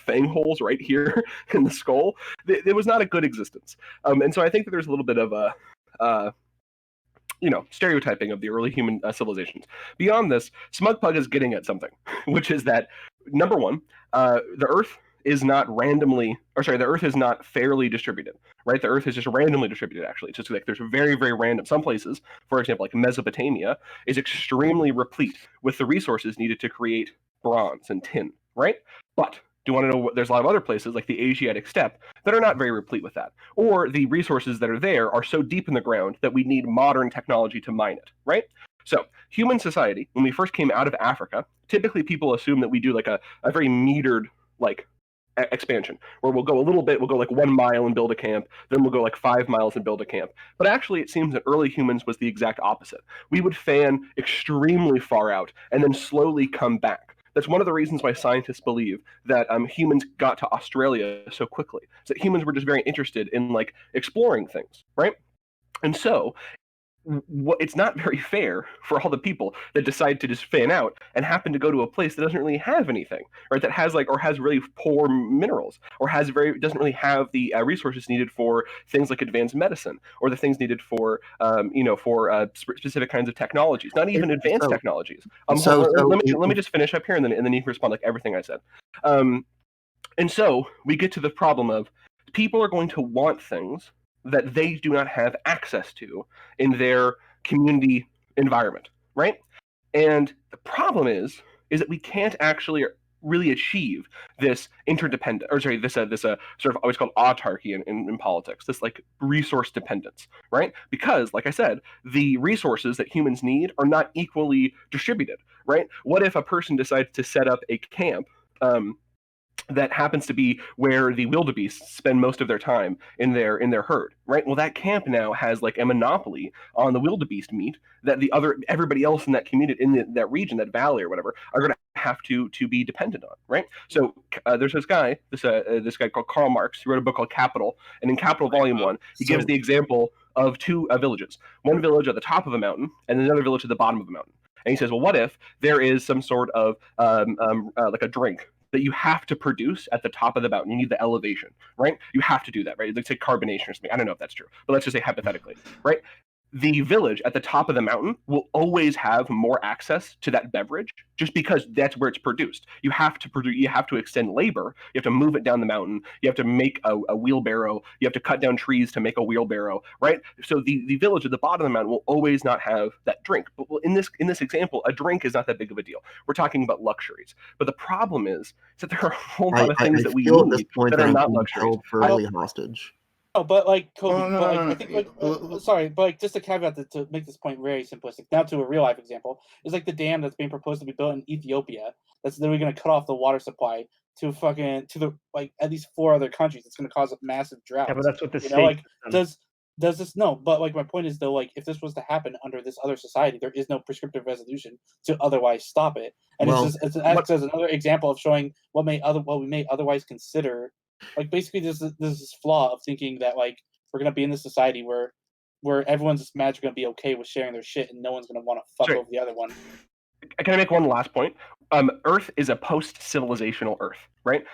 fang holes right here in the skull. It was not a good existence, and so I think that there's a little bit of a stereotyping of the early human civilizations. Beyond this, Smugpug is getting at something, which is that number one, the Earth is not the Earth is not fairly distributed, right? The Earth is just randomly distributed, actually. It's just like there's very, very random. Some places, for example, like Mesopotamia, is extremely replete with the resources needed to create bronze and tin, right? But do you want to know what? There's a lot of other places, like the Asiatic steppe, that are not very replete with that. Or the resources that are there are so deep in the ground that we need modern technology to mine it, right? So, human society, when we first came out of Africa, typically people assume that we do like a very metered, like, expansion where we'll go like 1 mile and build a camp, then we'll go like 5 miles and build a camp. But actually it seems that early humans was the exact opposite. We would fan extremely far out and then slowly come back. That's one of the reasons why scientists believe that humans got to Australia so quickly. Is that humans were just very interested in like exploring things, right? And so it's not very fair for all the people that decide to just fan out and happen to go to a place that doesn't really have anything, right? That has or has really poor minerals, or doesn't really have the resources needed for things like advanced medicine, or the things needed for specific kinds of technologies, not even advanced technologies. Let me just finish up here, and then you can respond like everything I said. And so we get to the problem of people are going to want things that they do not have access to in their community environment, right? And the problem is that we can't actually really achieve this interdependent, or sorry, this sort of always called autarky in politics, this like resource dependence, right? Because, like I said, the resources that humans need are not equally distributed, right? What if a person decides to set up a camp that happens to be where the wildebeests spend most of their time in their herd, right? Well, that camp now has like a monopoly on the wildebeest meat that everybody else in that community, in that region, that valley or whatever, are going to have to be dependent on, right? So there's this guy called Karl Marx. He wrote a book called Capital, and in Capital Volume 1, he gives the example of two villages. One village at the top of a mountain, and another village at the bottom of a mountain. And he says, well, what if there is some sort of like a drink that you have to produce at the top of the mountain? You need the elevation, right? You have to do that, right? Let's say carbonation or something. I don't know if that's true, but let's just say hypothetically, right? The village at the top of the mountain will always have more access to that beverage just because that's where it's produced. You have to extend labor. You have to move it down the mountain. You have to make a wheelbarrow. You have to cut down trees to make a wheelbarrow, right? So the village at the bottom of the mountain will always not have that drink. But in this example, a drink is not that big of a deal. We're talking about luxuries. But the problem is that there are a whole lot of things that we feel at this need point that that are I'm not being luxuries. held firmly hostage. No, but like Kobe, Oh, no, but like no, no, I think like sorry, but like just a caveat to make this point very simplistic. Now to a real life example is like the dam that's being proposed to be built in Ethiopia. That's literally going to cut off the water supply to the like at least 4 other countries. It's going to cause massive droughts. Yeah, but that's what the you state know, like does. does this no? But like my point is though, like if this was to happen under this other society, there is no prescriptive resolution to otherwise stop it, and Well, it acts as another example of showing what we may otherwise consider. Like basically, there's this flaw of thinking that like we're gonna be in this society where everyone's just magically gonna be okay with sharing their shit, and no one's gonna want to fuck Sorry. over the other one. Can I make one last point? Earth is a post-civilizational Earth, right?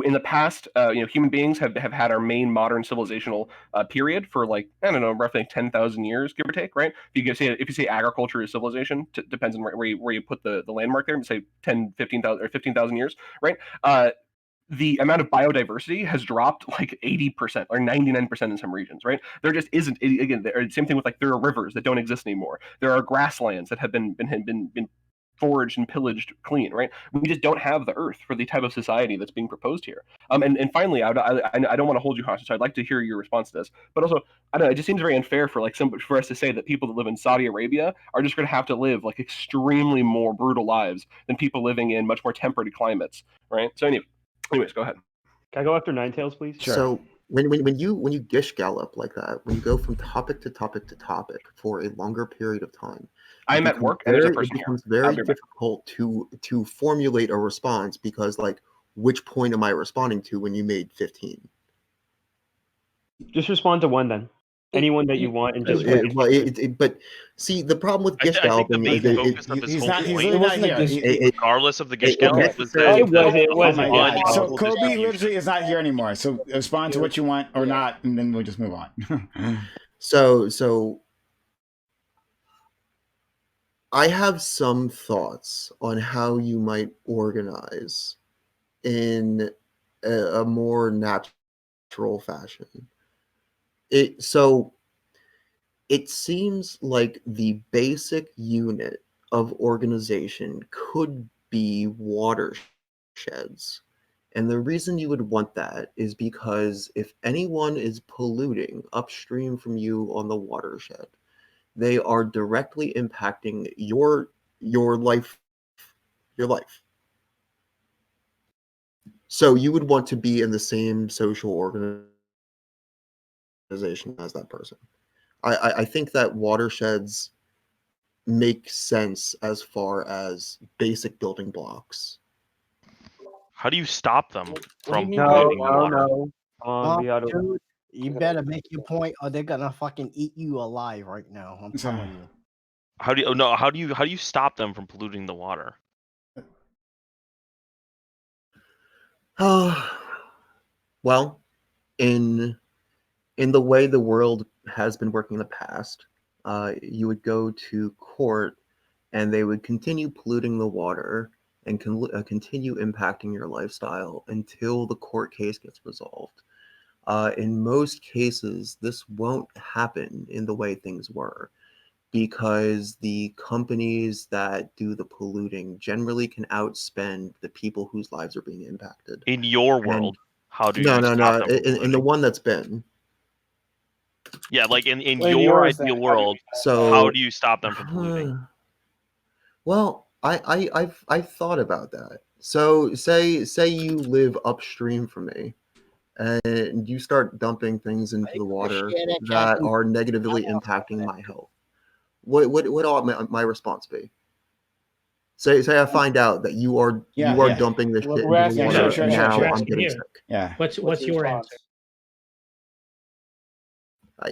In the past, human beings have had our main modern civilizational period for like, I don't know, roughly 10,000 years, give or take, right? If you say agriculture is civilization, depends on where you put the landmark there, say 10, 15,000 or 15,000 years, right? The amount of biodiversity has dropped like 80% or 99% in some regions, right? There just isn't, again, same thing with like there are rivers that don't exist anymore. There are grasslands that have been foraged and pillaged clean, right? We just don't have the earth for the type of society that's being proposed here. And finally, I don't want to hold you hostage, so I'd like to hear your response to this. But also, I don't know, it just seems very unfair for for us to say that people that live in Saudi Arabia are just going to have to live like extremely more brutal lives than people living in much more temperate climates, right? So anyways, go ahead. Can I go after Ninetales, please? So when you gish gallop like that, when you go from topic to topic to topic for a longer period of time, I'm at work and there's a person it becomes very difficult to formulate a response because like which point am I responding to when you made 15? Just respond to one then. Anyone that you want, and just but see the problem with gish galloping I think the main focus of his whole point, regardless of the gish gallop, was that So Kobe literally is not here anymore. So respond to what you want or not, and then we'll just move on. So I have some thoughts on how you might organize in a more natural fashion. It seems like the basic unit of organization could be watersheds. And the reason you would want that is because if anyone is polluting upstream from you on the watershed, they are directly impacting your life. So you would want to be in the same social organization as that person. I think that watersheds make sense as far as basic building blocks. How do you stop them from No, polluting the no, water? no. Dude, You better make your point, or they're gonna fucking eat you alive right now. I'm telling you. How do you? No. How do you stop them from polluting the water? Well, in the way the world has been working in the past, you would go to court, and they would continue polluting the water and continue impacting your lifestyle until the court case gets resolved. In most cases, this won't happen in the way things were, because the companies that do the polluting generally can outspend the people whose lives are being impacted. In your And world, how do no, you no, stop no. them from In the polluting? one that's been. Yeah, like in Well, in your yours, then, ideal how do you world, So how do you stop them from polluting? Well, I've thought about that. So say you live upstream from me, and you start dumping things into the water Appreciate it, that Captain. are negatively impacting my health. What ought my response be? Say I find out that you are dumping this shit We're into the asking water, you. and We're now I'm asking getting you. sick. Yeah. What's What's your response? answer?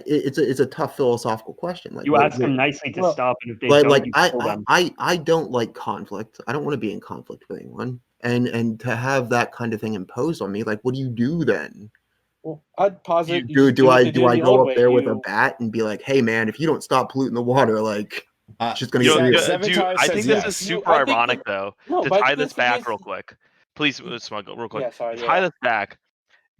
It's a tough philosophical question. Like You ask them nicely to Well, stop, and if they like don't, like you I, kill I them. I don't like conflict. I don't want to be in conflict with anyone. And to have that kind of thing imposed on me, like, what do you do then? Well, I'd posit you Do just do what they I did the go old up way. there with a You bat and be like, hey man, if you don't stop polluting the water, like it's just gonna You get know, real. I think this is super I think ironic that- though. no, To but I tie think this this could be back real quick, please, Smuggle, real quick. Yeah, sorry, To tie yeah. this back,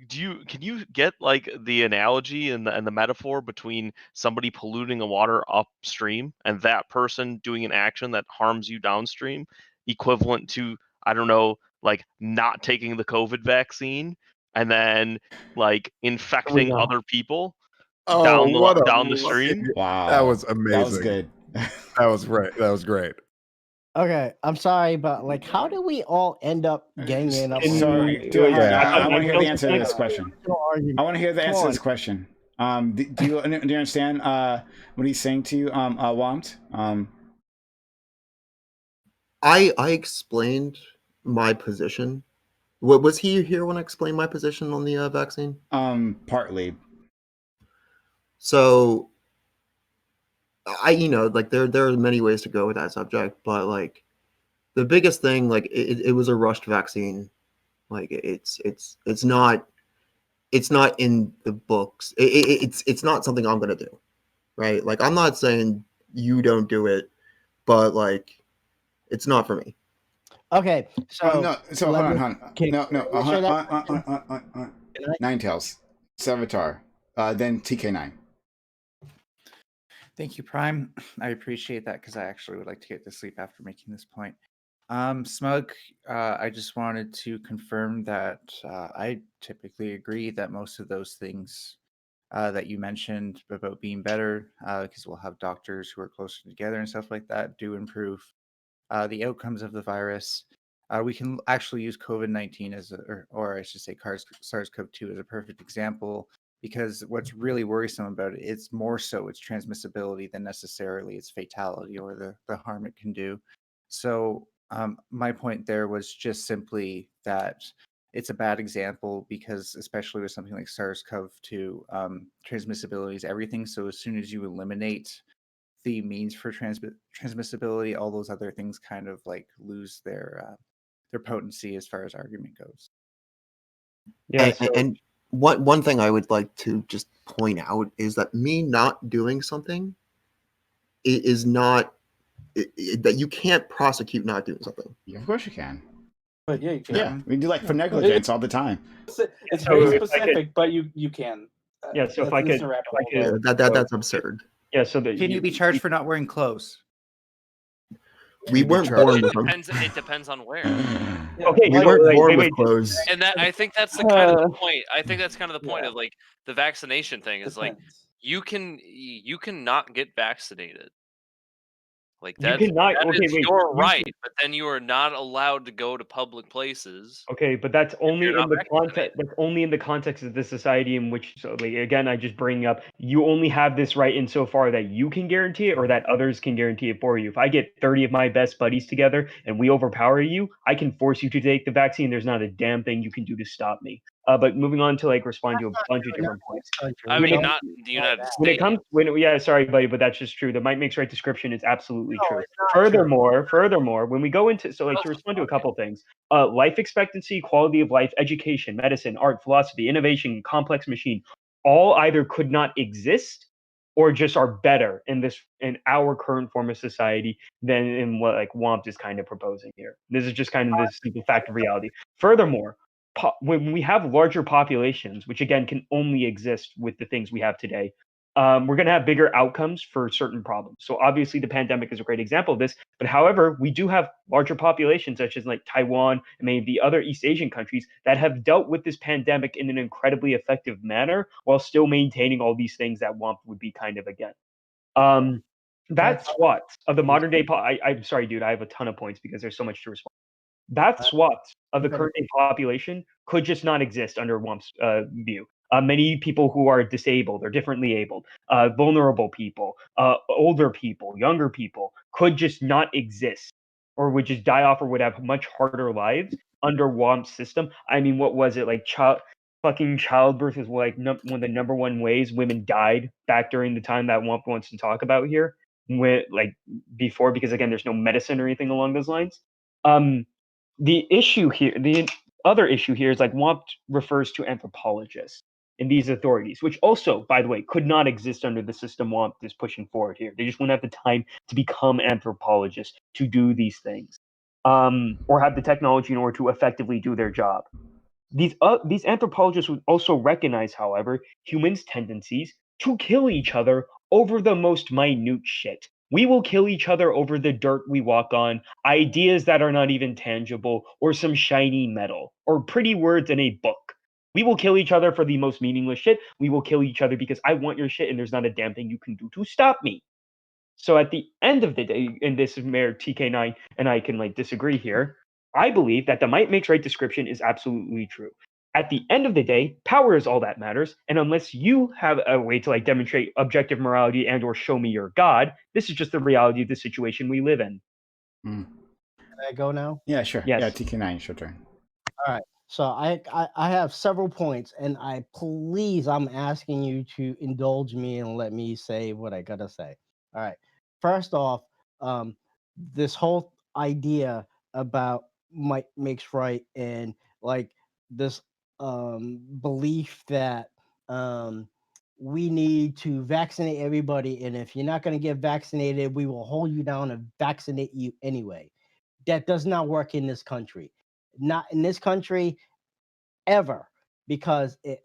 can you get like the analogy and the metaphor between somebody polluting the water upstream and that person doing an action that harms you downstream, equivalent to, I don't know, like not taking the COVID vaccine and then like infecting go. other people Oh, what a down the stream? Wow. That was That was amazing. good. That was right. That was great. Okay, I'm sorry, but like, how do we all end up ganging up? Sorry, I want to hear the answer to this question. I want to hear the answer to this question. Do you understand what he's saying to you, Wamt? I explained my position. What was he here when I explained my position on the vaccine? Partly. So like there are many ways to go with that subject, but like the biggest thing, like it was a rushed vaccine. Like it's not in the books. It's not something I'm gonna do, right? Like I'm not saying you don't do it, but like it's not for me. Okay, so no, so hold on. No. Ninetales, Savitar, then TK9. Thank you, Prime. I appreciate that because I actually would like to get to sleep after making this point. Smug, I just wanted to confirm that I typically agree that most of those things that you mentioned about being better, because we'll have doctors who are closer together and stuff like that, do improve the outcomes of the virus. We can actually use COVID-19 as or I should say SARS-CoV-2 as a perfect example, because what's really worrisome about it, it's more so its transmissibility than necessarily its fatality or the harm it can do. So my point there was just simply that it's a bad example because, especially with something like SARS-CoV-2, transmissibility is everything. So as soon as you eliminate the means for transmissibility, all those other things kind of like lose their potency as far as argument goes. Yeah, And one thing I would like to just point out is that me not doing something is not that you can't prosecute not doing something. Yeah, of course you can. But yeah, you can. Yeah, we do like for negligence all the time. It's So very if I could- specific, but you can. Yeah, so if I could, That's absurd. Yeah, so that Can you be charged for not wearing clothes? We weren't born with them. It depends on where. Okay, We so weren't wait, born wait, with clothes. And that I think that's the kind of the point. I think that's kind of the point of like the vaccination thing is like you can not get vaccinated. Like You cannot. that Okay, is wait. your you right, can- but then you are not allowed to go to public places. Okay, but that's only you're in not the context. That's only in the context of the society in which. So, like, again, I just bring up you only have this right insofar that you can guarantee it, or that others can guarantee it for you. If I get 30 of my best buddies together and we overpower you, I can force you to take the vaccine. There's not a damn thing you can do to stop me. But moving on to like respond to a bunch of different points. I mean, not the United When it States. comes, yeah, sorry, buddy, but that's just true. The might makes right description is absolutely true. it's not true. Furthermore, when we go into to respond to a couple things, life expectancy, quality of life, education, medicine, art, philosophy, innovation, complex machine, all either could not exist or just are better in our current form of society than in what like WOMP is kind of proposing here. This is just kind of the simple fact of reality. Furthermore, when we have larger populations, which again can only exist with the things we have today, we're going to have bigger outcomes for certain problems. So obviously the pandemic is a great example of this, but however, we do have larger populations such as like Taiwan and many of the other East Asian countries that have dealt with this pandemic in an incredibly effective manner while still maintaining all these things that WOMP would be kind of against. That SWAT of the modern day, I'm sorry, dude, I have a ton of points because there's so much to respond. That swath of the current day population could just not exist under WOMP's view. Many people who are disabled or differently abled, vulnerable people, older people, younger people could just not exist or would just die off or would have much harder lives under WOMP's system. I mean, what was it like? Childbirth is like one of the number one ways women died back during the time that WOMP wants to talk about here. Like before, because again, there's no medicine or anything along those lines. The other issue here is like WOMP refers to anthropologists in these authorities, which also, by the way, could not exist under the system WOMP is pushing forward here. They just wouldn't have the time to become anthropologists to do these things, or have the technology in order to effectively do their job. These anthropologists would also recognize, however, humans' tendencies to kill each other over the most minute shit. We will kill each other over the dirt we walk on, ideas that are not even tangible, or some shiny metal, or pretty words in a book. We will kill each other for the most meaningless shit. We will kill each other because I want your shit and there's not a damn thing you can do to stop me. So at the end of the day, and this is Mayor TK9 and I can like disagree here, I believe that the might makes right description is absolutely true. At the end of the day, power is all that matters, and unless you have a way to like demonstrate objective morality and or show me your God, this is just the reality of the situation we live in. Can I go now? Yeah, sure. Yes. Yeah, TK9, it's your turn. All right. So I have several points, and I'm asking you to indulge me and let me say what I gotta say. All right. First off, this whole idea about might makes right and like this belief that we need to vaccinate everybody, and if you're not going to get vaccinated, we will hold you down and vaccinate you anyway. That does not work in this country. Not in this country ever, because it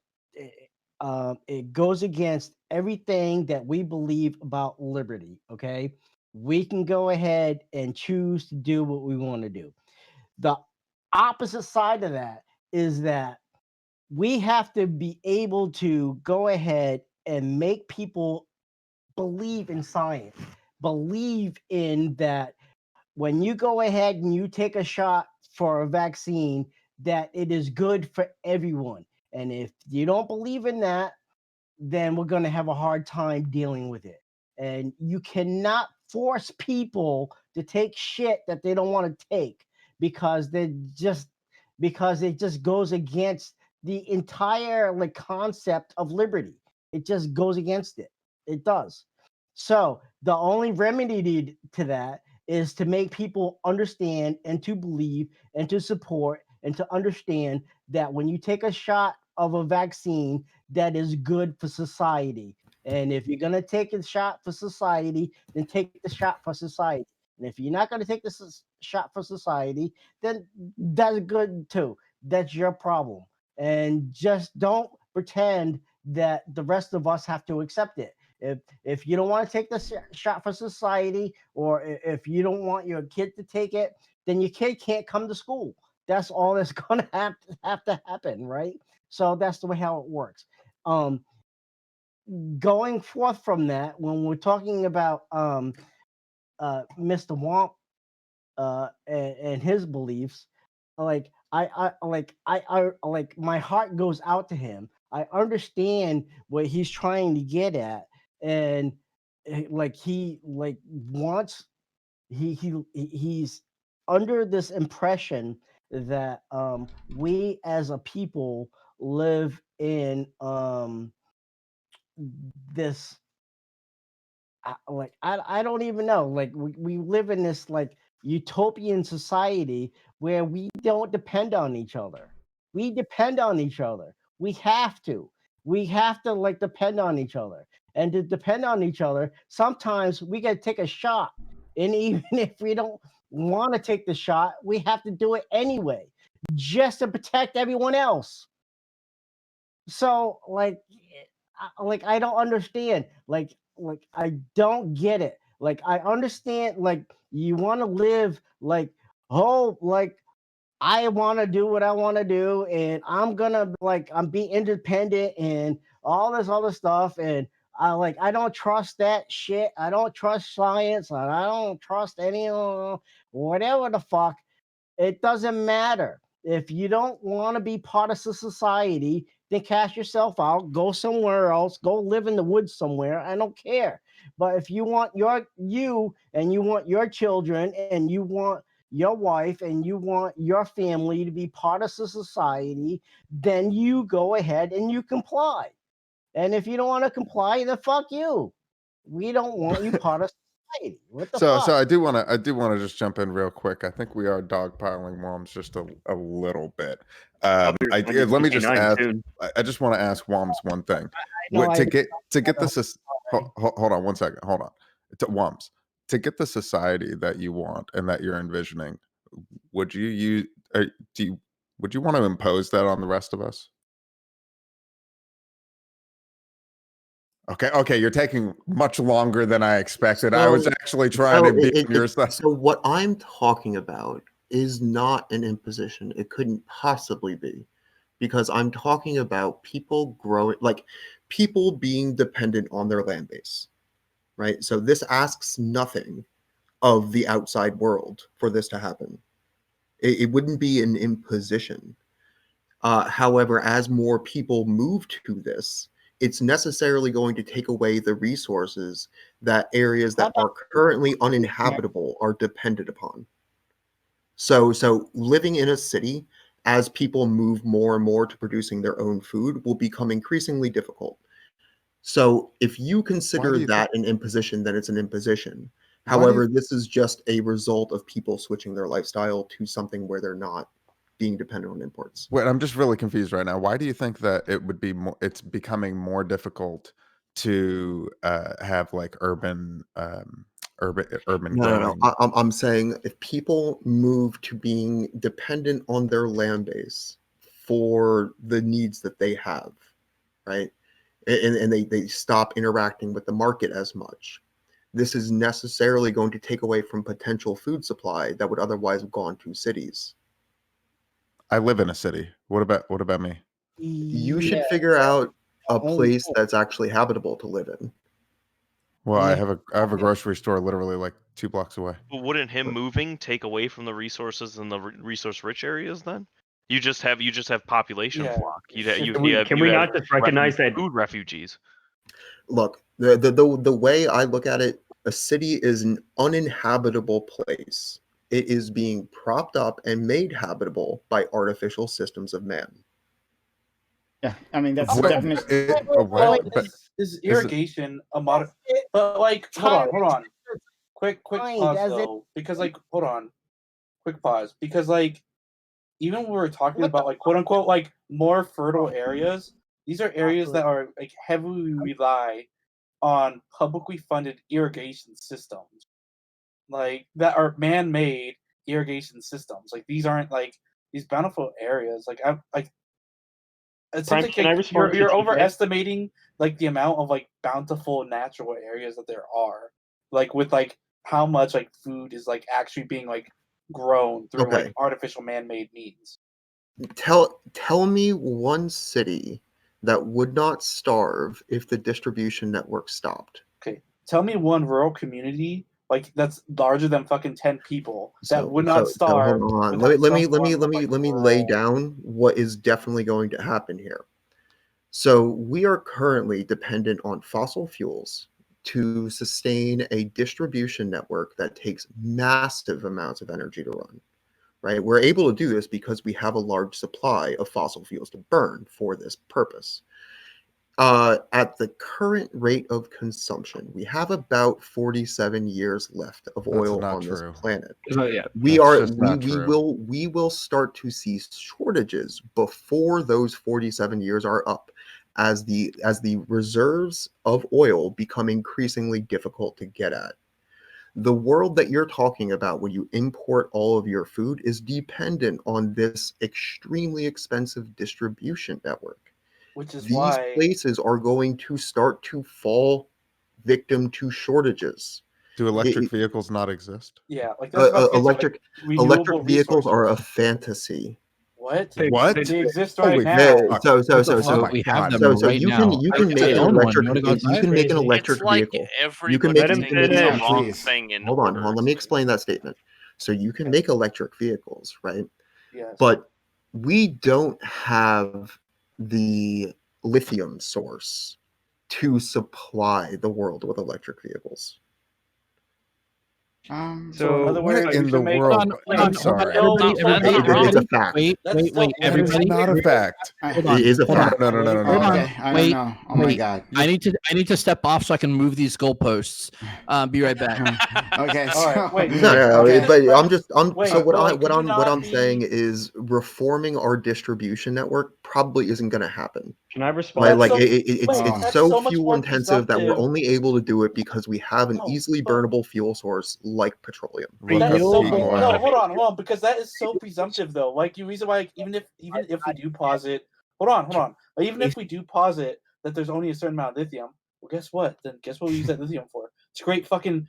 goes against everything that we believe about liberty. Okay, we can go ahead and choose to do what we want to do. The opposite side of that is that we have to be able to go ahead and make people believe in science, believe in that when you go ahead and you take a shot for a vaccine, that it is good for everyone. And if you don't believe in that, then we're going to have a hard time dealing with it. And you cannot force people to take shit that they don't want to take because it just goes against the entire like concept of liberty. It just goes against it. It does. So the only remedy to that is to make people understand and to believe and to support and to understand that when you take a shot of a vaccine, that is good for society. And if you're going to take a shot for society, then take the shot for society. And if you're not going to take the shot for society, then that's good too. That's your problem. And just don't pretend that the rest of us have to accept it. If you don't want to take the shot for society, or if you don't want your kid to take it, then your kid can't come to school. That's all that's going to have to happen, right? So that's the way how it works. Going forth from that, when we're talking about Mr. Womp and his beliefs, like I like my heart goes out to him. I understand what he's trying to get at, and like he like wants he's under this impression that we as a people live in this I don't even know. Like we live in this like utopian society where we don't depend on each other. We depend on each other. We have to. We have to like depend on each other. And to depend on each other, sometimes we gotta take a shot. And even if we don't want to take the shot, we have to do it anyway, just to protect everyone else. So like I don't understand. Like I don't get it. Like I understand like you want to live like oh like I want to do what I want to do and I'm gonna like I'm be independent and all this other stuff and I don't trust that shit. I don't trust science and I don't trust any whatever the fuck. It doesn't matter. If you don't want to be part of society, then cast yourself out, go somewhere else, go live in the woods somewhere. I don't care. But if you want you and you want your children and you want your wife and you want your family to be part of society, then you go ahead and you comply. And if you don't want to comply, then fuck you. We don't want you part of society. What the So fuck? I do want to just jump in real quick. I think we are dogpiling Worms just a little bit. Let me just ask. I just want to ask Worms one thing. know, I- To get this, hold on one second. Hold on. To Worms, to get the society that you want and that you're envisioning, would you use? Would you want to impose that on the rest of us? Okay, you're taking much longer than I expected. I was actually trying to be on your side. So what I'm talking about is not an imposition. It couldn't possibly be, because I'm talking about people growing, like people being dependent on their land base, right? So this asks nothing of the outside world for this to happen. It wouldn't be an imposition. However, as more people move to this, it's necessarily going to take away the resources that areas that are currently uninhabitable are dependent upon. So living in a city, as people move more and more to producing their own food, will become increasingly difficult. So if you consider that an imposition, then it's an imposition. Why do However, you- this is just a result of people switching their lifestyle to something where they're not being dependent on imports. Wait, I'm just really confused right now. Why do you think that it would be more? It's becoming more difficult to have like urban No. growing. I'm saying if people move to being dependent on their land base for the needs that they have, right? And they stop interacting with the market as much. This is necessarily going to take away from potential food supply that would otherwise have gone to cities. I live in a city. What about me? You should figure out a place that's actually habitable to live in. Well, I have a grocery store literally like 2 blocks away. But wouldn't him moving take away from the resources in the resource-rich areas then? You just have population Yeah. flock. Can we not just recognize that food refugees? Look, the way I look at it, a city is an uninhabitable place. It is being propped up and made habitable by artificial systems of man. Yeah, I mean that's What- the definition. Is irrigation a mod? But like, hold on. Quick pause though, because like, hold on, quick pause, because like, even when we were talking about like quote unquote like more fertile areas, these are areas that are like heavily rely on publicly funded irrigation systems, like that are man-made irrigation systems. Like these aren't like these bountiful areas. Like I'm like it seems Frank, like can I respond to you're TJ? overestimating like the amount of like bountiful natural areas that there are, like with like how much like food is like actually being like grown through Okay. like artificial man-made means. Tell me one city that would not starve if the distribution network stopped. Okay, tell me one rural community like that's larger than fucking 10 people that would not So starve. hold on. without Let me someone, lay down what is definitely going to happen here. So we are currently dependent on fossil fuels to sustain a distribution network that takes massive amounts of energy to run. right? We're able to do this because we have a large supply of fossil fuels to burn for this purpose. At the current rate of consumption, we have about 47 years left of oil on this planet. Yeah, we true. will start to see shortages before those 47 years are up, as the reserves of oil become increasingly difficult to get at. The world that you're talking about when you import all of your food is dependent on this extremely expensive distribution network. Which is These why places are going to start to fall victim to shortages. Do electric vehicles not exist? Yeah, like that's about to get to, like, renewable electric vehicles are a resources. fantasy. What? What? They exist Holy right now. fuck. So We have them you right can now. you I can could make say an own one. electric You wanna go you can make an outside? electric It's like vehicle. everybody you can thinking make the an wrong electric thing in hold on, order. let me explain that statement. So you can make electric vehicles, right? Yes. But we don't have the lithium source to supply the world with electric vehicles. So in other words, what we in should the make world? like, I'm sorry. It's a fact. Wait, everybody. It's not a fact. Hold on. It is a hold on. fact. No. Hold on. Okay, I don't Wait, know. Oh my wait. god. I need to step off so I can move these goalposts. Be right back. Okay, All right, wait. No, okay. but so what could you not I'm be- saying is reforming our distribution network probably isn't going to happen. Can I respond? Like That's so- it's that's so so much fuel more intensive that we're presumptive. only able to do it because we have an No, easily but- burnable fuel source like petroleum. That is so Renewable- no, hold on, because that is so presumptive though. Like the reason why, even if we do posit, hold on, like, even if we do posit that there's only a certain amount of lithium, well, guess what? Then guess what we use that lithium for? It's great fucking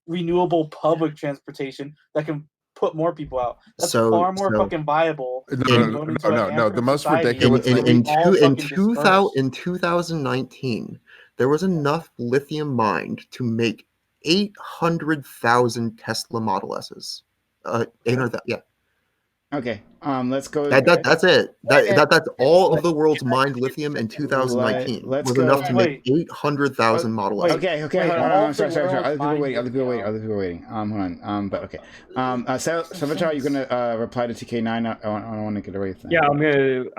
renewable public transportation that can put more people out. That's far more fucking viable than going into an No. anarchic The most society ridiculous where thing. we all fucking disperse. In 2019, there was enough lithium mined to make 800,000 Tesla Model S's. 800,000, yeah. Okay. Let's go. That's it. That's all of the world's mined lithium in 2019 Let's was go. enough to make 800,000 Model S's. Okay. Hold on. I'm sorry. Other people waiting. Hold on. But okay. Salvatore, you're gonna reply to TK9. I don't want to get away with that. Yeah, I'm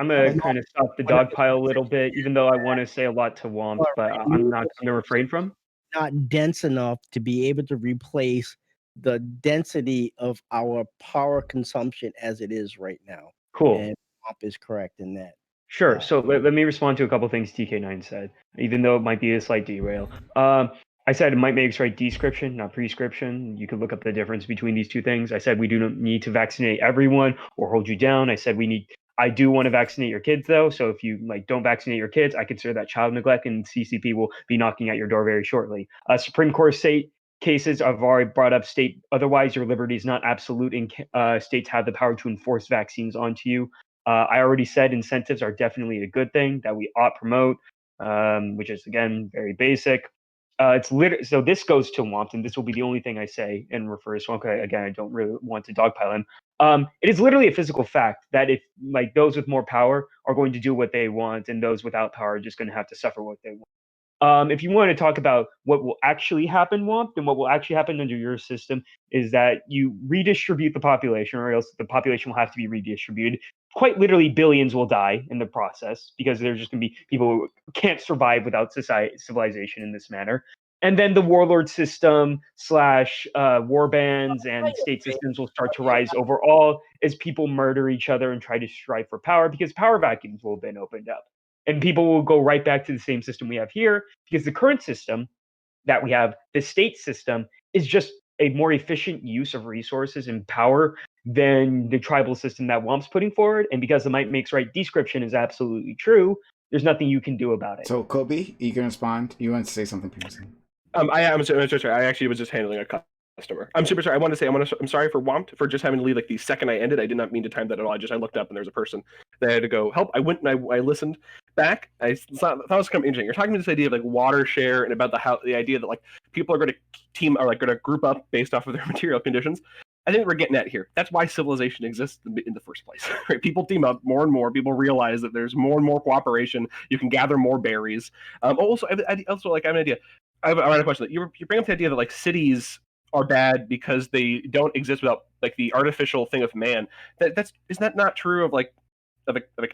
gonna kind of stop the dog pile a little bit, even though I want to say a lot to Womp, but I'm gonna refrain from. Not dense enough to be able to replace the density of our power consumption as it is right now. Cool. And Bob is correct in that. Sure. So let me respond to a couple things TK9 said, even though it might be a slight derail. I said it might make right description, not prescription. You can look up the difference between these two things. I said we do not need to vaccinate everyone or hold you down. I said I do want to vaccinate your kids though. So if you don't vaccinate your kids, I consider that child neglect, and CCP will be knocking at your door very shortly. Supreme Court cases I've already brought up state otherwise your liberty is not absolute, and states have the power to enforce vaccines onto you. I already said incentives are definitely a good thing that we ought promote, which is again very basic. So this goes to Womp, and this will be the only thing I say and refers to. Okay, again, I don't really want to dogpile him. It is literally a physical fact that if those with more power are going to do what they want, and those without power are just going to have to suffer what they want. If you want to talk about what will actually happen, Womp, then what will actually happen under your system is that you redistribute the population, or else the population will have to be redistributed. Quite literally, billions will die in the process because there's just going to be people who can't survive without civilization in this manner. And then the warlord system / war bands and state systems will start to rise overall as people murder each other and try to strive for power, because power vacuums will have been opened up. And people will go right back to the same system we have here, because the current system that we have, the state system, is just a more efficient use of resources and power than the tribal system that Womp's putting forward. And because the might makes right description is absolutely true, there's nothing you can do about it. So, Kobe, you can respond. You want to say something previously? I'm sorry. I actually was just handling a customer. I'm super sorry. I'm sorry for Womp for just having to leave the second I ended. I did not mean to time that at all. I looked up and there's a person that I had to go help. I went and I listened back. I thought it was kind of interesting. You're talking about this idea of water share and about the idea that people are going to team are going to group up based off of their material conditions. I think we're getting at here. That's why civilization exists in the first place. Right? People team up more and more. People realize that there's more and more cooperation. You can gather more berries. Also, I have an idea. I have a question. You bring up the idea that cities are bad because they don't exist without like the artificial thing of man. Isn't that not true of like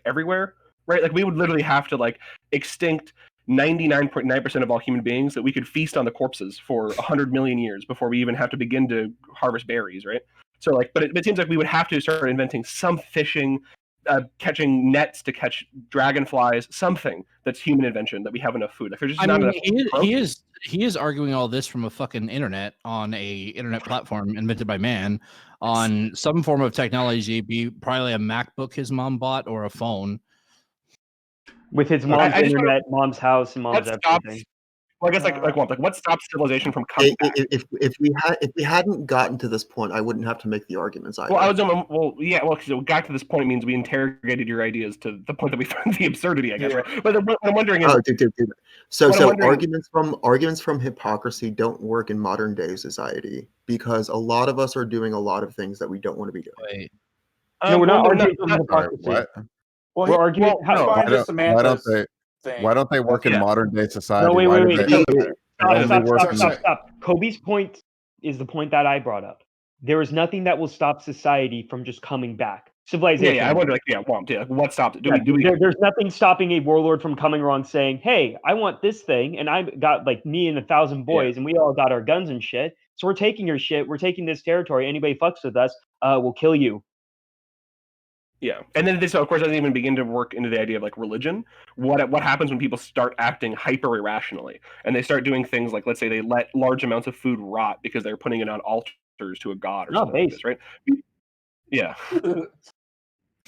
everywhere, right? Like we would literally have to like extinct 99.9% of all human beings that we could feast on the corpses for 100 million years before we even have to begin to harvest berries, right? So like, but it seems like we would have to start inventing some fishing, catching nets to catch dragonflies, something that's human invention that we have enough food. Like there's just not enough. He is arguing all this from a fucking internet on a internet platform invented by man on some form of technology, be probably a MacBook his mom bought or a phone. With his mom's internet, mom's house, and mom's everything. Well, I guess like what stops civilization from coming back? If we hadn't gotten to this point, I wouldn't have to make the arguments either. Because it got to this point means we interrogated your ideas to the point that we found the absurdity, I guess, right? But what I'm wondering is, So arguments from hypocrisy don't work in modern day society because a lot of us are doing a lot of things that we don't want to be doing. No, we're not arguing from hypocrisy. What? We're arguing. Why don't they work in modern day society? No, wait. Stop. Kobe's point is the point that I brought up. There is nothing that will stop society from just coming back. Civilization. Yeah, I wonder, what stopped it? There's nothing stopping a warlord from coming around saying, "Hey, I want this thing, and I got like me and 1,000 boys, and we all got our guns and shit. So we're taking your shit. We're taking this territory. Anybody fucks with us, we'll kill you." Yeah, and then this, of course, doesn't even begin to work into the idea of like religion. What happens when people start acting hyper irrationally, and they start doing things like, let's say, they let large amounts of food rot because they're putting it on altars to a god or something like this, right? Yeah.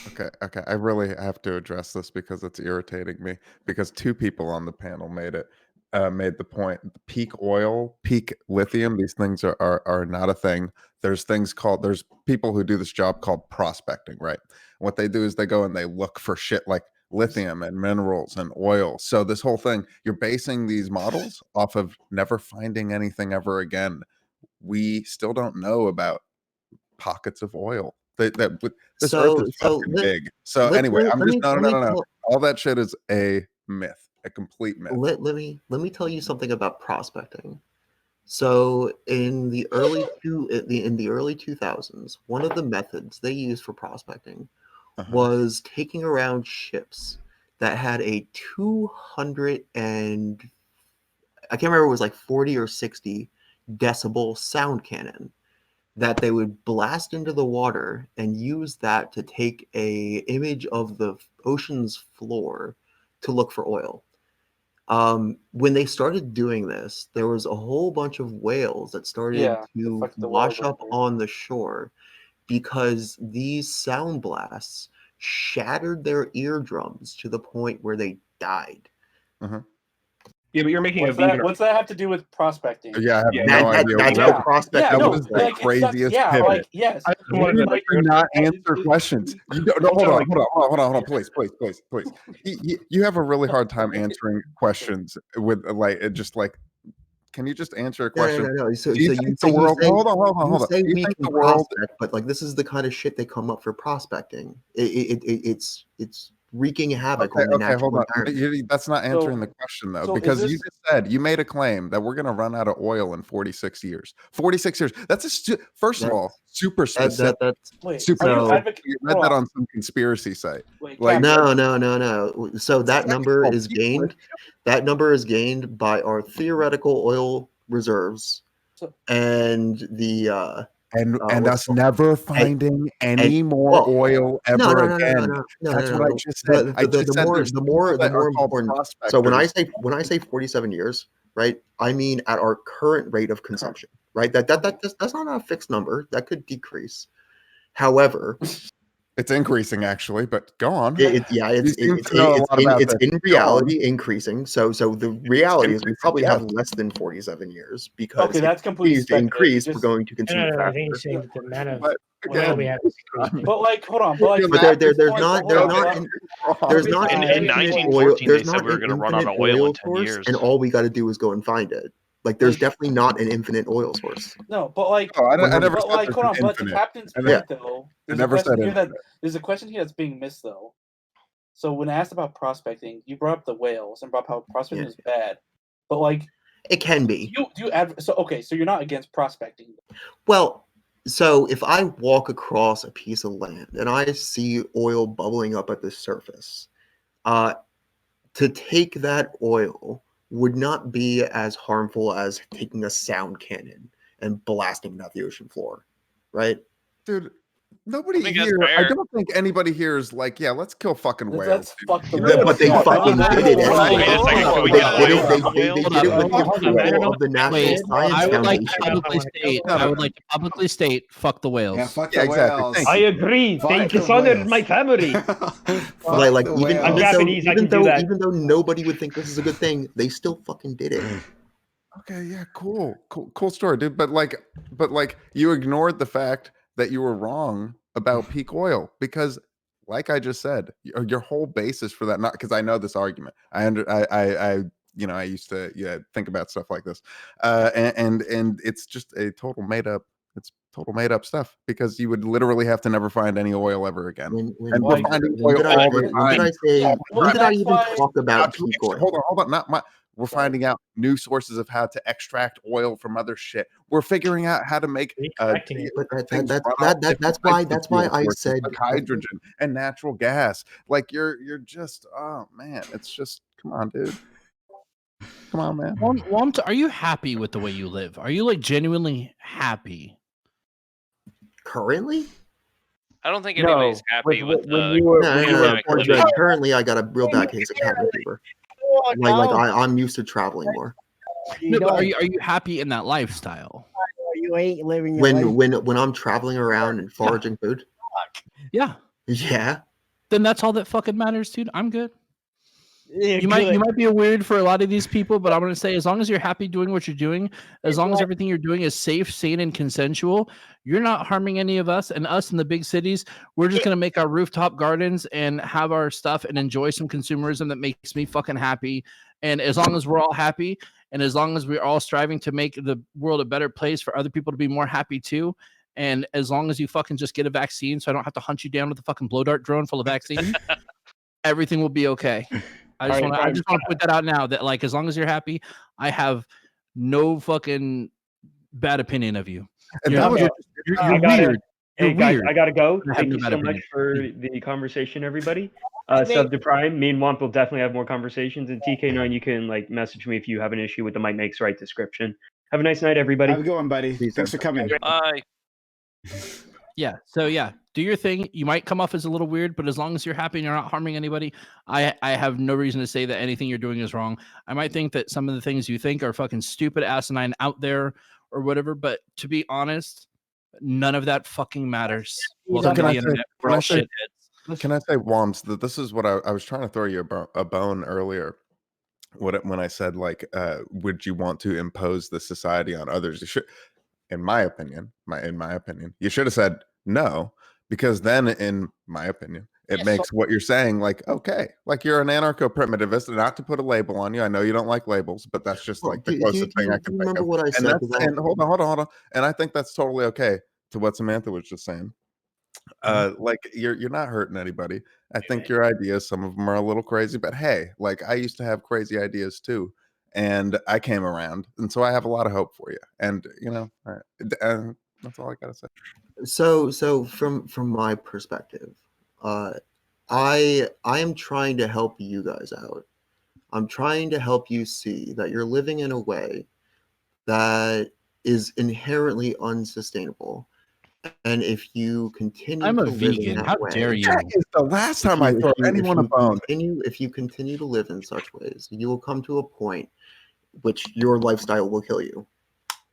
Okay. I really have to address this because it's irritating me. Because two people on the panel made the point: peak oil, peak lithium. These things are not a thing. There's people who do this job called prospecting, right? What they do is they go and they look for shit like lithium and minerals and oil. So this whole thing, you're basing these models off of never finding anything ever again. We still don't know about pockets of oil. This earth is fucking big. So anyway, no. All that shit is a myth, a complete myth. Let me tell you something about prospecting. So in the early 2000s, one of the methods they used for prospecting was taking around ships that had a 200 and I can't remember, it was like 40 or 60 decibel sound cannon that they would blast into the water and use that to take a image of the ocean's floor to look for oil. When they started doing this, there was a whole bunch of whales that started to wash up on the shore because these sound blasts shattered their eardrums to the point where they died. Yeah, but you're making what's that have to do with prospecting? Yeah, I have no idea. That's how prospecting was the craziest pivot. Yes. You do not answer questions. You don't. No, hold on, please. You have a really hard time answering questions with can you just answer a question? No. So do you think the world? Hold on. Say we can prospect, but like this is the kind of shit they come up for prospecting. It's wreaking havoc on the natural environment. That's not answering the question though, because you just said you made a claim that we're going to run out of oil in 46 years. 46 years. That's first of all super specific. You read that on some conspiracy site. No. So that number is gained. That number is gained by our theoretical oil reserves and the. And us never finding any more oil ever again. That's what I just said. The more important. So when I say 47 years, right? I mean at our current rate of consumption, right? That's not a fixed number. That could decrease. However, it's increasing actually, but go on. It's in reality increasing. So the reality is we probably have less than 47 years because that's completely to increase. We're going to consume faster. I think he's saying that the amount of oil we have is increasing. But like, hold on. But in 1914 they said we were going to run out of oil in 10 years, and all we got to do is go and find it. Like, there's definitely not an infinite oil source. No, but like, I never said like, hold on. But the captain's point, though, there's a question here that's being missed, though. So when asked about prospecting, you brought up the whales and brought up how prospecting is bad, but like, it can be. So you're not against prospecting? Well, So if I walk across a piece of land and I see oil bubbling up at the surface, to take that oil would not be as harmful as taking a sound cannon and blasting it at the ocean floor, right? Dude, nobody think that's here. I fair. don't think anybody here is like, yeah, let's kill fucking whales. Let's fuck the But whales. they Yeah, fucking fuck did it the whales. anyway. Wait a second, can we They get did oil it. from the They whales? did it with the Hold on, I don't approval know of the what National that is. Science I would like to Foundation. publicly state. I would like to publicly state. Fuck the whales. Yeah, fuck Yeah, the exactly. whales. Thank I agree. Fuck They the dishonored whales. my family. Fuck Like the even I'm whales. Japanese, I can do that. even though nobody would think this is a good thing, they still fucking did it. Okay, yeah, cool story, dude. But like, you ignored the fact that you were wrong about peak oil because, like I just said, your whole basis for that, not because I know this argument. I I used to think about stuff like this, and it's just a total made up. It's total made up stuff because you would literally have to never find any oil ever again. And we're finding when oil did I all say? the When did I time. say? When did I even why- talk about Hold peak oil? on, not my. We're finding out new sources of how to extract oil from other shit. We're figuring out how to make Correcting it. But things that's run off that's different why types of fuel I sources, said like hydrogen and natural gas. Like you're just, oh man, it's just, come on, dude. Come on, man. Are you happy with the way you live? Are you like genuinely happy? currently. I don't think anybody's happy with when the you were No, when you no, were no. activity. Currently, I got a real bad case of cabin fever. Like I'm used to traveling more. No, but are you happy in that lifestyle? You ain't living your life. When I'm traveling around and foraging food. Yeah. Yeah. Then that's all that fucking matters, dude. I'm good. Yeah, You might be weird for a lot of these people, but I'm gonna say as long as you're happy doing what you're doing, as long as everything you're doing is safe, sane, and consensual, you're not harming any of us. And us in the big cities, we're just gonna make our rooftop gardens and have our stuff and enjoy some consumerism that makes me fucking happy. And as long as we're all happy, and as long as we're all striving to make the world a better place for other people to be more happy too, and as long as you fucking just get a vaccine, so I don't have to hunt you down with a fucking blow dart drone full of vaccine, everything will be okay. I just want to put that out now that like as long as you're happy, I have no fucking bad opinion of you. And You're, that was- you're weird. Hey You're guys, weird. I gotta go. I have Thank no you bad so much opinion. for the conversation, everybody. Sub to Prime, me and Womp will definitely have more conversations. And TK9, you can like message me if you have an issue with the Mike Makes Right description. Have a nice night, everybody. Have a good one, buddy. Thanks for coming. Bye. Yeah. So yeah, do your thing. You might come off as a little weird, but as long as you're happy and you're not harming anybody, I have no reason to say that anything you're doing is wrong. I might think that some of the things you think are fucking stupid, asinine out there or whatever, but to be honest, none of that fucking matters. Welcome to the internet. We're all shitheads. Can I say, Woms, that this is what I was trying to throw you a bone earlier. When I said like, would you want to impose the society on others? You should, in my opinion, you should have said no, because then, in my opinion, it makes what you're saying like okay, like you're an anarcho-primitivist. Not to put a label on you, I know you don't like labels, but that's just like the closest thing I can think remember of. what I said? And hold on, and I think that's totally okay to what Samantha was just saying. Like you're not hurting anybody. I think your ideas, some of them are a little crazy, but hey, like I used to have crazy ideas too, and I came around, and so I have a lot of hope for you. And that's all I gotta say. So from my perspective, I am trying to help you guys out. I'm trying to help you see that you're living in a way that is inherently unsustainable. And if you continue I'm a to live in vegan. that How way, dare you? That is the last time I throw anyone a bone. If you continue to live in such ways, you will come to a point which your lifestyle will kill you.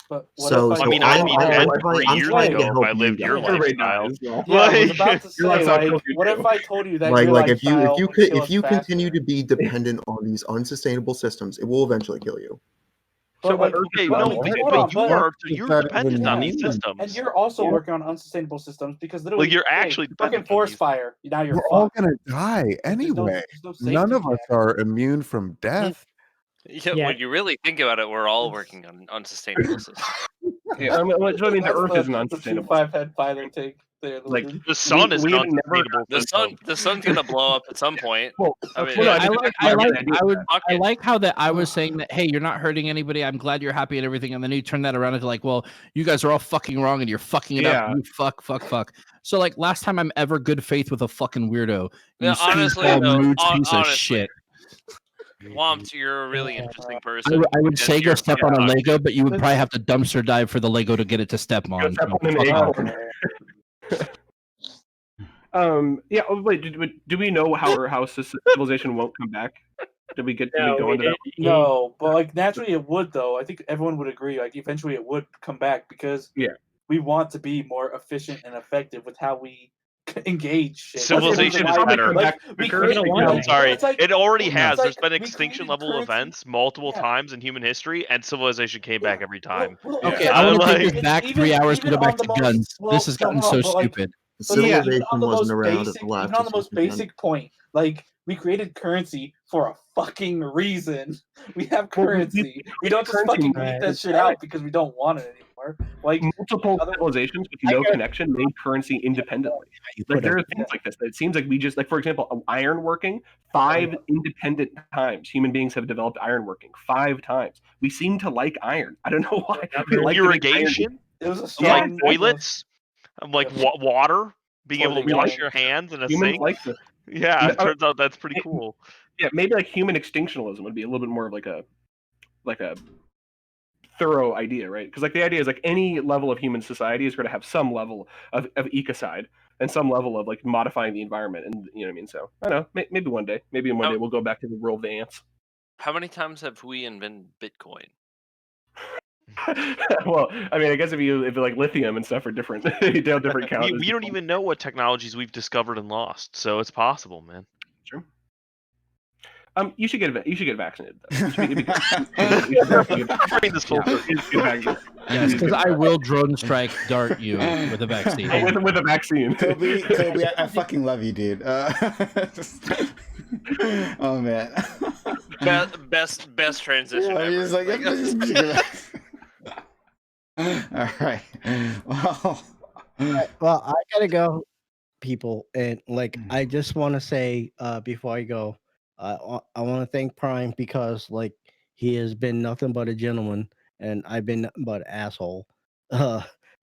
But So I mean, I'd be dead 3 years ago if I lived your lifestyle. Yeah, I was about to say, like, what if I told you that your like if lifestyle would kill us you faster? continue to be dependent on these unsustainable systems, it will eventually kill you. So, But, like, okay, but, no, like, but, hold but on, you are you're dependent on these and systems. you're also working on unsustainable systems because literally, you're actually fucking forest fire. Now you're We're all fucked. gonna die anyway. there's None no safety of us are immune from death. Yeah, when you really think about it, we're all working on unsustainable systems. Yeah, I mean, the That's Earth isn't the unsustainable. 2-5 head pilot take there. Like The sun is we not have never sustainable. The sun's gonna blow up at some point. Well, I mean, well, no, I like how that I was saying that, hey, you're not hurting anybody. I'm glad you're happy and everything. And then you turn that around into like, well, you guys are all fucking wrong and you're fucking it up. You fuck. So like last time I'm ever good faith with a fucking weirdo. You Yeah, honestly, sleazeball though, moods piece of honestly, shit. Womp, you're a really interesting I person. would, I would and say go you're step on a Lego, but you would probably have to dumpster dive for the Lego to get it to step on. step So on an fuck acorn. off. Yeah. Oh, wait. Do we know how civilization won't come back? Did we go into that? No, but like naturally it would though. I think everyone would agree. Like eventually it would come back because we want to be more efficient and effective with how we engage shit. Civilization is better. I'm sorry. It already has. There's been extinction level events multiple times in human history, and civilization came back every time. Okay, I want to take this back 3 hours to go back to guns. This has gotten so stupid. Civilization on the wasn't most around basic, at the last even on the most extinction event. basic point, like we created currency for a fucking reason. We have currency. We don't just fucking leave that shit out because we don't want it anymore. Like multiple civilizations with no connection made currency independently. Like there are things like this. It seems like we just like, for example, ironworking. 5 independent times human beings have developed ironworking. 5 times. We seem to like iron. I don't know why. We like irrigation. It was a like strong toilets. Like water, being able to wash your hands in a Humans sink. like this. Yeah, it turns out that's pretty cool. Yeah, maybe like human extinctionalism would be a little bit more of like a thorough idea, right? Because like the idea is like any level of human society is going to have some level of ecocide and some level of like modifying the environment, and you know what I mean. So I don't know, maybe one day, we'll go back to the world of the ants. How many times have we invented Bitcoin? Well, I mean, I guess if like lithium and stuff are different, they have different count. We don't even know what technologies we've discovered and lost, so it's possible, man. True. You should get vaccinated. Though. Bring this full Yes, because I will drone strike dart you with a vaccine. With a vaccine. Kobe, I fucking love you, dude. Oh man. Best transition Yeah, ever. he's like, all right. Well, I gotta go, people, and like I just want to say before I go, I want to thank Prime because like he has been nothing but a gentleman, and I've been nothing but an asshole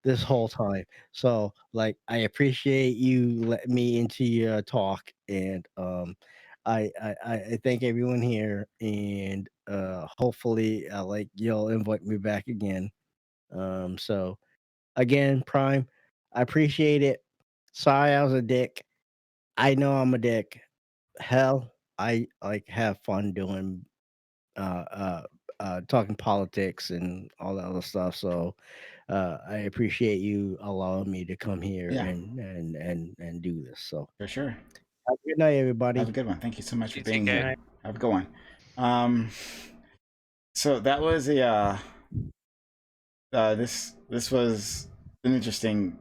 this whole time. So like I appreciate you letting me into your talk, and I thank everyone here, and hopefully like you'll invite me back again. So again, Prime, I appreciate it. Sorry I was a dick. I know I'm a dick. Hell, I like have fun doing talking politics and all that other stuff. So I appreciate you allowing me to come here Yeah. and do this. So For sure. Have a good night, everybody. Have a good one. Thank you so much for You being take here. care. Have a good one. So that was a this was an interesting.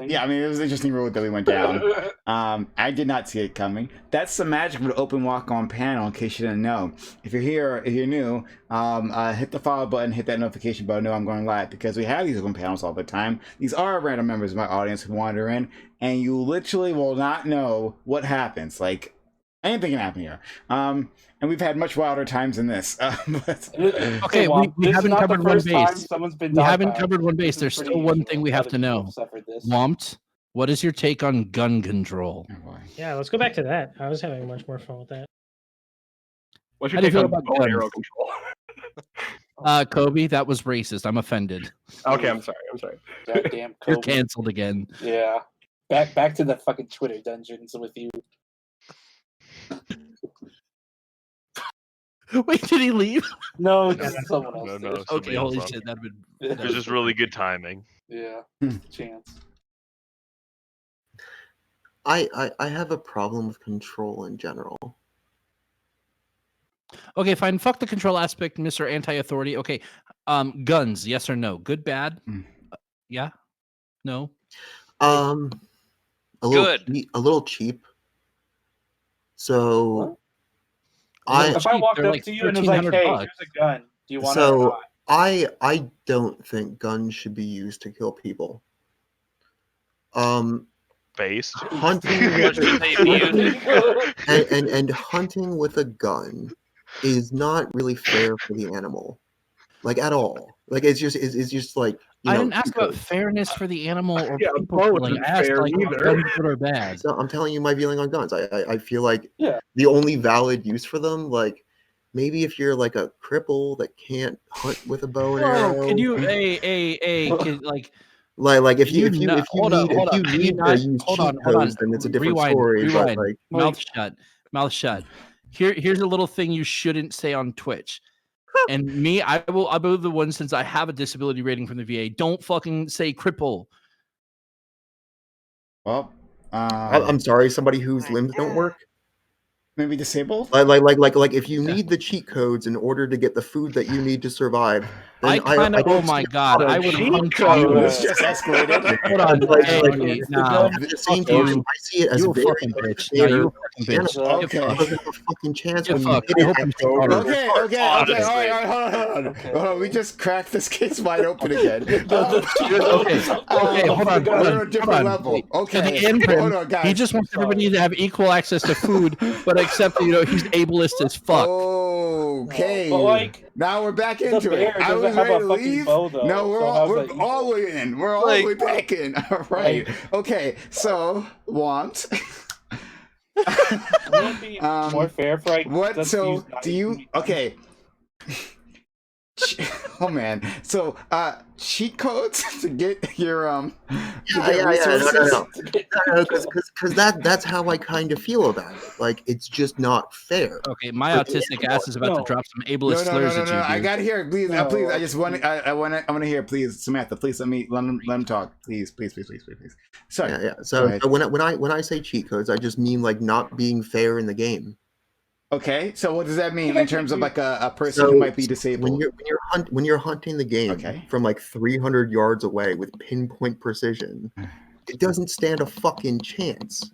Yeah, I mean, it was an interesting road that we went down. I did not see it coming. That's the magic of the open walk-on panel, in case you didn't know. If you're here, if you're new, hit the follow button, hit that notification button. No, I'm going live because we have these open panels all the time. These are random members of my audience who wander in, and you literally will not know what happens. Like, anything can happen here. And we've had much wilder times than this. Okay, we haven't covered one base. We haven't covered one base. There's still one thing we have to know. Wompt, what is your take on gun control? Yeah, let's go back to that. I was having much more fun with that. What's How your do you take feel on about bow and arrow guns? control? Kobe, that was racist. I'm offended. Okay, I'm sorry. Goddamn You're Kobe. canceled again. Yeah. Back to the fucking Twitter dungeons with you. Wait, did he leave? No, someone else. No, did. somebody Okay, else holy up. shit, that'd been. It was just really good timing. Yeah, chance. I have a problem with control in general. Okay, fine. Fuck the control aspect, Mr. Anti-Authority. Okay, guns, yes or no? Good, bad? Yeah? No? A little cheap. So If I walked up to you and was like, "Hey, here's a gun. Do you want it or not?" I don't think guns should be used to kill people. Based. Hunting What with should they be using? and hunting with a gun is not really fair for the animal, like at all. Like it's just like I didn't ask about fairness for the animal or Yeah, people bow killing. isn't I asked fair like either. guns good or bad. So I'm telling you my feeling on guns. I feel like Yeah. the only valid use for them, like maybe if you're like a cripple that can't hunt with a bow and Whoa, arrow. can you can, like Like if can you not, hold up, if you can you need to not use hold cheat on, codes, then it's a different rewind, story. But rewind, like mouth shut, mouth shut. Here's a little thing you shouldn't say on Twitch. And me, I'll be the one, since I have a disability rating from the VA. Don't fucking say cripple. Well, I'm sorry, somebody whose limbs don't work. Maybe disabled. Like if you need the cheat codes in order to get the food that you need to survive, then I kind of, don't oh my see god, how I to would cheat hunt code. you. This just escalated. Hold on, Like, hey, like, nah, at the same fuck you. time, I see it as You a very fucking bitch. Nah, you a fucking bitch. animal Okay. doesn't have a fucking chance Get when you fucked. hit I it hope at you the fuck order. Okay, all right, hold on. Hold on. We just cracked this case wide open again. Okay, hold on. We're at a different level. So Okay, the Andrin, hold on, guys. he just wants everybody to have equal access to food, but except he's ableist as fuck. Okay, but, like, now we're back the into it. bear I doesn't was have ready a to fucking leave. bow, though, No, we're so all how's we're that all the way in. We're all the way back in. All right. Okay. So want. Wouldn't it be more fair for what? us to So use do you? Okay. Oh man. So cheat codes to get your to get resources. No, because that's how I kind of feel about it. Like it's just not fair. Okay, my autistic ass is about to drop some ableist slurs at you, dude. I gotta hear it. Please, No. please. I just want. I want to hear. Please, Samantha. Please let him talk. Please. Sorry. Yeah. So when I say cheat codes, I just mean like not being fair in the game. Okay, so what does that mean in terms of like a person who might be disabled? When you're hunting the game from like 300 yards away with pinpoint precision, it doesn't stand a fucking chance.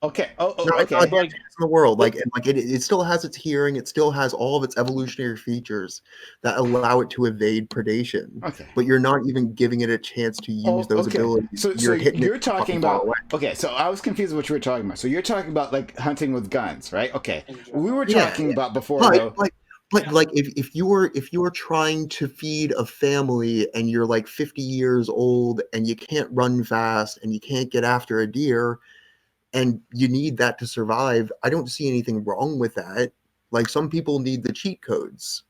Okay. It's not in the world. Like it still has its hearing. It still has all of its evolutionary features that allow it to evade predation. Okay. But you're not even giving it a chance to use those abilities. So you're talking about. Away. Okay, so I was confused with what you were talking about. So you're talking about like hunting with guns, right? Okay. We were talking about before. But like if you were trying to feed a family and you're like 50 years old and you can't run fast and you can't get after a deer and you need that to survive, I don't see anything wrong with that. Like some people need the cheat codes.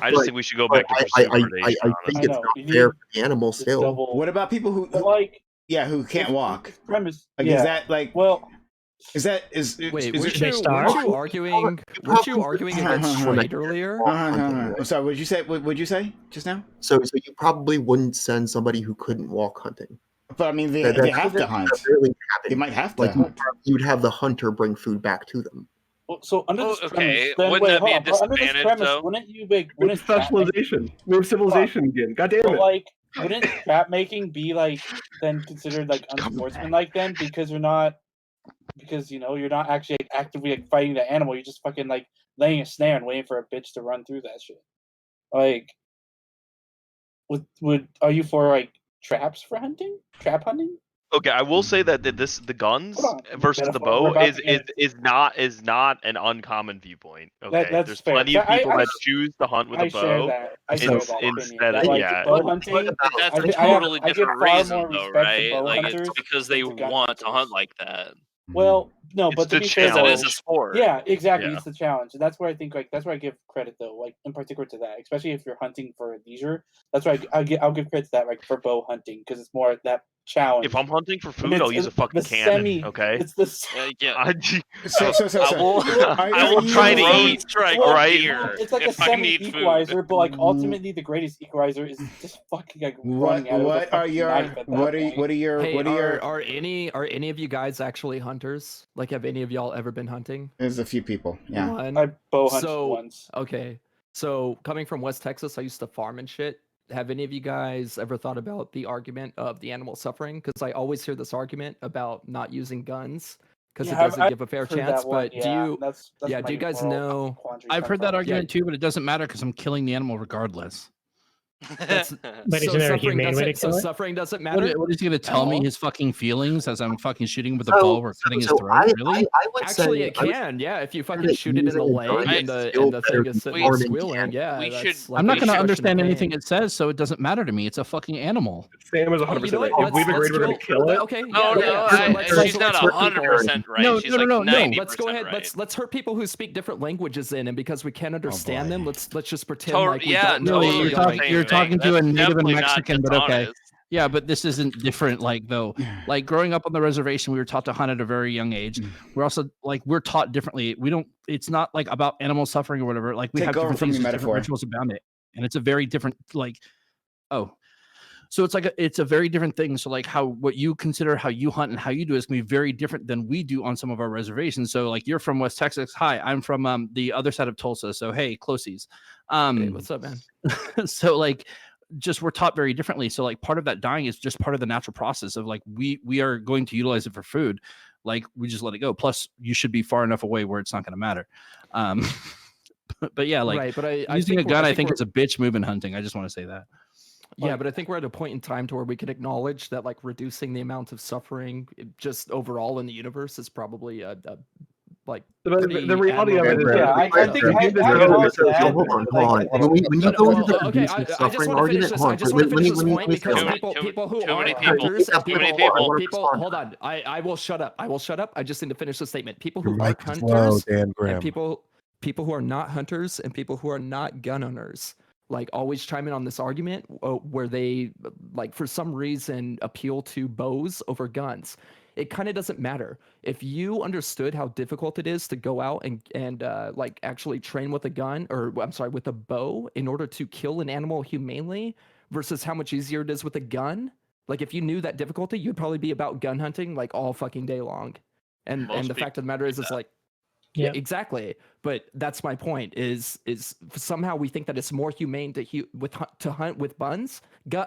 I just think we should go back to pursuit predation. I think it's not fair for the animal still. What about people who who can't walk? Premise. Like is that like Is Wait, is weren't it, you arguing against trade earlier? I'm sorry. What'd you say? What'd you say just now? So you probably wouldn't send somebody who couldn't walk hunting. But I mean, they have to hunt. They might have to. Like hunt. you'd have the hunter bring food back to them. So under this premise, then, wouldn't that be a under this disadvantage, premise, though? wouldn't you make With specialization. We have civilization again. God damn But it. like, wouldn't trap making be like then considered like unsportsmanlike then because you're not actually like, actively like fighting the animal, you're just fucking like laying a snare and waiting for a bitch to run through that shit. Like, are you for like traps for hunting? Trap hunting? Okay, I will say that the guns versus the Metaphor, we're bow about to is not an uncommon viewpoint. Okay, that's there's fair. plenty of I- people I that sh- choose to hunt with I a share bow that. I share that opinion. instead That, of like, bow hunting. But that's I a give totally far different more reason, though, respect to right? bow Like hunters it's because they than to gun want to hunters. hunt like that. Well, no, It's but to to be fair, Because it though, is a sport. yeah, exactly. Yeah. It's the challenge, and that's where I think that's where I give credit though, like in particular to that, especially if you're hunting for leisure. That's why I'll give credit to that, like for bow hunting, because it's more that challenge. If I'm hunting for And food, I'll use a fucking cannon. Okay. It's the Yeah. I I will try to eat strike deer It's like a if I need food. semi-equalizer, but like ultimately the greatest equalizer is just fucking like running out with a fucking knife at that point. Hey, are any of you guys actually hunters? Like, have any of y'all ever been hunting? There's a few people. Yeah. One. I bow hunted once. Okay, so coming from West Texas, I used to farm and shit. Have any of you guys ever thought about the argument of the animal suffering? Because I always hear this argument about not using guns because Yeah, it doesn't I've give a fair heard that chance. one, But do yeah, you? that's Yeah, my do you guys moral know? quandary I've comes heard that from. argument too, but it doesn't matter because I'm killing the animal regardless. That's But so isn't there a suffering humane way to doesn't. So kill it? suffering doesn't matter. What is he gonna at tell me all? his fucking feelings as I'm fucking shooting with a So, bow or so, cutting his so throat? I Really? would Actually, say it I would can. Yeah, if you say fucking that shoot it in using the a leg gun and is the still thing better is than sitting there harming the squealing, animal. yeah, We that's should- like I'm an not gonna expression of understand anything pain. it says, so it doesn't matter to me. It's a fucking animal. Sam is Oh, 100% you know right. what? If we've agreed we're going to kill it, Okay, yeah, Oh, yeah. no, So let's she's not hurt 100% right. No, She's no, like no, no, no. 90% Let's go ahead. right. Let's hurt people who speak different languages in, and because we can't understand them, let's just pretend Tot- like we yeah, don't know Really, what totally they're the doing. same you're thing. talking to a That's native and definitely not Mexican, but okay. dishonest. Yeah, but this isn't different. Like though, like growing up on the reservation, we were taught to hunt at a very young age. We're also like we're taught differently. We don't. It's not like about animal suffering or whatever. Like we Take have over different from things, your there's different metaphor. rituals around it, and it's a very different like. Oh, so it's a very different thing. So like how what you consider how you hunt and how you do is gonna be very different than we do on some of our reservations. So like you're from West Texas. Hi, I'm from the other side of Tulsa. So hey, closies. Hey, what's up, man? So like just we're taught very differently. So like part of that dying is just part of the natural process of like we are going to utilize it for food. Like we just let it go. Plus you should be far enough away where it's not going to matter. But yeah, like Right, but I using a think we're- gun, I I think think we're- it's a bitch move in hunting. I just want to say that. Yeah, but I think we're at a point in time to where we can acknowledge that like reducing the amount of suffering just overall in the universe is probably a like the reality of it is, Yeah, I think hold on. When you go into the okay, reducing I just suffering want to finish argument, this. hold I on, just want to finish this let me point because finish. people who too are many people. hunters and Too many people people. hold on. I will shut up. I will shut up. I just need to finish the statement. People who Your are mic is low, hunters Dan and Graham. people who are not hunters and people who are not gun owners like always chime in on this argument where they like for some reason appeal to bows over guns. It kind of doesn't matter if you understood how difficult it is to go out and like actually train with a gun or I'm sorry with a bow in order to kill an animal humanely versus how much easier it is with a gun. Like if you knew that difficulty, you'd probably be about gun hunting like all fucking day long. And the fact of the matter is it's like yeah, exactly. But that's my point. Is somehow we think that it's more humane to hunt with buns, to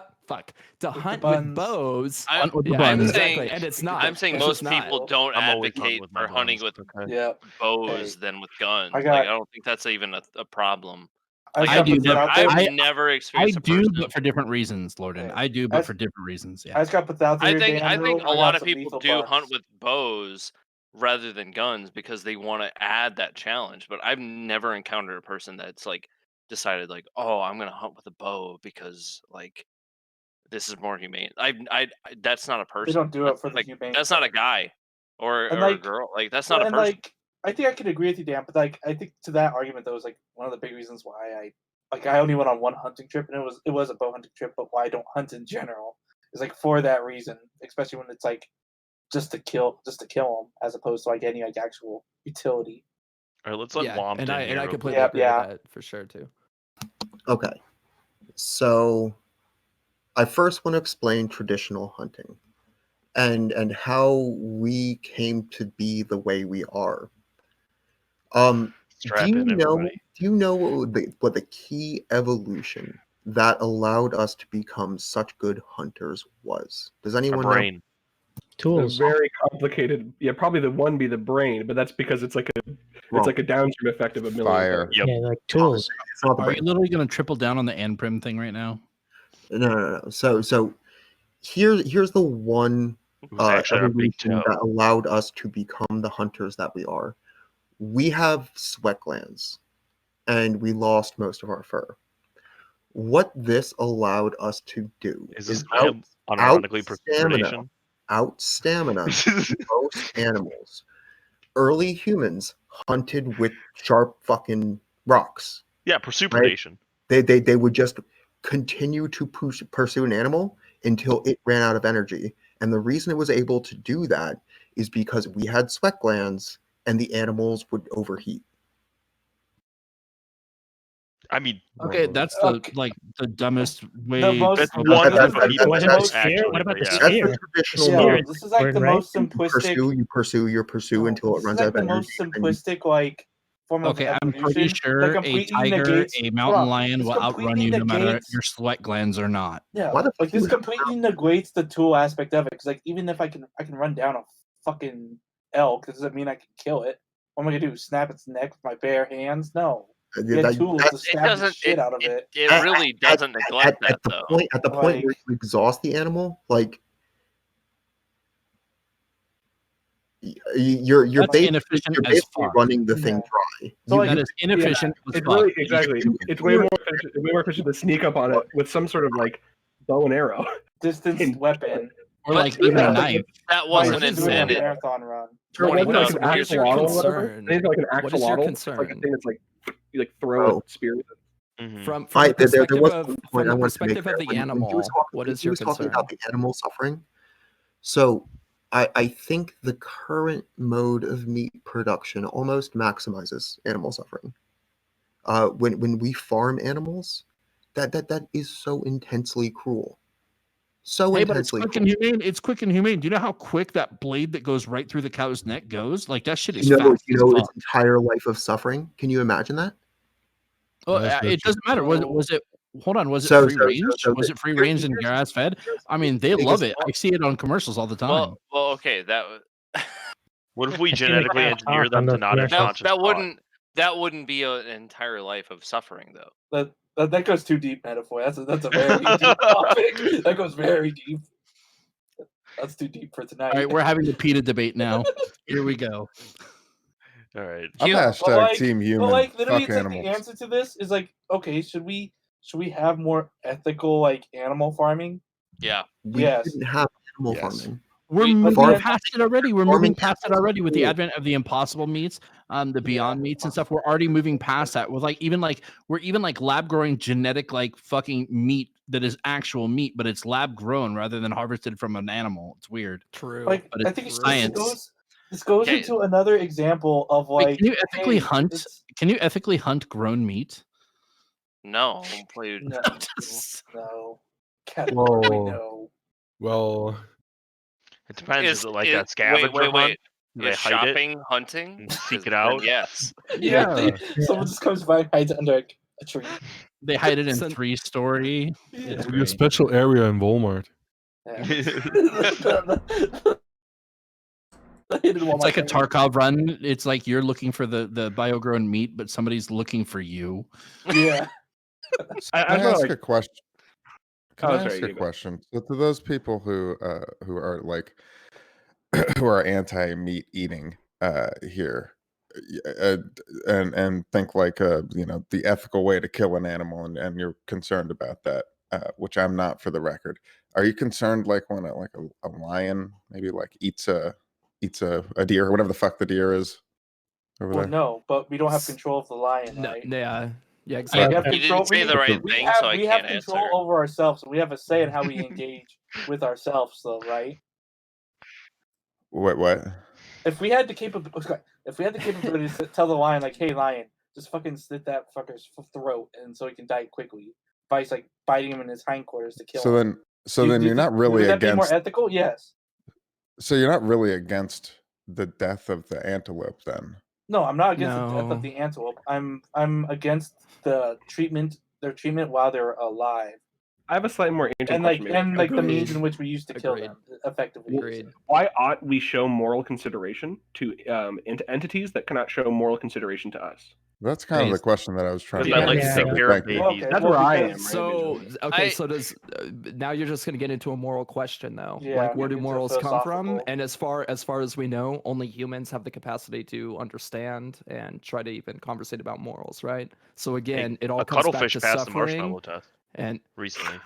hunt with bows. I'm exactly, saying, and it's not. I'm saying It's most just not. people don't I'm always advocate hunting with my for hunting bows, with okay. bows than with guns. I Like got- I don't think that's even a problem. I Like, got put this out there. I've never I experienced a do, person. but for different reasons, Lorden. I do, but for different reasons. Yeah. I just got put that out there. I think Dan, a I lot got of some people lethal do buns. hunt with bows rather than guns because they want to add that challenge. But I've never encountered a person that's like decided like, oh, I'm gonna hunt with a bow because like this is more humane. I that's not a person. They don't do it That's for the like, humane That's not a part. guy or And, a like- girl. Like that's Well, not a and person. like I think I could agree with you, Dan, but like I think to that argument though is like one of the big reasons why I only went on one hunting trip and it was a bow hunting trip, but why I don't hunt in general is like for that reason, especially when it's like just to kill them as opposed to like any like actual utility. All right, let's let Womp and in I here real completely quick. agree with that for sure too. Okay. So I first want to explain traditional hunting and how we came to be the way we are. Strap in, everybody. Do you know what the key evolution that allowed us to become such good hunters was? Does anyone know? brain. Tools. Very complicated. Yeah, probably the one be the brain, but that's because it's like a downstream effect of a million Fire. things. Yeah, like tools. It's not the Are brain. you literally going to triple down on the Anprim thing right now? No. So here's the one actually our big evolution toe. that allowed us to become the hunters that we are. We have sweat glands, and we lost most of our fur. What this allowed us to do Is this man unironically procrastination? out stamina most animals. Early humans hunted with sharp fucking rocks. Yeah, pursue predation. They would just continue to pursue an animal until it ran out of energy. And the reason it was able to do that is because we had sweat glands and the animals would overheat. I mean, Okay, that's the dumbest way. The most- that's That's one the- of the people. What about the sphere? What about the That's the sphere? traditional Yeah, mode. this is like the Right? most simplistic. You pursue until it This runs is out like of the energy. most simplistic like form of Okay, I'm evolution pretty that sure a completely tiger, negates- a mountain Hold on, lion this will outrun completely you no matter negates- your sweat glands or not. Yeah, Why the like this fuck- completely negates the tool aspect of it. Because like even if I can run down a fucking elk. Does it mean I can kill it? What am I gonna do? Snap its neck with my bare hands? No. Yeah, You had that- tools that- to stab the shit out of it. It really doesn't neglect that though. At the point where you exhaust the animal, like you're That's basically, inefficient you're as basically fuck. running the thing dry. That is inefficient as It's fuck. really exactly. It's way more efficient. Way more efficient to sneak up on it with some sort of like bow and arrow, distanced weapon, or like even a knife. That wasn't doing a intended. marathon run. Or like an What is axolotl your or whatever. concern? Anything like an What is your axolotl. It's like a concern? thing that's like you like throw Oh. a spear with it. From I- the there perspective was of one point from I the wanted to make perspective there. of the When he animal, was talking- what when is he your was talking concern? about the animal suffering. So I think the current mode of meat production almost maximizes animal suffering. When we farm animals, that is so intensely cruel. So Hey, but it's intensely quick cruel. and humane. It's quick and humane. Do you know how quick that blade that goes right through the cow's neck goes? Like that shit is fast. You as know fuck. its entire life of suffering. Can you imagine that? Well, it doesn't matter. Was it? Hold on. Was it So- free so- range? so Was the- it free range and grass fed? I mean, they love it. I see it on commercials all the time. Well, okay, that What if we I feel like genetically they're engineer off them on to those not have commercials. conscious thought? that wouldn't be an entire life of suffering though. That goes too deep, metaphor. That's a very deep topic. That goes very deep. That's too deep for tonight. All right, we're having a heated debate now. Here we go. All right. I'm hashtag team human. But like literally, Fuck it's like animals. the answer to this is like, okay, should we have more ethical like animal farming? Yeah. We didn't have animal farming. We're But moving then- past it already. We're farming moving past it already with the cool. advent of the impossible meats, the beyond meats and stuff. We're already moving past that. With we're even lab growing genetic like fucking meat that is actual meat, but it's lab grown rather than harvested from an animal. It's weird. True. Like but I it's think science. this goes Okay. into another example of Wait, like can you ethically hey, hunt? it's- Can you ethically hunt grown meat? No, play. No, no, categorically Whoa. no. Well, It depends. Is it like a wait, scavenger wait, hunt? wait. Do they Is hide it shopping hunting? and seek 'Cause it then out? yes. Yeah, someone just comes by and hides under a tree. They hide it in 3-story. It's maybe a great. special area in Walmart. It's like a Tarkov run. It's like you're looking for the bio-grown meat, but somebody's looking for you. Yeah. Can I ask a question? Can Oh, I sorry, ask you a go. question? So to those people who are like who are anti-meat eating here, and think like the ethical way to kill an animal, and you're concerned about that, which I'm not, for the record. Are you concerned like when a lion maybe like eats a deer or whatever the fuck the deer is over Well, there? no, but we don't have control of the lion, right? Yeah, We exactly. have You control. didn't say the right we thing, have, so I we have can't control answer. over ourselves. We have a say in how we engage with ourselves, though, right? What? If we had the capability to tell the lion, like, "Hey, lion, just fucking slit that fucker's throat," and so he can die quickly by like biting him in his hindquarters to kill him. So then you're not really would that be more against. ethical? Yes. So you're not really against the death of the antelope, then? No, I'm not against the death No. of the antelope. I'm against their treatment while they're alive, I have a slightly more interesting and question. the means in which we used to kill them effectively. Agreed. Why ought we show moral consideration to entities that cannot show moral consideration to us? That's kind of the question that I was trying to Because I like get to to. take care of Thank you. babies. Okay, That's well, where I am. because- Right, So individually. okay, so does now you're just going to get into a moral question though? Yeah, Like where do into morals come from? philosophical. And as far as we know, only humans have the capacity to understand and try to even conversate about morals, right? So again, it all A comes back cuttlefish to passed the suffering. marshmallow test And recently.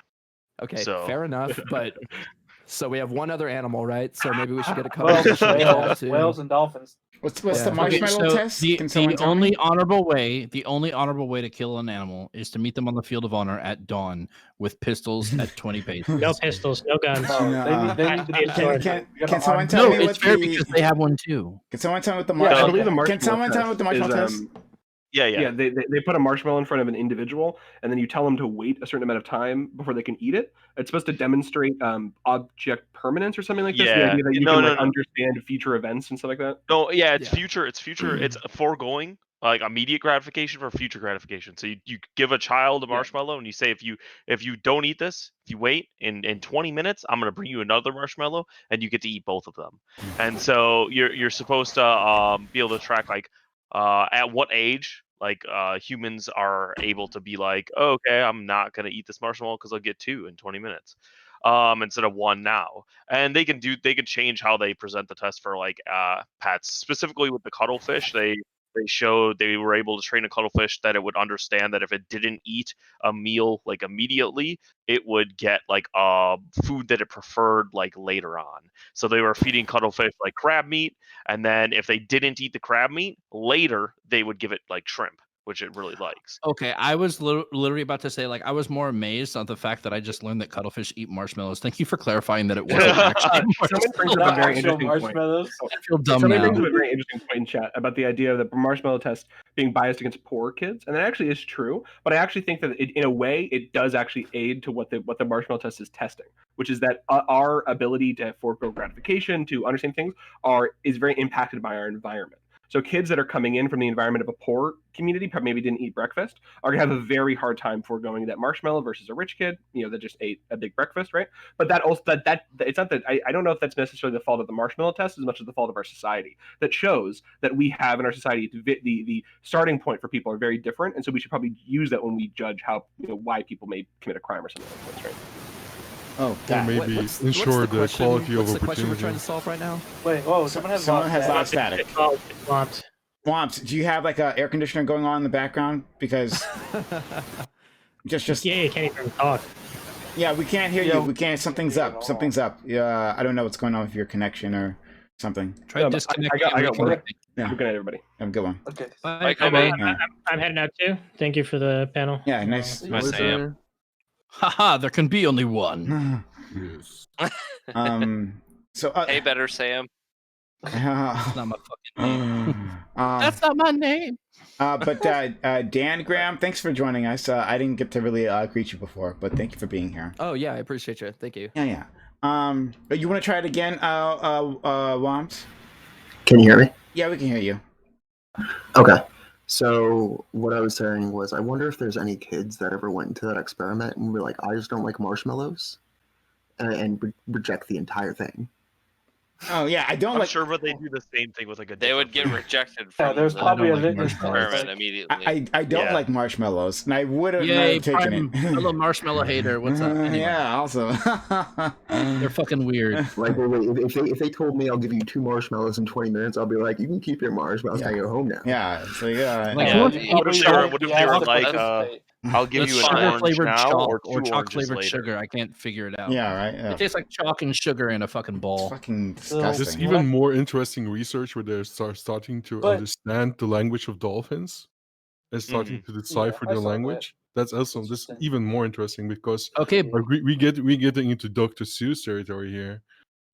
okay, So- fair enough, but so we have one other animal, right? So maybe we should get a Whales, cuttlefish in the chat whales, too. whales and dolphins. What's Yeah. the Okay, marshmallow so test? the Can someone tell only me? honorable way to kill an animal is to meet them on the field of honor at dawn with pistols at 20 paces. No pistols, no guns. No. They need to be a Can, sword. can, We gotta can someone arm tell No, me it's what fair the? because they have one too. Can someone tell me what the Yeah, I marshmallow? believe the Can marshmallow someone tell me what the test marshmallow is, test? Yeah, they put a marshmallow in front of an individual, and then you tell them to wait a certain amount of time before they can eat it. It's supposed to demonstrate object permanence or something like this. The Yeah. idea that you No, can no, like no. understand future events and stuff like that. No, yeah, it's Yeah. future. It's future. It's foregoing like immediate gratification for future gratification. So you give a child a marshmallow and you say if you don't eat this, if you wait in 20 minutes, I'm gonna bring you another marshmallow and you get to eat both of them. And so you're supposed to be able to track like at what age like humans are able to be like, oh, okay, I'm not gonna eat this marshmallow because I'll get 2 in 20 minutes. Instead of 1 now. And they can change how they present the test for like pets. Specifically with the cuttlefish, they showed they were able to train a cuttlefish that it would understand that if it didn't eat a meal like immediately, it would get like food that it preferred like later on. So they were feeding cuttlefish like crab meat, and then if they didn't eat the crab meat later, they would give it like shrimp, which it really likes. Okay, I was literally about to say, like, I was more amazed on the fact that I just learned that cuttlefish eat marshmallows. Thank you for clarifying that it wasn't actually Someone brings up a very interesting point. I feel dumb Somebody now. brings up a very interesting point in chat about the idea of the marshmallow test being biased against poor kids, and that actually is true. But I actually think that in a way, it does actually aid to what the marshmallow test is testing, which is that our ability to forego gratification, to understand things, is very impacted by our environment. So kids that are coming in from the environment of a poor community, maybe didn't eat breakfast, are gonna have a very hard time foregoing that marshmallow versus a rich kid, that just ate a big breakfast, right? But that also that it's not that I don't know if that's necessarily the fault of the marshmallow test as much as the fault of our society. That shows that we have in our society the starting point for people are very different, and so we should probably use that when we judge how why people may commit a crime or something like this, right? Oh, God. maybe What's ensure the the quality of What's the question we're opportunity. trying to solve right now? Wait, whoa, someone has loud static. Swamped. Womps, do you have like a air conditioner going on in the background? Because just Yeah, you can't even talk. Yeah, we can't hear you. We can't. Something's up. Something's up. Yeah, I don't know what's going on with your connection or something. Try disconnecting. I got one. Yeah. Good night, everybody. Have a good one. Okay. Bye, I'm, Kobe. I'm heading out too. Thank you for the panel. Yeah, nice. Bye, Sam. Haha, there can be only one. So Hey, better Sam. That's not my fucking name. That's not my name. But Dan Graham, thanks for joining us. I didn't get to really greet you before, but thank you for being here. Oh yeah, I appreciate you. Thank you. Yeah. But you want to try it again, Womps? Can you hear me? Yeah, we can hear you. Okay. So what I was saying was, I wonder if there's any kids that ever went into that experiment and were like, I just don't like marshmallows, and reject the entire thing. Oh yeah, I don't I'm like. sure, but they do the same thing with like a. They would get rejected from there's the probably a experiment immediately. I don't Yeah. like marshmallows, and I would have Yay, taken Prime, it. little marshmallow hater. What's up? Anyway, Yeah, awesome. they're fucking weird. Like, if they told me I'll give you 2 marshmallows in 20 minutes, I'll be like, you can keep your marshmallows. Now you're home now. Yeah. So yeah. Like, Yeah, who the- wants to eat What if they were like, I'll give That's you an sugar orange flavored now chalk or or 2 chalk oranges flavored later? sugar? I can't figure it out. Yeah. Right. Yeah. It tastes like chalk and sugar in a fucking bowl. Fucking There's disgusting. even more interesting research where they're starting to But- understand the language of dolphins and starting to decipher I their saw that. language. That's awesome. This is even more interesting because Okay. like, we getting into Dr. Seuss territory here.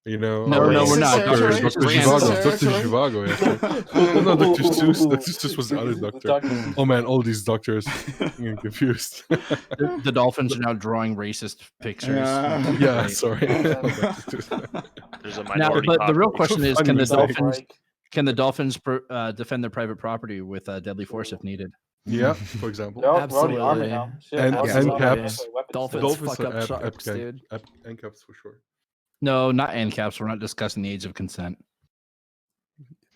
No, we're not. Dr. Dr. Zhivago. Seuss. Dr. Zhivago, yes. No, no, Dr. Seuss. Dr. Seuss was the other doctor. Oh man, all these doctors. I'm getting confused. The dolphins are now drawing racist pictures. Yeah, sorry. There's a Now, minority. but the real question is, can the mistake. dolphins defend their private property with deadly force if needed? Yeah, for example. We're on the army now. Shit, And we're on the army. caps. Weapons. Dolphins fuck up are sharks, dude. end caps for sure. No, not ANCAPs. We're not discussing the age of consent.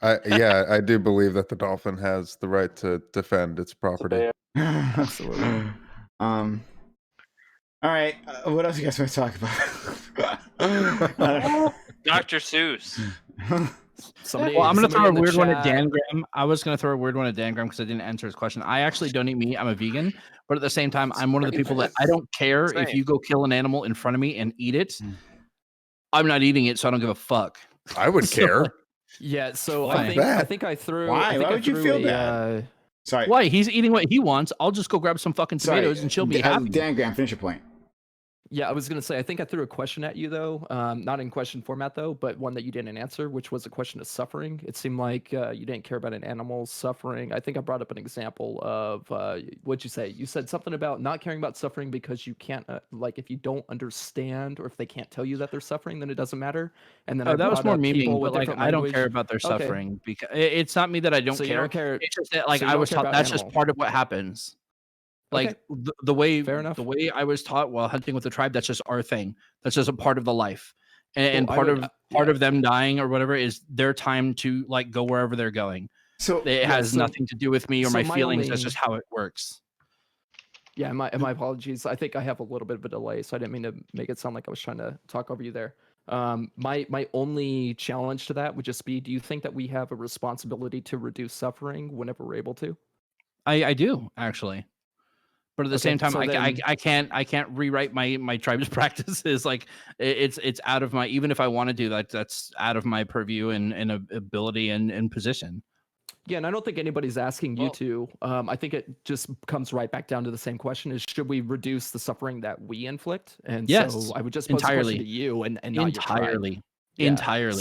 I do believe that the dolphin has the right to defend its property. Absolutely. All right. What else you guys want to talk about? Dr. Seuss. Well, I'm going to throw a weird one at Dan Graham. I was going to throw a weird one at Dan Graham because I didn't answer his question. I actually don't eat meat. I'm a vegan. But at the same time, I'm one of the people that I don't care if you go kill an animal in front of me and eat it. I'm not eating it, so I don't give a fuck. I would care. Yeah, so Why? I think I threw. Why? I think Why I would you threw feel a, bad? Sorry. Why? He's eating what he wants. I'll just go grab some fucking Sorry. tomatoes and she'll be happy. Dan Graham, finish your point. Yeah, I was gonna say, I think I threw a question at you though, not in question format though, but one that you didn't answer, which was a question of suffering. It seemed like you didn't care about an animal's suffering. I think I brought up an example of what'd you say? You said something about not caring about suffering because you can't, like, if you don't understand or if they can't tell you that they're suffering, then it doesn't matter. And then I Oh, that was brought more up memeing, people but with like different I don't care language. about their Okay, suffering because it's not me that I don't so you care. don't care. It's just that like So you I don't was care taught about that's just animal. part of what happens. Okay, Like the way fair enough. I was taught while hunting with the tribe, that's just our thing. That's just a part of the life. And Well, I part would, of yeah. them dying or whatever is their time to like go wherever they're going. So It Yeah, has so nothing to do with me or so my my feelings. That's only just how it works. yeah, my apologies. I think I have a little bit of a delay, so I didn't mean to make it sound like I was trying to talk over you there. My only challenge to that would just be: do you think that we have a responsibility to reduce suffering whenever we're able to? I do actually. But at the same Okay, time, so then I can't rewrite my tribe's practices. Like it's out of my, even if I want to do that, that's out of my purview and ability and position. yeah, and I don't think anybody's asking you Well, to. I think it just comes right back down to the same question: is should we reduce the suffering that we inflict? And Yes, so I would just pose the question to entirely, you and not your tribe. entirely, Yeah. entirely.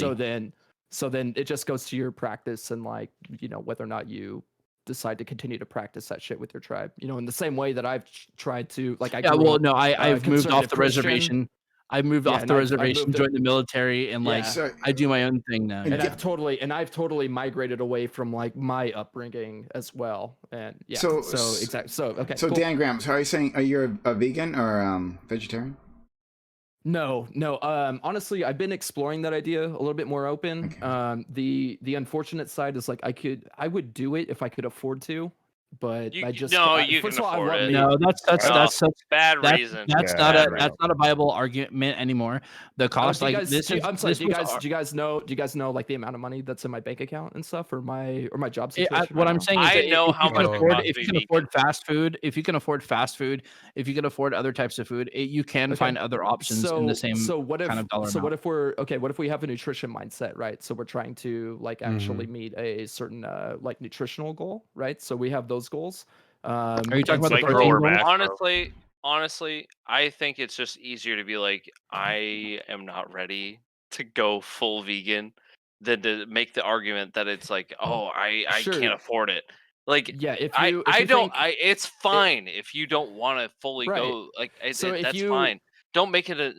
So then it just goes to your practice and like, you know, whether or not you decide to continue to practice that shit with your tribe. You know, in the same way that I've tried to, like, I Yeah, grew well, up no, I've moved off conservative the Christian. reservation. I moved Yeah, off and the I reservation, moved it. joined the military, and like Yeah. I do my own thing now. And I've totally migrated away from like my upbringing as well. And yeah, so exactly. So okay. So cool. Dan Graham, so are you saying are you a vegan or vegetarian? No. Honestly, I've been exploring that idea a little bit more open. Okay. The unfortunate side is like I would do it if I could afford to, but I just No, you first can of all, I afford love it. meat. No, that's such bad that's reason. that's Yeah, not bad a reason. viable argument anymore. The cost, Do you like guys, this do you, is I'm sorry. this Do you was guys know like the amount of money that's in my bank account and stuff, or my job It, situation what right I'm now? saying is I that know if how you can much it afford, costs if to you be can afford fast food, if you can afford fast food, if you can afford other types of food, you can Okay. find other options in the same So what kind if of dollar amount. what if we're okay? What if we have a nutrition mindset, right? So we're trying to like actually meet a certain like nutritional goal, right? So we have those goals. Are you talking and about so the those Micro protein or goals? macro? Honestly, I think it's just easier to be like, I am not ready to go full vegan than to make the argument that it's like, oh, I can't Sure. afford it. Like Yeah, if I you I don't think I it's it, fine if you don't want to fully right. go like So if that's you fine. Don't make it a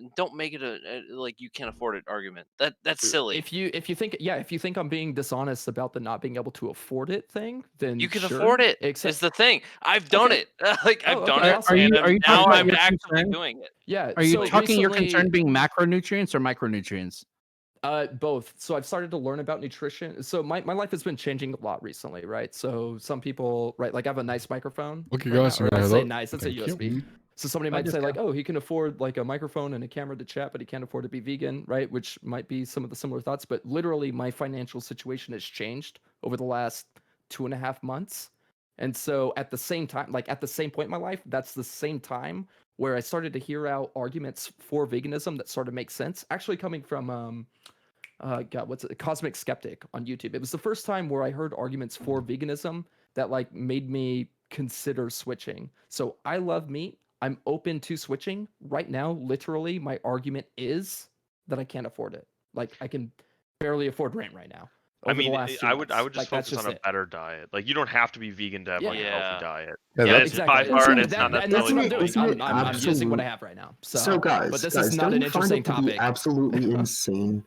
like you can't afford it argument. That's silly. if you think if you think I'm being dishonest about the not being able to afford it thing, then You can sure. afford it. Except Is the thing. I've done okay. it. Like Oh, I've done okay, it, awesome. and Are you talking now about I'm your actively concern? doing it. Yeah. Are you So talking your recently, concern being macronutrients or micronutrients? Both. So I've started to learn about nutrition. So my life has been changing a lot recently, right? So some people, right, like I have a nice microphone Okay, right guys, now, or yeah, let's say hello. nice, let's Thank say you. USB. So somebody Bye, might say like, Disco. oh, he can afford like a microphone and a camera to chat, but he can't afford to be vegan, right? Which might be some of the similar thoughts. But literally, my financial situation has changed over the last 2.5 months. And so at the same time, like at the same point in my life, that's the same time where I started to hear out arguments for veganism that started to make sense. Actually, coming from God, what's it? Cosmic Skeptic on YouTube. It was the first time where I heard arguments for veganism that like made me consider switching. So I love meat. I'm open to switching. Right now, literally, my argument is that I can't afford it. Like I can barely afford rent right now. I Over the mean, last 2 I months. would just Like that's focus just on a it. better diet. Like you don't have to be vegan to have like a healthy Yeah. diet. Yeah, Yeah, that's it's by Exactly. far, and And it's not that, and that's necessarily what I'm the doing. only I'm thing. using what I absolute? have right now. So So, guys, but this is not don't an you find interesting it to be topic. absolutely insane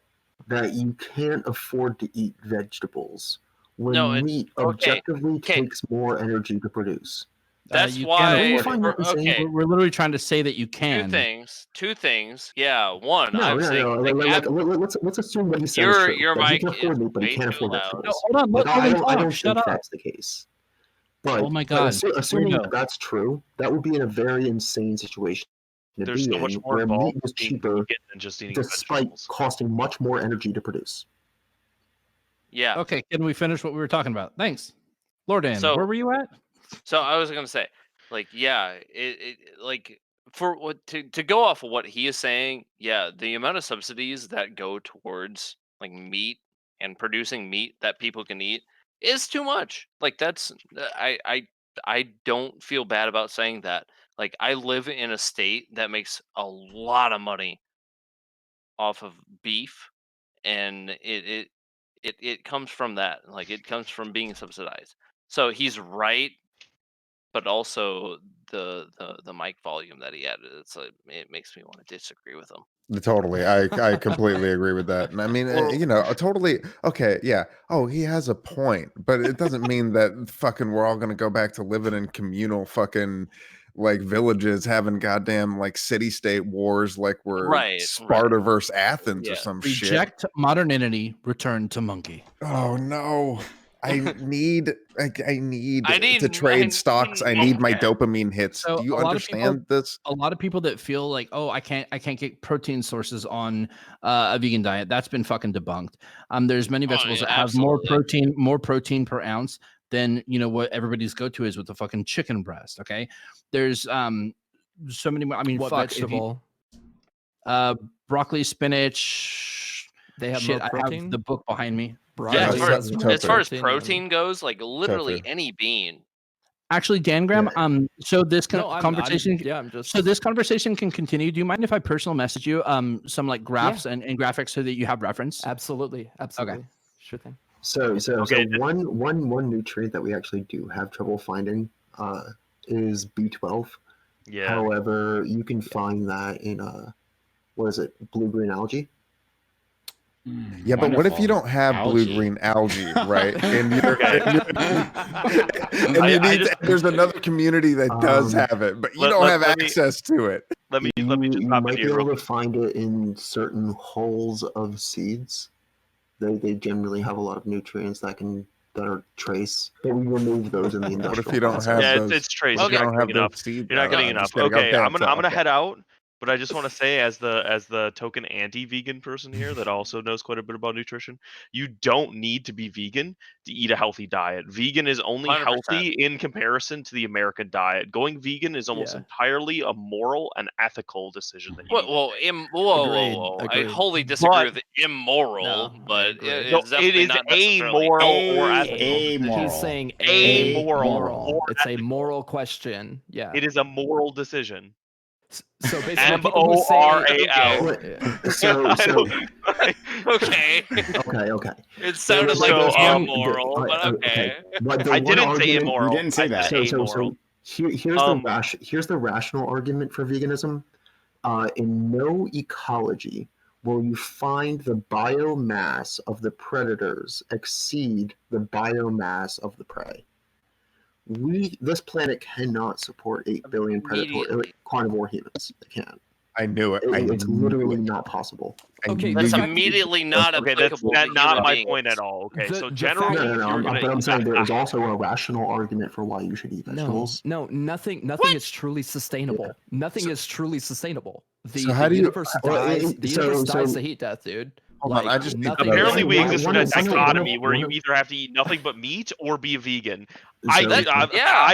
that you can't afford to eat vegetables when No, meat objectively takes more energy to produce? That's You can why. Don't you afford it. find that insane? Okay, We're literally trying to say that you two can. things. Yeah, one. No, I'm no, saying no. Let's assume what he said is true. your That he mic can is afford meat, but he way can't too afford loud. No, vegetables. hold on. Let Like, Logan I talk. don't Shut think up. that's the case. But, Oh my God. Here we assuming go. that's true, that would be in a very insane situation to There's be so much in, more where meat involved was in being cheaper vegan than just eating despite vegetables. costing much more energy to produce. Yeah. Okay, can we finish what we were talking about? Thanks. Lordan, So where were you at? So I was gonna say, like, yeah, it like for what to go off of what he is saying, yeah, the amount of subsidies that go towards like meat and producing meat that people can eat is too much. Like that's I don't feel bad about saying that. Like I live in a state that makes a lot of money off of beef, and it comes from that. Like it comes from being subsidized. So he's right, but also the mic volume that he added, it makes me want to disagree with him. Totally. I completely agree with that. And I mean, you know, totally. Okay. Yeah. Oh, he has a point, but it doesn't mean that fucking we're all going to go back to living in communal fucking like villages having goddamn like city state wars like we're Right. Sparta versus Athens or some shit. Reject modernity, return to monkey. Oh no. I need to trade stocks. I need my dopamine hits. So Do you a lot understand of people, this? A lot of people that feel like, oh, I can't get protein sources on a vegan diet. That's been fucking debunked. There's many vegetables that have more protein per ounce than what everybody's go-to is with the fucking chicken breast. Okay, there's so many. I mean, What fuck, vegetable? Broccoli, spinach. They have shit. more I have protein? the book behind me. Yeah, as far as protein goes, like literally Tofu. any bean. Actually, Dan Graham, so this No, I'm conversation, just so this conversation can continue. Do you mind if I personal message you some like graphs and graphics so that you have reference? Absolutely. Okay. Sure thing. So one nutrient that we actually do have trouble finding is B12. Yeah. However, you can find that in what is it, blue-green algae? Yeah, but what if you don't have blue-green algae, right? And there's another community that does have it, but you don't have access to it. Let me just You pop might in be here. able to find it in certain hulls of seeds. They generally have a lot of nutrients that are trace, but we remove those in the industrial. What if you don't process. have it's trace. You're You're not not getting enough. seeds. You're not getting I'm enough. just kidding. Okay, Okay, I'm gonna okay. head out. But I just want to say, as the token anti-vegan person here that also knows quite a bit about nutrition, you don't need to be vegan to eat a healthy diet. Vegan is only 100%. healthy in comparison to the American diet. Going vegan is almost entirely a moral and ethical decision that you need. Whoa! I wholly disagree with immoral, but it's No, it definitely is not necessarily amoral or ethical. He's saying amoral. It's a moral question. Yeah. It is a moral decision. So basically, people who say MORAL. Okay. Okay. It sounded like it was immoral, but okay. But I didn't say immoral. You didn't say that. So here's the rational argument for veganism. In no ecology will you find the biomass of the predators exceed the biomass of the prey. This planet cannot support 8 billion carnivore humans. It can't. I knew it. It's literally not possible. Okay, That's immediately not applicable. That's to not human my beings. point at all. Okay, so the generally, No, but I'm saying there is also a rational argument for why you should eat vegetables. No, nothing is truly sustainable. Nothing is truly sustainable. So how do you- universe dies. The universe dies to heat death, dude. Hold on, I just nothing. apparently we exist in a one of- dichotomy where one you of- either have to eat nothing but meat or be a vegan. So-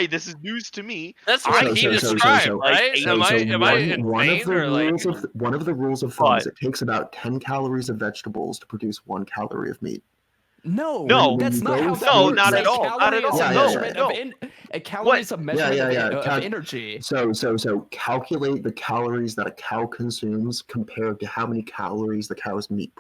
This is news to me. That's what he described, right? Am I one of insane the or like? rules of thumb is it takes about 10 calories of vegetables to produce 1 calorie of meat. No, No, that's not how that no, works. not A at all. Not at calorie is all. a No, measurement no. a calorie is a measurement of energy. So calculate the calories that a cow consumes compared to how many calories the cow's meat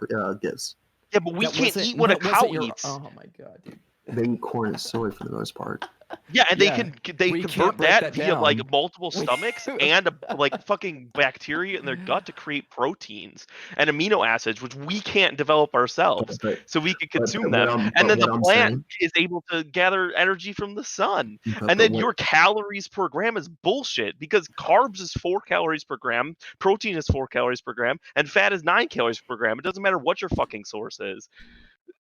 gives. Yeah, but we can't eat what a cow eats. Oh my god, dude. They eat corn and soy for the most part. Yeah, and We they can't convert break that that via like down. multiple stomachs and like fucking bacteria in their gut to create proteins and amino acids, which we can't develop ourselves, so we can consume them. And then the plant is able to gather energy from the sun. And then your calories per gram is bullshit because carbs is 4 calories per gram, protein is 4 calories per gram, and fat is 9 calories per gram. It doesn't matter what your fucking source is.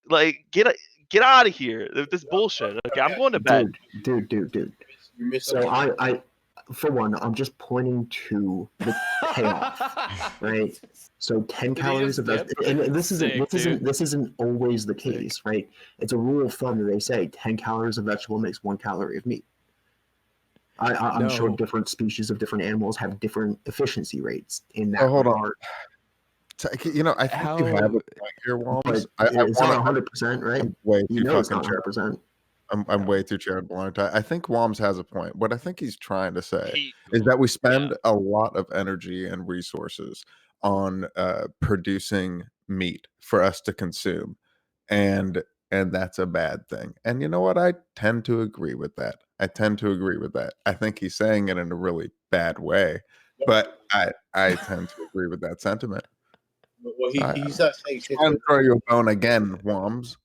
Like, get out of here. This bullshit. Okay, I'm going to bed. Dude. So I for one, I'm just pointing to the payoff, right? So 10 calories of that, and this isn't always the case, right? It's a rule of thumb that they say 10 calories of vegetable makes 1 calorie of meat. I'm sure different species of different animals have different efficiency rates in that hold on. regard. You know, I think you have a point here, Walms. It's not 100%, right? Way You too know it's fucking not sure. 100%. I'm way too charitable, aren't I? I think Wams has a point. What I think he's trying to say He, is that we spend a lot of energy and resources on producing meat for us to consume, and that's a bad thing. And you know what? I tend to agree with that. I tend to agree with that. I think he's saying it in a really bad way, but I tend to agree with that sentiment. Well, So he's not saying I'm trying to throw you a bone again, Wams.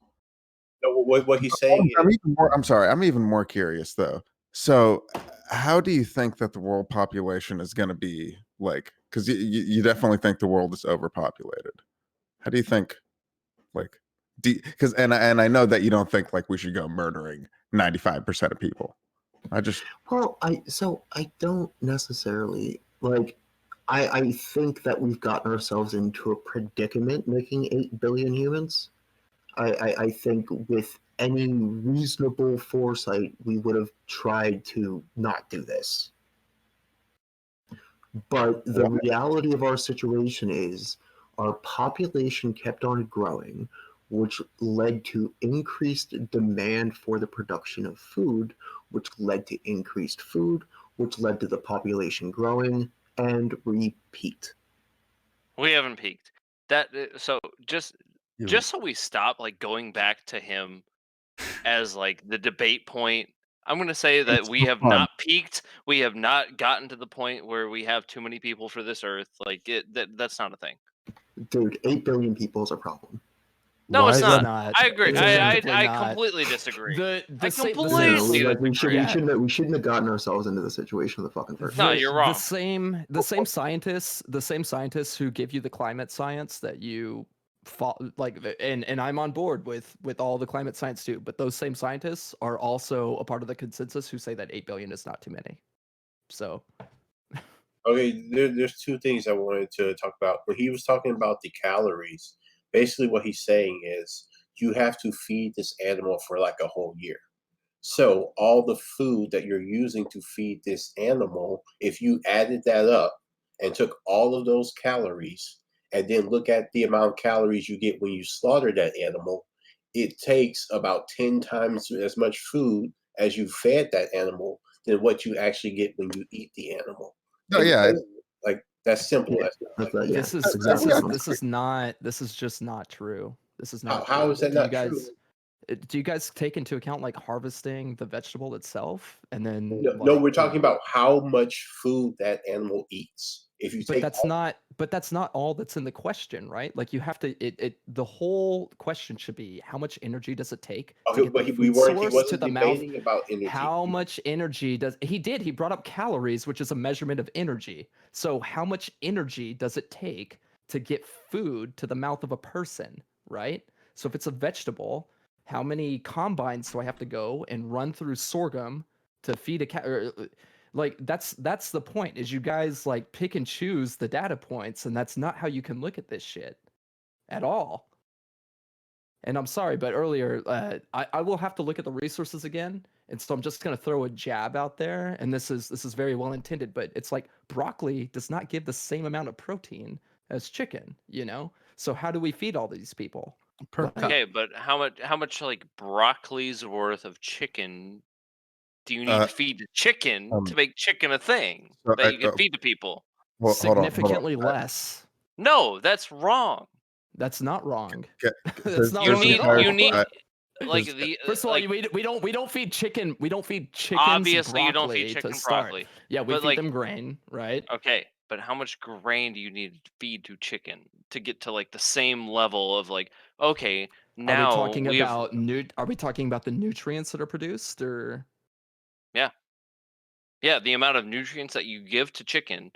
No, what he's saying is I'm sorry. I'm even more curious though. So, how do you think that the world population is going to be like? Because you definitely think the world is overpopulated. How do you think? Like, because and I know that you don't think like we should go murdering 95% of people. Well, I don't necessarily like. I think that we've gotten ourselves into a predicament making 8 billion humans. I think with any reasonable foresight, we would have tried to not do this. But the reality of our situation is our population kept on growing, which led to increased demand for the production of food, which led to increased food, which led to the population growing, and repeat. We haven't peaked. So just so we stop like going back to him as like the debate point. I'm going to say that It's we so have fun. not peaked. We have not gotten to the point where we have too many people for this earth. Like that's not a thing. Dude, 8 billion people is a problem. No, Why it's is it not. not? I agree. It's objectively I not. completely disagree. The I same completely Like, we disagree. shouldn't have gotten ourselves into the situation in the fucking first No, place. you're wrong. The same scientists who give you the climate science that you like, and I'm on board with all the climate science too. But those same scientists are also a part of the consensus who say that 8 billion is not too many. So okay. There's two things I wanted to talk about. When he was talking about the calories, basically what he's saying is you have to feed this animal for like a whole year. So all the food that you're using to feed this animal, if you added that up and took all of those calories and then look at the amount of calories you get when you slaughter that animal, it takes about 10 times as much food as you fed that animal than what you actually get when you eat the animal. No, yeah, Like that's simple. this is just not true. This is not. How true. is that Do you not guys, true? Do you guys take into account like harvesting the vegetable itself and then? No, we're talking about how much food that animal eats. If you But take that's not. But that's not all that's in the question, right? Like you have to. The whole question should be how much energy does it take to Okay, get but the we food weren't. He source to wasn't the mouth? debating about energy. How much energy does he did? He brought up calories, which is a measurement of energy. So how much energy does it take to get food to the mouth of a person, right? So if it's a vegetable, how many combines do I have to go and run through sorghum to feed a cat? Like that's the point. Is you guys like pick and choose the data points, and that's not how you can look at this shit at all. And I'm sorry, but earlier, I will have to look at the resources again, and so I'm just gonna throw a jab out there, and this is very well intended, but it's like broccoli does not give the same amount of protein as chicken, you know. So how do we feed all these people? Okay, but how much like broccoli's worth of chicken do you need Uh, to feed the chicken to make chicken a thing so that you can feed to people? hold on. Significantly less. No, that's wrong. That's not wrong. That's not You wrong need at all. you need like the First of all, like, we don't feed chicken. We don't feed chickens obviously you don't broccoli feed chicken to start. broccoli. Yeah, we but feed like them grain, right? okay, but how much grain do you need to feed to chicken to get to like the same level of like okay, Are we now talking we have about Are we talking about the nutrients that are produced, or? yeah, the amount of nutrients that you give to chicken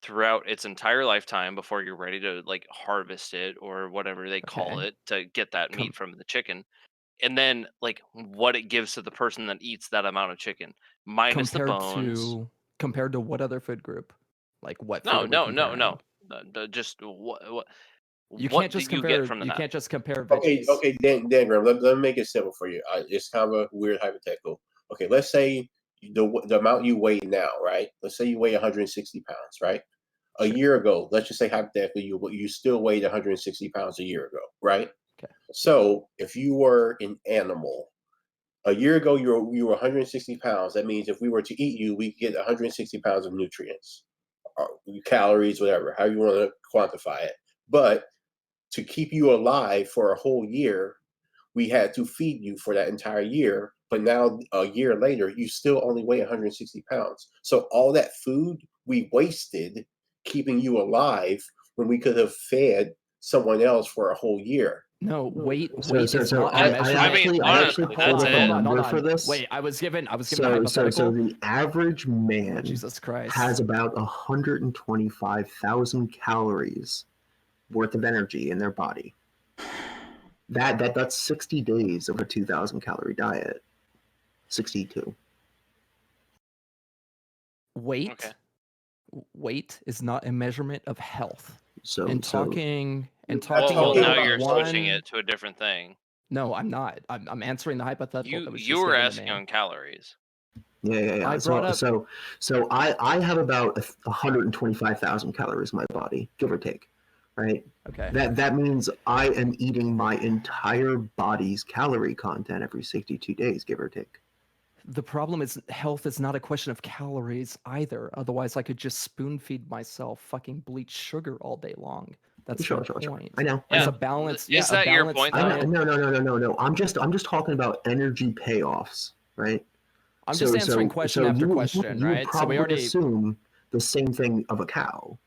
throughout its entire lifetime before you're ready to like harvest it or whatever they call Okay. it to get that meat from the chicken. And then like what it gives to the person that eats that amount of chicken minus the bones. Compared to what other food group? Like what food No, are we no, no, comparing? no. Just You can't what do just you compare. get from You that? can't just compare Okay, veggies. okay, Dan Graham, let me make it simple for you. It's kind of a weird hypothetical. Okay, let's say the amount you weigh now, right? Let's say you weigh 160 pounds, right? A year ago, let's just say hypothetically, you still weighed 160 pounds a year ago, right? Okay. So if you were an animal, A year ago, you were 160 pounds. That means if we were to eat you, we get 160 pounds of nutrients, calories, whatever, how you want to quantify it. But to keep you alive for a whole year, we had to feed you for that entire year. But now, a year later, you still only weigh 160 pounds. So all that food we wasted keeping you alive when we could have fed someone else for a whole year. No, weight So is not a I measurement. actually pulled up a number Hold for on. this. Wait, I was given a So hypothetical. the average man Jesus Christ has about 125,000 calories worth of energy in their body. That's 60 days of a 2,000 calorie diet. 62. Weight is not a measurement of health. So and talking Well, now about you're switching one. it to a different thing. No, I'm not. I'm answering the hypothetical that was You just were given to asking me. on calories. Yeah. I brought up- So I have about 125,000 calories in my body, give or take, right? Okay. That means I am eating my entire body's calorie content every 62 days, give or take. The problem is health is not a question of calories either. Otherwise, I could just spoon feed myself fucking bleached sugar all day long. That's Sure. the point. I know. It's a balance. Is that your point, though? No. I'm just talking about energy payoffs, right? I'm just answering question after question, you right? would So we probably already assume the same thing of a cow,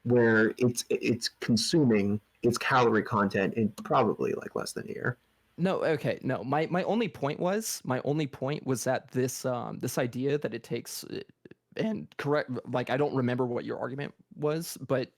where it's consuming its calorie content in probably like less than a year. No, okay, no. My only point was that this idea that it takes and correct, like I don't remember what your argument was, but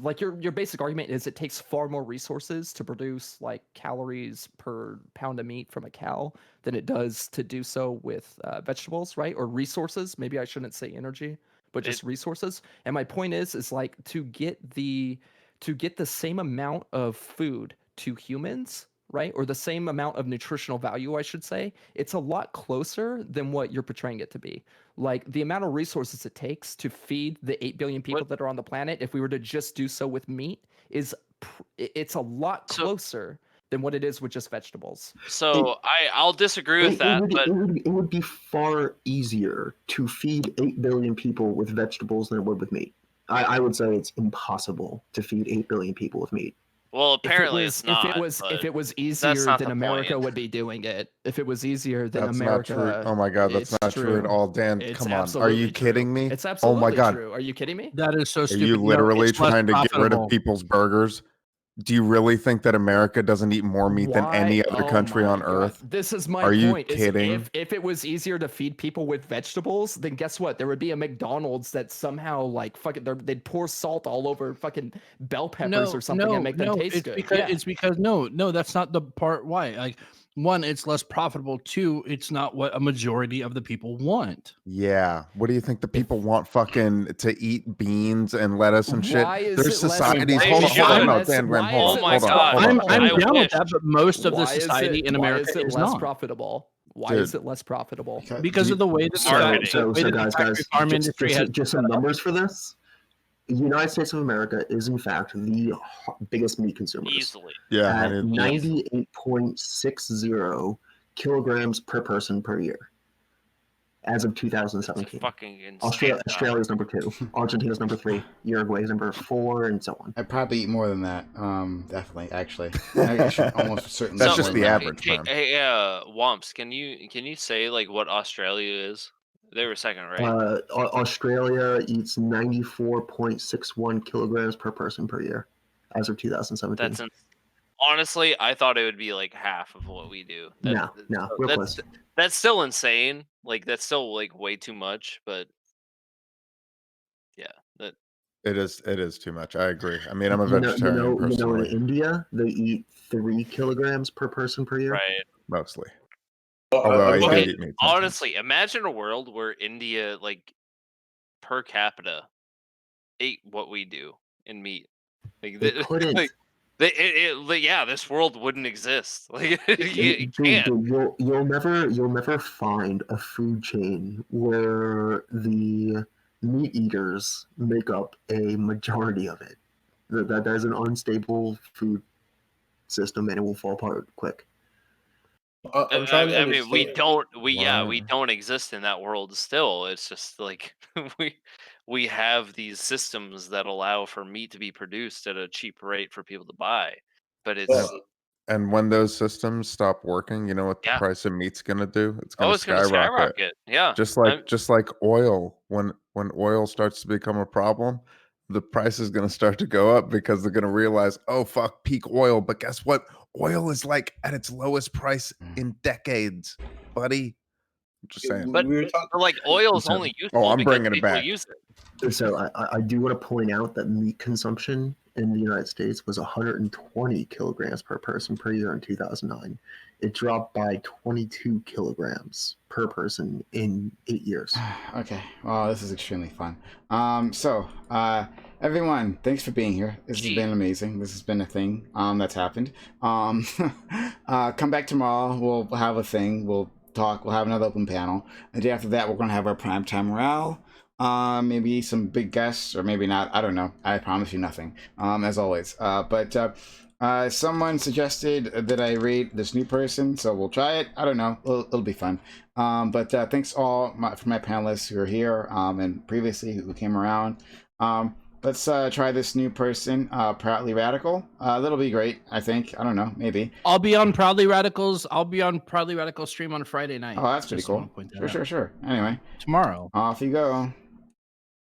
like your basic argument is it takes far more resources to produce like calories per pound of meat from a cow than it does to do so with vegetables, right? Or resources. Maybe I shouldn't say energy, but just resources. And my point is like to get the same amount of food to humans, right? Or the same amount of nutritional value, I should say, it's a lot closer than what you're portraying it to be. Like the amount of resources it takes to feed the 8 billion people that are on the planet, if we were to just do so with meat, it's a lot closer than what it is with just vegetables. So I'll disagree with that, but it would be far easier to feed 8 billion people with vegetables than it would with meat. I would say it's impossible to feed 8 billion people with meat. well, apparently it's not. If it was that's easier, not then the America point. would be doing it. If it was easier, then That's America. not true. Oh my God, that's it's not true at all, Dan. It's Come on, are absolutely you true. kidding me? It's Oh absolutely my God, true. Are you kidding me? That is so are stupid. you No, literally it's less trying to get rid of profitable. people's burgers? Do you really think that America doesn't eat more meat than any other Oh country my on God. earth? This is my Are you point. Is kidding? if it was easier to feed people with vegetables, then guess what? There would be a McDonald's that somehow like fucking they'd pour salt all over fucking bell peppers or something and make them taste it's good. Because, Yeah. It's because no, that's not the part why. Like, one, it's less profitable. Two, it's not what a majority of the people want. Yeah. What do you think the people want? Fucking to eat beans and lettuce and shit. Why is There's it less- societies. why Hold on, is hold it on. No, less- Dan Graham, why hold is on, it hold less on, hold on. profitable? I'm I down wish. with that, but most of the Why is society it- in why America is is less not. profitable? Why Dude. is it less profitable? Because of the way that the Marketing. Guys, farm industry has just some numbers for this. The United States of America is in fact the biggest meat consumers. Easily. Yeah, At and 98.60 kilograms per person per year, as of 2017. Fucking insane. Australia's number 2, Argentina's number 3, Uruguay's number 4, and so on. I probably eat more than that. Definitely, actually, I should almost certainly. That's more just than the that. average, Hey, man. Womps, can you say like what Australia is? They were second, right? Australia eats 94.61 kilograms per person per year, as of 2017. Honestly, I thought it would be like half of what we do. No, real close. That's still insane. Like that's still like way too much. But yeah, that It is too much. I agree. I mean, I'm a You vegetarian know, personally, in India, they eat 3 kilograms per person per year. right. mostly. Although I do Okay, eat meat. sometimes. honestly, imagine a world where India, like per capita, ate what we do in meat. Like They couldn't. like, yeah, this world wouldn't exist. Like you Dude, can't. you'll never find a food chain where the meat eaters make up a majority of it. That is an unstable food system, and it will fall apart quick. I'm trying to I mean, we understand. we don't exist in that world still. It's just like we have these systems that allow for meat to be produced at a cheap rate for people to buy. But it's And when those systems stop working, you know what the Yeah. price of meat's gonna do? It's Oh, gonna it's gonna skyrocket. skyrocket. Yeah. Just like oil. When oil starts to become a problem, the price is gonna start to go up because they're gonna realize, oh fuck, peak oil. But guess what? Oil is like at its lowest price in decades, buddy. I'm just saying. But like oil's So- only Oh, useful I'm because bringing it people back. use it. So I do want to point out that meat consumption in the United States was 120 kilograms per person per year in 2009. It dropped by 22 kilograms per person in 8 years. Okay. Well, this is extremely fun. Everyone, thanks for being here. This has been amazing. This has been a thing that's happened. Come back tomorrow. We'll have a thing. We'll talk. We'll have another open panel. The day after that, we're going to have our primetime morale. Maybe some big guests, or maybe not. I don't know. I promise you nothing, as always. But someone suggested that I rate this new person, so we'll try it. I don't know. It'll be fun. But thanks all for my panelists who are here and previously who came around. Let's try this new person, Proudly Radical. That'll be great, I think. I don't know, maybe. I'll be on Proudly Radicals. I'll be on Proudly Radical stream on Friday night. Oh, that's pretty Just wanna cool. point that out. Sure. Anyway. Tomorrow. Off you go.